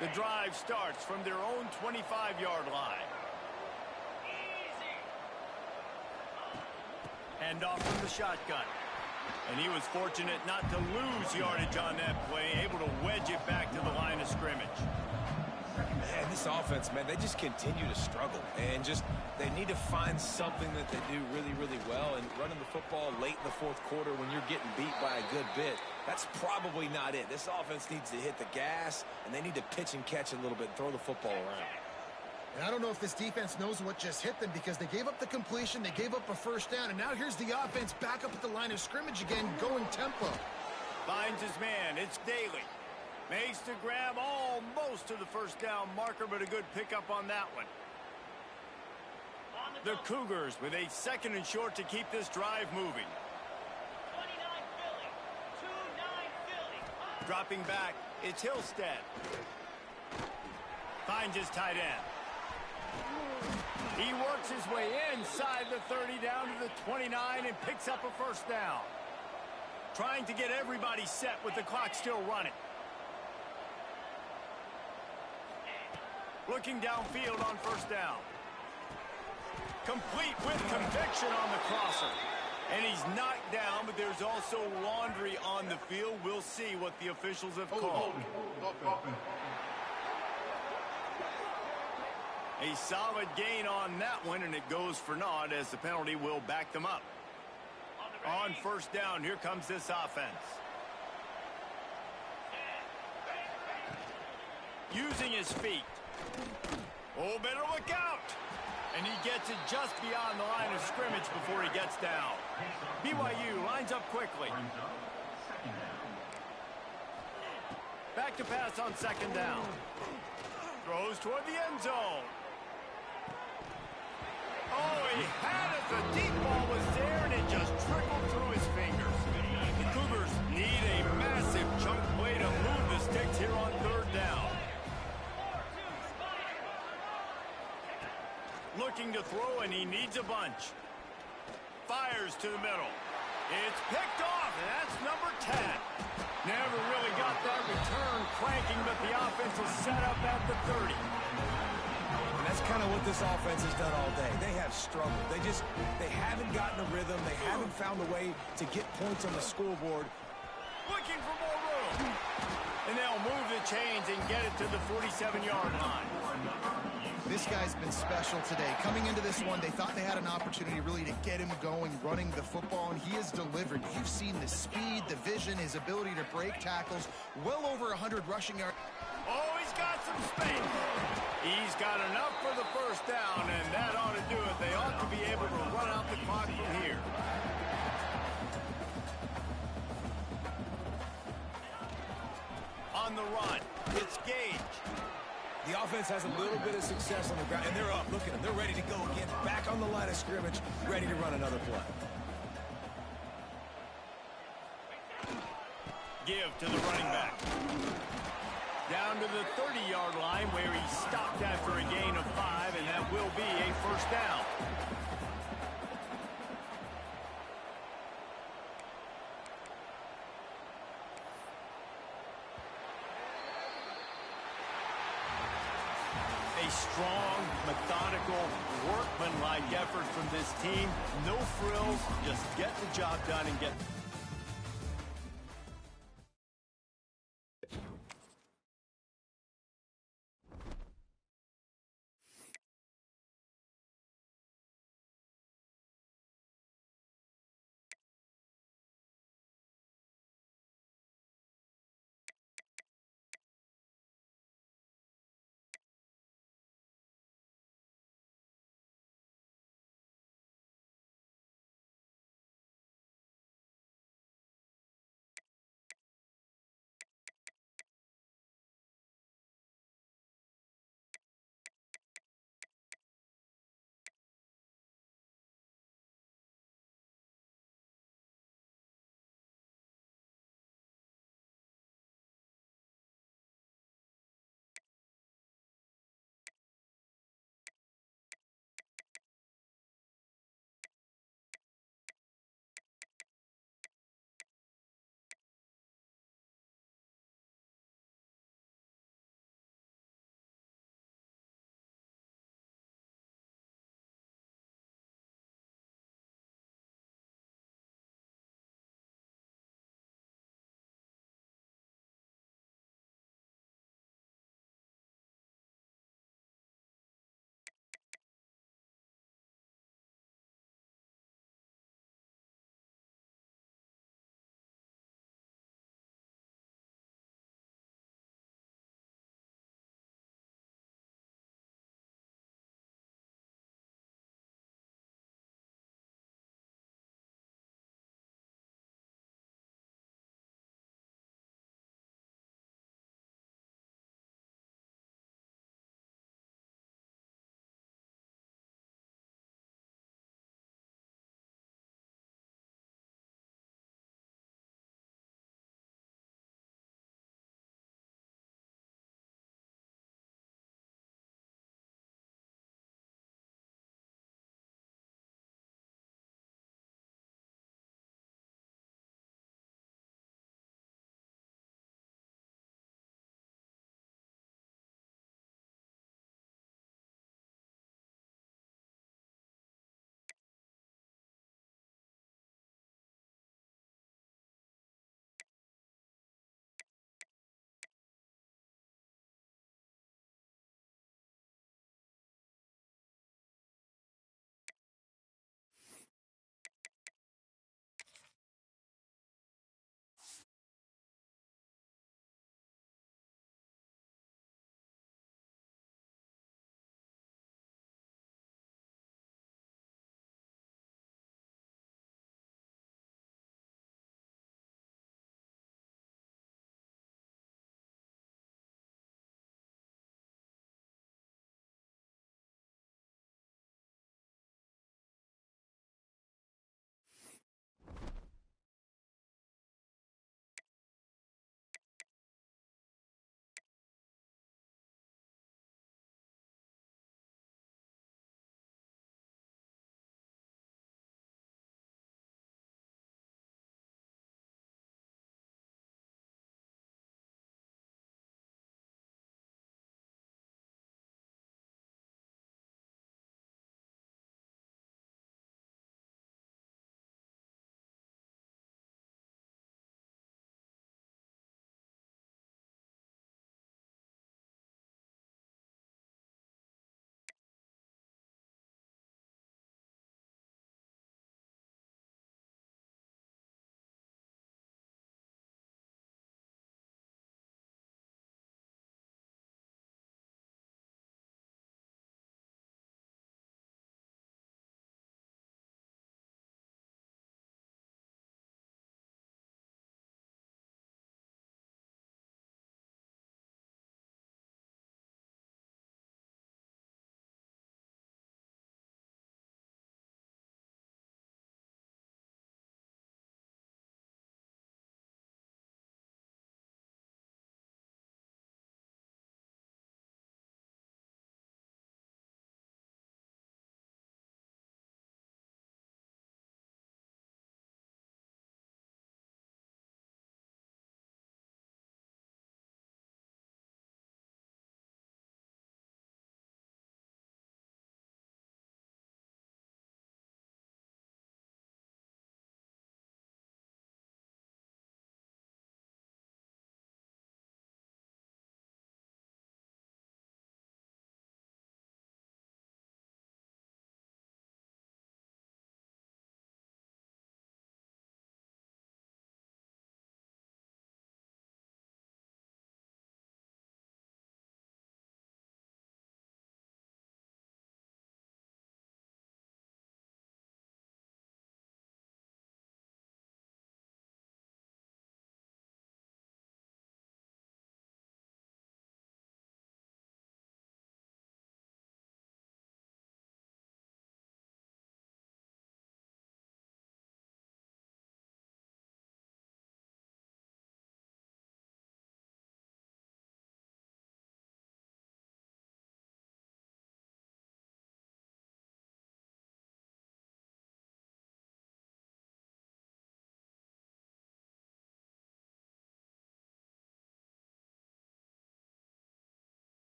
Speaker 1: The drive starts from their own 25-yard line. Handoff from the shotgun. And he was fortunate not to lose yardage on that play, able to wedge it back to the line of scrimmage.
Speaker 3: Man, this offense, man, they just continue to struggle. And they need to find something that they do really, really well. And running the football late in the 4th quarter when you're getting beat by a good bit, that's probably not it. This offense needs to hit the gas, and they need to pitch and catch a little bit and throw the football around.
Speaker 2: And I don't know if this defense knows what just hit them because they gave up the completion, they gave up a 1st down, and now here's the offense back up at the line of scrimmage again, going tempo.
Speaker 1: Finds his man. It's Daly. Makes the grab almost to the 1st down marker, but a good pickup on that one. The Cougars with a 2nd and short to keep this drive moving.
Speaker 5: 29 Philly. 2-9 Philly.
Speaker 1: Dropping back, it's Hillstead. Finds his tight end. He works his way inside the 30 down to the 29 and picks up a 1st down. Trying to get everybody set with the clock still running. Looking downfield on 1st down. Complete with conviction on the crosser. And he's knocked down, but there's also laundry on the field. We'll see what the officials have called. A solid gain on that one, and it goes for naught as the penalty will back them up. On 1st down, here comes this offense. Using his feet. Oh, better look out! And he gets it just beyond the line of scrimmage before he gets down. BYU lines up quickly. Back to pass on 2nd down. Throws toward the end zone. Oh, he had it. The deep ball was there, and it just trickled through his fingers. The Cougars need a massive chunk play to move the sticks here on 3rd down. Looking to throw, and he needs a bunch. Fires to the middle. It's picked off, and that's number 10. Never really got that return cranking, but the offense is set up at the 30.
Speaker 8: And that's kind of what this offense has done all day. They have struggled. They haven't gotten a rhythm. They haven't found a way to get points on the scoreboard.
Speaker 1: Looking for more room. And they'll move the chains and get it to the 47-yard line.
Speaker 2: This guy's been special today. Coming into this one, they thought they had an opportunity really to get him going, running the football, and he has delivered. You've seen the speed, the vision, his ability to break tackles, well over 100 rushing yards.
Speaker 1: Oh, he's got some space. He's got enough for the 1st down, and that ought to do it. They ought to be able to run out the clock from here. On the run, it's Gage.
Speaker 8: The offense has a little bit of success on the ground, and they're up. Look at them. They're ready to go again. Back on the line of scrimmage, ready to run another play.
Speaker 1: Give to the running back. Down to the 30-yard line where he stopped after a gain of 5, and that will be a 1st down. A strong, methodical, workmanlike effort from this team. No frills, just get the job done and get...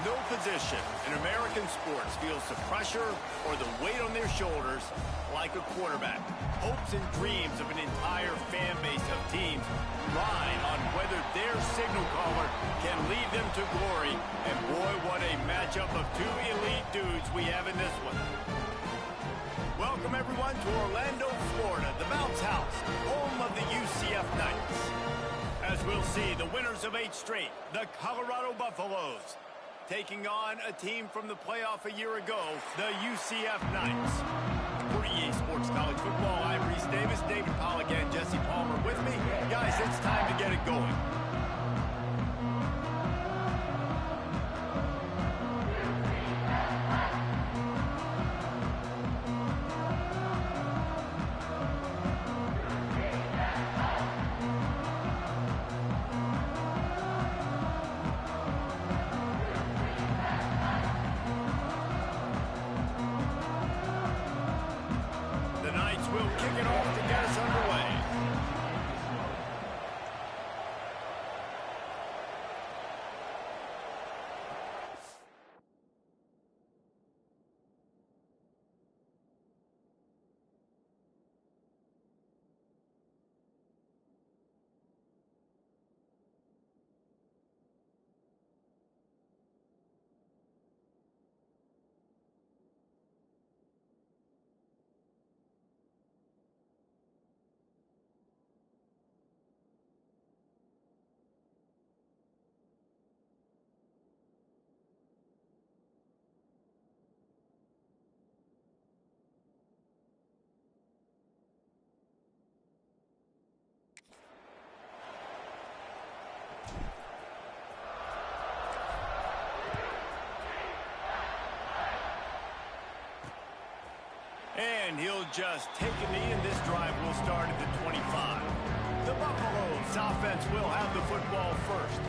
Speaker 1: No position in American sports feels the pressure or the weight on their shoulders like a quarterback. Hopes and dreams of an entire fan base of teams ride on whether their signal caller can lead them to glory. And boy, what a matchup of two elite dudes we have in this one. Welcome, everyone, to Orlando, Florida, the Bounce House, home of the UCF Knights. As we'll see, the winners of 8 straight, the Colorado Buffaloes, taking on a team from the playoff a year ago, the UCF Knights. For EA Sports College Football, I'm Reese Davis, David Pollack, and Jesse Palmer with me. Guys, it's time to get it going. And he'll just take a knee, and this drive will start at the 25. The Buffaloes offense will have the football first.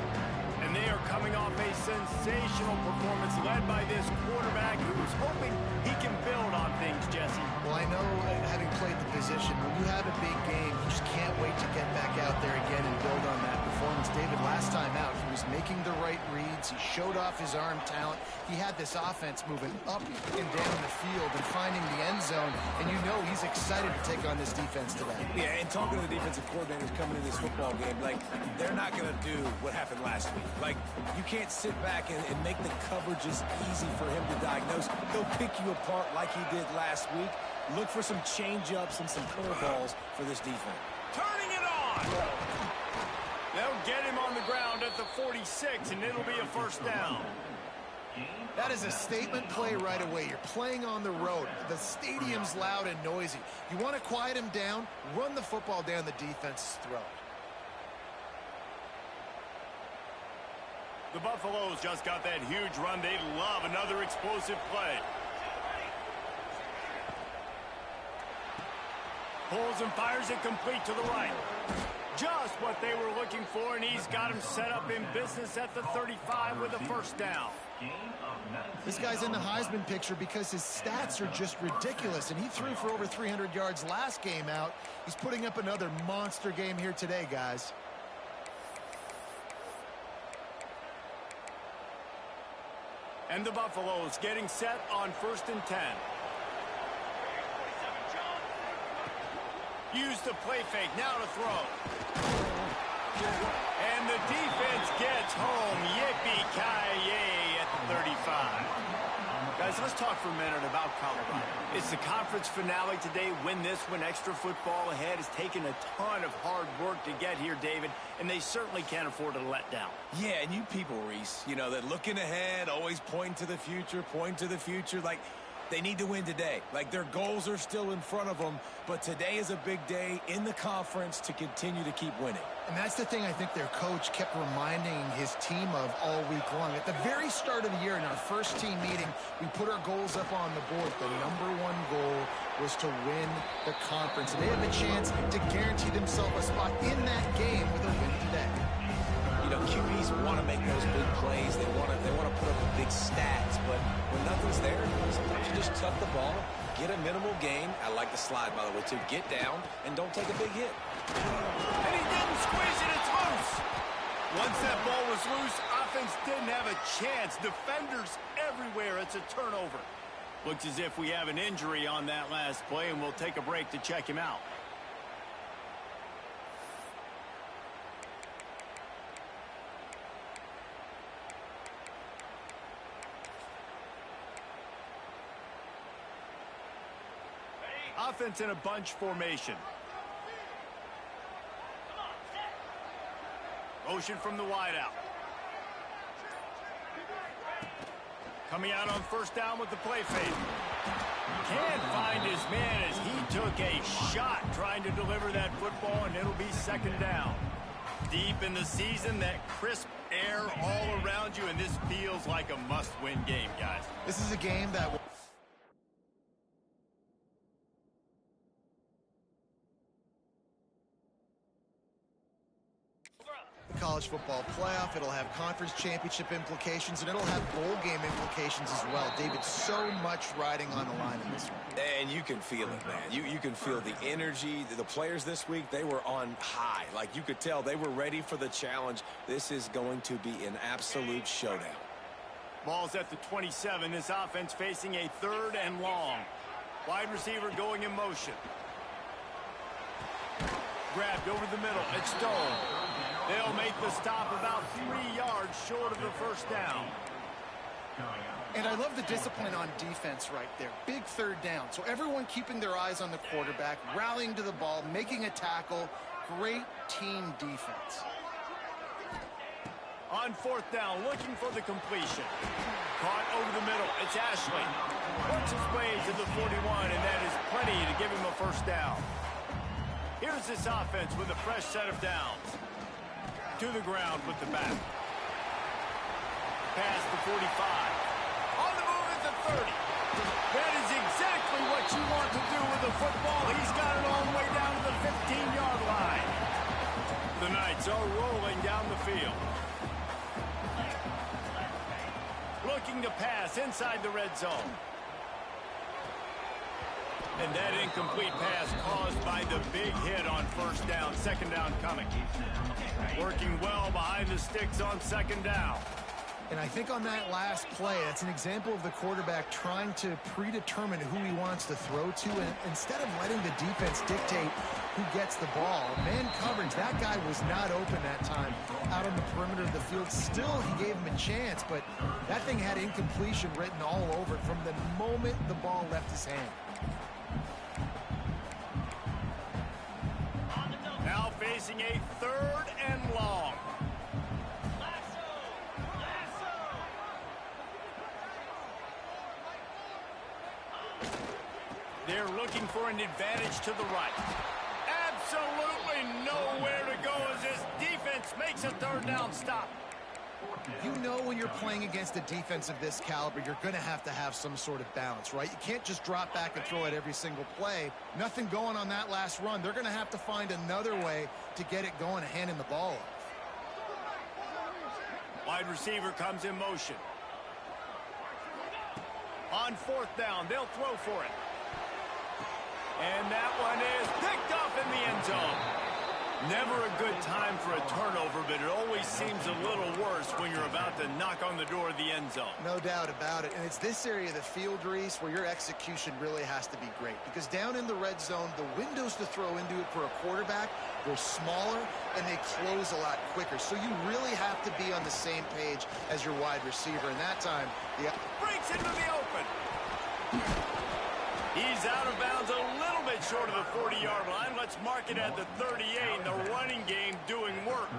Speaker 1: And they are coming off a sensational performance led by this quarterback who's hoping he can build on things, Jesse.
Speaker 2: Well, I know, having played the position, when you have a big game, you just can't wait to get back out there again and build on that performance. David, last time out, he was making the right reads. He showed off his arm talent. He had this offense moving up and down the field and finding the end zone. And you know he's excited to take on this defense today.
Speaker 8: Yeah, and talking to the defensive coordinators coming into this football game, like, they're not going to do what happened last week. Like, you can't sit back and make the coverages easy for him to diagnose. He'll pick you apart like he did last week. Look for some change-ups and some curveballs for this defense.
Speaker 1: Turning it on! They'll get him on the ground at the 46, and it'll be a first down.
Speaker 2: That is a statement play right away. You're playing on the road. The stadium's loud and noisy. You want to quiet him down, run the football down the defense's throat.
Speaker 1: The Buffaloes just got that huge run. They love another explosive play. Pulls and fires it complete to the right. Just what they were looking for, and he's got him set up in business at the 35 with a first down.
Speaker 2: This guy's in the Heisman picture because his stats are just ridiculous, and he threw for over 300 yards last game out. He's putting up another monster game here today, guys.
Speaker 1: And the Buffaloes getting set on 1st and 10. Use the play fake, now to throw. And the defense gets home. Yippee-ki-yay at the 35. Guys, let's talk for a minute about Colorado. It's the conference finale today. Win this one. Extra football ahead. Has taken a ton of hard work to get here, David, and they certainly can't afford to let down.
Speaker 8: Yeah, and you people, Reese, you know, that looking ahead, always point to the future, like, they need to win today. Like, their goals are still in front of them, but today is a big day in the conference to continue to keep winning.
Speaker 2: And that's the thing I think their coach kept reminding his team of all week long. At the very start of the year in our first team meeting, we put our goals up on the board. The #1 goal was to win the conference. And they have a chance to guarantee themselves a spot in that game with a win today.
Speaker 8: You know, QBs want to make those big plays. They want to put up the big stats, but when nothing's there, sometimes you just tuck the ball, get a minimal gain. I like the slide, by the way, too. Get down and don't take a big hit.
Speaker 1: And he didn't squeeze it. It's loose. Once that ball was loose, offense didn't have a chance. Defenders everywhere. It's a turnover. Looks as if we have an injury on that last play, and we'll take a break to check him out. Offense in a bunch formation. Motion from the wideout. Coming out on first down with the play fake. Can't find his man as he took a shot trying to deliver that football, and it'll be second down. Deep in the season, that crisp air all around you, and this feels like a must-win game, guys.
Speaker 2: This is a game that... college football playoff. It'll have conference championship implications, and it'll have bowl game implications as well. David, so much riding on the line in this one.
Speaker 3: And you can feel it, man. You can feel the energy. The players this week, they were on high. Like, you could tell they were ready for the challenge. This is going to be an absolute showdown.
Speaker 1: Ball's at the 27. This offense facing a 3rd and long. Wide receiver going in motion. Grabbed over the middle. It's Stone. They'll make the stop about 3 yards short of the first down.
Speaker 2: And I love the discipline on defense right there. Big 3rd down. So everyone keeping their eyes on the quarterback, rallying to the ball, making a tackle. Great team defense.
Speaker 1: On 4th down, looking for the completion. Caught over the middle. It's Ashley. Works his way to the 41, and that is plenty to give him a first down. Here's this offense with a fresh set of downs. To the ground with the back. Past the 45. On the move at the 30. That is exactly what you want to do with the football. He's got it all the way down to the 15-yard line. The Knights are rolling down the field. Looking to pass inside the red zone. And that incomplete pass caused by the big hit on first down. Second down coming. Working well behind the sticks on second down.
Speaker 2: And I think on that last play, that's an example of the quarterback trying to predetermine who he wants to throw to, and instead of letting the defense dictate who gets the ball. Man coverage, that guy was not open that time out on the perimeter of the field. Still, he gave him a chance, but that thing had incompletion written all over it from the moment the ball left his hand.
Speaker 1: Now facing a 3rd and long. They're looking for an advantage to the right. Absolutely nowhere to go as this defense makes a 3rd down stop.
Speaker 2: You know when you're playing against a defense of this caliber, you're going to have some sort of balance, right? You can't just drop back and throw it every single play. Nothing going on that last run. They're going to have to find another way to get it going and handing the ball off.
Speaker 1: Wide receiver comes in motion. On 4th down, they'll throw for it. And that one is picked up in the end zone. Never a good time for a turnover, but it always seems a little worse when you're about to knock on the door of the end zone.
Speaker 2: No doubt about it. And it's this area of the field, Reese, where your execution really has to be great. Because down in the red zone, the windows to throw into it for a quarterback, they're smaller and they close a lot quicker. So you really have to be on the same page as your wide receiver. And that time,
Speaker 1: breaks into the open. He's out of bounds a little bit short of the 40-yard line. Let's mark it at the 38. The running game doing work.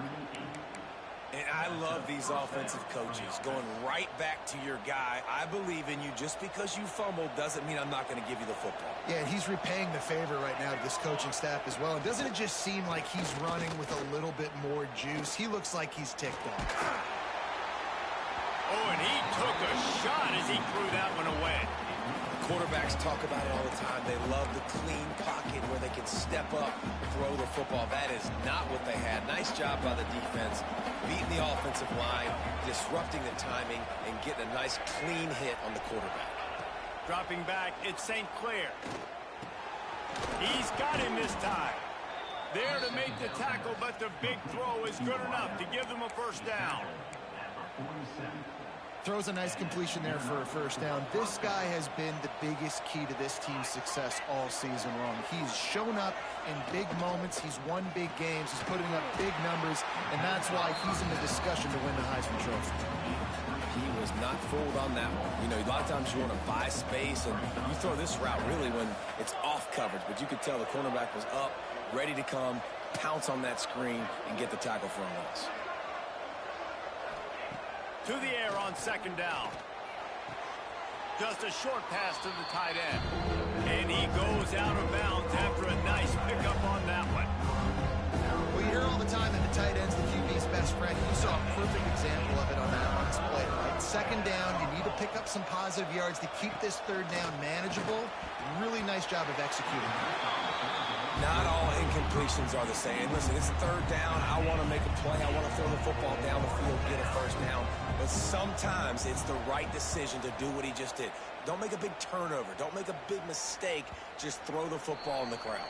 Speaker 3: And I love these offensive coaches going right back to your guy. I believe in you. Just because you fumbled doesn't mean I'm not going to give you the football.
Speaker 2: Yeah, and he's repaying the favor right now to this coaching staff as well. And doesn't it just seem like he's running with a little bit more juice? He looks like he's ticked off.
Speaker 1: Oh, and he took a shot as he threw that one away.
Speaker 3: Quarterbacks talk about it all the time. They love the clean pocket where they can step up, throw the football. That is not what they had. Nice job by the defense, beating the offensive line, disrupting the timing, and getting a nice clean hit on the quarterback.
Speaker 1: Dropping back, it's St. Clair. He's got him this time. There to make the tackle, but the big throw is good enough to give them a first down.
Speaker 2: Throws a nice completion there for a first down. This guy has been the biggest key to this team's success all season long. He's shown up in big moments. He's won big games. He's putting up big numbers, and that's why he's in the discussion to win the Heisman Trophy.
Speaker 3: He was not fooled on that one. You know, a lot of times you want to buy space, and you throw this route really when it's off coverage, but you could tell the cornerback was up, ready to come, pounce on that screen, and get the tackle for a loss.
Speaker 1: To the air on second down. Just a short pass to the tight end. And he goes out of bounds after a nice pickup on that one.
Speaker 2: Well, you hear all the time that the tight end's the QB's best friend. You saw a perfect example of it on that play, right? Second down, you need to pick up some positive yards to keep this third down manageable. Really nice job of executing.
Speaker 3: Not all incompletions are the same. Listen, it's third down. I want to make a play. I want to throw the football down the field, get a first down. But sometimes it's the right decision to do what he just did. Don't make a big turnover. Don't make a big mistake. Just throw the football in the crowd.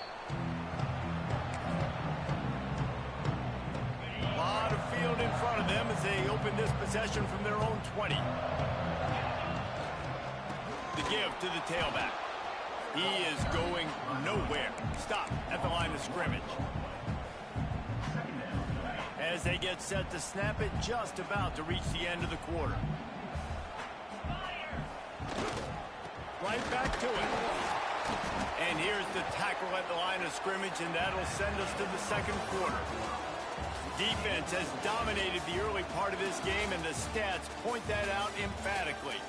Speaker 1: A lot of field in front of them as they open this possession from their own 20. The give to the tailback. He is going nowhere. Stop at the line of scrimmage. As they get set to snap it, just about to reach the end of the quarter. Right back to it. And here's the tackle at the line of scrimmage, and that'll send us to the second quarter. Defense has dominated the early part of this game, and the stats point that out emphatically.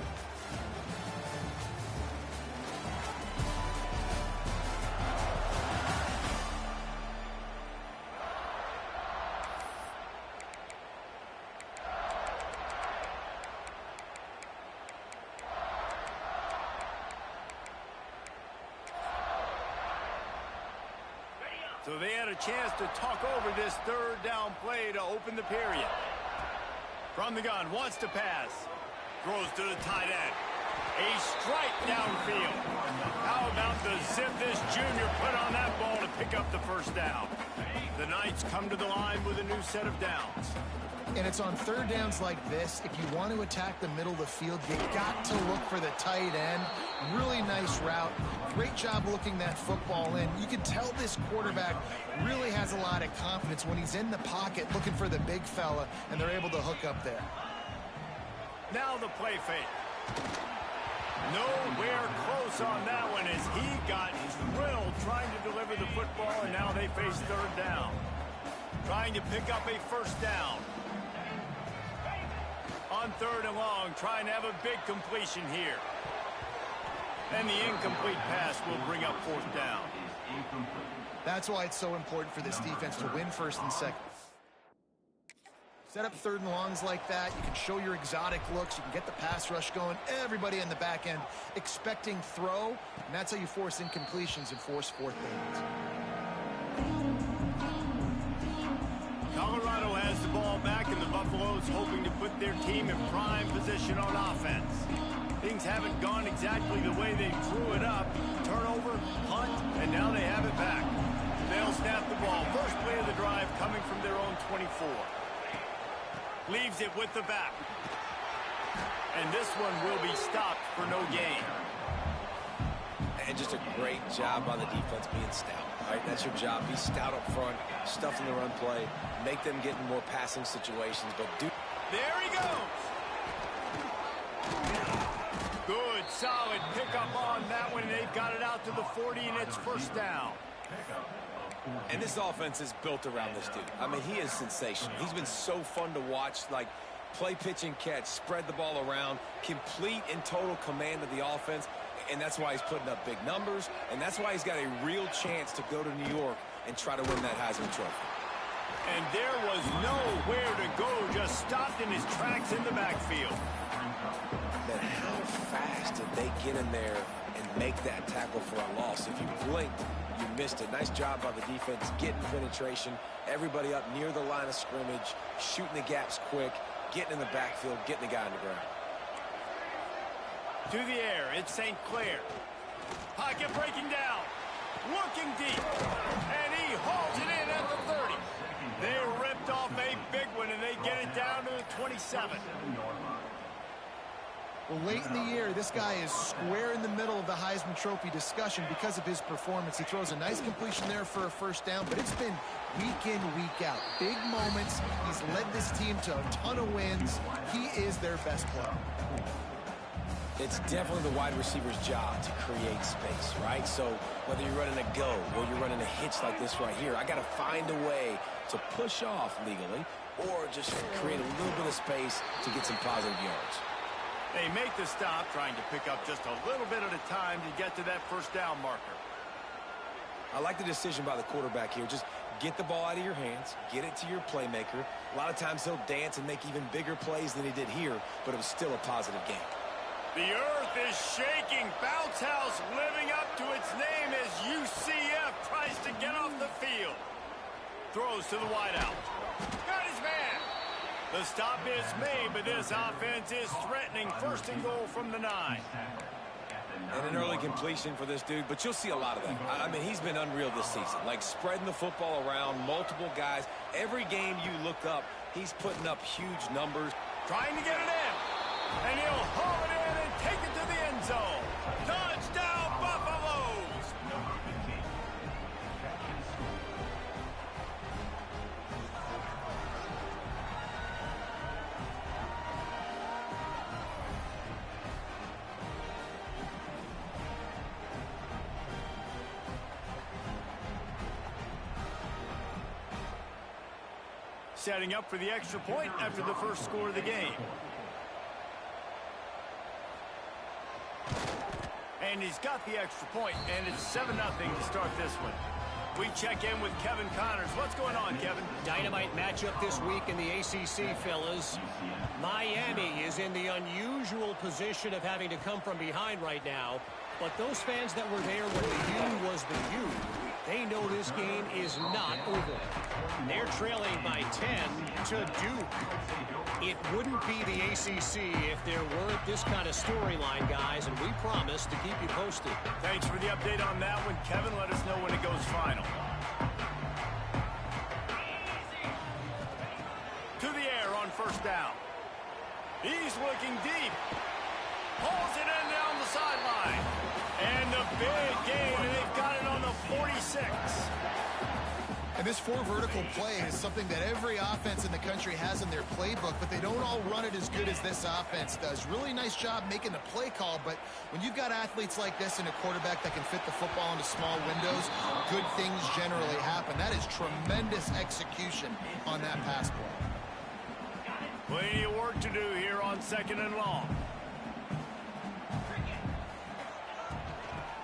Speaker 1: So they had a chance to talk over this third down play to open the period. From the gun, wants to pass. Throws to the tight end. A strike downfield. How about the zip this junior put on that ball to pick up the first down? The Knights come to the line with a new set of downs.
Speaker 2: And it's on third downs like this. If you want to attack the middle of the field, you got to look for the tight end. Really nice route. Great job looking that football in. You can tell this quarterback really has a lot of confidence when he's in the pocket looking for the big fella, and they're able to hook up there.
Speaker 1: Now the play fake. Nowhere close on that one as he got drilled trying to deliver the football, and now they face third down. Trying to pick up a first down. On third and long, trying to have a big completion here. And the incomplete pass will bring up fourth down.
Speaker 2: That's why it's so important for this defense to win first and second. Set up third and longs like that. You can show your exotic looks. You can get the pass rush going. Everybody in the back end expecting throw. And that's how you force incompletions and force fourth downs.
Speaker 1: Colorado has the ball back, and the Buffaloes hoping to put their team in prime position on offense. Things haven't gone exactly the way they drew it up. Turnover, punt, and now they have it back. They'll snap the ball. First play of the drive coming from their own 24. Leaves it with the back. And this one will be stopped for no gain.
Speaker 3: And just a great job by the defense being stout. Right? That's your job. Be stout up front, stuff in the run play, make them get in more passing situations. But
Speaker 1: there he goes. Good, solid pickup on that one. They've got it out to the 40, and it's first down.
Speaker 3: And this offense is built around this dude. I mean, he is sensational. He's been so fun to watch, like play, pitch, and catch, spread the ball around, complete and total command of the offense. And that's why he's putting up big numbers, and that's why he's got a real chance to go to New York and try to win that Heisman Trophy.
Speaker 1: And there was nowhere to go, just stopped in his tracks in the backfield.
Speaker 3: But how fast did they get in there and make that tackle for a loss? If you blinked, you missed it. Nice job by the defense, getting penetration, everybody up near the line of scrimmage, shooting the gaps quick, getting in the backfield, getting the guy on the ground.
Speaker 1: To the air, it's St. Clair. Pocket breaking down. Looking deep. And he hauls it in at the 30. They ripped off a big one, and they get it down to the 27.
Speaker 2: Well, late in the year, this guy is square in the middle of the Heisman Trophy discussion because of his performance. He throws a nice completion there for a first down, but it's been week in, week out. Big moments. He's led this team to a ton of wins. He is their best player.
Speaker 3: It's definitely the wide receiver's job to create space, right? So whether you're running a go or you're running a hitch like this right here, I got to find a way to push off legally or just create a little bit of space to get some positive yards.
Speaker 1: They make the stop, trying to pick up just a little bit at a time to get to that first down marker.
Speaker 3: I like the decision by the quarterback here. Just get the ball out of your hands, get it to your playmaker. A lot of times he'll dance and make even bigger plays than he did here, but it was still a positive game.
Speaker 1: The earth is shaking. Bounce House living up to its name as UCF tries to get off the field. Throws to the wideout. Got his man. The stop is made, but this offense is threatening. First and goal from the 9.
Speaker 3: And an early completion for this dude, but you'll see a lot of that. I mean, he's been unreal this season, like spreading the football around, multiple guys. Every game you look up, he's putting up huge numbers.
Speaker 1: Trying to get it in. And he'll haul it in and take it to the end zone. Touchdown, Buffaloes! Setting up for the extra point after the first score of the game. And he's got the extra point, and it's 7-0 to start this one. We check in with Kevin Connors. What's going on, Kevin?
Speaker 6: Dynamite matchup this week in the ACC, fellas. Miami is in the unusual position of having to come from behind right now. But those fans that were there when the U was the U, they know this game is not over. They're trailing by 10 to Duke. It wouldn't be the ACC if there weren't this kind of storyline, guys, and we promise to keep you posted.
Speaker 1: Thanks for the update on that one, Kevin. Let us know when it goes final. To the air on first down. He's looking deep. Pulls it in down the sideline. And the big game, and they've got it on the 46.
Speaker 2: And this 4 vertical play is something that every offense in the country has in their playbook, but they don't all run it as good as this offense does. Really nice job making the play call, but when you've got athletes like this and a quarterback that can fit the football into small windows, good things generally happen. That is tremendous execution on that pass play.
Speaker 1: Plenty of work to do here on second and long.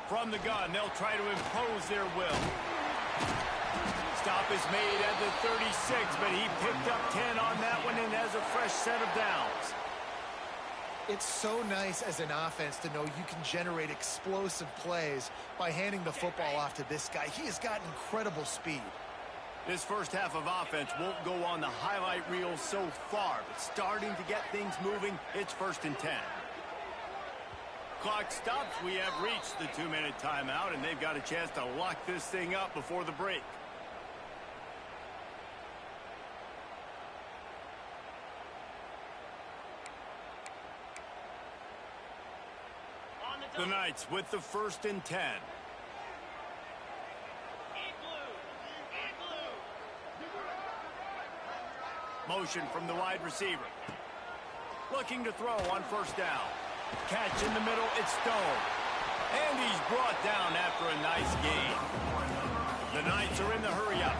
Speaker 1: From the gun, they'll try to impose their will. Stop is made at the 36, but he picked up 10 on that one and has a fresh set of downs.
Speaker 2: It's so nice as an offense to know you can generate explosive plays by handing the football off to this guy. He has got incredible speed.
Speaker 1: This first half of offense won't go on the highlight reel so far, but starting to get things moving, it's 1st and 10. Clock stops. We have reached the 2-minute timeout, and they've got a chance to lock this thing up before the break. The Knights with the 1st and 10. Motion from the wide receiver. Looking to throw on first down. Catch in the middle, it's Stone. And he's brought down after a nice gain. The Knights are in the hurry-up.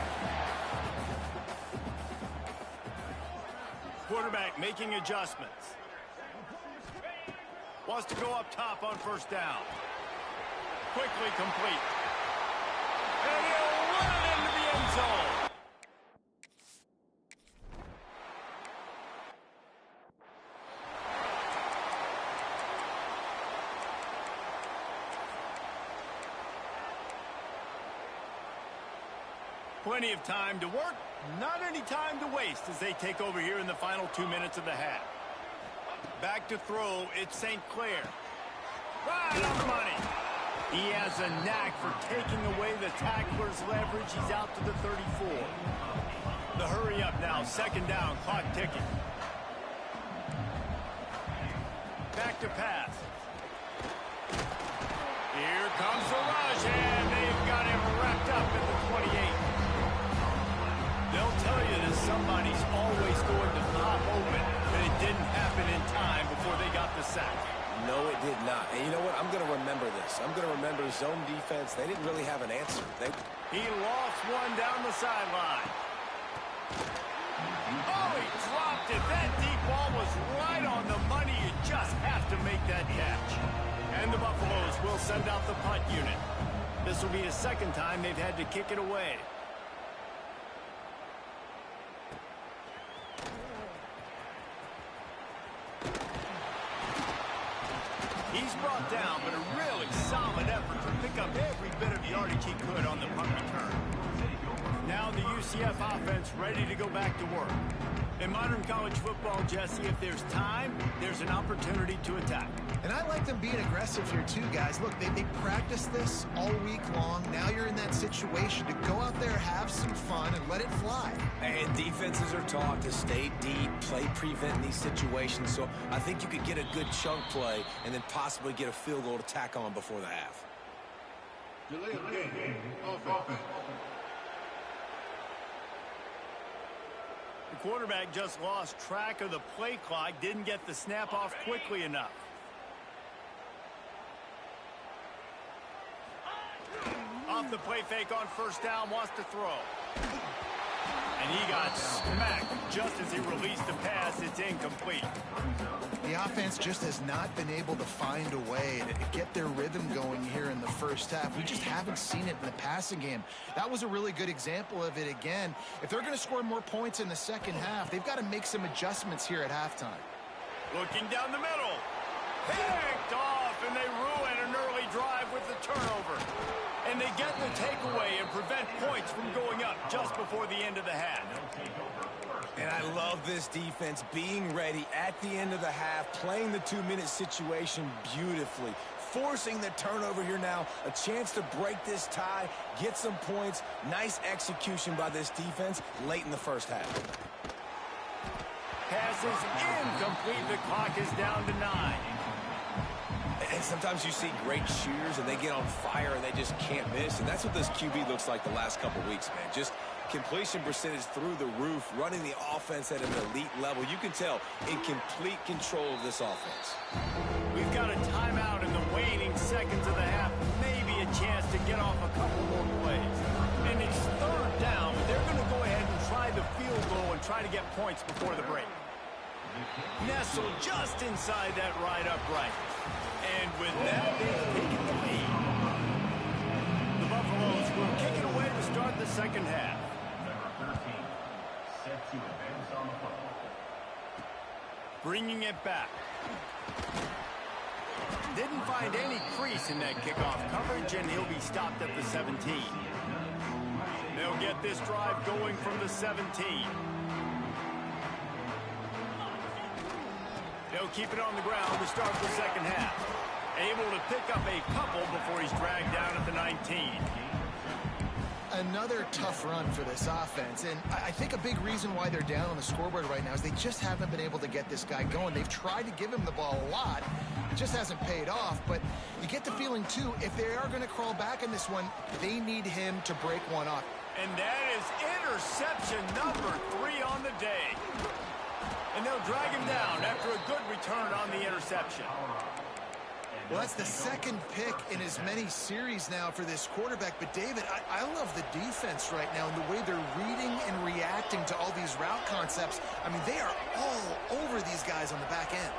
Speaker 1: Quarterback making adjustments. Wants to go up top on first down. Quickly complete. And he'll run it into the end zone. Plenty of time to work, not any time to waste as they take over here in the final 2 minutes of the half. Back to throw, it's St. Clair. Right on the money. He has a knack for taking away the tackler's leverage. He's out to the 34. The hurry up now, 2nd down, clock ticking. Back to pass. Here comes the rush, and they've got him wrapped up at the 28. They'll tell you that somebody's always going to pop open, but it didn't happen in time before they got the sack.
Speaker 3: No, it did not. And you know what? I'm going to remember this. I'm going to remember zone defense. They didn't really have an answer.
Speaker 1: He lost one down the sideline. Oh, he dropped it. That deep ball was right on the money. You just have to make that catch. And the Buffaloes will send out the punt unit. This will be the second time they've had to kick it away. He's brought down, but a really solid effort to pick up every bit of yardage he could on the punt return. Now the UCF offense ready to go back to work. In modern college football, Jesse, if there's time, there's an opportunity to attack.
Speaker 2: And I like them being aggressive here too, guys. Look, they practiced this all week long. Now you're in that situation to go out there, have some fun, and let it fly.
Speaker 3: And defenses are taught to stay deep, play prevent in these situations. So I think you could get a good chunk play and then possibly get a field goal to tack on before the half.
Speaker 4: Delay of game. Offense.
Speaker 1: The quarterback just lost track of the play clock, didn't get the snap off quickly enough. Off the play fake on first down, wants to throw. And he got smacked just as he released the pass. It's incomplete.
Speaker 2: The offense just has not been able to find a way to get their rhythm going here in the first half. We just haven't seen it in the passing game. That was a really good example of it again. If they're going to score more points in the second half, they've got to make some adjustments here at halftime.
Speaker 1: Looking down the middle. Picked off, and they ruin an early drive with the turnover. And they get the takeaway and prevent points from going up just before the end of the half.
Speaker 8: And I love this defense being ready at the end of the half, playing the 2-minute situation beautifully, forcing the turnover here now, a chance to break this tie, get some points. Nice execution by this defense late in the first half.
Speaker 1: Pass is incomplete. The clock is down to 9.
Speaker 3: And sometimes you see great shooters and they get on fire and they just can't miss. And that's what this QB looks like the last couple weeks, man. Just completion percentage through the roof, running the offense at an elite level. You can tell in complete control of this offense.
Speaker 1: We've got a timeout in the waning seconds of the half. Maybe a chance to get off a couple more plays. And it's third down, but they're going to go ahead and try the field goal and try to get points before the break. Nestled just inside that right upright. And with that, they've taken the lead. The Buffaloes will kick it away to start the second half.
Speaker 7: Number 13, set to advance on the football.
Speaker 1: Bringing it back. Didn't find any crease in that kickoff coverage, and he'll be stopped at the 17. They'll get this drive going from the 17. They'll keep it on the ground to start the second half. Able to pick up a couple before he's dragged down at the 19.
Speaker 2: Another tough run for this offense, and I think a big reason why they're down on the scoreboard right now is they just haven't been able to get this guy going. They've tried to give him the ball a lot. It just hasn't paid off, but you get the feeling, too, if they are going to crawl back in this one, they need him to break one off.
Speaker 1: And that is interception number 3 on the day. And they'll drag him down after a good return on the interception.
Speaker 2: Well, that's the second pick in as many series now for this quarterback. But, David, I love the defense right now and the way they're reading and reacting to all these route concepts. I mean, they are all over these guys on the back end.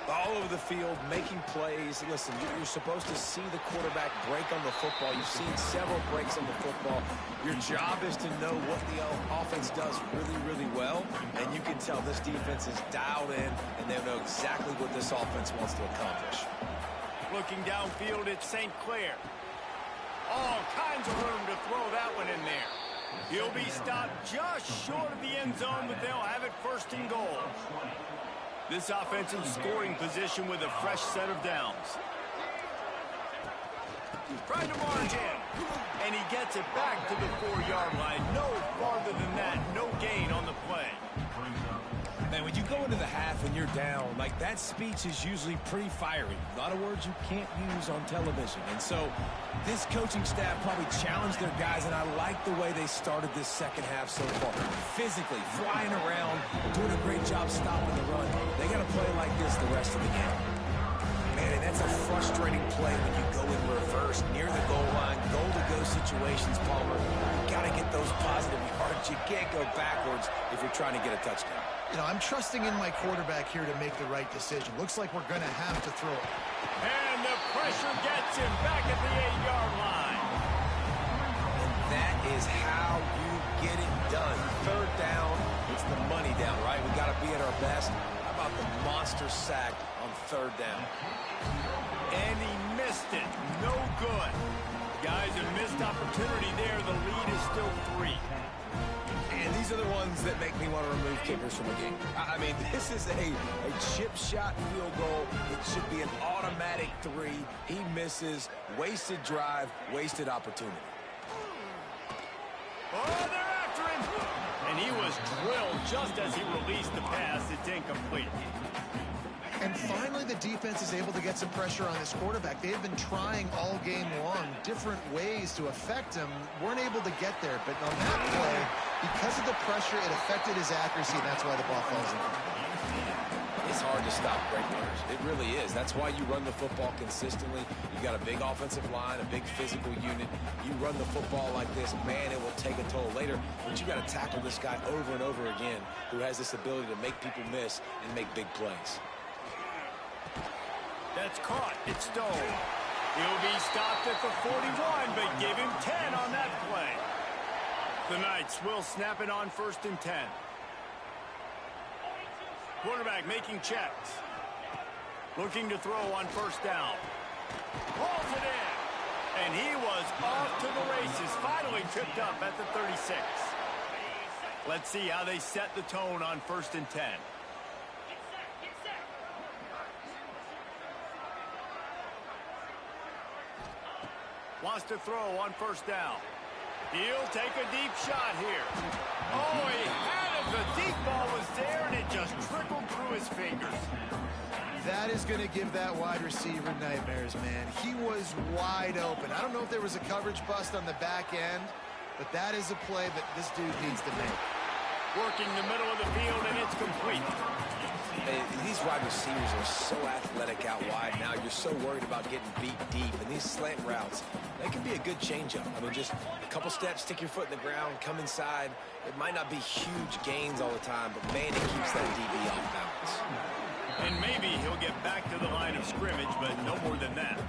Speaker 3: All over the field, making plays. Listen, you're supposed to see the quarterback break on the football. You've seen several breaks on the football. Your job is to know what the offense does really, really well. And you can tell this defense is dialed in, and they know exactly what this offense wants to accomplish.
Speaker 1: Looking downfield, it's St. Clair. All kinds of room to throw that one in there. He'll be stopped just short of the end zone, but they'll have it first and goal. This offense in scoring position with a fresh set of downs. Trying to march in. And he gets it back to the 4-yard line. No farther than that. No gain on the play.
Speaker 8: And And when you go into the half and you're down, like that speech is usually pretty fiery. A lot of words you can't use on television. And so this coaching staff probably challenged their guys, and I like the way they started this second half so far. Physically, flying around, doing a great job stopping the run. They got to play like this the rest of the game. Man, and that's a frustrating play when you go in reverse near the goal line, goal-to-go situations, Palmer. You got to get those positive yards. You can't go backwards if you're trying to get a touchdown.
Speaker 2: You know, I'm trusting in my quarterback here to make the right decision. Looks like we're going to have to throw it.
Speaker 1: And the pressure gets him back at the 8-yard line.
Speaker 8: And that is how you get it done. Third down, it's the money down, right? We got to be at our best. How about the monster sack on third down?
Speaker 1: And he missed it. No good. Guys, a missed opportunity there. The lead is still 3.
Speaker 8: And these are the ones that make me want to remove kickers from the game. I mean, this is a chip shot field goal. It should be an automatic 3. He misses. Wasted drive, wasted opportunity.
Speaker 1: Oh, they're after him. And he was drilled just as he released the pass. It's incomplete.
Speaker 2: And finally, the defense is able to get some pressure on this quarterback. They've been trying all game long different ways to affect him. Weren't able to get there. But on that play, because of the pressure, it affected his accuracy, and that's why the ball falls in.
Speaker 8: It's hard to stop great runners. It really is. That's why you run the football consistently. You got a big offensive line, a big physical unit. You run the football like this, man, it will take a toll later. But you got to tackle this guy over and over again who has this ability to make people miss and make big plays.
Speaker 1: That's caught. It's Stone. He'll be stopped at the 41, but give him 10 on that play. The Knights will snap it on 1st and 10. Quarterback making checks. Looking to throw on 1st down. Pulls it in. And he was off to the races. Finally tripped up at the 36. Let's see how they set the tone on 1st and 10. Wants to throw on 1st down. He'll take a deep shot here. Oh, he had it. The deep ball was there, and it just trickled through his fingers.
Speaker 2: That is going to give that wide receiver nightmares, man. He was wide open. I don't know if there was a coverage bust on the back end, but that is a play that this dude needs to make.
Speaker 1: Working the middle of the field, and it's complete.
Speaker 8: These wide receivers are so athletic out wide now. You're so worried about getting beat deep. And these slant routes, they can be a good changeup. I mean, just a couple steps, stick your foot in the ground, come inside. It might not be huge gains all the time, but, man, it keeps that DB off balance.
Speaker 1: And maybe he'll get back to the line of scrimmage, but no more than that.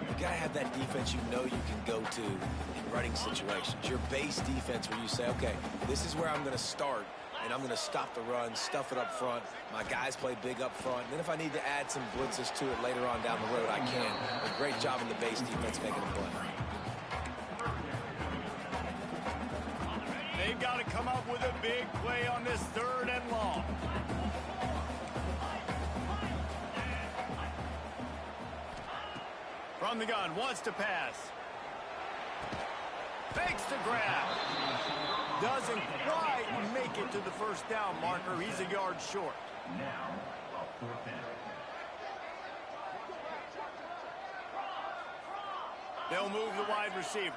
Speaker 8: You got to have that defense you know you can go to in running situations. Your base defense where you say, okay, this is where I'm going to start. And I'm going to stop the run, stuff it up front. My guys play big up front. And then if I need to add some blitzes to it later on down the road, I can. A great job in the base defense making a play.
Speaker 1: They've got to come up with a big play on this 3rd and long. From the gun, wants to pass. Fakes to grab. Doesn't quite make it to the 1st down marker. He's a yard short.
Speaker 7: Now, a 4th down.
Speaker 1: They'll move the wide receiver.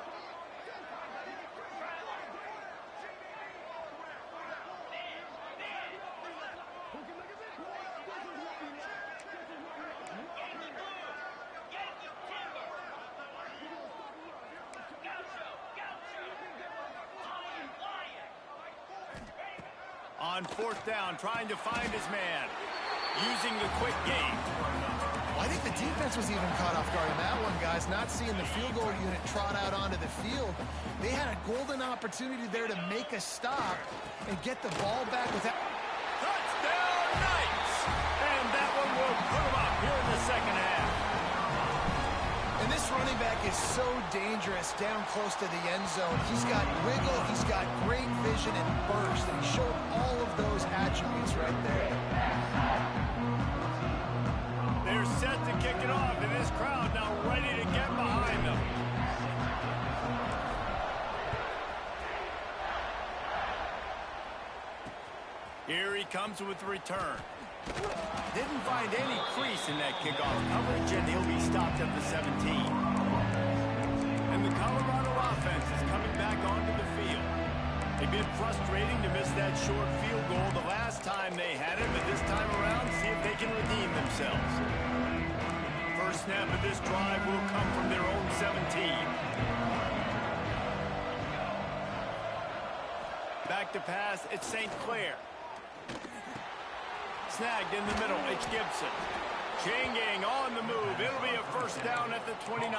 Speaker 1: On 4th down, trying to find his man. Using the quick game.
Speaker 2: Well, I think the defense was even caught off guard on that one, guys. Not seeing the field goal unit trot out onto the field. They had a golden opportunity there to make a stop and get the ball back without...
Speaker 1: Touchdown, Knights! And that one will put them up here in the second half.
Speaker 2: And this running back is so dangerous down close to the end zone. He's got wiggle, he's got great vision and burst, and he showed all of those attributes right there.
Speaker 1: They're set to kick it off, and this crowd now ready to get behind them. Here he comes with the return. Didn't find any crease in that kickoff coverage, and he'll be stopped at the 17. And the Colorado offense is coming back onto the field. It'd been frustrating to miss that short field goal the last time they had it, but this time around, see if they can redeem themselves. First snap of this drive will come from their own 17. Back to pass, it's St. Clair. Snagged in the middle, it's Gibson. Changing on the move. It'll be a first down at the 29.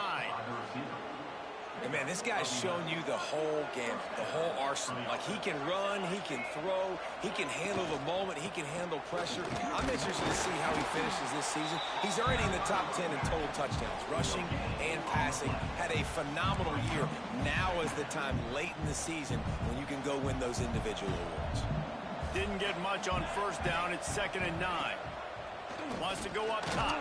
Speaker 3: And man, this guy's shown you the whole gamut, the whole arsenal. Like, he can run, he can throw, he can handle the moment, he can handle pressure. I'm interested to see how he finishes this season. He's already in the top 10 in total touchdowns, rushing and passing. Had a phenomenal year. Now is the time late in the season when you can go win those individual awards.
Speaker 1: Didn't get much on first down. It's 2nd and 9. Wants to go up top.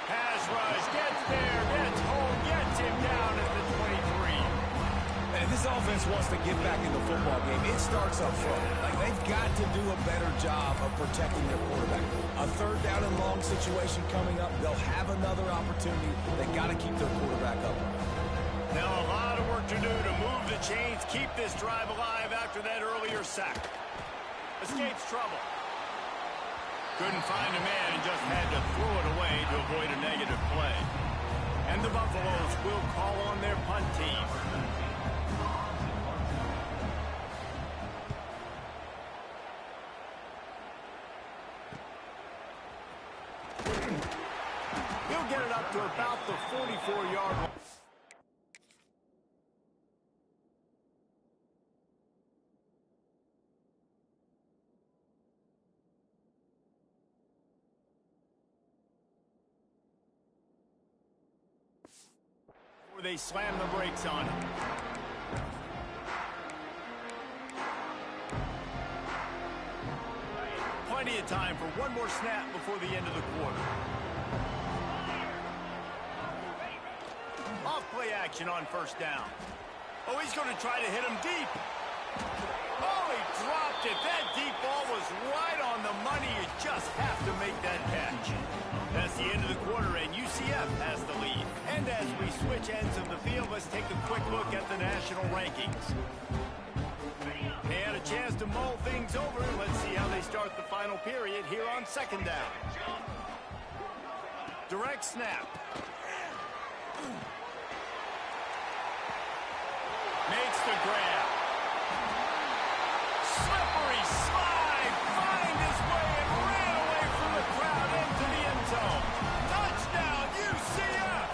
Speaker 1: Pass rush, gets there, gets home, gets him down at the 23.
Speaker 3: And if this offense wants to get back in the football game, it starts up front. Like, they've got to do a better job of protecting their quarterback. A third down and long situation coming up, they'll have another opportunity. They got to keep their quarterback up.
Speaker 1: Now a lot of work to do to move the chains, keep this drive alive after that earlier sack. Escapes trouble. Couldn't find a man and just had to throw it away to avoid a negative play. And the Buffaloes will call on their punt team. He'll get it up to about the 44-yard line. They slam the brakes on him. Plenty of time for one more snap before the end of the quarter. Off play action on first down. Oh, he's going to try to hit him deep. Oh, he dropped it. That deep ball was right on the money. You just have to make that catch. That's the end of the quarter, and UCF has the lead. And as we switch ends of the field, let's take a quick look at the national rankings. They had a chance to mull things over. Let's see how they start the final period here on 2nd down. Direct snap. Makes the grab. Slippery slide. Find his way and ran away from the crowd into the end zone. Touchdown, UCF!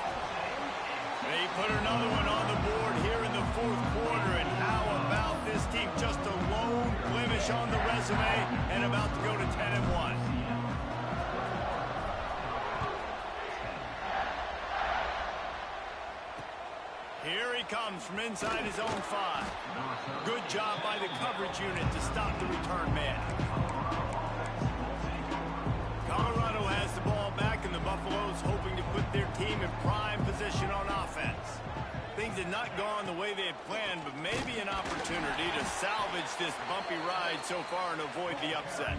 Speaker 1: They put another one on the board here in the 4th quarter. And how about this team? Just a lone blemish on the resume and about to go to 10-1. Here he comes from inside his own 5. Good job by the coverage unit to stop the return man. Colorado has the ball back, and the Buffaloes hoping to put their team in prime position on offense. Things had not gone the way they had planned, but maybe an opportunity to salvage this bumpy ride so far and avoid the upset.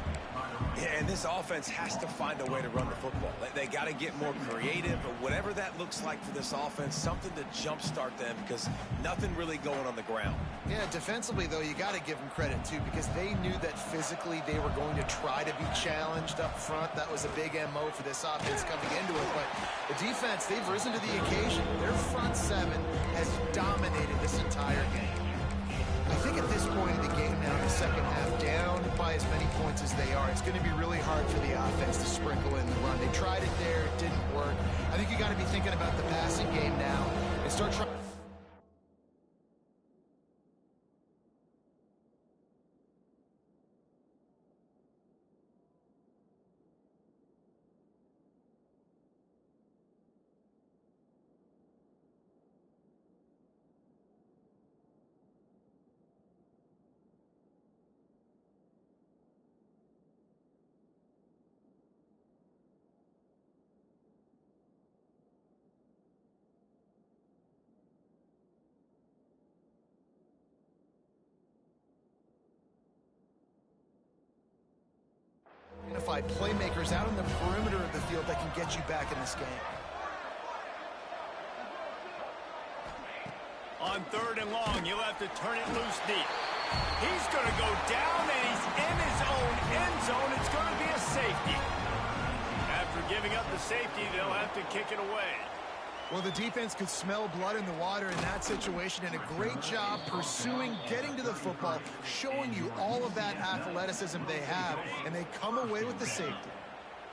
Speaker 3: Yeah, and this offense has to find a way to run the football. They got to get more creative, or whatever that looks like for this offense, something to jumpstart them, because nothing really going on the ground.
Speaker 2: Yeah, defensively, though, you got to give them credit, too, because they knew that physically they were going to try to be challenged up front. That was a big MO for this offense coming into it. But the defense, they've risen to the occasion. Their front 7 has dominated this entire game. I think at this point in the game now, the second half, down by as many points as they are, it's going to be really hard for the offense to sprinkle in the run. They tried it there, it didn't work. I think you got to be thinking about the passing game now and start trying. identified playmakers out on the perimeter of the field that can get you back in this game.
Speaker 1: On 3rd and long, he'll have to turn it loose deep. He's going to go down, and he's in his own end zone. It's going to be a safety. After giving up the safety, they'll have to kick it away.
Speaker 2: Well, the defense could smell blood in the water in that situation, and a great job pursuing, getting to the football, showing you all of that athleticism they have, and they come away with the safety.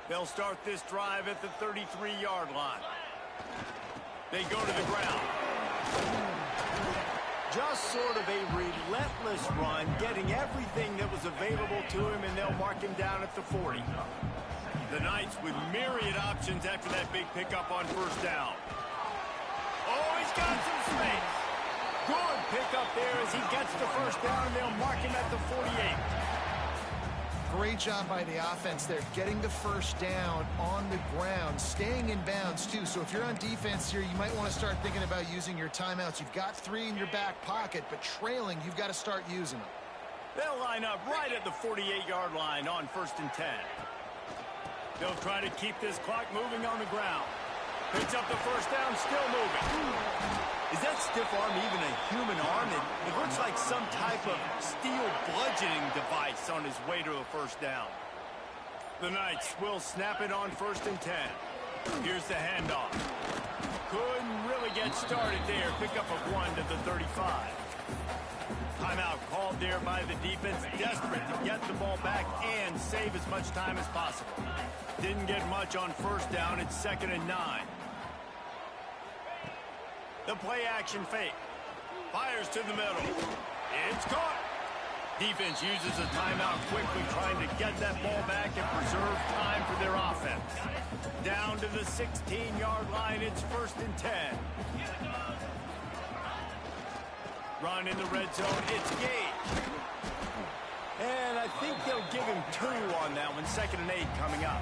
Speaker 1: They'll start this drive at the 33-yard line. They go to the ground. Just sort of a relentless run, getting everything that was available to him, and they'll mark him down at the 40. The Knights with myriad options after that big pickup on 1st down. Oh, he's got some space. Good pickup there as he gets the 1st down, and they'll mark him at the 48.
Speaker 2: Great job by the offense there, getting the 1st down on the ground, staying in bounds too. So if you're on defense here, you might want to start thinking about using your timeouts. You've got 3 in your back pocket, but trailing, you've got to start using them.
Speaker 1: They'll line up right at the 48-yard line on 1st and 10. They'll try to keep this clock moving on the ground. Picks up the 1st down, still moving. Is that stiff arm even a human arm? It looks like some type of steel bludgeoning device on his way to a 1st down. The Knights will snap it on 1st and 10. Here's the handoff. Couldn't really get started there. Pick up a 1 to the 35. Timeout called there by the defense, desperate to get the ball back and save as much time as possible. Didn't get much on 1st down. It's 2nd and 9. The play-action fake. Fires to the middle. It's caught. Defense uses a timeout quickly, trying to get that ball back and preserve time for their offense. Down to the 16-yard line. It's 1st and 10. Run in the red zone. It's Gage. And I think they'll give him 2 on that one. 2nd and 8 coming up.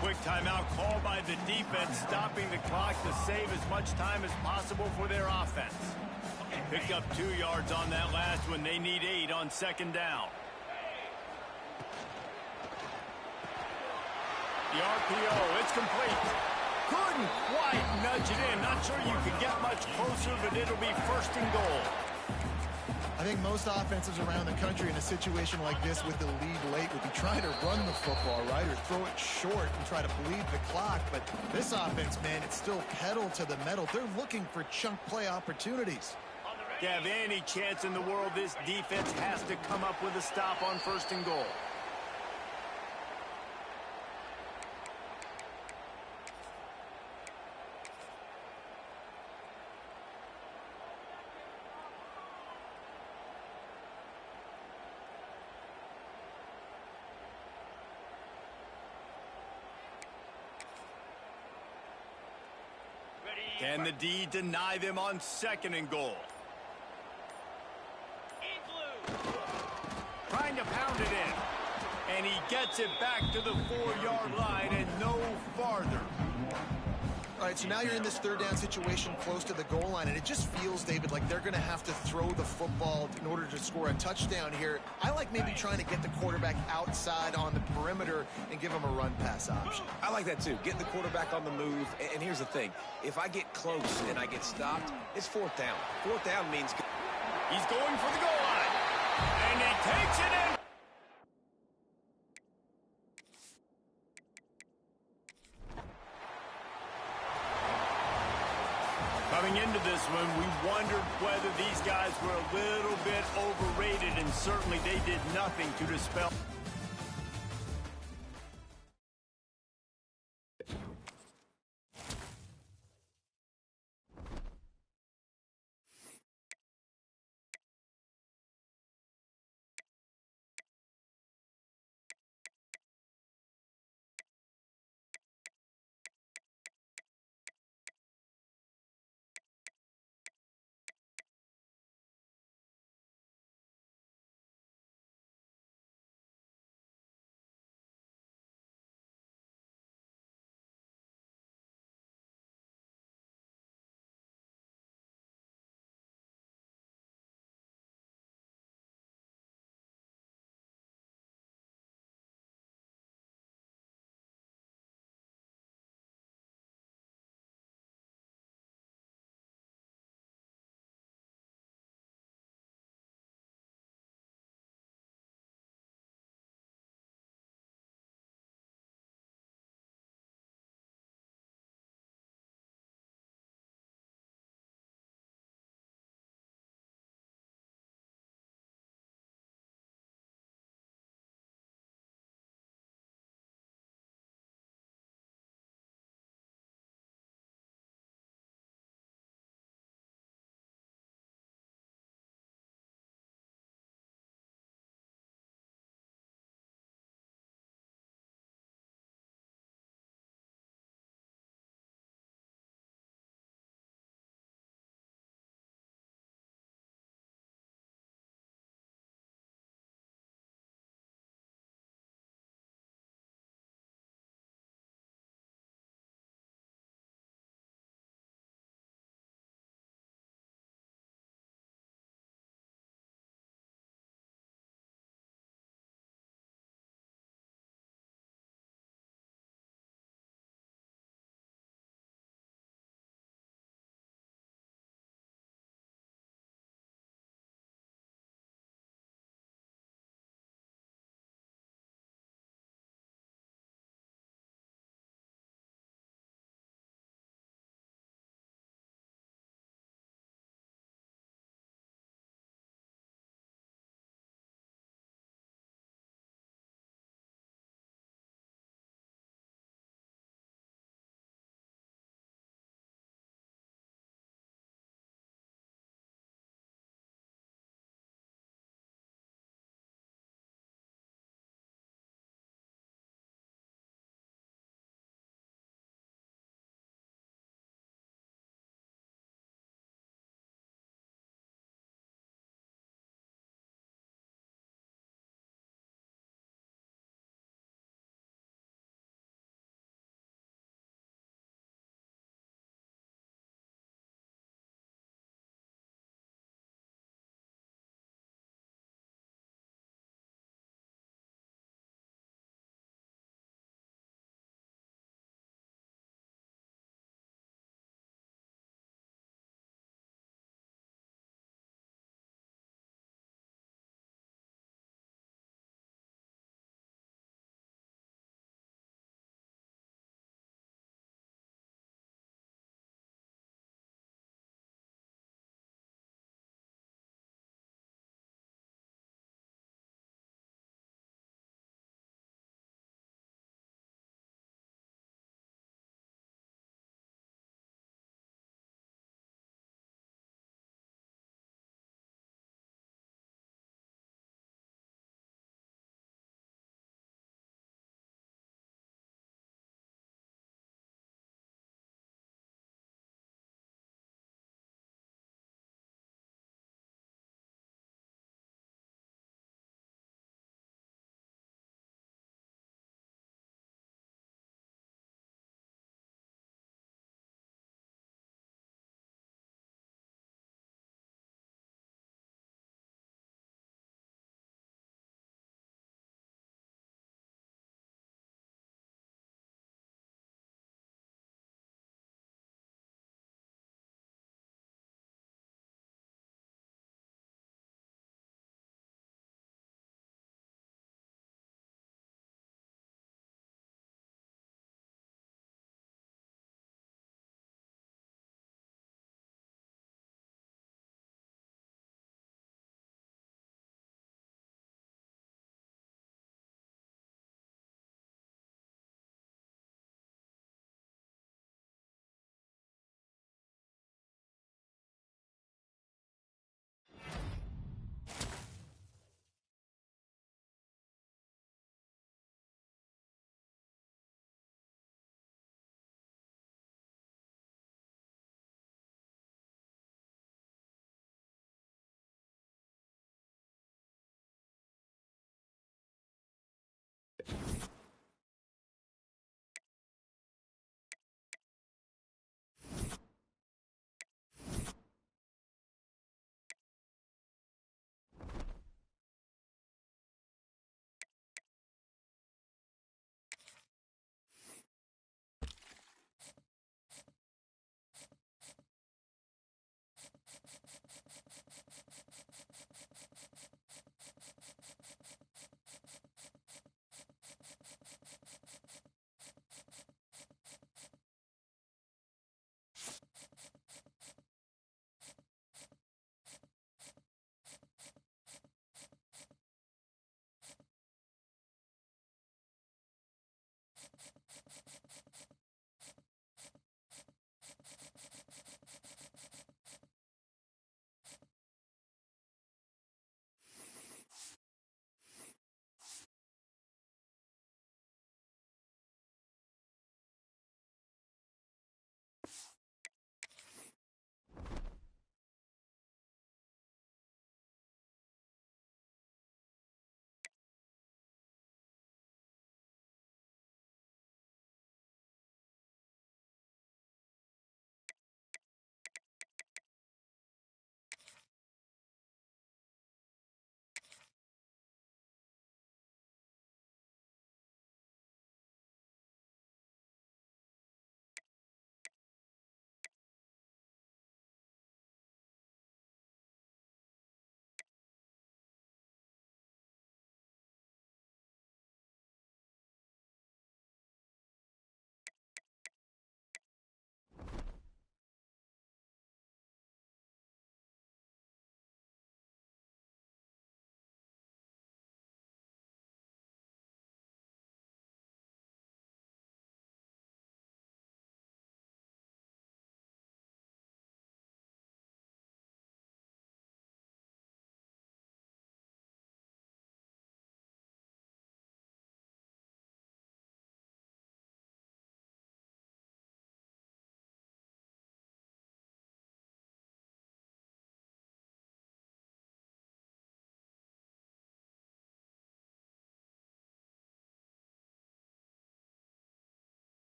Speaker 1: Quick timeout called by the defense, stopping the clock to save as much time as possible for their offense. Picked up 2 yards on that last one. They need 8 on 2nd down. The RPO, it's complete. Couldn't quite nudge it in. Not sure you could get much closer, but it'll be 1st and goal.
Speaker 2: I think most offenses around the country in a situation like this with the lead late would be trying to run the football, right, or throw it short and try to bleed the clock. But this offense, man, it's still pedal to the metal. They're looking for chunk play opportunities.
Speaker 1: To have any chance in the world, this defense has to come up with a stop on 1st and goal. Can the D deny them on 2nd and goal? Trying to pound it in. And he gets it back to the 4-yard line and no farther.
Speaker 2: All right, so now you're in this 3rd down situation close to the goal line, and it just feels, David, like they're going to have to throw the football in order to score a touchdown here. I like maybe trying to get the quarterback outside on the perimeter and give him a run-pass option.
Speaker 3: I like that too. Getting the quarterback on the move. And here's the thing. If I get close and I get stopped, it's 4th down. 4th down means...
Speaker 1: He's going for the goal line. And he takes it in. Coming into this one, we wondered whether these guys were a little bit overrated, and certainly they did nothing to dispel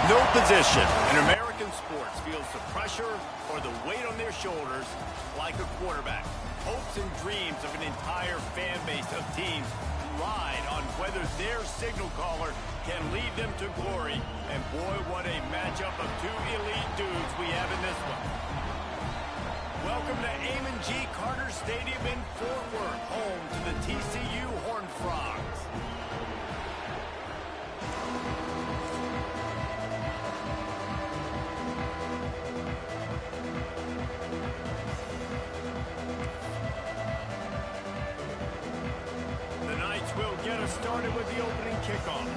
Speaker 1: No position in American sports feels the pressure or the weight on their shoulders like a quarterback. Hopes and dreams of an entire fan base of teams ride on whether their signal caller can lead them to glory. And boy, what a matchup of two elite dudes we have in this one. Welcome to Amon G. Carter Stadium in Fort Worth, home to the TCU Horned Frogs. Will get us started with the opening kickoff.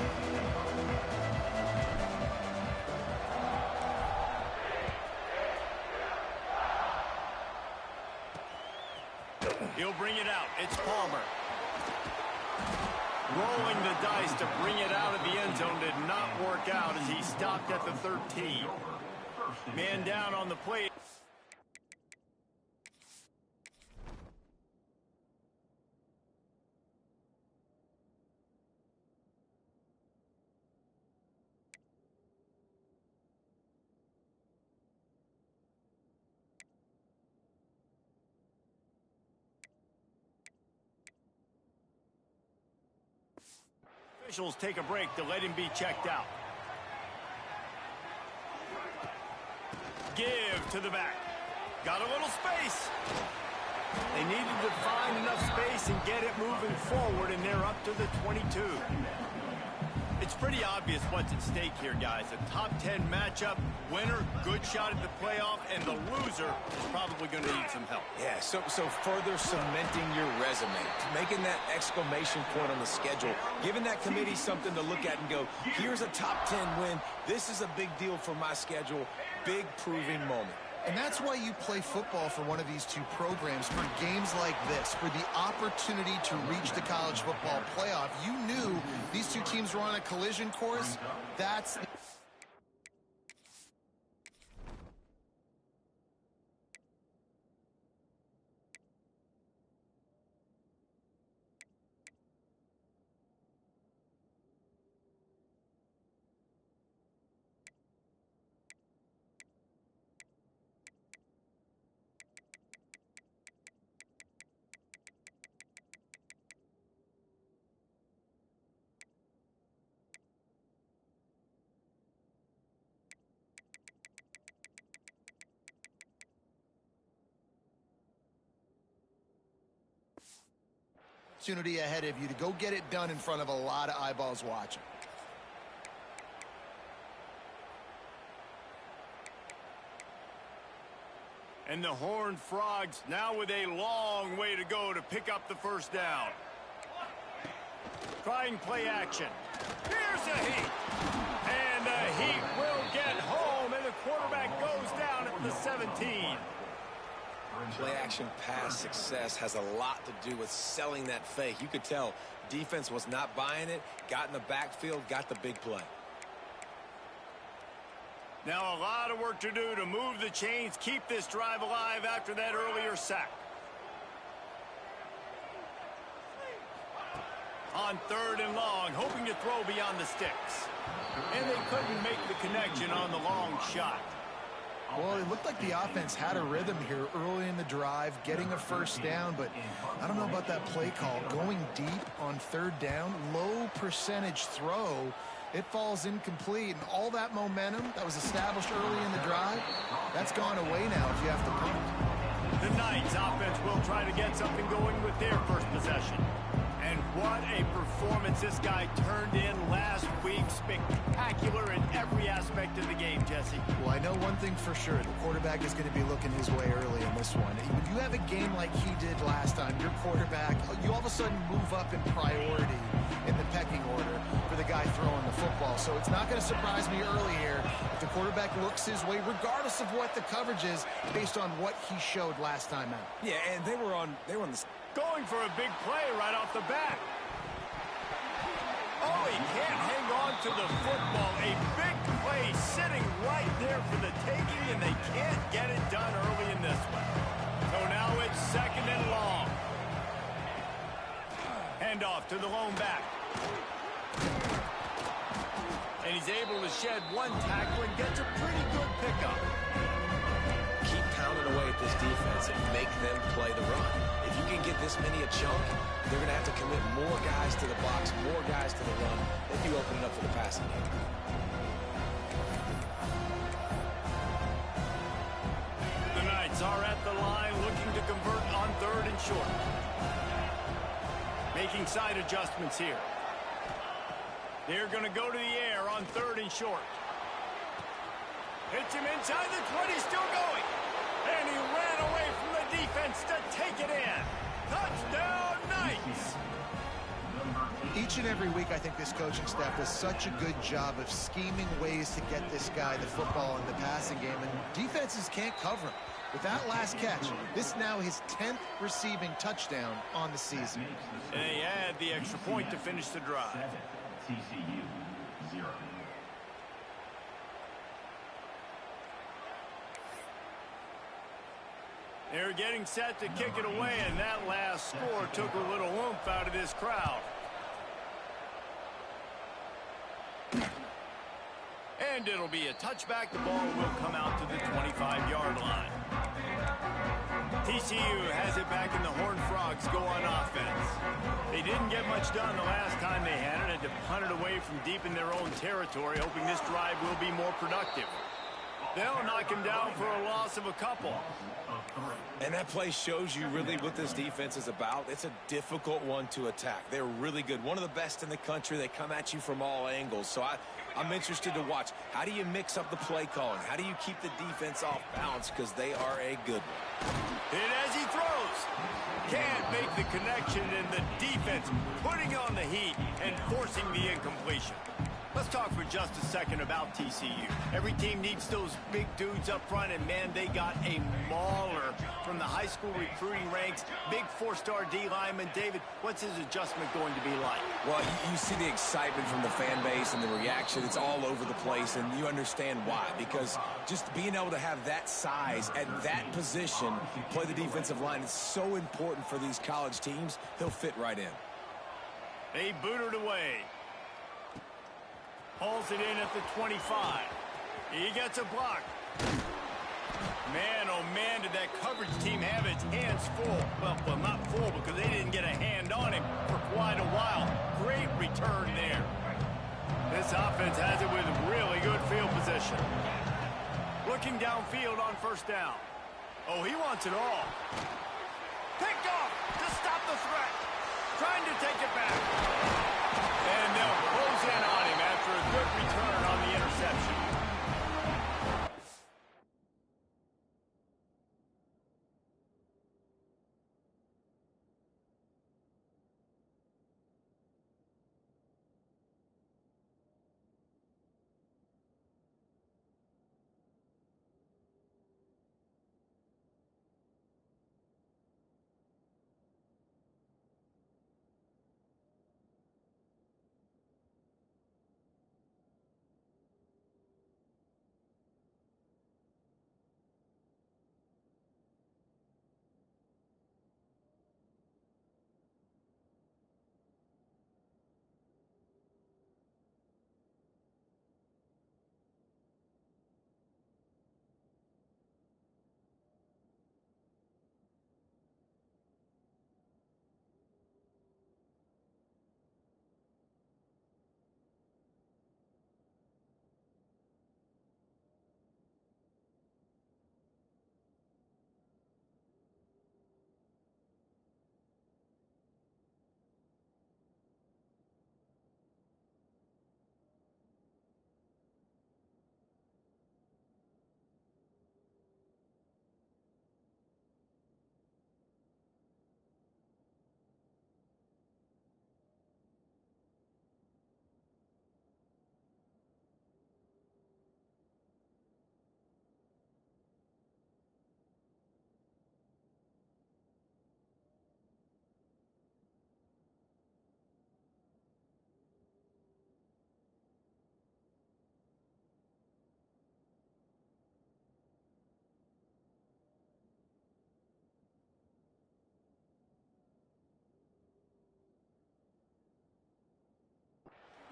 Speaker 1: He'll bring it out. It's Palmer. Rolling the dice to bring it out of the end zone did not work out as he stopped at the 13. Man down on the plate. Officials take a break to let him be checked out. Give to the back. Got a little space. They needed to find enough space and get it moving forward, and they're up to the 22. It's pretty obvious what's at stake here, guys. A top 10 matchup, winner, good shot at the playoff, and the loser is probably going to need some help.
Speaker 3: Yeah, so further cementing your resume, making that exclamation point on the schedule, giving that committee something to look at and go, here's a top 10 win. This is a big deal for my schedule. Big proving moment.
Speaker 2: And that's why you play football for one of these two programs, for games like this, for the opportunity to reach the college football playoff. You knew these two teams were on a collision course. That's... opportunity ahead of you to go get it done in front of a lot of eyeballs watching.
Speaker 1: And the Horned Frogs now with a long way to go to pick up the first down. Trying play action. Here's a heat. And the heat will get home, and the quarterback goes down at the 17.
Speaker 3: Play action pass success has a lot to do with selling that fake. You could tell defense was not buying it, got in the backfield, got the big play.
Speaker 1: Now a lot of work to do to move the chains, keep this drive alive after that earlier sack. On 3rd and long, hoping to throw beyond the sticks. And they couldn't make the connection on the long shot.
Speaker 2: Well, it looked like the offense had a rhythm here early in the drive, getting a first down, but I don't know about that play call. Going deep on third down, low percentage throw, it falls incomplete, and all that momentum that was established early in the drive, that's gone away now if you have to punt.
Speaker 1: The Knights offense will try to get something going with their first possession. And what a performance this guy turned in last week. Spectacular in every aspect of the game, Jesse.
Speaker 2: Well, I know one thing for sure. The quarterback is going to be looking his way early in this one. When you have a game like he did last time, your quarterback, you all of a sudden move up in priority in the pecking order for the guy throwing the football. So it's not going to surprise me early here if the quarterback looks his way, regardless of what the coverage is, based on what he showed last time out.
Speaker 8: Yeah, and they were on the
Speaker 1: going for a big play right off the bat. Oh, he can't hang on to the football. A big play sitting right there for the taking, and they can't get it done early in this one. So now it's second and long. Handoff to the lone back. And he's able to shed one tackle and gets a pretty good pickup.
Speaker 3: Keep pounding away at this defense and make them play the run. If you can get this many a chunk, they're going to have to commit more guys to the box, more guys to the run. Then you open it up for the passing game.
Speaker 1: The Knights are at the line looking to convert on third and short. Making side adjustments here. They're going to go to the air on third and short. Hits him inside the 20, still going. And he ran away from the defense to take it in. Touchdown, Knights!
Speaker 2: Each and every week, I think this coaching staff does such a good job of scheming ways to get this guy the football in the passing game, and defenses can't cover him. With that last catch, this is now his 10th receiving touchdown on the season.
Speaker 1: And they add the extra point to finish the drive.
Speaker 7: TCU 0.
Speaker 1: They're getting set to kick it away, and that last score took a little oomph out of this crowd. And it'll be a touchback. The ball will come out to the 25-yard line. TCU has it back, and the Horned Frogs go on offense. They didn't get much done the last time they had it, and to punt it away from deep in their own territory, hoping this drive will be more productive. They'll knock him down for a loss of a couple.
Speaker 3: And that play shows you really what this defense is about. It's a difficult one to attack. They're really good. One of the best in the country. They come at you from all angles. So I'm interested to watch. How do you mix up the play calling? How do you keep the defense off balance? Because they are a good one.
Speaker 1: And as he throws, can't make the connection, and the defense putting on the heat and forcing the incompletion. Let's talk for just a second about TCU. Every team needs those big dudes up front, and man, they got a mauler from the high school recruiting ranks. Big four-star D lineman. David, what's his adjustment going to be like?
Speaker 3: Well, you see the excitement from the fan base and the reaction. It's all over the place, and you understand why. Because just being able to have that size at that position, play the defensive line, is so important for these college teams. He'll fit right in.
Speaker 1: They boot it away. Hauls it in at the 25. He gets a block. Man, oh man, did that coverage team have its hands full. Well, not full because they didn't get a hand on him for quite a while. Great return there. This offense has it with really good field position. Looking downfield on first down. Oh, he wants it all. Picked off to stop the threat. Trying to take it back. And they'll close in on him after a good return on the interception.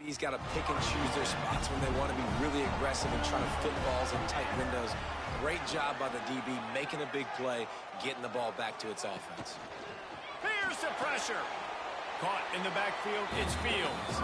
Speaker 3: He's got to pick and choose their spots when they want to be really aggressive and try to fit balls in tight windows. Great job by the DB making a big play, getting the ball back to its offense.
Speaker 1: Here's the pressure. Caught in the backfield, it's Fields.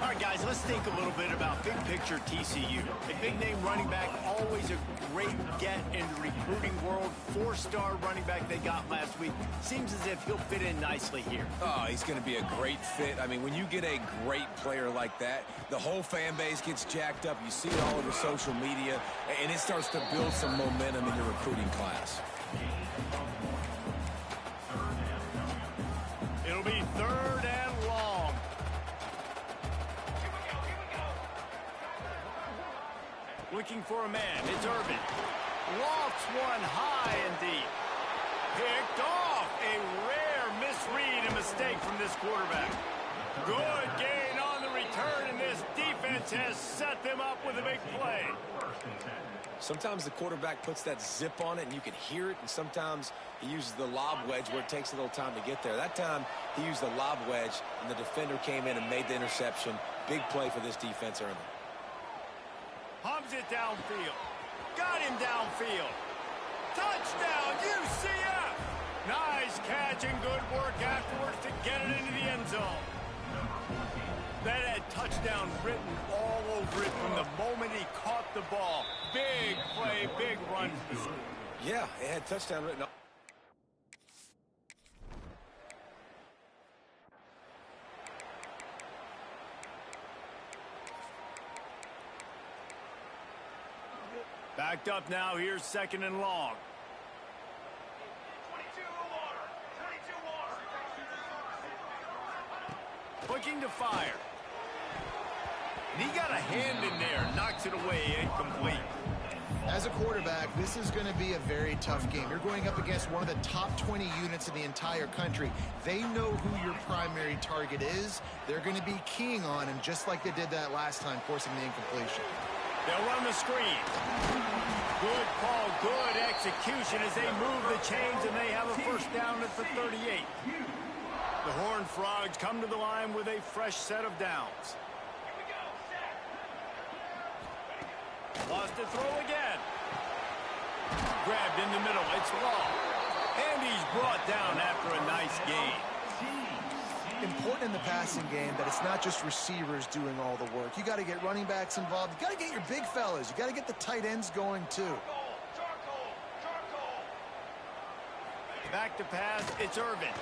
Speaker 1: All right, guys, let's think a little bit about big picture TCU. A big-name running back, always a great get in the recruiting world. 4-star running back they got last week. Seems as if he'll fit in nicely here.
Speaker 8: Oh, he's going to be a great fit. I mean, when you get a great player like that, the whole fan base gets jacked up. You see it all over social media, and it starts to build some momentum in your recruiting class.
Speaker 1: It'll be 3rd and long. Looking for a man. It's Irvin. Lofts one high and deep. Picked off. A rare misread and mistake from this quarterback. Good gain on the return, and this defense has set them up with a big play.
Speaker 3: Sometimes the quarterback puts that zip on it and you can hear it, and sometimes he uses the lob wedge where it takes a little time to get there. That time he used the lob wedge and the defender came in and made the interception. Big play for this defense early.
Speaker 1: Hums it downfield. Got him downfield. Touchdown, UCF! Nice catch and good work afterwards to get it into the end zone. That had touchdown written all over it from the moment he caught the ball. Big play, big run for the school.
Speaker 3: Yeah, it had touchdown written.
Speaker 1: Backed up now, here's 2nd and long. 22 looking to fire. And he got a hand in there, knocks it away, incomplete.
Speaker 2: As a quarterback, this is going to be a very tough game. You're going up against one of the top 20 units in the entire country. They know who your primary target is. They're going to be keying on him, just like they did that last time, forcing the incompletion.
Speaker 1: They'll run the screen. Good call, good execution as they move the chains, and they have a 1st down at the 38. The Horned Frogs come to the line with a fresh set of downs. Lost to throw again. Grabbed in the middle. It's long. And he's brought down after a nice gain.
Speaker 2: Important in the passing game that it's not just receivers doing all the work. You got to get running backs involved. You got to get your big fellas. You got to get the tight ends going too.
Speaker 1: Back to pass. It's Irvin.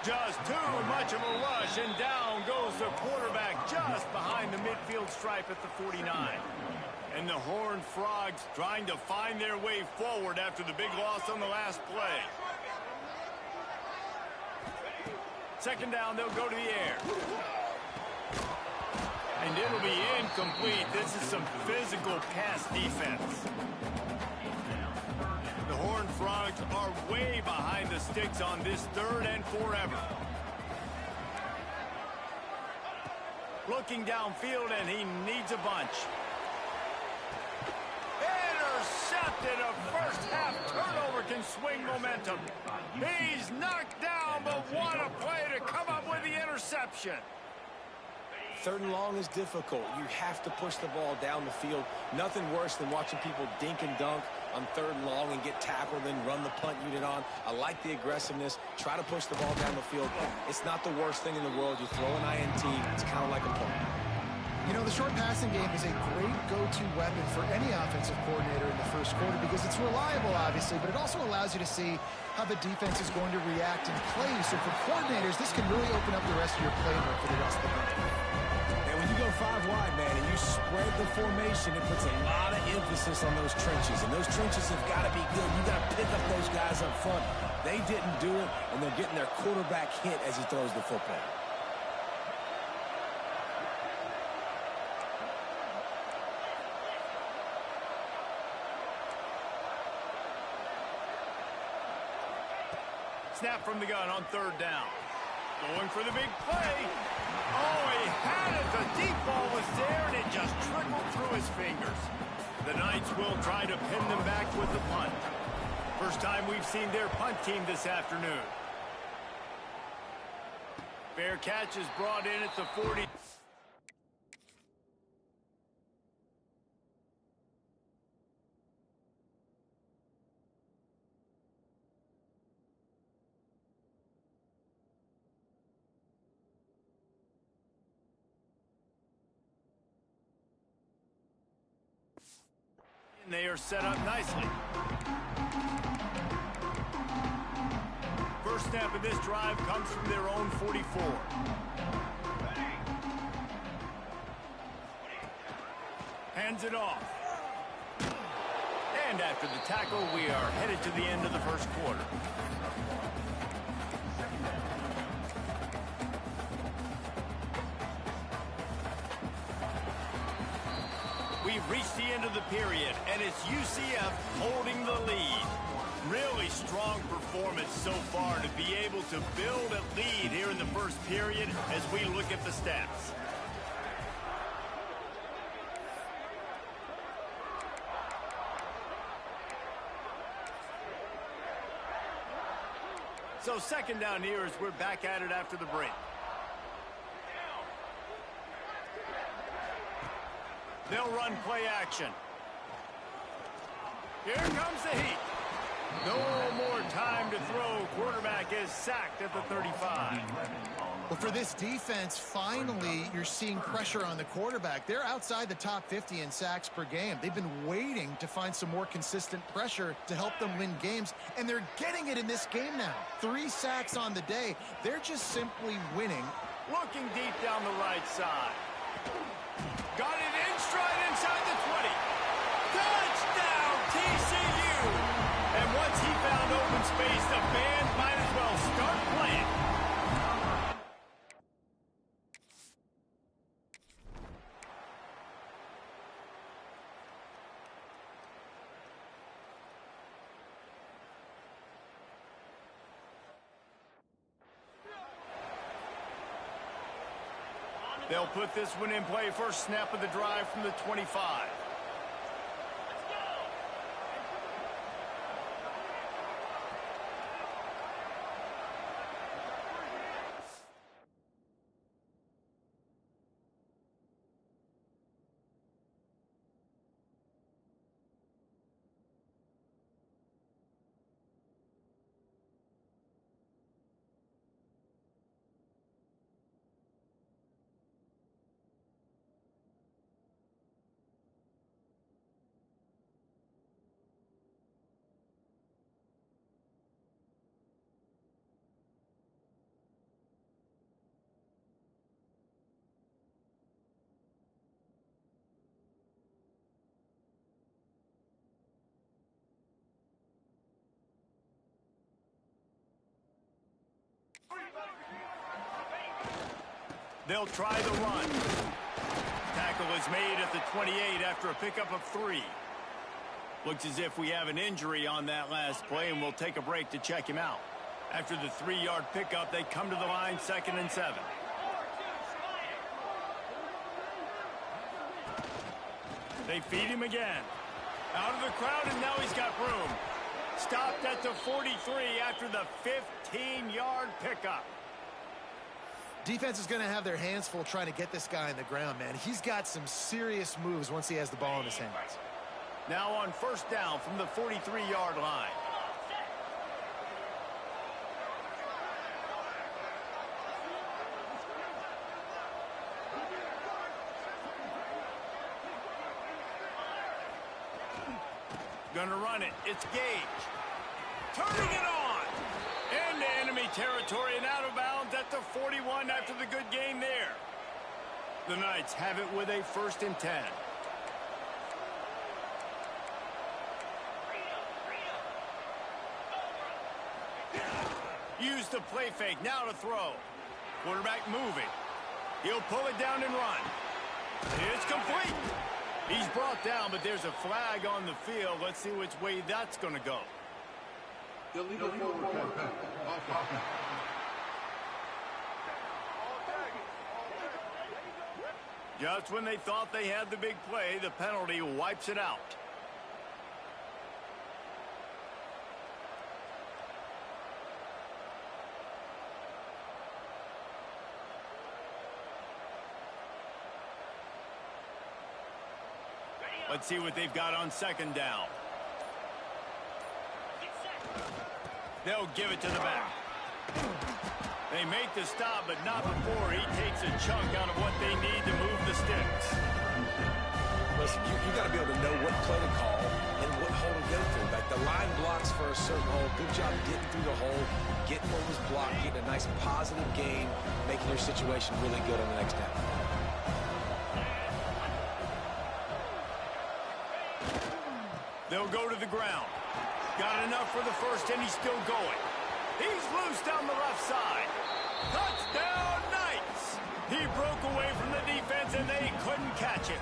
Speaker 1: Just too much of a rush, and down goes the quarterback just behind the midfield stripe at the 49. And the Horned Frogs trying to find their way forward after the big loss on the last play. 2nd down, they'll go to the air. And it'll be incomplete. This is some physical pass defense. The Horned Frogs are way behind the sticks on this 3rd and forever. Looking downfield, and he needs a bunch. Intercepted. A first-half turnover can swing momentum. He's knocked down, but what a play to come up with the interception.
Speaker 3: 3rd and long is difficult. You have to push the ball down the field. Nothing worse than watching people dink and dunk on 3rd and long and get tackled and run the punt unit on. I like the aggressiveness. Try to push the ball down the field. It's not the worst thing in the world. You throw an INT. It's kind of like a punt.
Speaker 2: You know, the short passing game is a great go-to weapon for any offensive coordinator in the 1st quarter because it's reliable, obviously, but it also allows you to see how the defense is going to react and play. So for coordinators, this can really open up the rest of your playbook for the rest of the country.
Speaker 8: And when you go 5 wide, man, and you spread the formation, it puts a lot of emphasis on those trenches. And those trenches have got to be good. You got to pick up those guys up front. They didn't do it, and they're getting their quarterback hit as he throws the football.
Speaker 1: Snap from the gun on 3rd down. Going for the big play. Oh, he had it. The deep ball was there, and it just trickled through his fingers. The Knights will try to pin them back with the punt. First time we've seen their punt team this afternoon. Fair catch is brought in at the 40. And they are set up nicely. First snap of this drive comes from their own 44. Hands it off. And after the tackle, we are headed to the end of the first quarter. We've reached the end of the period, and it's UCF holding the lead. Really strong performance so far to be able to build a lead here in the first period as we look at the stats. So second down here as we're back at it after the break. They'll run play action. Here comes the heat. No more time to throw. Quarterback is sacked at the 35.
Speaker 2: Well, for this defense, finally, you're seeing pressure on the quarterback. They're outside the top 50 in sacks per game. They've been waiting to find some more consistent pressure to help them win games, and they're getting it in this game now. 3 sacks on the day. They're just simply winning.
Speaker 1: Looking deep down the right side. Got it in stride inside the 20. Touchdown, TCU! And once he found open space, the band might as well start playing. They'll put this one in play. First snap of the drive from the 25. They'll try the run. Tackle is made at the 28 after a pickup of 3. Looks as if we have an injury on that last play, and we'll take a break to check him out. After the 3-yard pickup, they come to the line, 2nd and 7. They feed him again. Out of the crowd, and now he's got room. Stopped at the 43 after the 15-yard pickup.
Speaker 2: Defense is going to have their hands full trying to get this guy on the ground, man. He's got some serious moves once he has the ball in his hands.
Speaker 1: Now on first down from the 43-yard line. Gonna run it. It's Gage. Turning it on. Into enemy territory and out of bounds at the 41 after the good game there. The Knights have it with a 1st and 10. Use the play fake. Now to throw. Quarterback moving. He'll pull it down and run. It's complete. He's brought down, but there's a flag on the field. Let's see which way that's going to go.
Speaker 4: Illegal forward offense.
Speaker 1: Just when they thought they had the big play, the penalty wipes it out. Let's see what they've got on second down. They'll give it to the back. They make the stop, but not before he takes a chunk out of what they need to move the sticks.
Speaker 3: Listen, you got to be able to know what play to call and what hole to go through. Like the line blocks for a certain hole. Good job getting through the hole, getting what was blocked, getting a nice positive gain, making your situation really good on the next down.
Speaker 1: They'll go to the ground. Got enough for the first, and he's still going. He's loose down the left side. Touchdown, Knights! He broke away from the defense, and they couldn't catch him.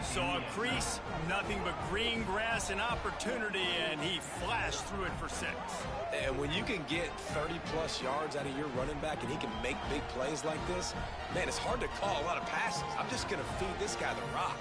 Speaker 1: Saw a crease, nothing but green grass and opportunity, and he flashed through it for 6.
Speaker 3: And when you can get 30-plus yards out of your running back and he can make big plays like this, man, it's hard to call a lot of passes. I'm just going to feed this guy the rock.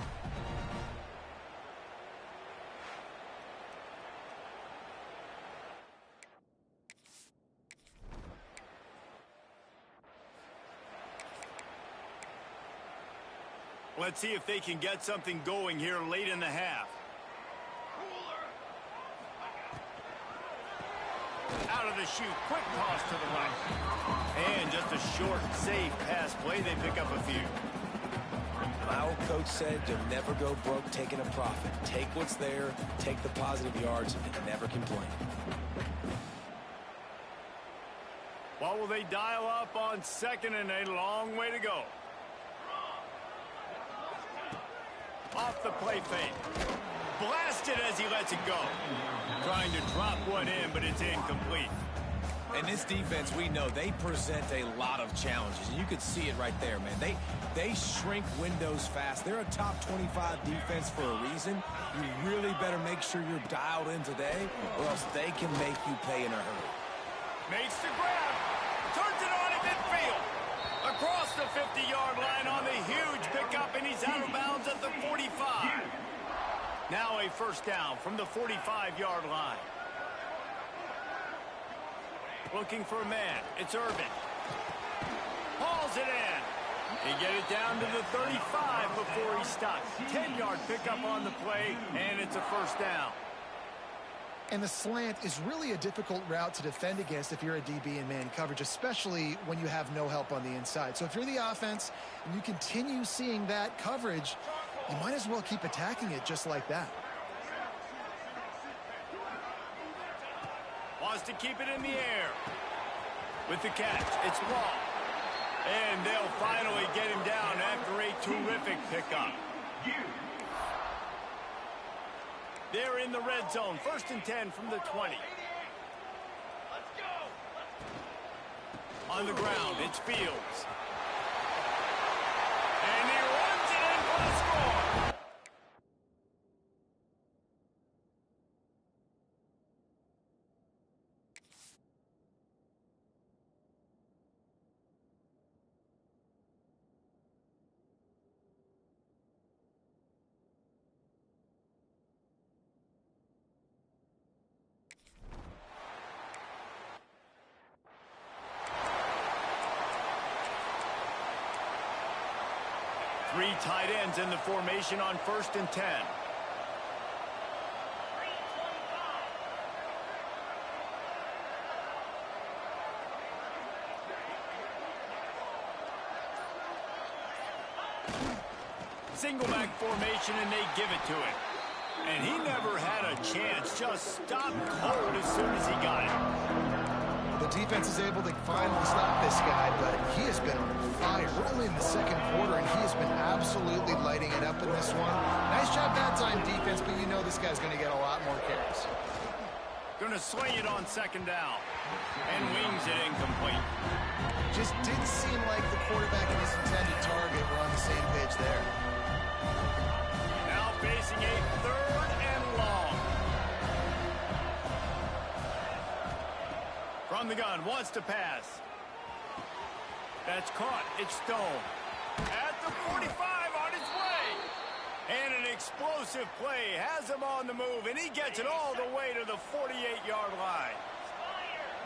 Speaker 1: Let's see if they can get something going here late in the half. Out of the chute, quick toss to the right. And just a short, safe pass play. They pick up a few.
Speaker 3: My old coach said you'll never go broke taking a profit. Take what's there, take the positive yards, and never complain.
Speaker 1: What will they dial up on second and a long way to go? Off the play fake. Blasted as he lets it go. Trying to drop one in, but it's incomplete.
Speaker 8: And this defense, we know, they present a lot of challenges. And you can see it right there, man. They shrink windows fast. They're a top 25 defense for a reason. You really better make sure you're dialed in today, or else they can make you pay in a hurry.
Speaker 1: Makes the grab. Turns it on at midfield. Across the 50-yard line on the huge pickup, and he's out of bounds at the 45. Now a first down from the 45-yard line. Looking for a man. It's Urban. Hauls it in. He get it down to the 35 before he stops. 10-yard pickup on the play, and it's a first down.
Speaker 2: And the slant is really a difficult route to defend against if you're a DB in man coverage, especially when you have no help on the inside. So if you're the offense and you continue seeing that coverage, you might as well keep attacking it just like that.
Speaker 1: Wants to keep it in the air. With the catch, it's Ball. And they'll finally get him down after a terrific pickup. They're in the red zone. First and 10 from the 20.
Speaker 5: Let's go.
Speaker 1: On the ground, it's Fields. And he runs it in for the score. Three tight ends in the formation on first and 10. Single back formation, and they give it to him. And he never had a chance, just stopped cold as soon as he got it.
Speaker 2: The defense is able to finally stop this guy, but he has been on fire. We're only in the second quarter, and he has been absolutely lighting it up in this one. Nice job that time, defense, but you know this guy's going to get a lot more carries.
Speaker 1: Going to swing it on second down. And wings it incomplete.
Speaker 2: Just didn't seem like the quarterback and his intended target were on the same page there.
Speaker 1: Now facing a third and long. From the gun, wants to pass. That's caught. It's Stone. At the 45 on his way. And an explosive play has him on the move, and he gets it all the way to the 48-yard line.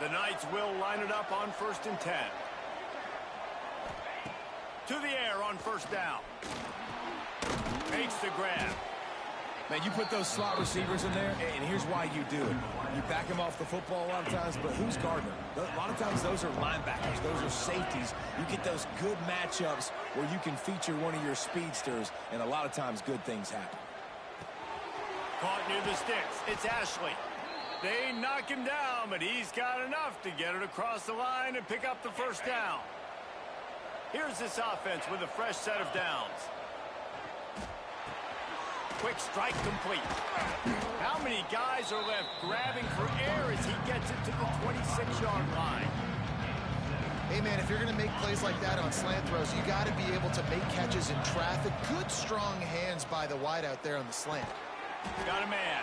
Speaker 1: The Knights will line it up on first and 10. To the air on first down. Takes the grab.
Speaker 8: Man, you put those slot receivers in there, and here's why you do it. You back them off the football a lot of times, but who's guarding them? A lot of times those are linebackers. Those are safeties. You get those good matchups where you can feature one of your speedsters, and a lot of times good things happen.
Speaker 1: Caught near the sticks. It's Ashley. They knock him down, but he's got enough to get it across the line and pick up the first down. Here's this offense with a fresh set of downs. Quick strike complete. How many guys are left grabbing for air as he gets it to the 26-yard line?
Speaker 2: Hey, man, if you're going to make plays like that on slant throws, you got to be able to make catches in traffic. Good, strong hands by the wideout there on the slant.
Speaker 1: Got a man.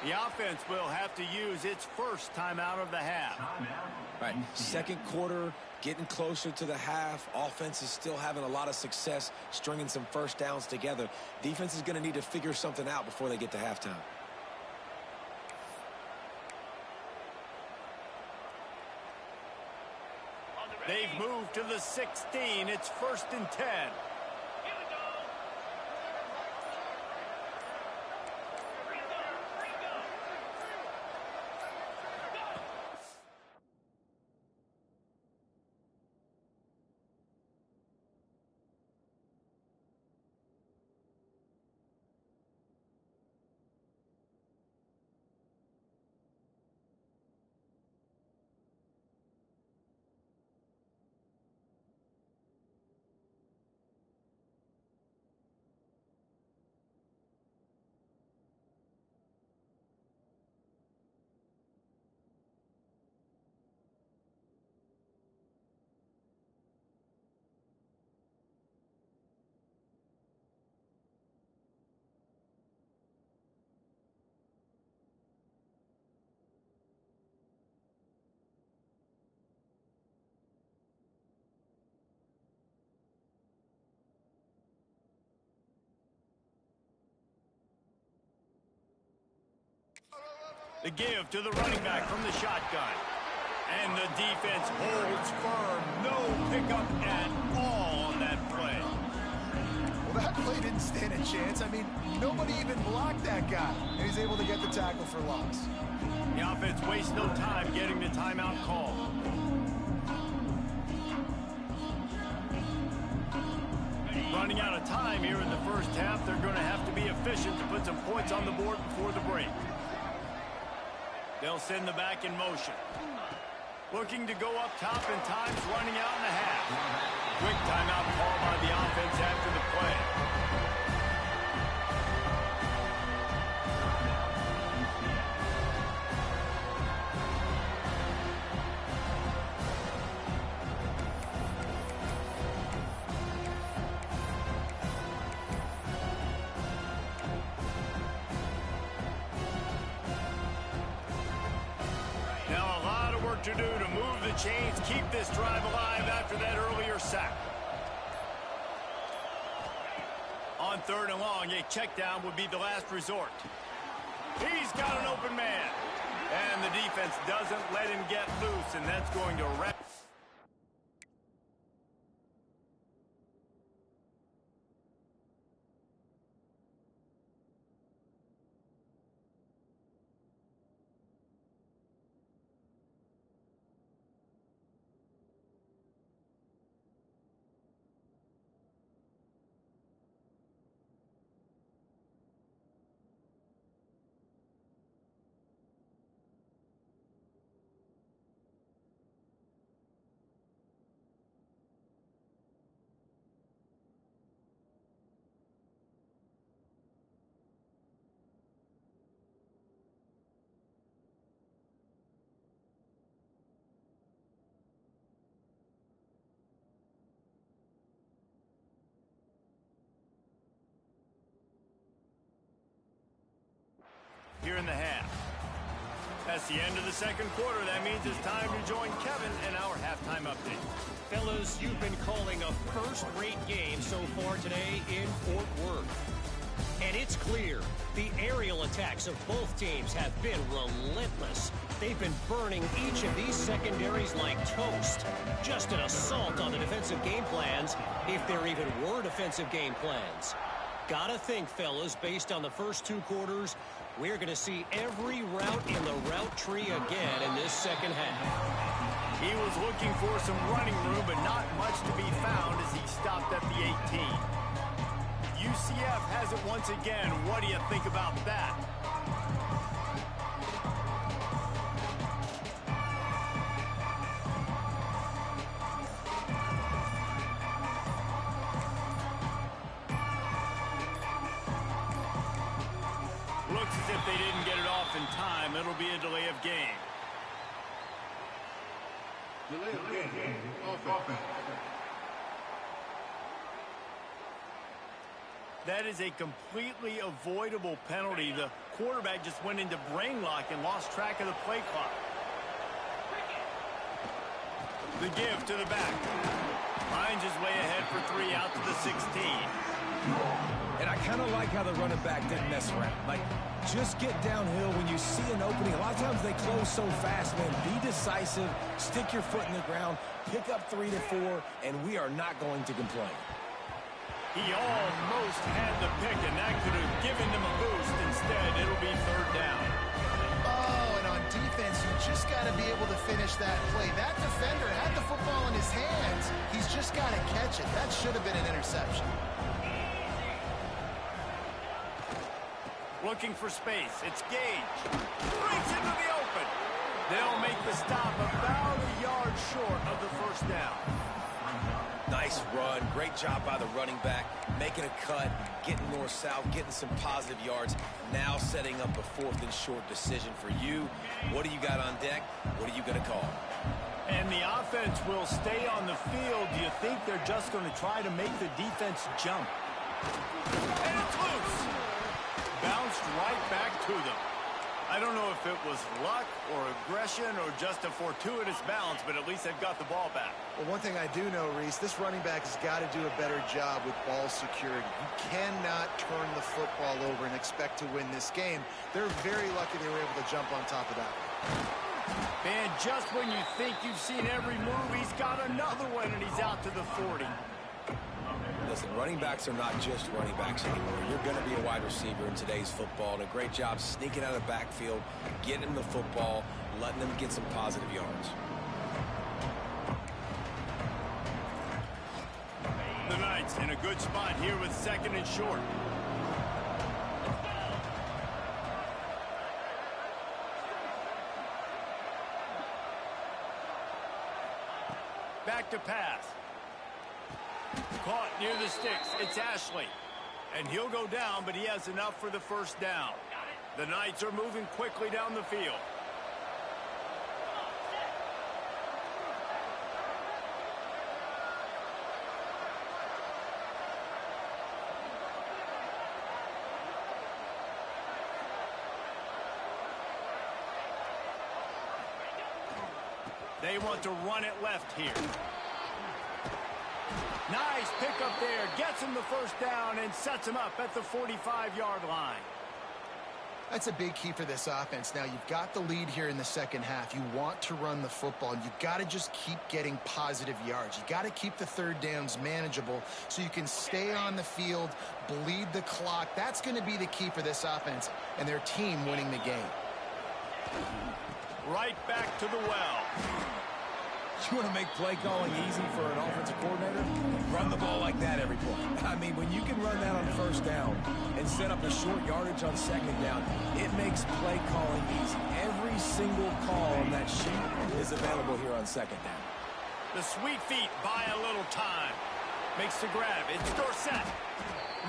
Speaker 1: The offense will have to use its first timeout of the half.
Speaker 8: Right, second quarter, getting closer to the half. Offense is still having a lot of success stringing some first downs together. Defense is going to need to figure something out before they get to halftime.
Speaker 1: They've moved to the 16. It's 1st and 10. The give to the running back from the shotgun. And the defense holds firm. No pickup at all on that play.
Speaker 2: Well, that play didn't stand a chance. I mean, nobody even blocked that guy. And he's able to get the tackle for loss.
Speaker 1: The offense wastes no time getting the timeout call. Running out of time here in the first half. They're going to have to be efficient to put some points on the board before the break. They'll send the back in motion. Looking to go up top, and time's running out in the half. Quick timeout call by the offense after the play. To do to move the chains, keep this drive alive after that earlier sack. On 3rd and long, a check down would be the last resort. He's got an open man. And the defense doesn't let him get loose, and that's going to wrap. Here in the half. That's the end of the second quarter. That means it's time to join Kevin in our halftime update.
Speaker 6: Fellas, you've been calling a first-rate game so far today in Fort Worth. And it's clear the aerial attacks of both teams have been relentless. They've been burning each of these secondaries like toast. Just an assault on the defensive game plans, if there even were defensive game plans. Gotta think, fellas, based on the first 2 quarters, we're going to see every route in the route tree again in this second half.
Speaker 1: He was looking for some running room, but not much to be found as he stopped at the 18. UCF has it once again. What do you think about that? Looks as if they didn't get it off in time. It'll be a delay of game.
Speaker 4: Delay of game. Offense.
Speaker 1: That is a completely avoidable penalty. The quarterback just went into brain lock and lost track of the play clock. The give to the back. Finds his way ahead for 3 out to the 16.
Speaker 8: And I kind of like how the running back didn't mess around. Like, just get downhill when you see an opening. A lot of times they close so fast, man. Be decisive, stick your foot in the ground, pick up 3 to 4, and we are not going to complain.
Speaker 1: He almost had the pick, and that could have given them a boost. Instead, it'll be 3rd down.
Speaker 2: Oh, and on defense, you just got to be able to finish that play. That defender had the football in his hands. He's just got to catch it. That should have been an interception.
Speaker 1: Looking for space. It's Gage. Breaks into the open. They'll make the stop about a yard short of the 1st down.
Speaker 3: Nice run. Great job by the running back. Making a cut, getting north-south, getting some positive yards. Now setting up a 4th and short decision for you. What do you got on deck? What are you going to call?
Speaker 1: And the offense will stay on the field. Do you think they're just going to try to make the defense jump? And it's loose. Bounced right back to them. I don't know if it was luck or aggression or just a fortuitous bounce, but at least they've got the ball back.
Speaker 2: Well, one thing I do know, Reese, this running back has got to do a better job with ball security. You cannot turn the football over and expect to win this game. They're very lucky they were able to jump on top of that.
Speaker 1: Man, just when you think you've seen every move, he's got another one, and he's out to the 40.
Speaker 3: Listen, running backs are not just running backs anymore. You're going to be a wide receiver in today's football, and a great job sneaking out of the backfield, getting the football, letting them get some positive yards.
Speaker 1: The Knights in a good spot here with 2nd and short. Back to pass. Caught near the sticks. It's Ashley. And he'll go down, but he has enough for the 1st down. The Knights are moving quickly down the field. They want to run it left here. Nice pickup there. Gets him the 1st down and sets him up at the 45-yard line.
Speaker 2: That's a big key for this offense. Now, you've got the lead here in the second half. You want to run the football, and you've got to just keep getting positive yards. You've got to keep the 3rd downs manageable so you can stay on the field, bleed the clock. That's going to be the key for this offense and their team winning the game.
Speaker 1: Right back to the well.
Speaker 8: You want to make play calling easy for an offensive coordinator? Run the ball like that every play. I mean, when you can run that on 1st down and set up a short yardage on 2nd down, it makes play calling easy. Every single call on that sheet is available here on 2nd down.
Speaker 1: The sweet feet buy a little time. Makes the grab. It's Dorsett.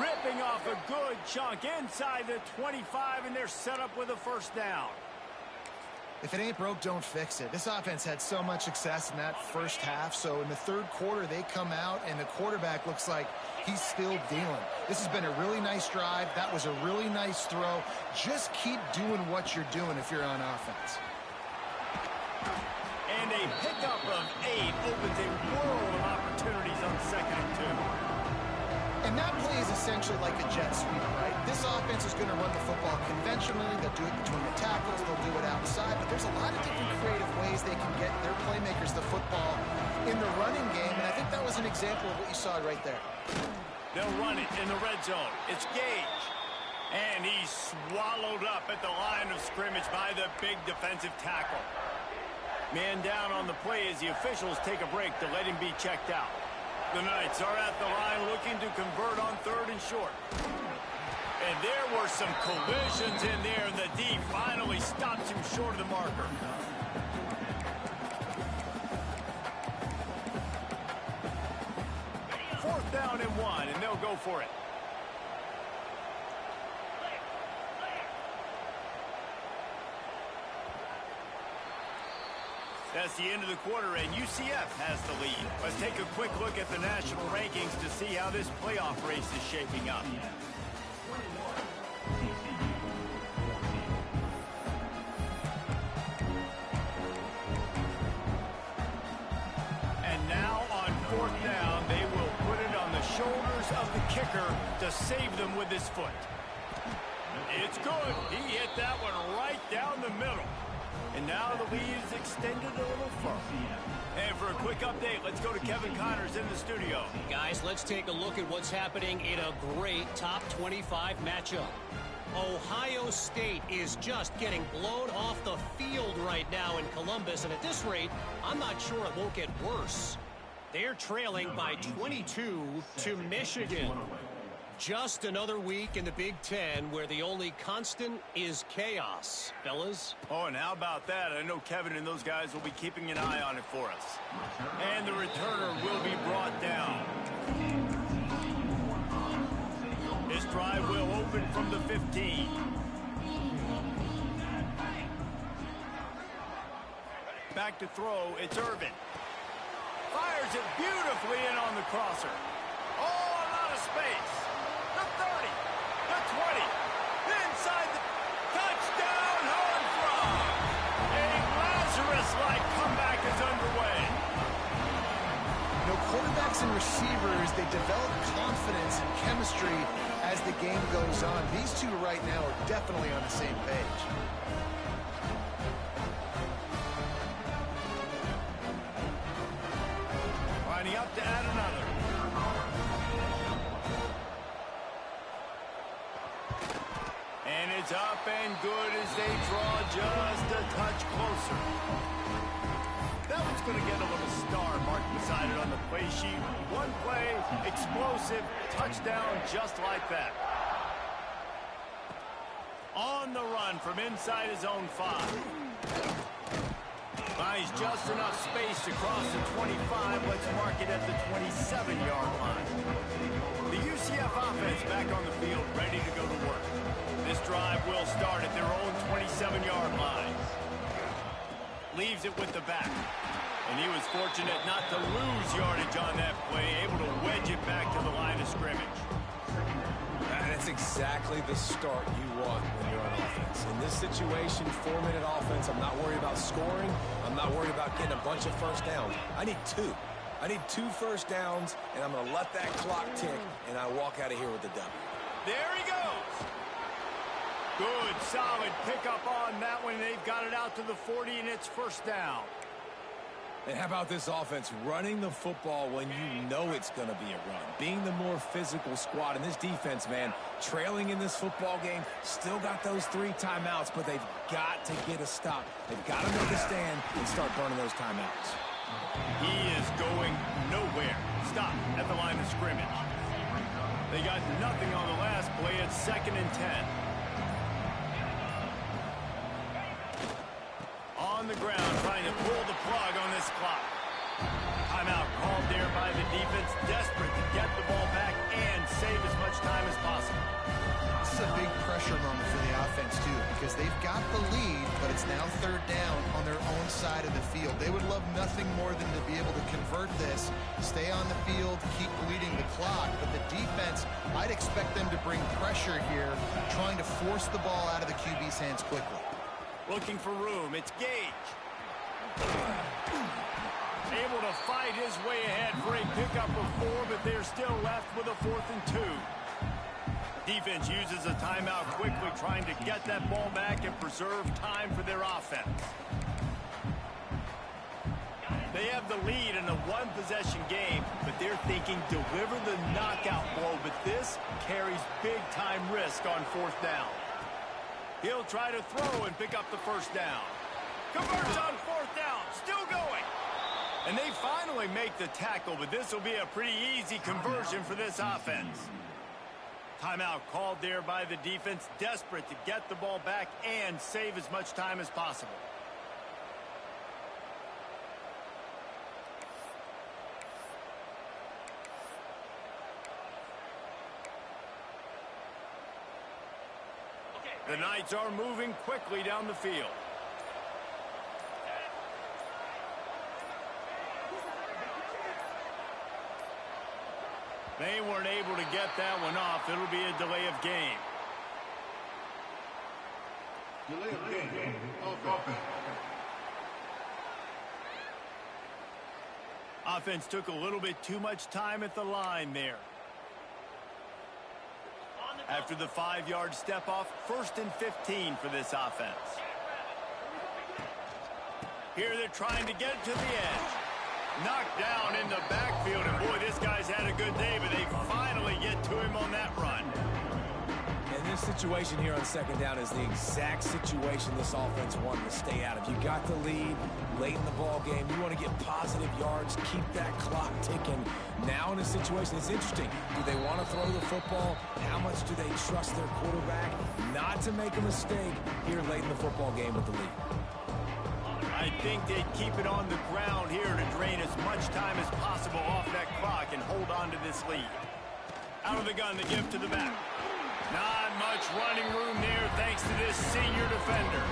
Speaker 1: Ripping off a good chunk inside the 25, and they're set up with a 1st down.
Speaker 2: If it ain't broke, don't fix it. This offense had so much success in that 1st half, so in the 3rd quarter, they come out, and the quarterback looks like he's still dealing. This has been a really nice drive. That was a really nice throw. Just keep doing what you're doing if you're on offense.
Speaker 1: And a pickup of 8 opens a world of opportunities on 2nd and 2.
Speaker 2: And that play is essentially like a jet sweep, right? This offense is going to run the football conventionally. They'll do it between the tackles. They'll do it outside. But there's a lot of different creative ways they can get their playmakers the football in the running game. And I think that was an example of what you saw right there.
Speaker 1: They'll run it in the red zone. It's Gage. And he's swallowed up at the line of scrimmage by the big defensive tackle. Man down on the play as the officials take a break to let him be checked out. The Knights are at the line looking to convert on 3rd and short. And there were some collisions in there, and the D finally stops him short of the marker. Fourth down and 1, and they'll go for it. That's the end of the quarter, and UCF has the lead. Let's take a quick look at the national rankings to see how this playoff race is shaping up. And now on 4th down, they will put it on the shoulders of the kicker to save them with his foot. It's good. He hit that one right down the middle. And now the lead is extended a little further. And for a quick update, let's go to Kevin Connors in the studio.
Speaker 6: Guys, let's take a look at what's happening in a great top 25 matchup. Ohio State is just getting blown off the field right now in Columbus, and at this rate, I'm not sure it won't get worse. They're trailing by 22 to Michigan. Just another week in the Big Ten where the only constant is chaos, fellas.
Speaker 1: Oh, and how about that? I know Kevin and those guys will be keeping an eye on it for us. And the returner will be brought down. This drive will open from the 15. Back to throw, it's Irvin. Fires it beautifully in on the crosser. Oh, a lot of space. The 30, the 20, inside the touchdown, Horned Frog. A Lazarus-like comeback is underway.
Speaker 2: You know, quarterbacks and receivers, they develop confidence and chemistry as the game goes on. These two right now are definitely on the same page.
Speaker 1: Lining up to add another. And it's up and good as they draw just a touch closer. That one's going to get a little star marked beside it on the play sheet. One play, explosive, touchdown just like that. On the run from inside his own 5. Finds just enough space to cross the 25. Let's mark it at the 27-yard line. The UCF offense back on the field, ready to go to work. This drive will start at their own 27-yard line. Leaves it with the back. And he was fortunate not to lose yardage on that play, able to wedge it back to the line of scrimmage.
Speaker 3: That's exactly the start you want when you're on offense. In this situation, 4-minute offense, I'm not worried about scoring. I'm not worried about getting a bunch of first downs. I need 2. I need 2 first downs, and I'm going to let that clock tick, and I walk out of here with the W.
Speaker 1: There he goes. Good, solid pickup on that one. They've got it out to the 40, and it's first down.
Speaker 8: And how about this offense running the football when you know it's going to be a run? Being the more physical squad. And this defense, man, trailing in this football game, still got those 3 timeouts, but they've got to get a stop. They've got to make a stand and start burning those timeouts.
Speaker 1: He is going nowhere. Stop at the line of scrimmage. They got nothing on the last play. It's 2nd and 10. On the ground, trying to pull the plug on this clock. Timeout called there by the defense, desperate to get the ball back and save as much time as possible.
Speaker 2: This is a big pressure moment for the offense, too, because they've got the lead, but it's now 3rd down on their own side of the field. They would love nothing more than to be able to convert this, stay on the field, keep bleeding the clock, but the defense, I'd expect them to bring pressure here, trying to force the ball out of the QB's hands quickly.
Speaker 1: Looking for room, it's Gage. Able to fight his way ahead for a pickup of 4, but they're still left with a 4th and 2. Defense uses a timeout quickly, trying to get that ball back and preserve time for their offense. They have the lead in a one-possession game, but they're thinking deliver the knockout blow, but this carries big-time risk on fourth down. He'll try to throw and pick up the first down. Converts on fourth down, still going. And they finally make the tackle, but this will be a pretty easy conversion for this offense. Timeout called there by the defense, desperate to get the ball back and save as much time as possible. The Knights are moving quickly down the field. They weren't able to get that one off. It'll be a delay of game.
Speaker 4: Delay of game. Offense.
Speaker 1: Offense took a little bit too much time at the line there. After the 5-yard step off, 1st and 15 for this offense. Here they're trying to get it to the edge. Knocked down in the backfield, and boy, this guy's had a good day, but they finally get to him on that run.
Speaker 8: And this situation here on second down is the exact situation this offense wanted to stay out of. You got the lead late in the ball game. You want to get positive yards, keep that clock ticking. Now in a situation, it's interesting. Do they want to throw the football? How much do they trust their quarterback not to make a mistake here late in the football game with the lead?
Speaker 1: I think they'd keep it on the ground here to drain as much time as possible off that clock and hold on to this lead. Out of the gun, they give to the back. Not much running room there thanks to this senior defender.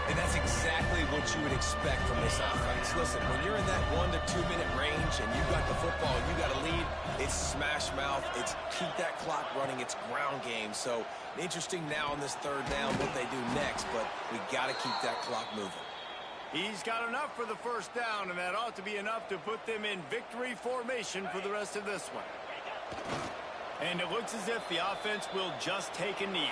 Speaker 3: And that's exactly what you would expect from this offense. Listen, when you're in that 1 to 2 minute range and you got the football, you got a lead, it's smash mouth, it's keep that clock running, it's ground game. So interesting now on this third down what they do next, but we got to keep that clock moving.
Speaker 1: He's got enough for the first down, and that ought to be enough to put them in victory formation for the rest of this one. And it looks as if the offense will just take a knee.